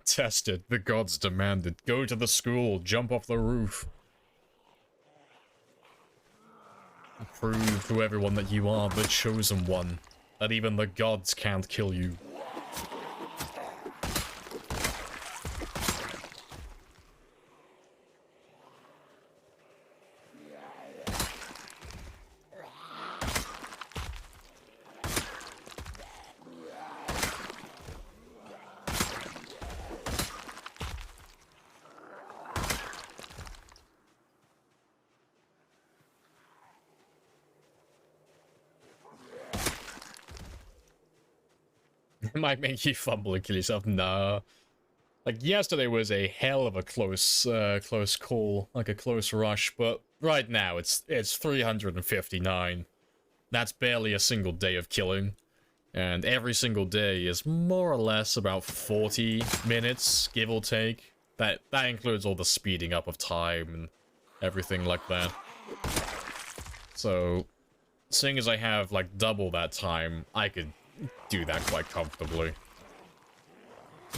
Tested. The gods demanded. Go to the school. Jump off the roof. Prove to everyone that you are the chosen one. That even the gods can't kill you. It might make you fumble and kill yourself. Nah. Like, yesterday was a hell of a close call. Like, a close rush. But right now, it's 359. That's barely a single day of killing. And every single day is more or less about 40 minutes, give or take. That includes all the speeding up of time and everything like that. So, seeing as I have, like, double that time, I could do that quite comfortably.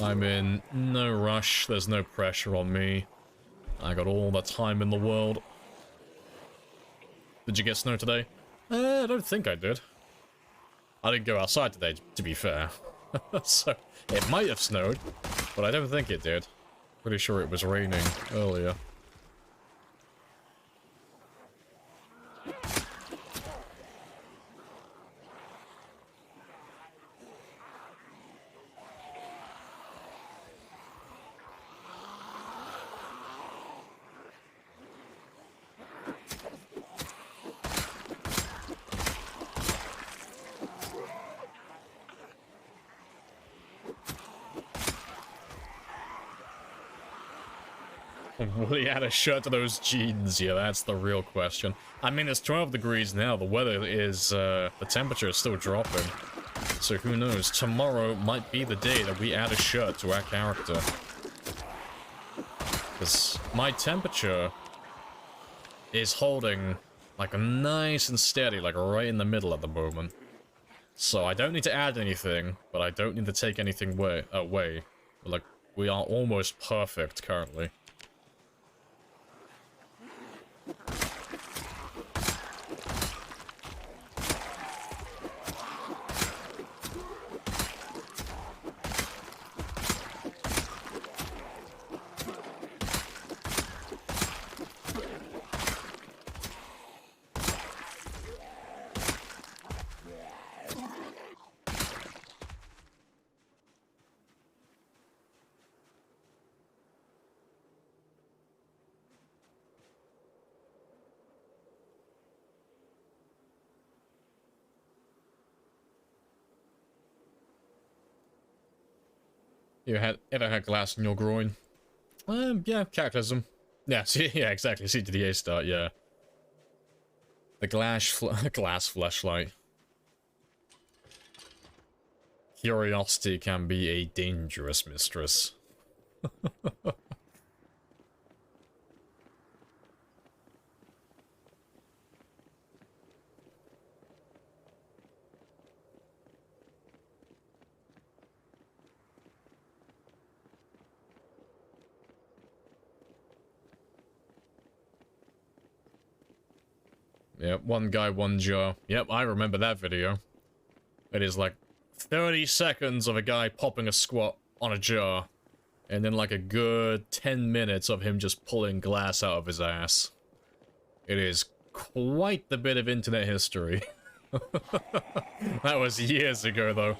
I'm in no rush, there's no pressure on me. I got all the time in the world. Did you get snow today? I don't think I did. I didn't go outside today, to be fair. So, it might have snowed, but I don't think it did. Pretty sure it was raining earlier. Will he add a shirt to those jeans? Yeah, that's the real question. I mean, it's 12 degrees now. The weather is, the temperature is still dropping. So who knows, tomorrow might be the day that we add a shirt to our character. Because my temperature is holding like a nice and steady, like right in the middle at the moment. So I don't need to add anything, but I don't need to take anything away. Like, we are almost perfect currently. You ever had glass in your groin? Yeah, cataclysm. Yeah, see, yeah, exactly. CTDA start, yeah. The glass fleshlight. Curiosity can be a dangerous mistress. Yep, one guy, one jar. Yep, I remember that video. It is like 30 seconds of a guy popping a squat on a jar, and then like a good 10 minutes of him just pulling glass out of his ass. It is quite the bit of internet history. That was years ago, though.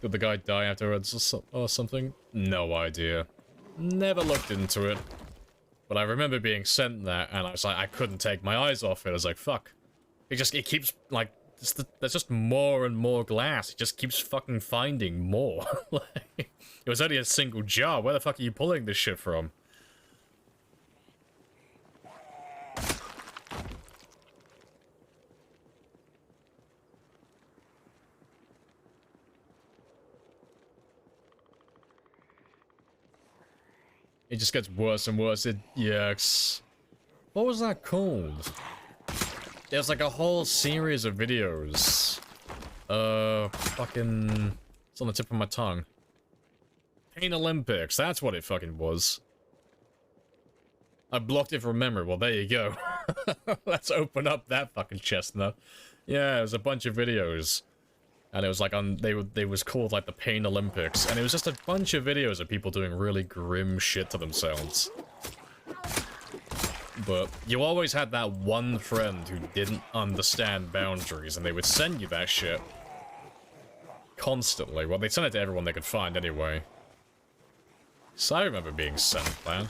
Did the guy die afterwards or something? No idea. Never looked into it. But I remember being sent that, and I was like, I couldn't take my eyes off it. I was like, fuck. It keeps, like, there's just more and more glass. It just keeps fucking finding more. Like, it was only a single jar. Where the fuck are you pulling this shit from? It just gets worse and worse. It yucks. What was that called? There's like a whole series of videos. Fucking... It's on the tip of my tongue. Pain Olympics, that's what it fucking was. I blocked it from memory. Well, there you go. Let's open up that fucking chestnut. Yeah, it was a bunch of videos. And it was like they was called like the Pain Olympics, and it was just a bunch of videos of people doing really grim shit to themselves. But you always had that one friend who didn't understand boundaries, and they would send you that shit constantly. Well, they'd send it to everyone they could find anyway. So I remember being sent that.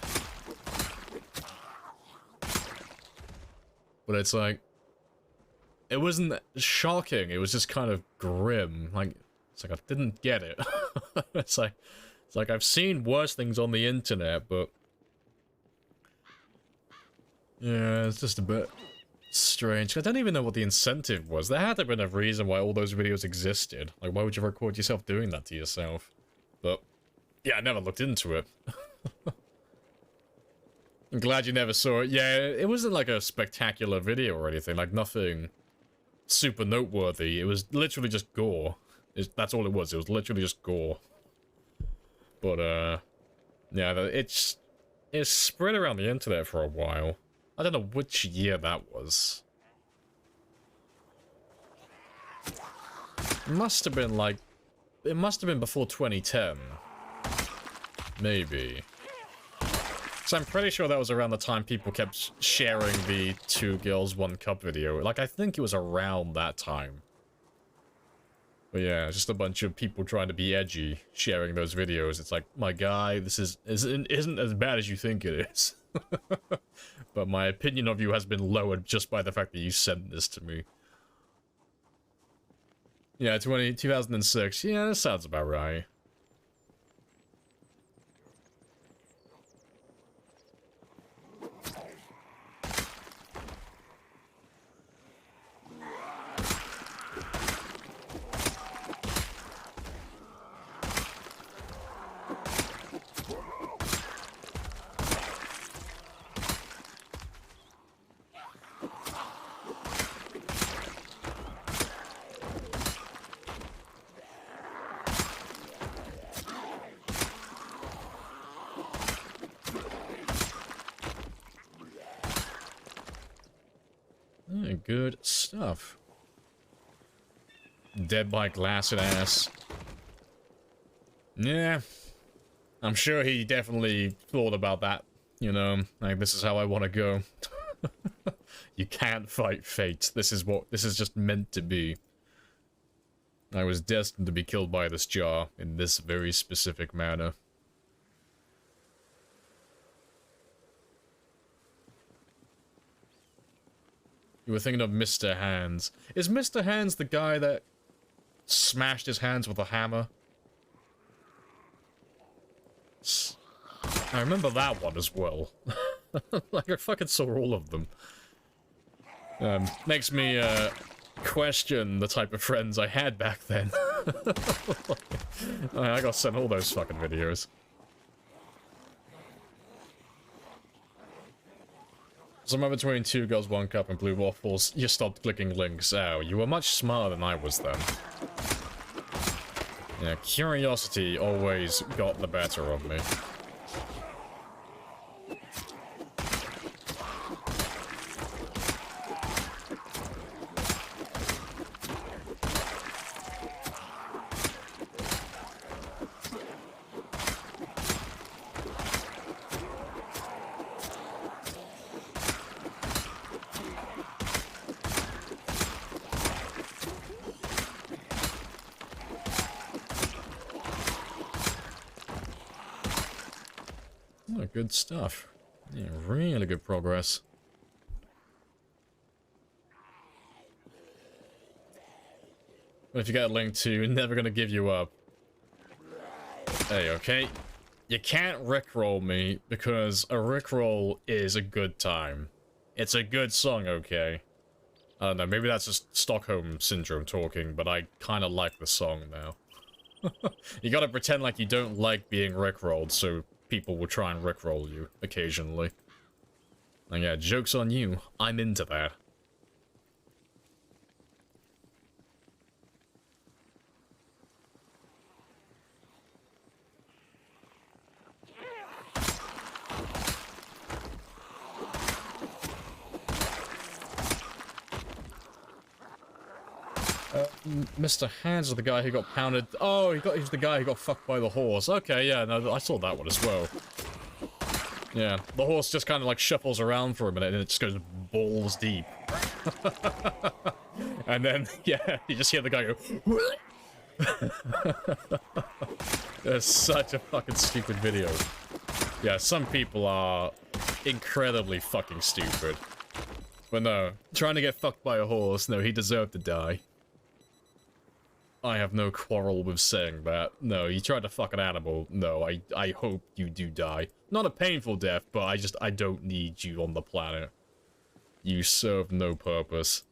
But it's like, it wasn't shocking, it was just kind of grim. Like, it's like I didn't get it. It's like I've seen worse things on the internet, but yeah, it's just a bit strange. I don't even know what the incentive was. There had to have been a reason why all those videos existed. Like, why would you record yourself doing that to yourself? But yeah, I never looked into it. I'm glad you never saw it. Yeah, it wasn't like a spectacular video or anything, like nothing super noteworthy. It was literally just gore. That's all it was. It was literally just gore. But, yeah, it's spread around the internet for a while. I don't know which year that was. It must have been like... It must have been before 2010. Maybe. So I'm pretty sure that was around the time people kept sharing the 2 girls 1 cup video. Like, I think it was around that time. But yeah, just a bunch of people trying to be edgy, sharing those videos. It's like, my guy, this isn't as bad as you think it is. But my opinion of you has been lowered just by the fact that you sent this to me. Yeah, 2006. Yeah, that sounds about right. Good stuff. Dead by glass and ass. Yeah. I'm sure he definitely thought about that. You know, like, this is how I want to go. You can't fight fate. This is just meant to be. I was destined to be killed by this jar in this very specific manner. You were thinking of Mr. Hands. Is Mr. Hands the guy that smashed his hands with a hammer? I remember that one as well. Like, I fucking saw all of them. Makes me, question the type of friends I had back then. I got sent all those fucking videos. Somewhere between 2 girls, 1 cup, and blue waffles, you stopped clicking links. Oh, you were much smarter than I was then. Yeah, curiosity always got the better of me. Oh, good stuff. Yeah, really good progress. But if you get a link to Never Gonna Give You Up. Hey, okay? You can't rickroll me because a rickroll is a good time. It's a good song, okay? I don't know, maybe that's just Stockholm Syndrome talking, but I kinda like the song now. You gotta pretend like you don't like being rickrolled, so people will try and rickroll you occasionally. And yeah, joke's on you. I'm into that. Mr. Hands was the guy who got pounded. Oh, he's the guy who got fucked by the horse. Okay, yeah, no, I saw that one as well. Yeah, the horse just kind of like shuffles around for a minute and it just goes balls deep. And then, yeah, you just hear the guy go. That's such a fucking stupid video. Yeah, some people are incredibly fucking stupid. But no, trying to get fucked by a horse, no, he deserved to die. I have no quarrel with saying that. No, you tried to fuck an animal. No, I hope you do die. Not a painful death, but I don't need you on the planet. You serve no purpose.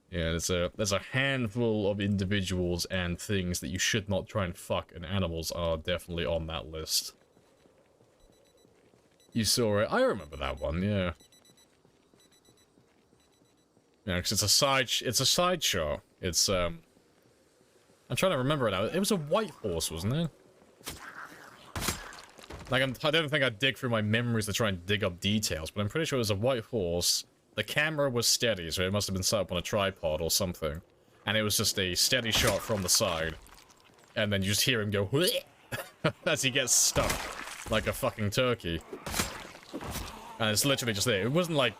Yeah, there's a handful of individuals and things that you should not try and fuck, and animals are definitely on that list. You saw it. I remember that one, yeah. Yeah, because it's a sideshow. It's, I'm trying to remember it now. It was a white horse, wasn't it? Like, I don't think I'd dig through my memories to try and dig up details, but I'm pretty sure it was a white horse. The camera was steady, so it must have been set up on a tripod or something. And it was just a steady shot from the side. And then you just hear him go, as he gets stuck like a fucking turkey. And it's literally just there. It wasn't like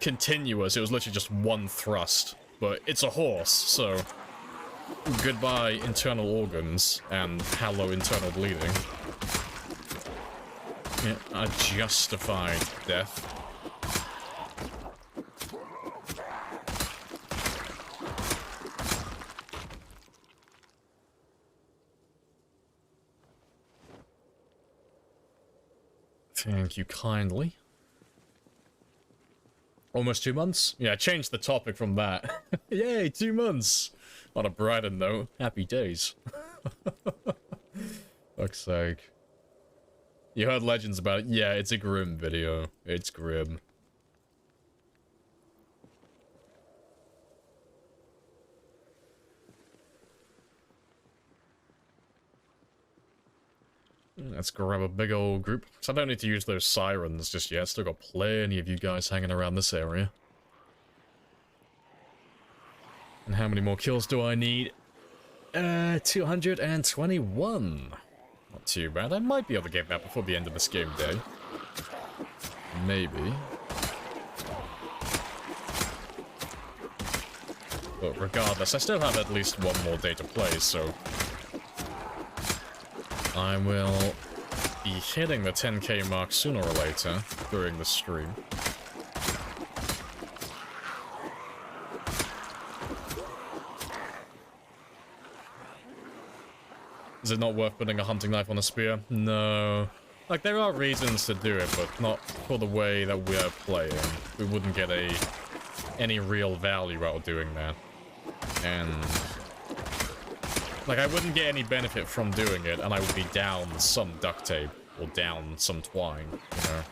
continuous, it was literally just one thrust. But it's a horse, so goodbye internal organs and hello internal bleeding. Yeah, a justified death. Thank you kindly. Almost 2 months? Yeah, change the topic from that. Yay, 2 months! On a brighter note, happy days. Fuck's sake. You heard legends about it? Yeah, it's a grim video. It's grim. Let's grab a big old group. So I don't need to use those sirens just yet. Still got plenty of you guys hanging around this area. And how many more kills do I need? 221. Not too bad. I might be able to get that before the end of this game day. Maybe. But regardless, I still have at least one more day to play, so I will be hitting the 10k mark sooner or later during the stream. Is it not worth putting a hunting knife on a spear? No. Like, there are reasons to do it, but not for the way that we're playing. We wouldn't get any real value out of doing that. And like, I wouldn't get any benefit from doing it, and I would be down some duct tape or down some twine, you know.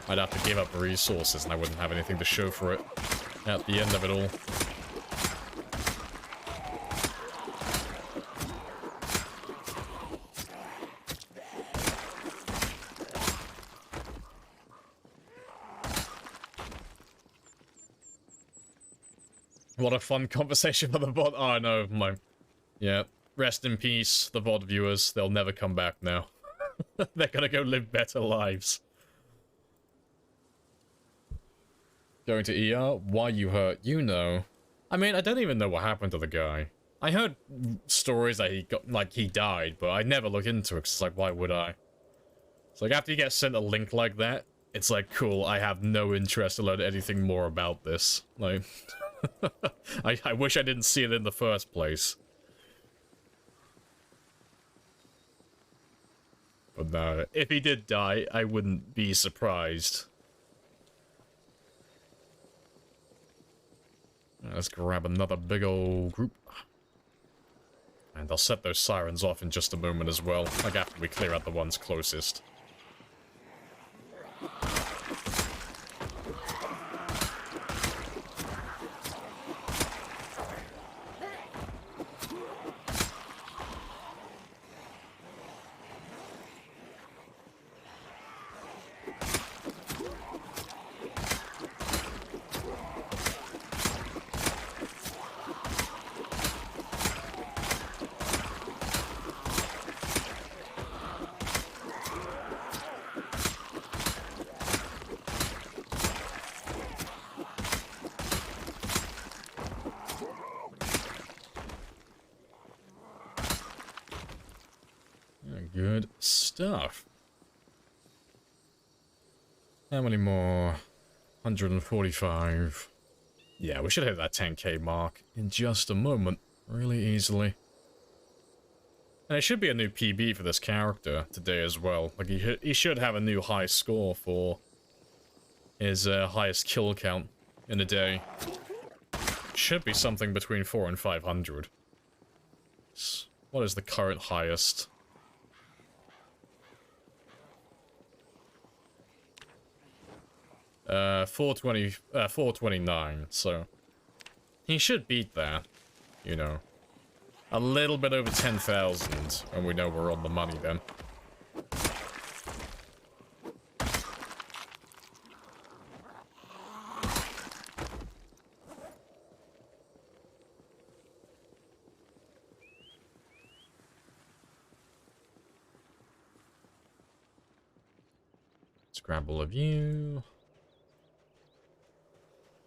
I'd have to give up resources, and I wouldn't have anything to show for it at the end of it all. What a fun conversation for the VOD. Oh no, my... Yeah. Rest in peace, the VOD viewers. They'll never come back now. They're gonna go live better lives. Going to ER? Why you hurt? You know. I mean, I don't even know what happened to the guy. I heard stories that he got, like, he died, but I never looked into it, 'cause it's like, why would I? It's like, after you get sent a link like that, it's like, cool, I have no interest to learn anything more about this. Like... I wish I didn't see it in the first place. But no, if he did die, I wouldn't be surprised. Let's grab another big old group. And I'll set those sirens off in just a moment as well, like after we clear out the ones closest. Good stuff. How many more? 145. Yeah, we should hit that 10k mark in just a moment, really easily. And it should be a new PB for this character today as well. Like, he should have a new high score for his highest kill count in a day. Should be something between 400 and 500. What is the current highest? 429, so he should beat that, you know. A little bit over 10,000, and we know we're on the money then. Let's grab all of you.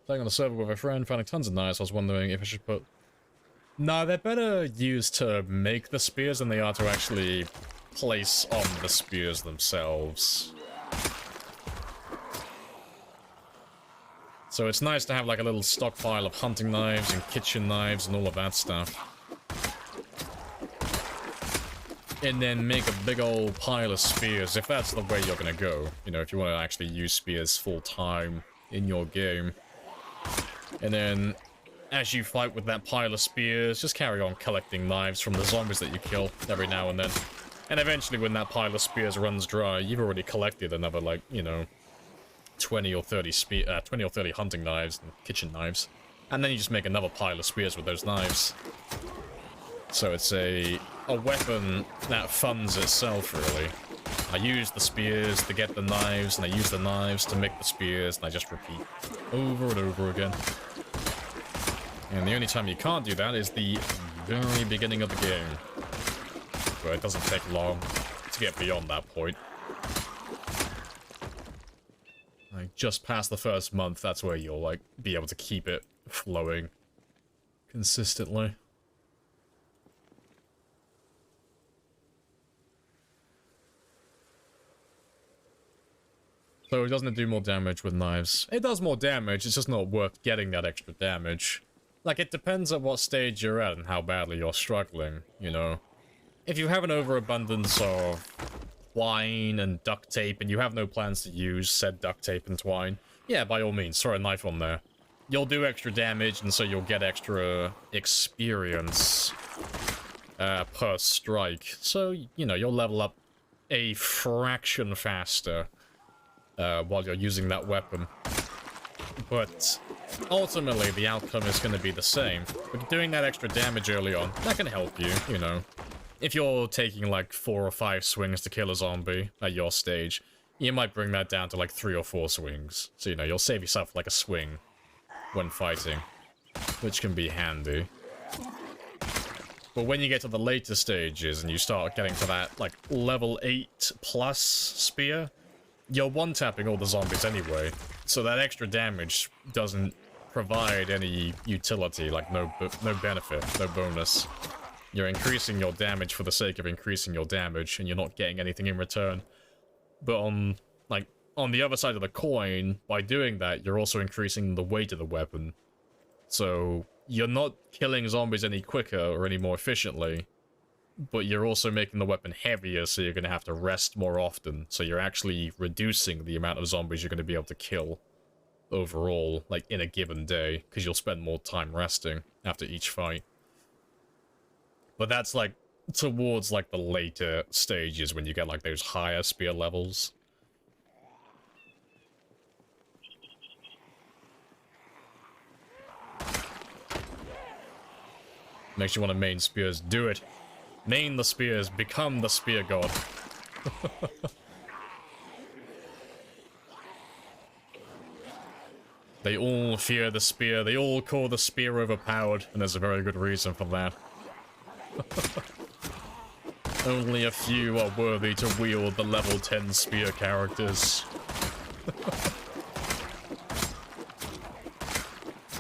Playing on the server with a friend, finding tons of knives. I was wondering if I should put... No, they're better used to make the spears than they are to actually place on the spears themselves. So it's nice to have like a little stockpile of hunting knives and kitchen knives and all of that stuff. And then make a big old pile of spears, if that's the way you're gonna go. You know, if you want to actually use spears full time in your game. And then, as you fight with that pile of spears, just carry on collecting knives from the zombies that you kill every now and then. And eventually, when that pile of spears runs dry, you've already collected another, like, you know, 20 or 30 hunting knives and kitchen knives. And then you just make another pile of spears with those knives. So it's a weapon that funds itself, really. I use the spears to get the knives, and I use the knives to make the spears, and I just repeat over and over again. And the only time you can't do that is the very beginning of the game, where it doesn't take long to get beyond that point. Like, just past the first month, that's where you'll, like, be able to keep it flowing consistently. So doesn't it do more damage with knives? It does more damage, it's just not worth getting that extra damage. Like, it depends on what stage you're at and how badly you're struggling, you know? If you have an overabundance of twine and duct tape and you have no plans to use said duct tape and twine, yeah, by all means, throw a knife on there. You'll do extra damage, and so you'll get extra experience per strike. So, you know, you'll level up a fraction faster while you're using that weapon. But ultimately, the outcome is going to be the same. But doing that extra damage early on, that can help you, you know. If you're taking like 4 or 5 swings to kill a zombie at your stage, you might bring that down to like 3 or 4 swings. So, you know, you'll save yourself like a swing when fighting, which can be handy. But when you get to the later stages and you start getting to that like level 8 plus spear, you're one-tapping all the zombies anyway, so that extra damage doesn't provide any utility, like no benefit, no bonus. You're increasing your damage for the sake of increasing your damage, and you're not getting anything in return. But on the other side of the coin, by doing that, you're also increasing the weight of the weapon. So you're not killing zombies any quicker or any more efficiently, but you're also making the weapon heavier, so you're going to have to rest more often. So you're actually reducing the amount of zombies you're going to be able to kill overall, like in a given day, because you'll spend more time resting after each fight. But that's like towards like the later stages when you get like those higher spear levels. Makes you want to main spears. Do it. Main the spears. Become the spear god. They all fear the spear. They all call the spear overpowered, and there's a very good reason for that. Only a few are worthy to wield the level 10 spear characters.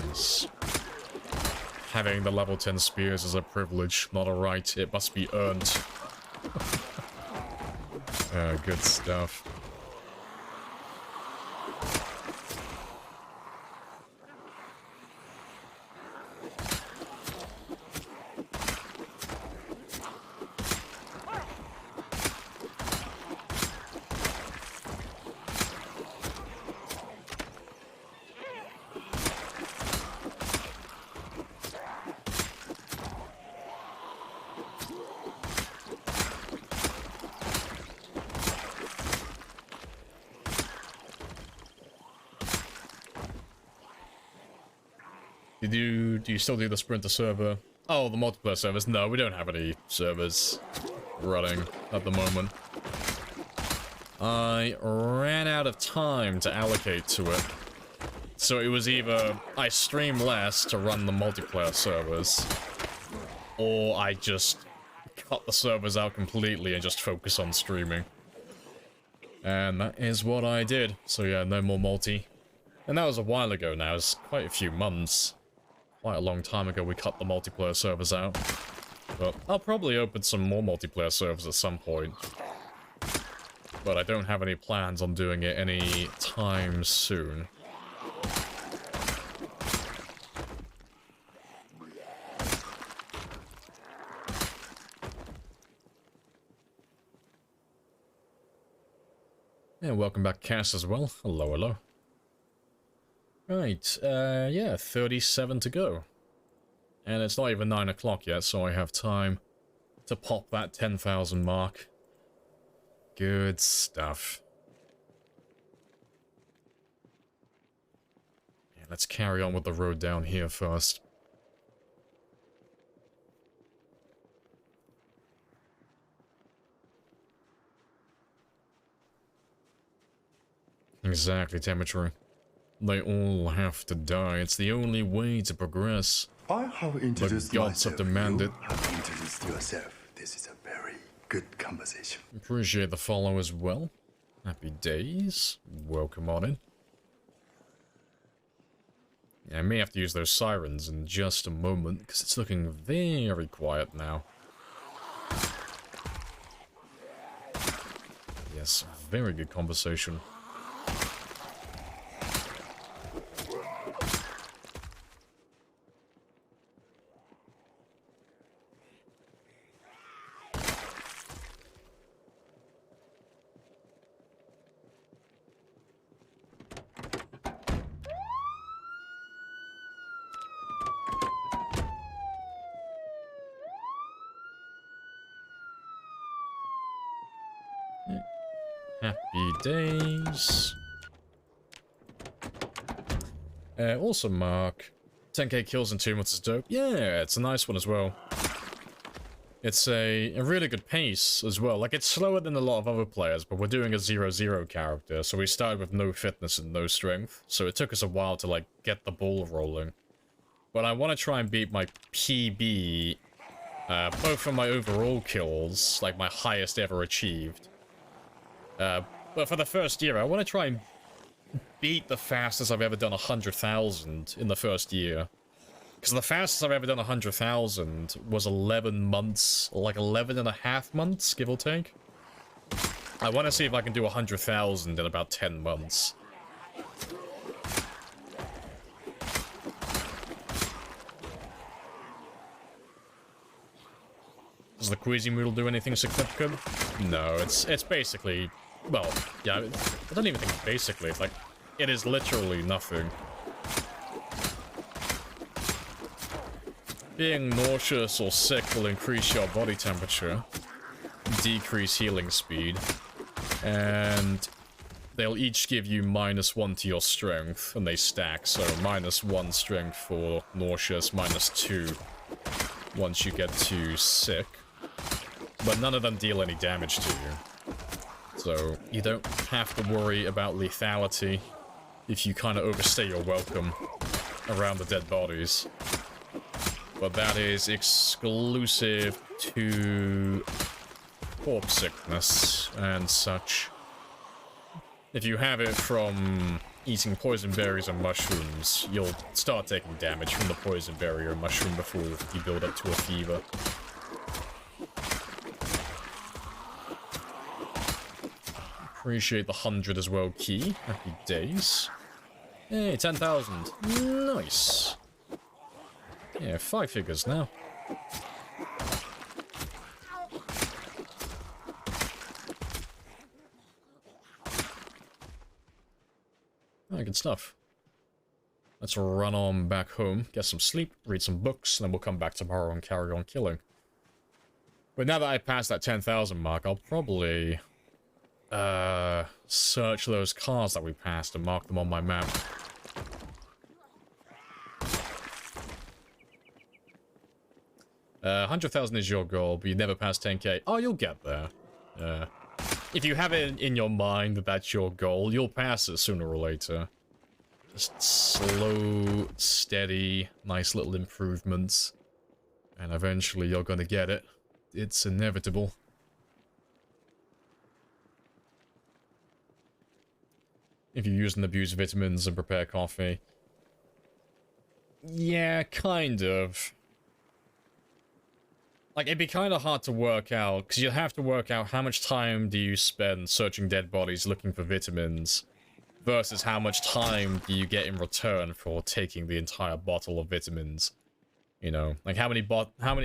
Yes. Having the level 10 spears is a privilege, not a right. It must be earned. Good stuff. Do you still do the Sprinter server? Oh, the multiplayer servers? No, we don't have any servers running at the moment. I ran out of time to allocate to it. So it was either I stream less to run the multiplayer servers, or I just cut the servers out completely and just focus on streaming. And that is what I did. So yeah, no more multi. And that was a while ago now, it's quite a few months. Quite a long time ago we cut the multiplayer servers out. But I'll probably open some more multiplayer servers at some point. But I don't have any plans on doing it any time soon. And welcome back, Cass, as well. Hello, hello. Right, yeah, 37 to go. And it's not even 9 o'clock yet, so I have time to pop that 10,000 mark. Good stuff. Yeah, let's carry on with the road down here first. Exactly, Temperature. They all have to die. It's the only way to progress. I have introduced gods have myself. demanded. You have introduced yourself. This is a very good conversation. Appreciate the follow as well. Happy days. Welcome on in. Yeah, I may have to use those sirens in just a moment, because it's looking very quiet now. Yes, very good conversation. Happy days. Also, Mark. 10k kills in 2 months is dope. Yeah, it's a nice one as well. It's a really good pace as well. Like, it's slower than a lot of other players, but we're doing a 0-0 character, so we started with no fitness and no strength. So it took us a while to, like, get the ball rolling. But I want to try and beat my PB, both for my overall kills, like my highest ever achieved. But for the first year, I want to try and beat the fastest I've ever done 100,000 in the first year. Because the fastest I've ever done 100,000 was 11 months, like 11 and a half months, give or take. I want to see if I can do 100,000 in about 10 months. Does the Queasy Moodle do anything significant? No, it's basically... Well, yeah, I don't even think it's basically. It's like, it is literally nothing. Being nauseous or sick will increase your body temperature, decrease healing speed, and they'll each give you -1 to your strength, and they stack, so -1 strength for nauseous, -2 once you get to sick. But none of them deal any damage to you. So you don't have to worry about lethality if you kind of overstay your welcome around the dead bodies. But that is exclusive to corpse sickness and such. If you have it from eating poison berries and mushrooms, you'll start taking damage from the poison berry or mushroom before you build up to a fever. Appreciate the 100 as well, Key. Happy days. Hey, 10,000. Nice. Yeah, 5 figures now. Oh, good stuff. Let's run on back home, get some sleep, read some books, and then we'll come back tomorrow and carry on killing. But now that I passed that 10,000 mark, I'll probably... search those cars that we passed and mark them on my map. Uh, 100,000 is your goal, but you never pass 10k. Oh, you'll get there. If you have it in your mind that that's your goal, you'll pass it sooner or later. Just slow, steady, nice little improvements. And eventually you're gonna get it. It's inevitable. If you use and abuse vitamins and prepare coffee. Yeah, kind of. Like, it'd be kind of hard to work out, because you'd have to work out how much time do you spend searching dead bodies looking for vitamins, versus how much time do you get in return for taking the entire bottle of vitamins. You know, like, how many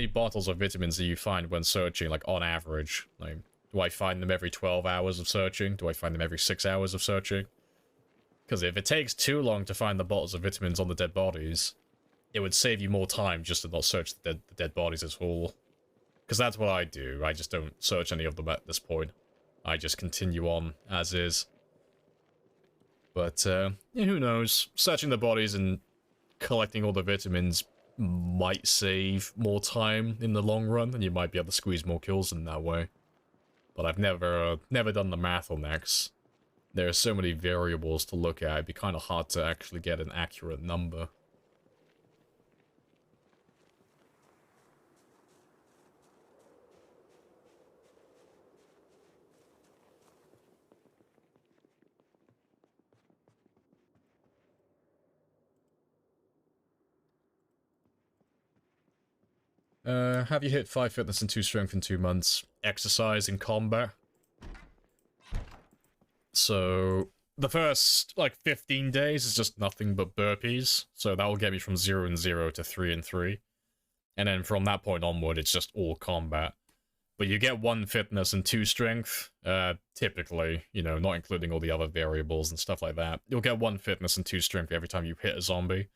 bottles of vitamins do you find when searching, like, on average? Like, do I find them every 12 hours of searching? Do I find them every 6 hours of searching? Because if it takes too long to find the bottles of vitamins on the dead bodies, it would save you more time just to not search the dead bodies at all. Because that's what I do. I just don't search any of them at this point. I just continue on as is. But, yeah, who knows? Searching the bodies and collecting all the vitamins might save more time in the long run, and you might be able to squeeze more kills in that way. But I've never done the math on that. There are so many variables to look at, it'd be kind of hard to actually get an accurate number. Have you hit 5 fitness and 2 strength in 2 months? Exercise in combat? So, the first, like, 15 days is just nothing but burpees. So that will get me from 0 and 0 to 3 and 3. And then from that point onward, it's just all combat. But you get 1 fitness and 2 strength, typically, you know, not including all the other variables and stuff like that. You'll get 1 fitness and 2 strength every time you hit a zombie.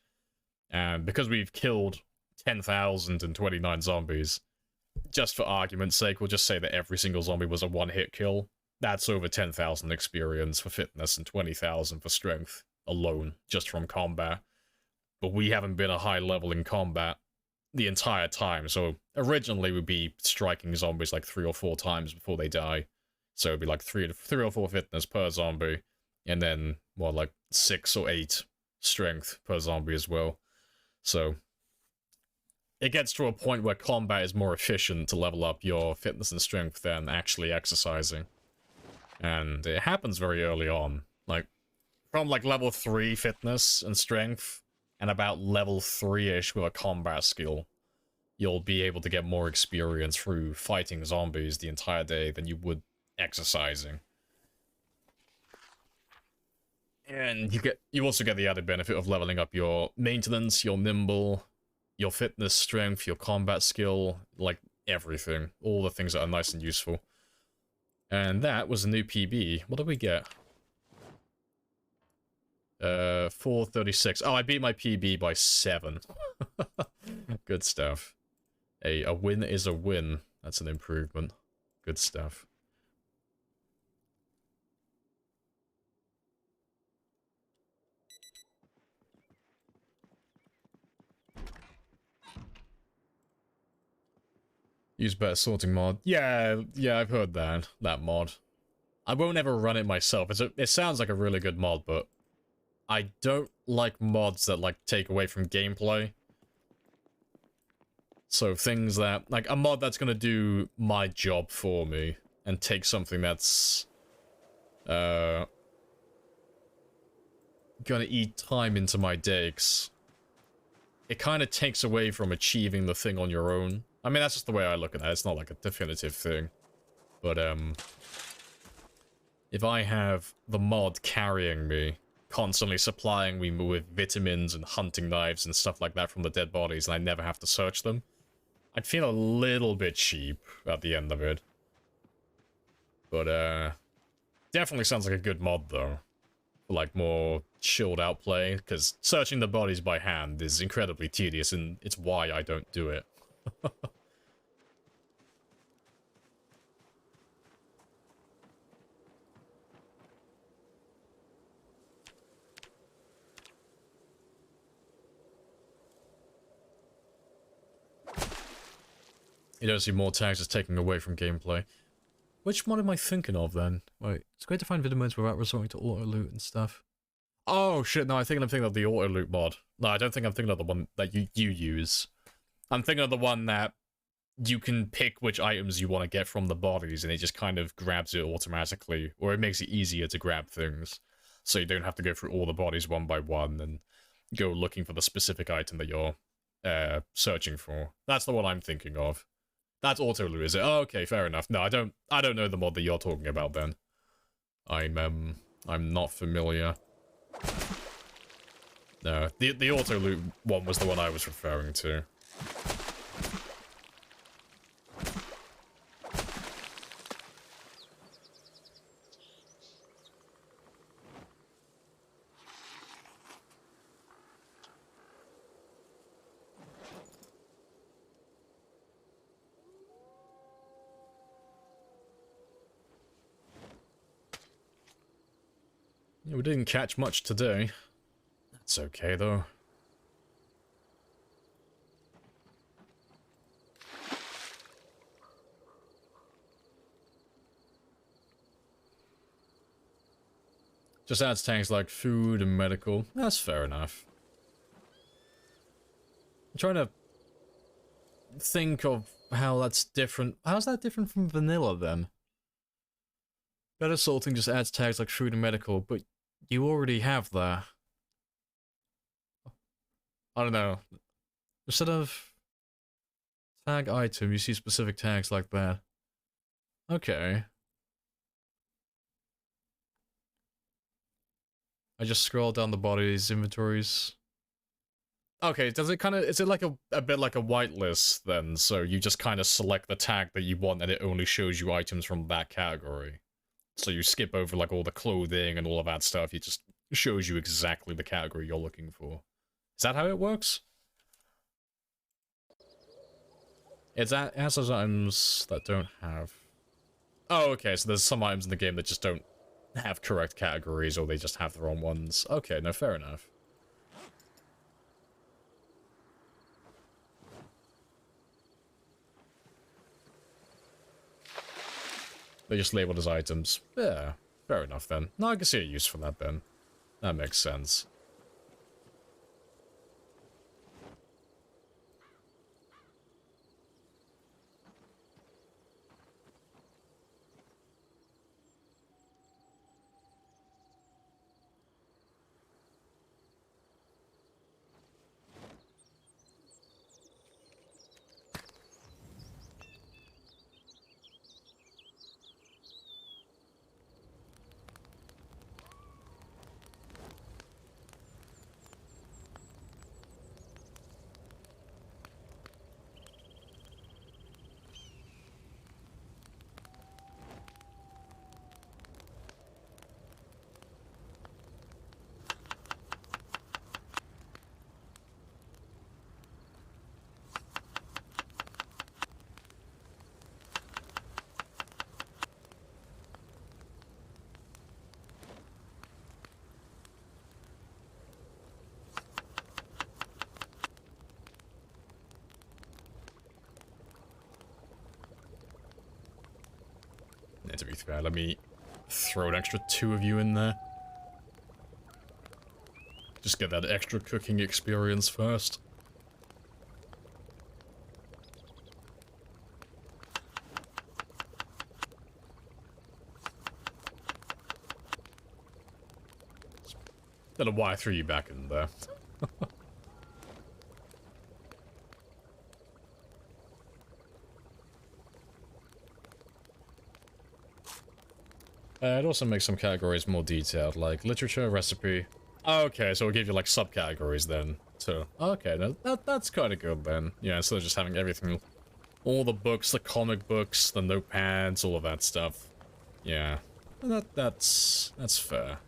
And because we've killed 10,029 zombies, just for argument's sake, we'll just say that every single zombie was a 1-hit kill. That's over 10,000 experience for fitness and 20,000 for strength alone, just from combat. But we haven't been a high level in combat the entire time, so originally we'd be striking zombies like 3 or 4 times before they die. So it'd be like 3 or 4 fitness per zombie, and then, well, like 6 or 8 strength per zombie as well. So it gets to a point where combat is more efficient to level up your fitness and strength than actually exercising. And it happens very early on. Like, from like level 3 fitness and strength, and about level 3-ish with a combat skill, you'll be able to get more experience through fighting zombies the entire day than you would exercising. And you also get the added benefit of leveling up your maintenance, your nimble, your fitness, strength, your combat skill, like everything. All the things that are nice and useful. And that was a new PB. What did we get? 436. Oh, I beat my PB by 7. Good stuff. A win is a win. That's an improvement. Good stuff. Use better sorting mod. Yeah, I've heard that mod. I won't ever run it myself. It sounds like a really good mod, but I don't like mods that, like, take away from gameplay. So things that, like, a mod that's gonna do my job for me and take something that's gonna eat time into my day, 'cause it kind of takes away from achieving the thing on your own. I mean, that's just the way I look at that. It's not like a definitive thing. But, if I have the mod carrying me, constantly supplying me with vitamins and hunting knives and stuff like that from the dead bodies, and I never have to search them, I'd feel a little bit cheap at the end of it. But, definitely sounds like a good mod, though. For, like, more chilled out play, because searching the bodies by hand is incredibly tedious, and it's why I don't do it. You don't see more tags as taking away from gameplay. Which mod am I thinking of, then? Wait, it's great to find vitamins without resorting to auto-loot and stuff. Oh, shit, no, I'm thinking of the auto-loot mod. No, I don't think I'm thinking of the one that you use. I'm thinking of the one that you can pick which items you want to get from the bodies, and it just kind of grabs it automatically, or it makes it easier to grab things. So you don't have to go through all the bodies one by one, and go looking for the specific item that you're searching for. That's the one I'm thinking of. That's auto-loot, is it? Oh, okay, fair enough. No, I don't know the mod that you're talking about, then. I'm not familiar. No, the auto-loot one was the one I was referring to. Yeah, we didn't catch much today. That's okay, though. Just adds tags like food and medical. That's fair enough. I'm trying to think of how that's different. How's that different from vanilla then? Better sorting just adds tags like food and medical, but you already have that. I don't know. Instead of tag item, you see specific tags like that. Okay. I just scroll down the body's inventories. Okay, does it kind of, is it like a bit like a whitelist then? So you just kind of select the tag that you want and it only shows you items from that category. So you skip over like all the clothing and all of that stuff, it just shows you exactly the category you're looking for. Is that how it works? It has those items that don't have... Oh, okay, so there's some items in the game that just don't have correct categories, or they just have the wrong ones. Okay, no, fair enough. They just labeled as items. Yeah, fair enough then. No, I can see a use for that then. That makes sense. To be fair, let me throw an extra 2 of you in there. Just get that extra cooking experience first. Don't know why I threw you back in there. It also makes some categories more detailed, like literature, recipe. Oh, okay, so it'll give you like subcategories then. So, okay, that's kind of good then. Yeah, instead of just having everything, all the books, the comic books, the notepads, all of that stuff. Yeah, that's fair.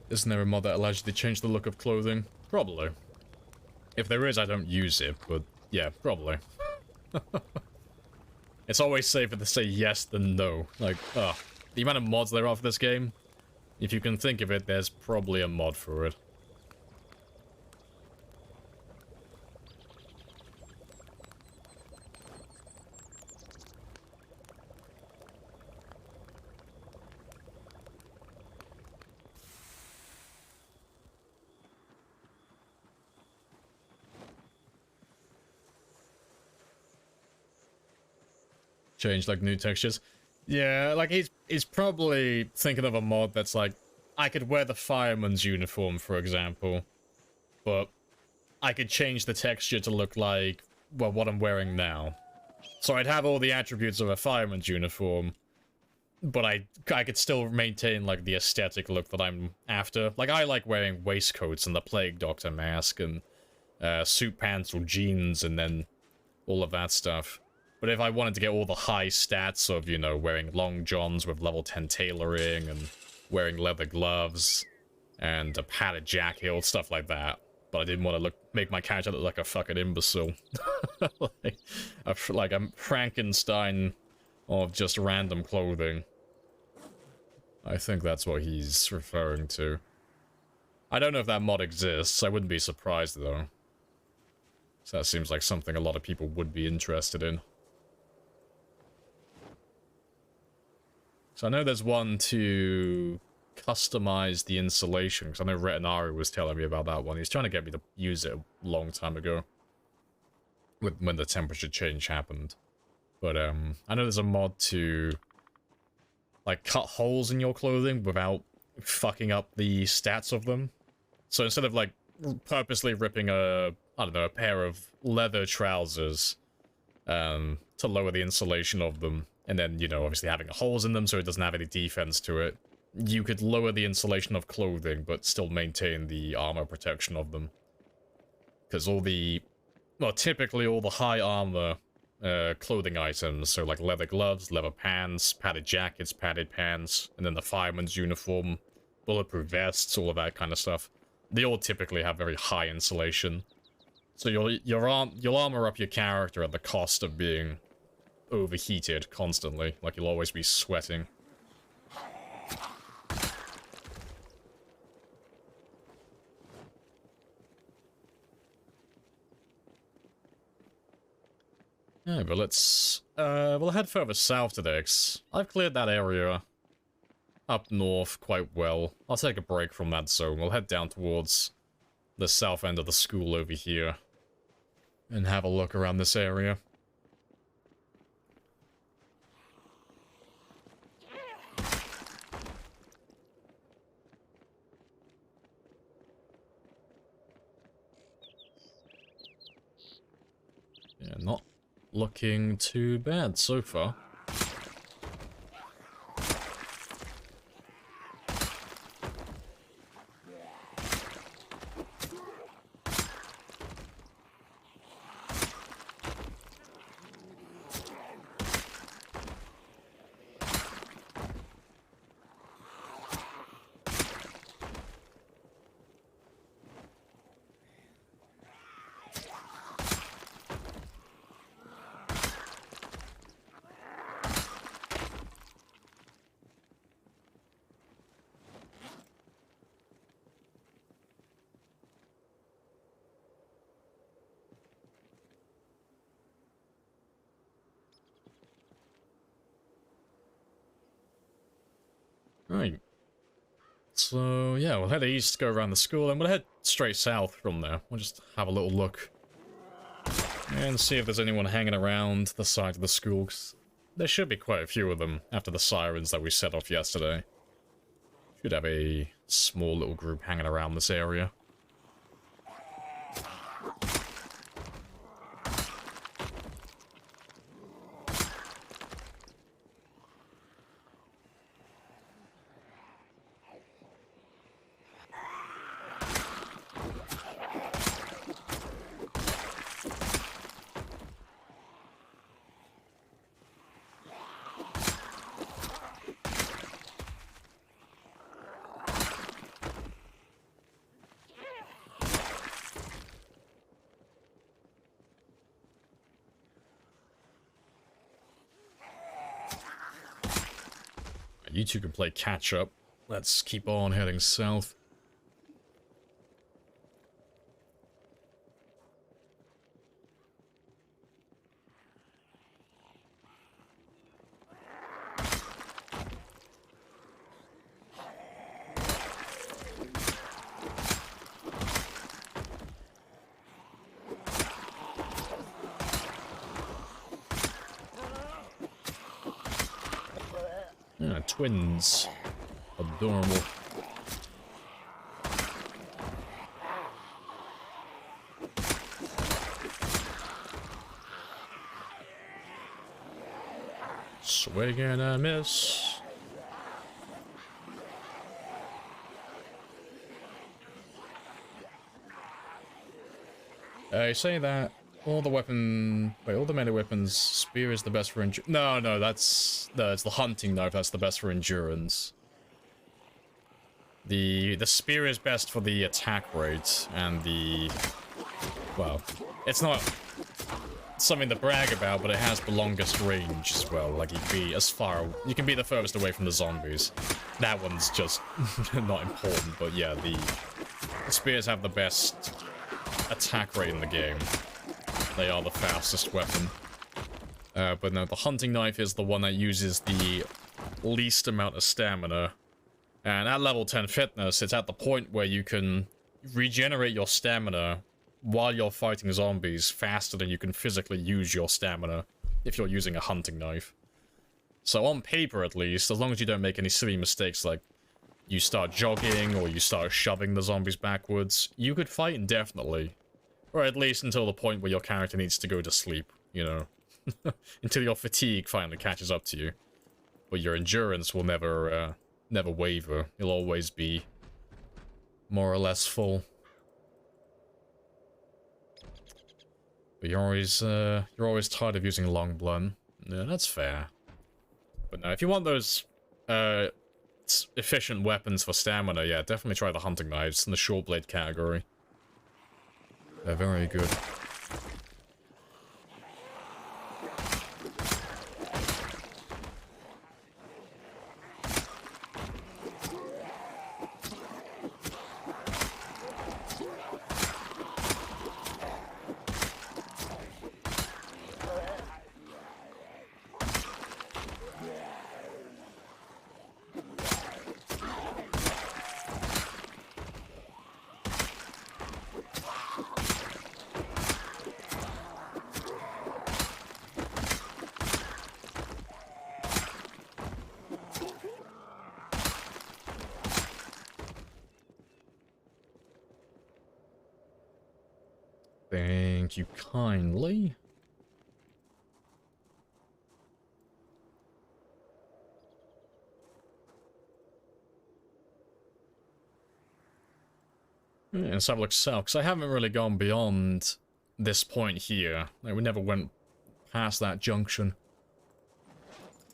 Isn't there a mod that allows you to change the look of clothing? Probably. If there is, I don't use it, but yeah, probably. It's always safer to say yes than no. Like, the amount of mods there are for this game, if you can think of it, there's probably a mod for it. Change like new textures. Yeah, like he's probably thinking of a mod that's like, I could wear the fireman's uniform, for example, but I could change the texture to look like, well, what I'm wearing now. So I'd have all the attributes of a fireman's uniform, but I could still maintain like the aesthetic look that I'm after. Like I like wearing waistcoats and the Plague Doctor mask and suit pants or jeans and then all of that stuff. But if I wanted to get all the high stats of, you know, wearing long johns with level 10 tailoring and wearing leather gloves and a padded jacket or stuff like that, but I didn't want to make my character look like a fucking imbecile. like a Frankenstein of just random clothing. I think that's what he's referring to. I don't know if that mod exists. I wouldn't be surprised, though. So that seems like something a lot of people would be interested in. So I know there's one to customize the insulation, because I know Retinari was telling me about that one. He's trying to get me to use it a long time ago, when the temperature change happened. But I know there's a mod to like cut holes in your clothing without fucking up the stats of them. So instead of like purposely ripping a, I don't know, a pair of leather trousers to lower the insulation of them, and then, you know, obviously having holes in them so it doesn't have any defense to it, you could lower the insulation of clothing but still maintain the armor protection of them. Because all the, well, typically all the high armor clothing items, so like leather gloves, leather pants, padded jackets, padded pants, and then the fireman's uniform, bulletproof vests, all of that kind of stuff, they all typically have very high insulation. So you'll armor up your character at the cost of being overheated constantly, like you'll always be sweating. Yeah, but let's, we'll head further south today, 'cause I've cleared that area up north quite well. I'll take a break from that zone. We'll head down towards the south end of the school over here and have a look around this area. Yeah, not looking too bad so far. Right. So, yeah, we'll head east, go around the school, and we'll head straight south from there. We'll just have a little look and see if there's anyone hanging around the side of the school, 'cause there should be quite a few of them after the sirens that we set off yesterday. Should have a small little group hanging around this area. You two can play catch up. Let's keep on heading south. Yeah, twins. Adorable. Swing and a miss. You say that all the melee weapons, spear is the best for endurance. No, it's the hunting knife that's the best for endurance. The spear is best for the attack rate, and the, well, it's something to brag about, but it has the longest range as well. Like, you can be the furthest away from the zombies. That one's just not important, but yeah, the spears have the best attack rate in the game. They are the fastest weapon. But no, the hunting knife is the one that uses the least amount of stamina. And at level 10 fitness, it's at the point where you can regenerate your stamina while you're fighting zombies faster than you can physically use your stamina if you're using a hunting knife. So on paper, at least, as long as you don't make any silly mistakes like you start jogging or you start shoving the zombies backwards, you could fight indefinitely. Or at least until the point where your character needs to go to sleep, you know. Until your fatigue finally catches up to you. But your endurance will never waver. You'll always be more or less full. But you're always tired of using long blunt. Yeah, that's fair. But no, if you want those efficient weapons for stamina, yeah, definitely try the hunting knives in the short blade category. They're very good. Thank you kindly. Yeah, let's have a look south, because I haven't really gone beyond this point here. Like, we never went past that junction.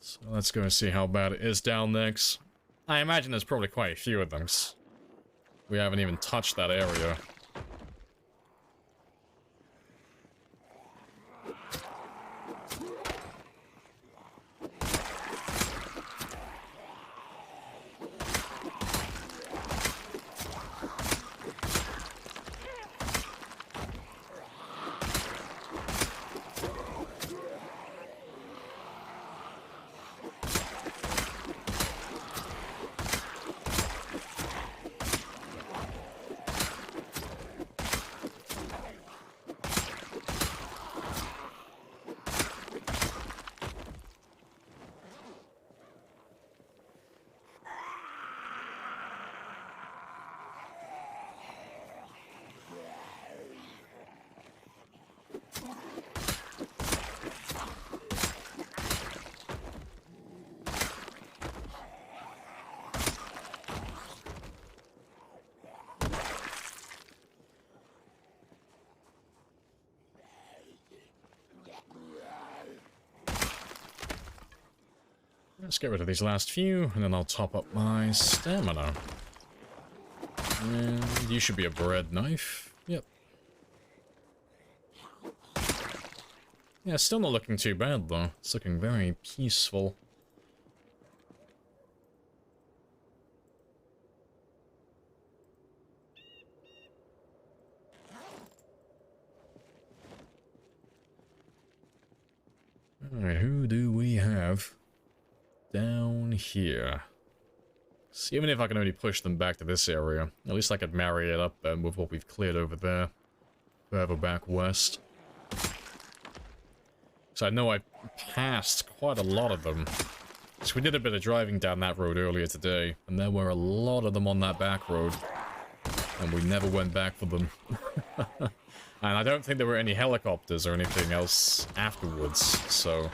So let's go and see how bad it is down there. 'Cause I imagine there's probably quite a few of them. 'Cause we haven't even touched that area. Let's get rid of these last few, and then I'll top up my stamina. And you should be a bread knife. Yep. Yeah, still not looking too bad, though. It's looking very peaceful. Alright, who do we have down here? So even if I can only push them back to this area, at least I could marry it up with what we've cleared over there. Further back west. So I know I passed quite a lot of them. So we did a bit of driving down that road earlier today, and there were a lot of them on that back road. And we never went back for them. And I don't think there were any helicopters or anything else afterwards, so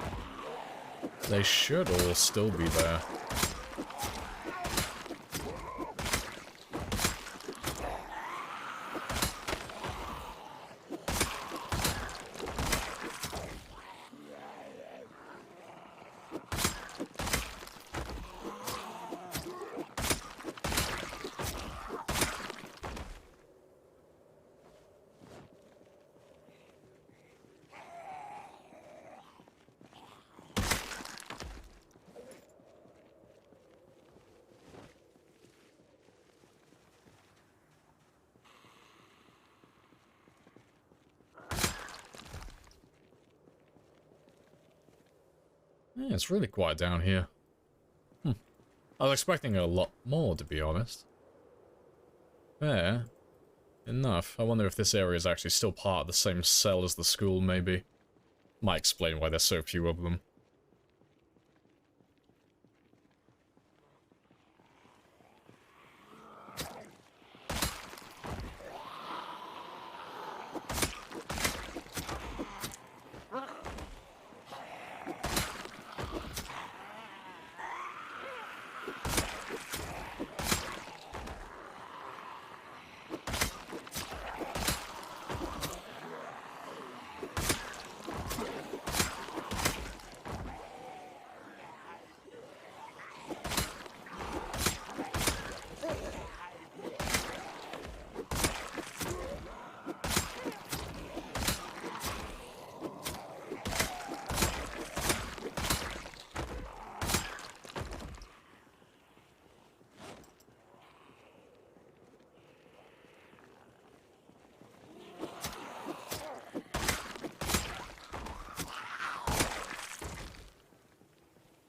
they should all still be there. Yeah, it's really quiet down here. I was expecting a lot more, to be honest. Fair enough. I wonder if this area is actually still part of the same cell as the school, maybe. Might explain why there's so few of them.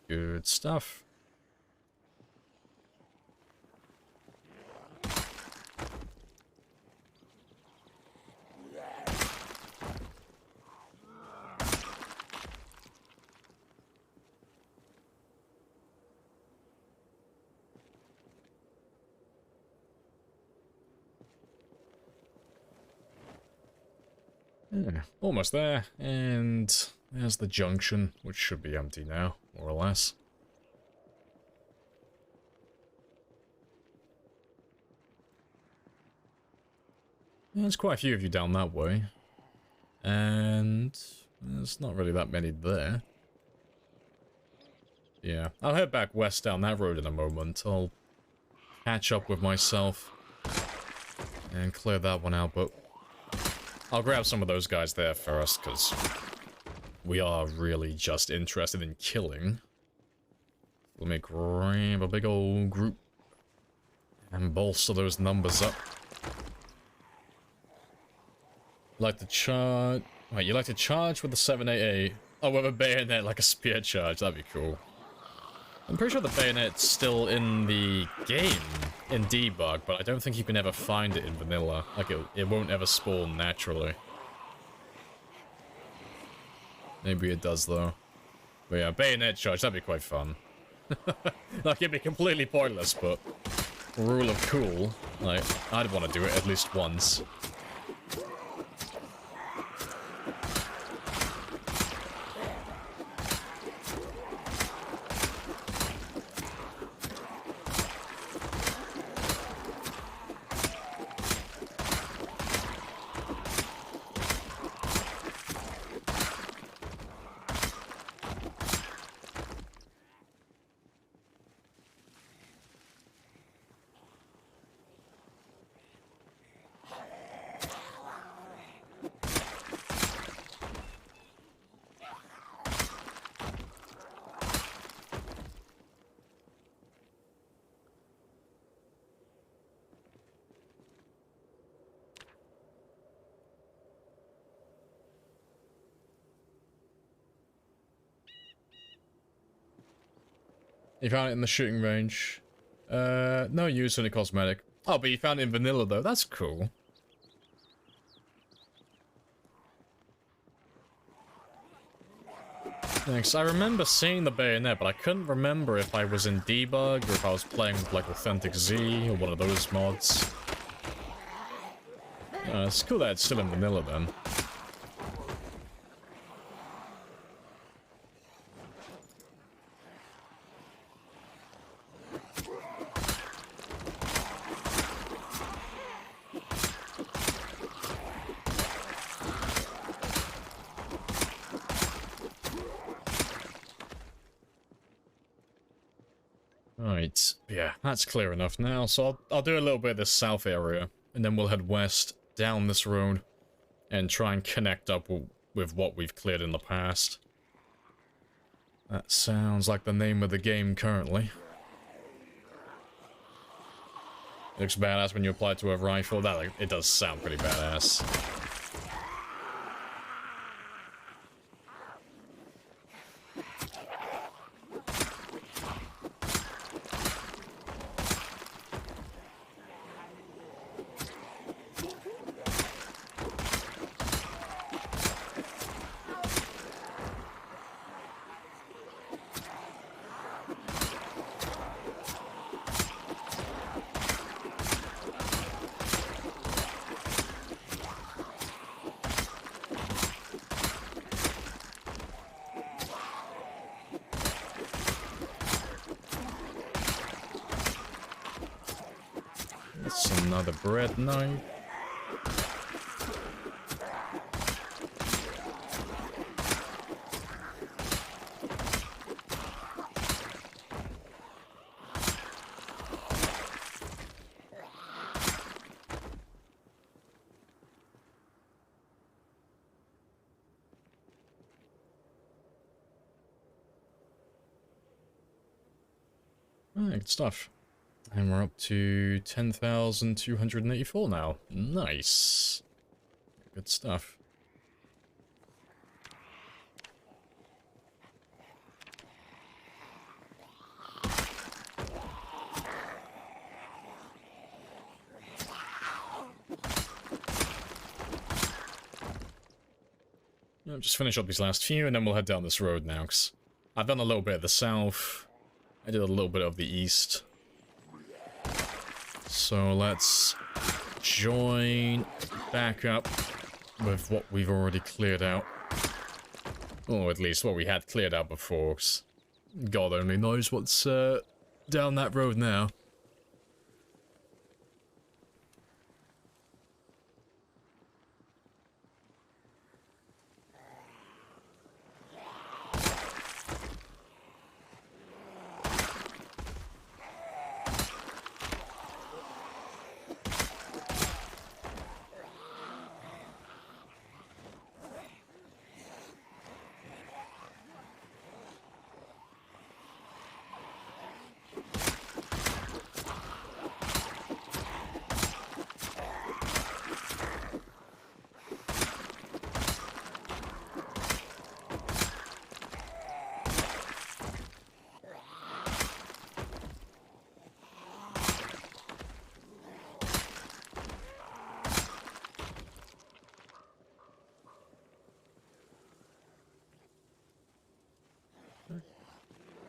Good stuff. Yeah, almost there, and there's the junction, which should be empty now, more or less. There's quite a few of you down that way, and there's not really that many there. Yeah, I'll head back west down that road in a moment. I'll catch up with myself and clear that one out, but I'll grab some of those guys there first, because we are really just interested in killing. Let me grab a big old group and bolster those numbers up. Like to charge... Wait, you like to charge with the 788? Oh, with a bayonet, like a spear charge. That'd be cool. I'm pretty sure the bayonet's still in the game, in debug, but I don't think you can ever find it in vanilla. Like, it won't ever spawn naturally. Maybe it does, though. But yeah, bayonet charge, that'd be quite fun. Like, it'd be completely pointless, but... rule of cool. Like, I'd want to do it at least once. You found it in the shooting range. No use, only cosmetic. Oh, but you found it in vanilla though, that's cool. Thanks. I remember seeing the bayonet, but I couldn't remember if I was in debug or if I was playing with like Authentic Z or one of those mods. It's cool that it's still in vanilla then. Right, yeah, that's clear enough now, so I'll do a little bit of this south area, and then we'll head west, down this road, and try and connect up with what we've cleared in the past. That sounds like the name of the game currently. It looks badass when you apply it to a rifle. It does sound pretty badass. That's another bread knife. Alright, good stuff. And we're up to 10,284 now. Nice. Good stuff. I'll just finish up these last few and then we'll head down this road now, because I've done a little bit of the south. I did a little bit of the east. So let's join back up with what we've already cleared out. Or at least what we had cleared out before, 'cause God only knows what's down that road now.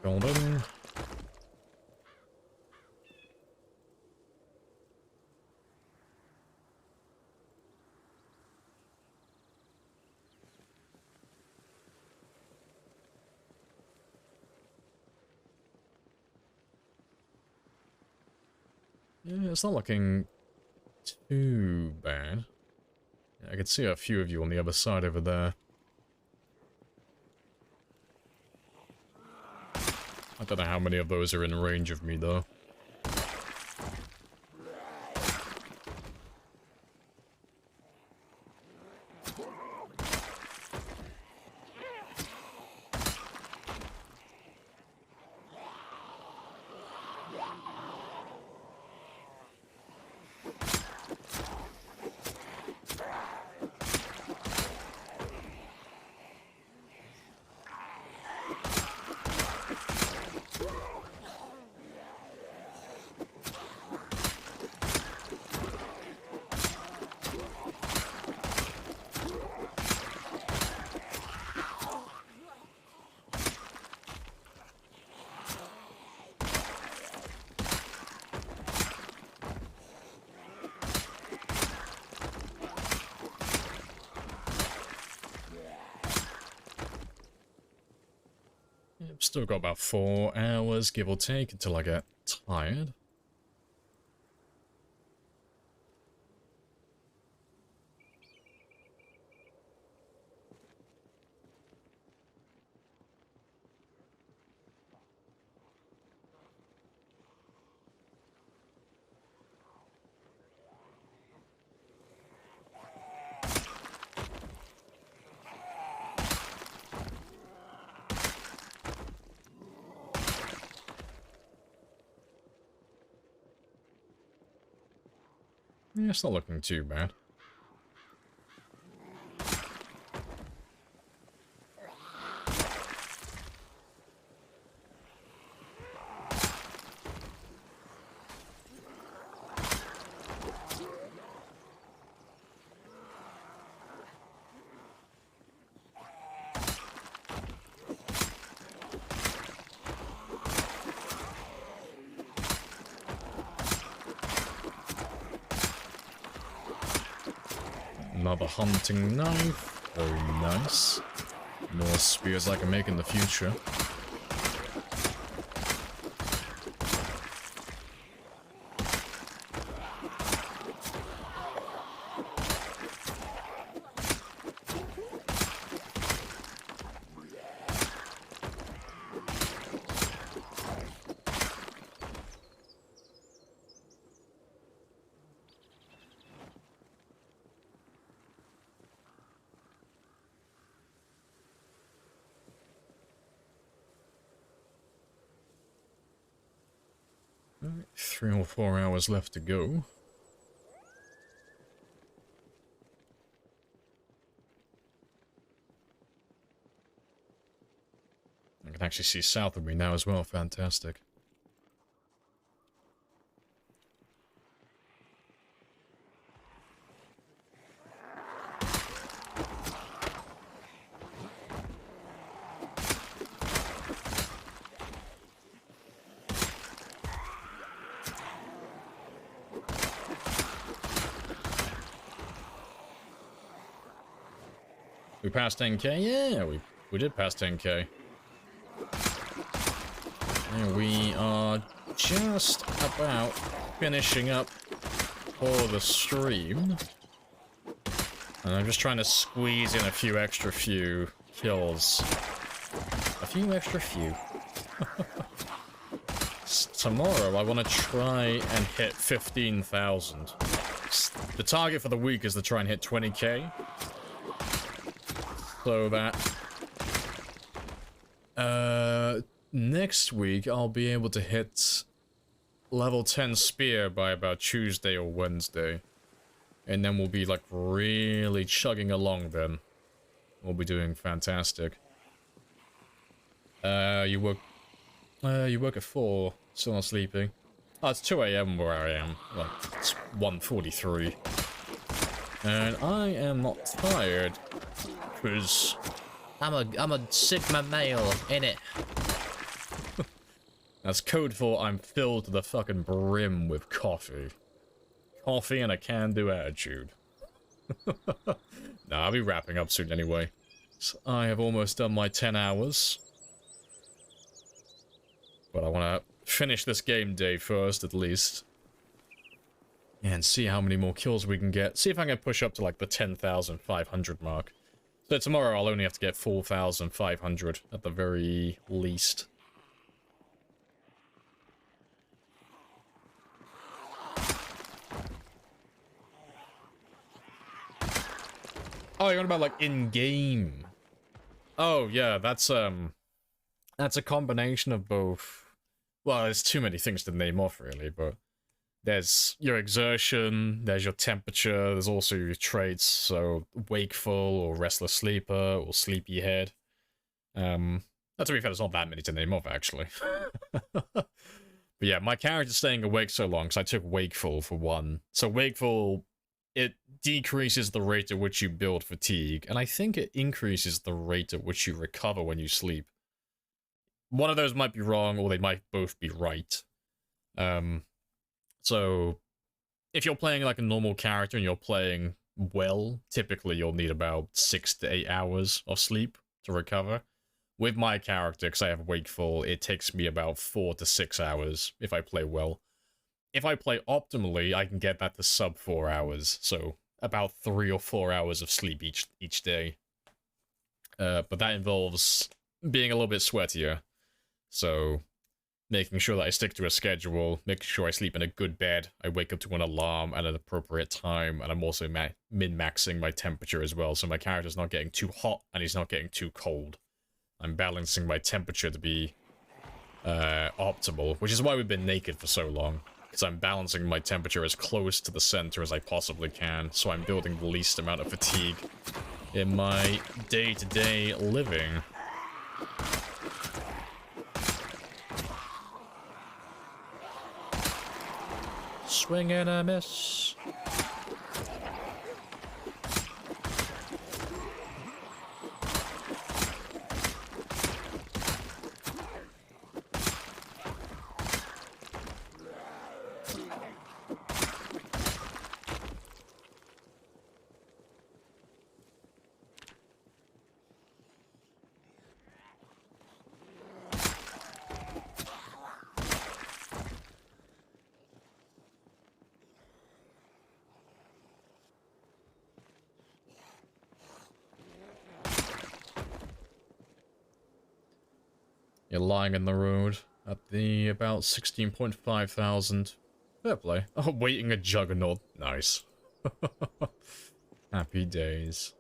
Golden. Yeah, it's not looking too bad. Yeah, I can see a few of you on the other side over there. I don't know how many of those are in range of me, though. Still got about 4 hours, give or take, until I get tired. Yeah, it's not looking too bad. Another hunting knife. Very nice. More spears I can make in the future. 3 or 4 hours left to go. I can actually see south of me now as well. Fantastic. We passed 10k? Yeah, we did pass 10k. And we are just about finishing up for the stream. And I'm just trying to squeeze in a few extra kills. A few extra few. Tomorrow I want to try and hit 15,000. The target for the week is to try and hit 20k. So that next week I'll be able to hit level 10 spear by about Tuesday or Wednesday. And then we'll be like really chugging along then. We'll be doing fantastic. You work at 4, still not sleeping. Oh, it's 2 AM where I am. Well, it's 1:43. And I am not tired. Because I'm a Sigma male, innit? That's code for I'm filled to the fucking brim with coffee. Coffee and a can-do attitude. Nah, I'll be wrapping up soon anyway. So I have almost done my 10 hours. But I want to finish this game day first, at least. And see how many more kills we can get. See if I can push up to like the 10,500 mark. So tomorrow I'll only have to get 4,500 at the very least. Oh, you're on about like in-game. Oh yeah, that's a combination of both. Well, there's too many things to name off really, but there's your exertion, there's your temperature, there's also your traits, so wakeful or restless sleeper or sleepyhead. To be fair, there's not that many to name off actually. But yeah, my character's staying awake so long because I took wakeful for one. So wakeful, it decreases the rate at which you build fatigue, and I think it increases the rate at which you recover when you sleep. One of those might be wrong, or they might both be right. So, if you're playing like a normal character and you're playing well, typically you'll need about 6 to 8 hours of sleep to recover. With my character, because I have wakeful, it takes me about 4 to 6 hours if I play well. If I play optimally, I can get that to sub 4 hours, so about 3 or 4 hours of sleep each day. But that involves being a little bit sweatier, so making sure that I stick to a schedule, making sure I sleep in a good bed, I wake up to an alarm at an appropriate time, and I'm also min-maxing my temperature as well, so my character's not getting too hot and he's not getting too cold. I'm balancing my temperature to be optimal, which is why we've been naked for so long, because I'm balancing my temperature as close to the center as I possibly can, so I'm building the least amount of fatigue in my day-to-day living. Swing and a miss. You're lying in the road at the about 16.5 thousand. Fair play. Oh, waiting a juggernaut. Nice. Happy days.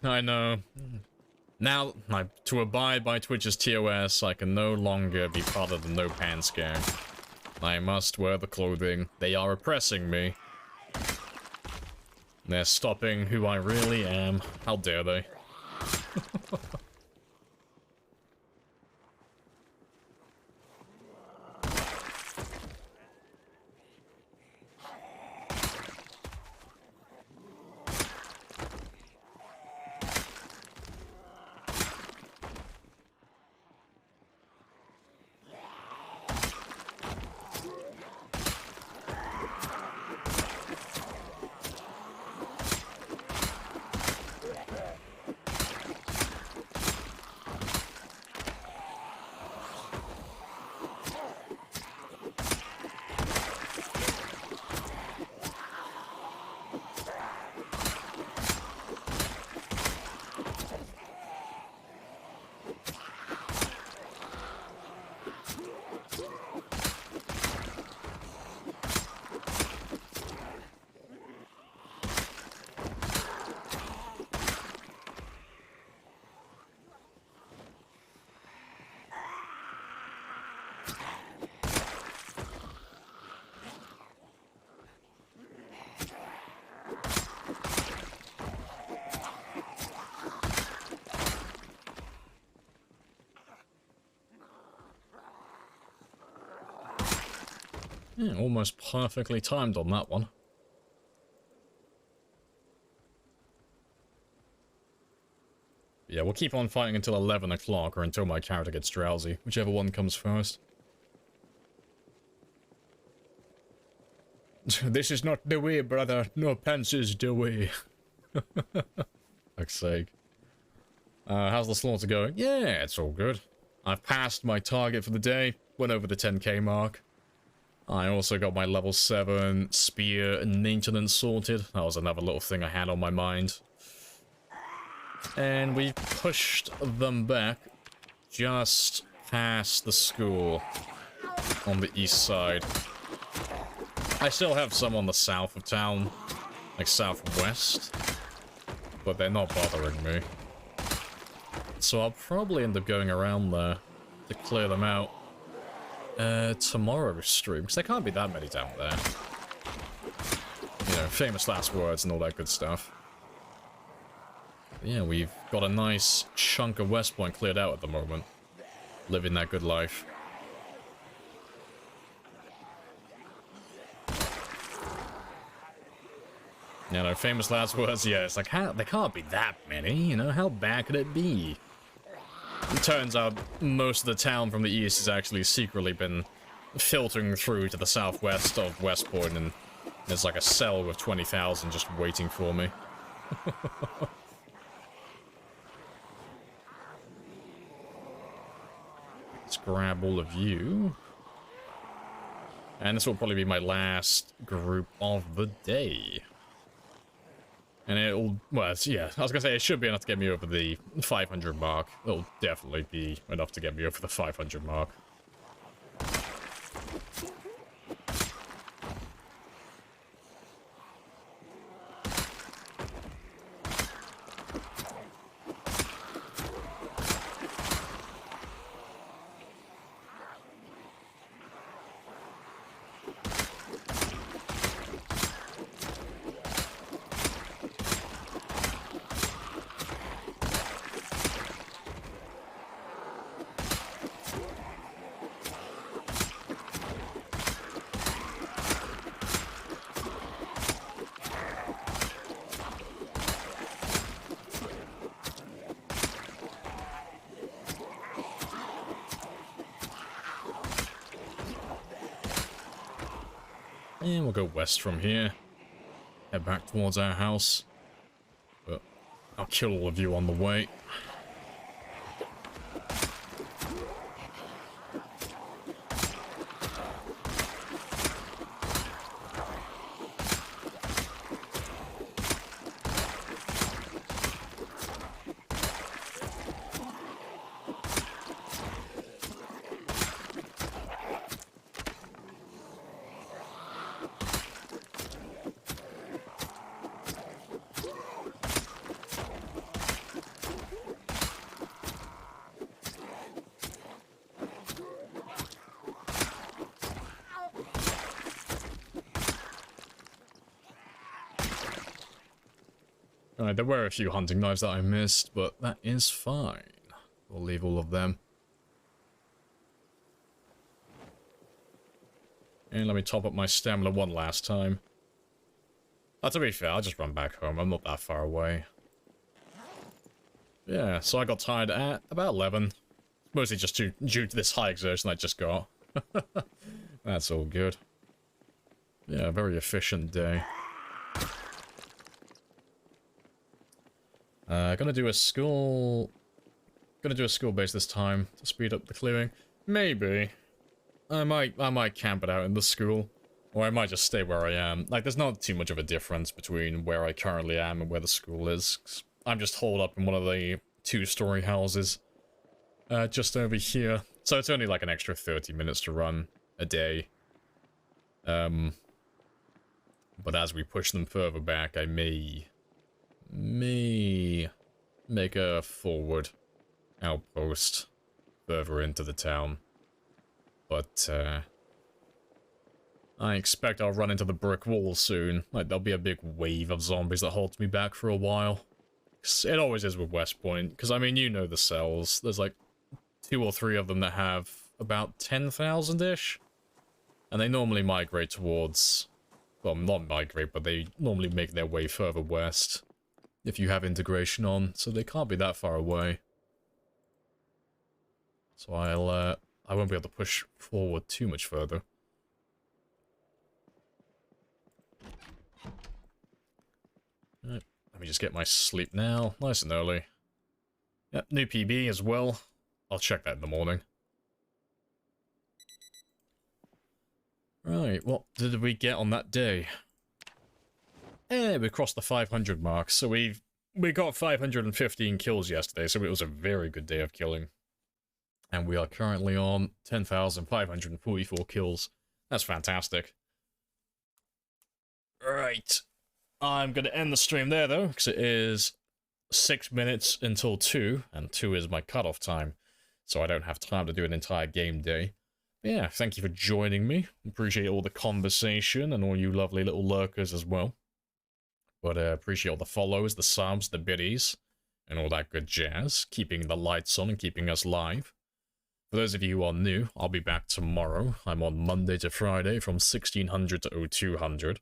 I know. Now, to abide by Twitch's TOS, I can no longer be part of the no pants gang. I must wear the clothing. They are oppressing me. They're stopping who I really am. How dare they? Yeah, almost perfectly timed on that one. Yeah, we'll keep on fighting until 11 o'clock or until my character gets drowsy, whichever one comes first. This is not the way, brother. No pants is the way. Fuck's sake. How's the slaughter going? Yeah, it's all good. I've passed my target for the day, went over the 10k mark. I also got my level 7 spear and maintenance sorted. That was another little thing I had on my mind. And we pushed them back just past the school on the east side. I still have some on the south of town, like southwest, but they're not bothering me. So I'll probably end up going around there to clear them out. Tomorrow's stream, because there can't be that many down there. You know, famous last words and all that good stuff. Yeah, we've got a nice chunk of West Point cleared out at the moment. Living that good life. You know, famous last words, yeah, it's like, how, there can't be that many, you know, how bad could it be? It turns out most of the town from the east has actually secretly been filtering through to the southwest of West Point, and there's like a cell with 20,000 just waiting for me. Let's grab all of you. And this will probably be my last group of the day. And it'll, well, yeah, I was gonna say it should be enough to get me over the 500 mark. It'll definitely be enough to get me over the 500 mark. And we'll go west from here. Head back towards our house. But I'll kill all of you on the way. Alright, there were a few hunting knives that I missed, but that is fine. We'll leave all of them. And let me top up my stamina one last time. To be fair, I'll just run back home. I'm not that far away. Yeah, so I got tired at about 11. Mostly just due to this high exertion I just got. That's all good. Yeah, very efficient day. Gonna do a school base this time to speed up the clearing. Maybe. I might camp it out in the school. Or I might just stay where I am. Like, there's not too much of a difference between where I currently am and where the school is. 'Cause I'm just holed up in one of the 2-story houses. Just over here. So it's only like an extra 30 minutes to run a day. But as we push them further back, I may make a forward outpost further into the town. But, I expect I'll run into the brick wall soon. Like, there'll be a big wave of zombies that holds me back for a while. It always is with West Point, because, I mean, you know the cells. There's, like, 2 or 3 of them that have about 10,000-ish. And they normally migrate towards... Well, not migrate, but they normally make their way further west. If you have integration on, so they can't be that far away. So I won't be able to push forward too much further. Right, let me just get my sleep now, nice and early. Yep, new PB as well. I'll check that in the morning. Right, what did we get on that day? We crossed the 500 mark, so we got 515 kills yesterday, so it was a very good day of killing. And we are currently on 10,544 kills. That's fantastic. Right. I'm going to end the stream there, though, because it is 6 minutes until 2, and 2 is my cutoff time, so I don't have time to do an entire game day. But yeah, thank you for joining me. Appreciate all the conversation and all you lovely little lurkers as well. But appreciate all the follows, the subs, the biddies, and all that good jazz, keeping the lights on and keeping us live. For those of you who are new, I'll be back tomorrow. I'm on Monday to Friday from 1600 to 0200.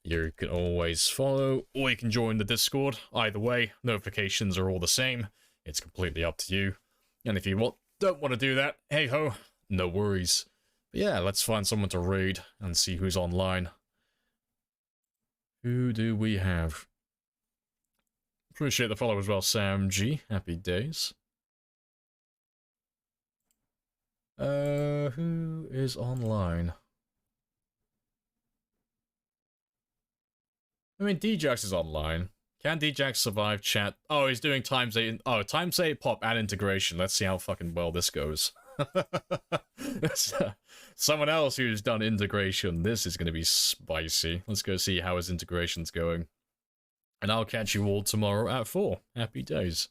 You can always follow, or you can join the Discord. Either way, notifications are all the same. It's completely up to you. And if you don't want to do that, hey ho, no worries. But yeah, let's find someone to raid and see who's online. Who do we have? Appreciate the follow as well, Sam G. Happy days. Who is online? I mean, Djax is online. Can Djax survive chat? Oh, he's doing ×8. Oh, ×8 pop and integration. Let's see how fucking well this goes. Someone else who's done integration. This is going to be spicy. Let's go see how his integration's going. And I'll catch you all tomorrow at 4. Happy days.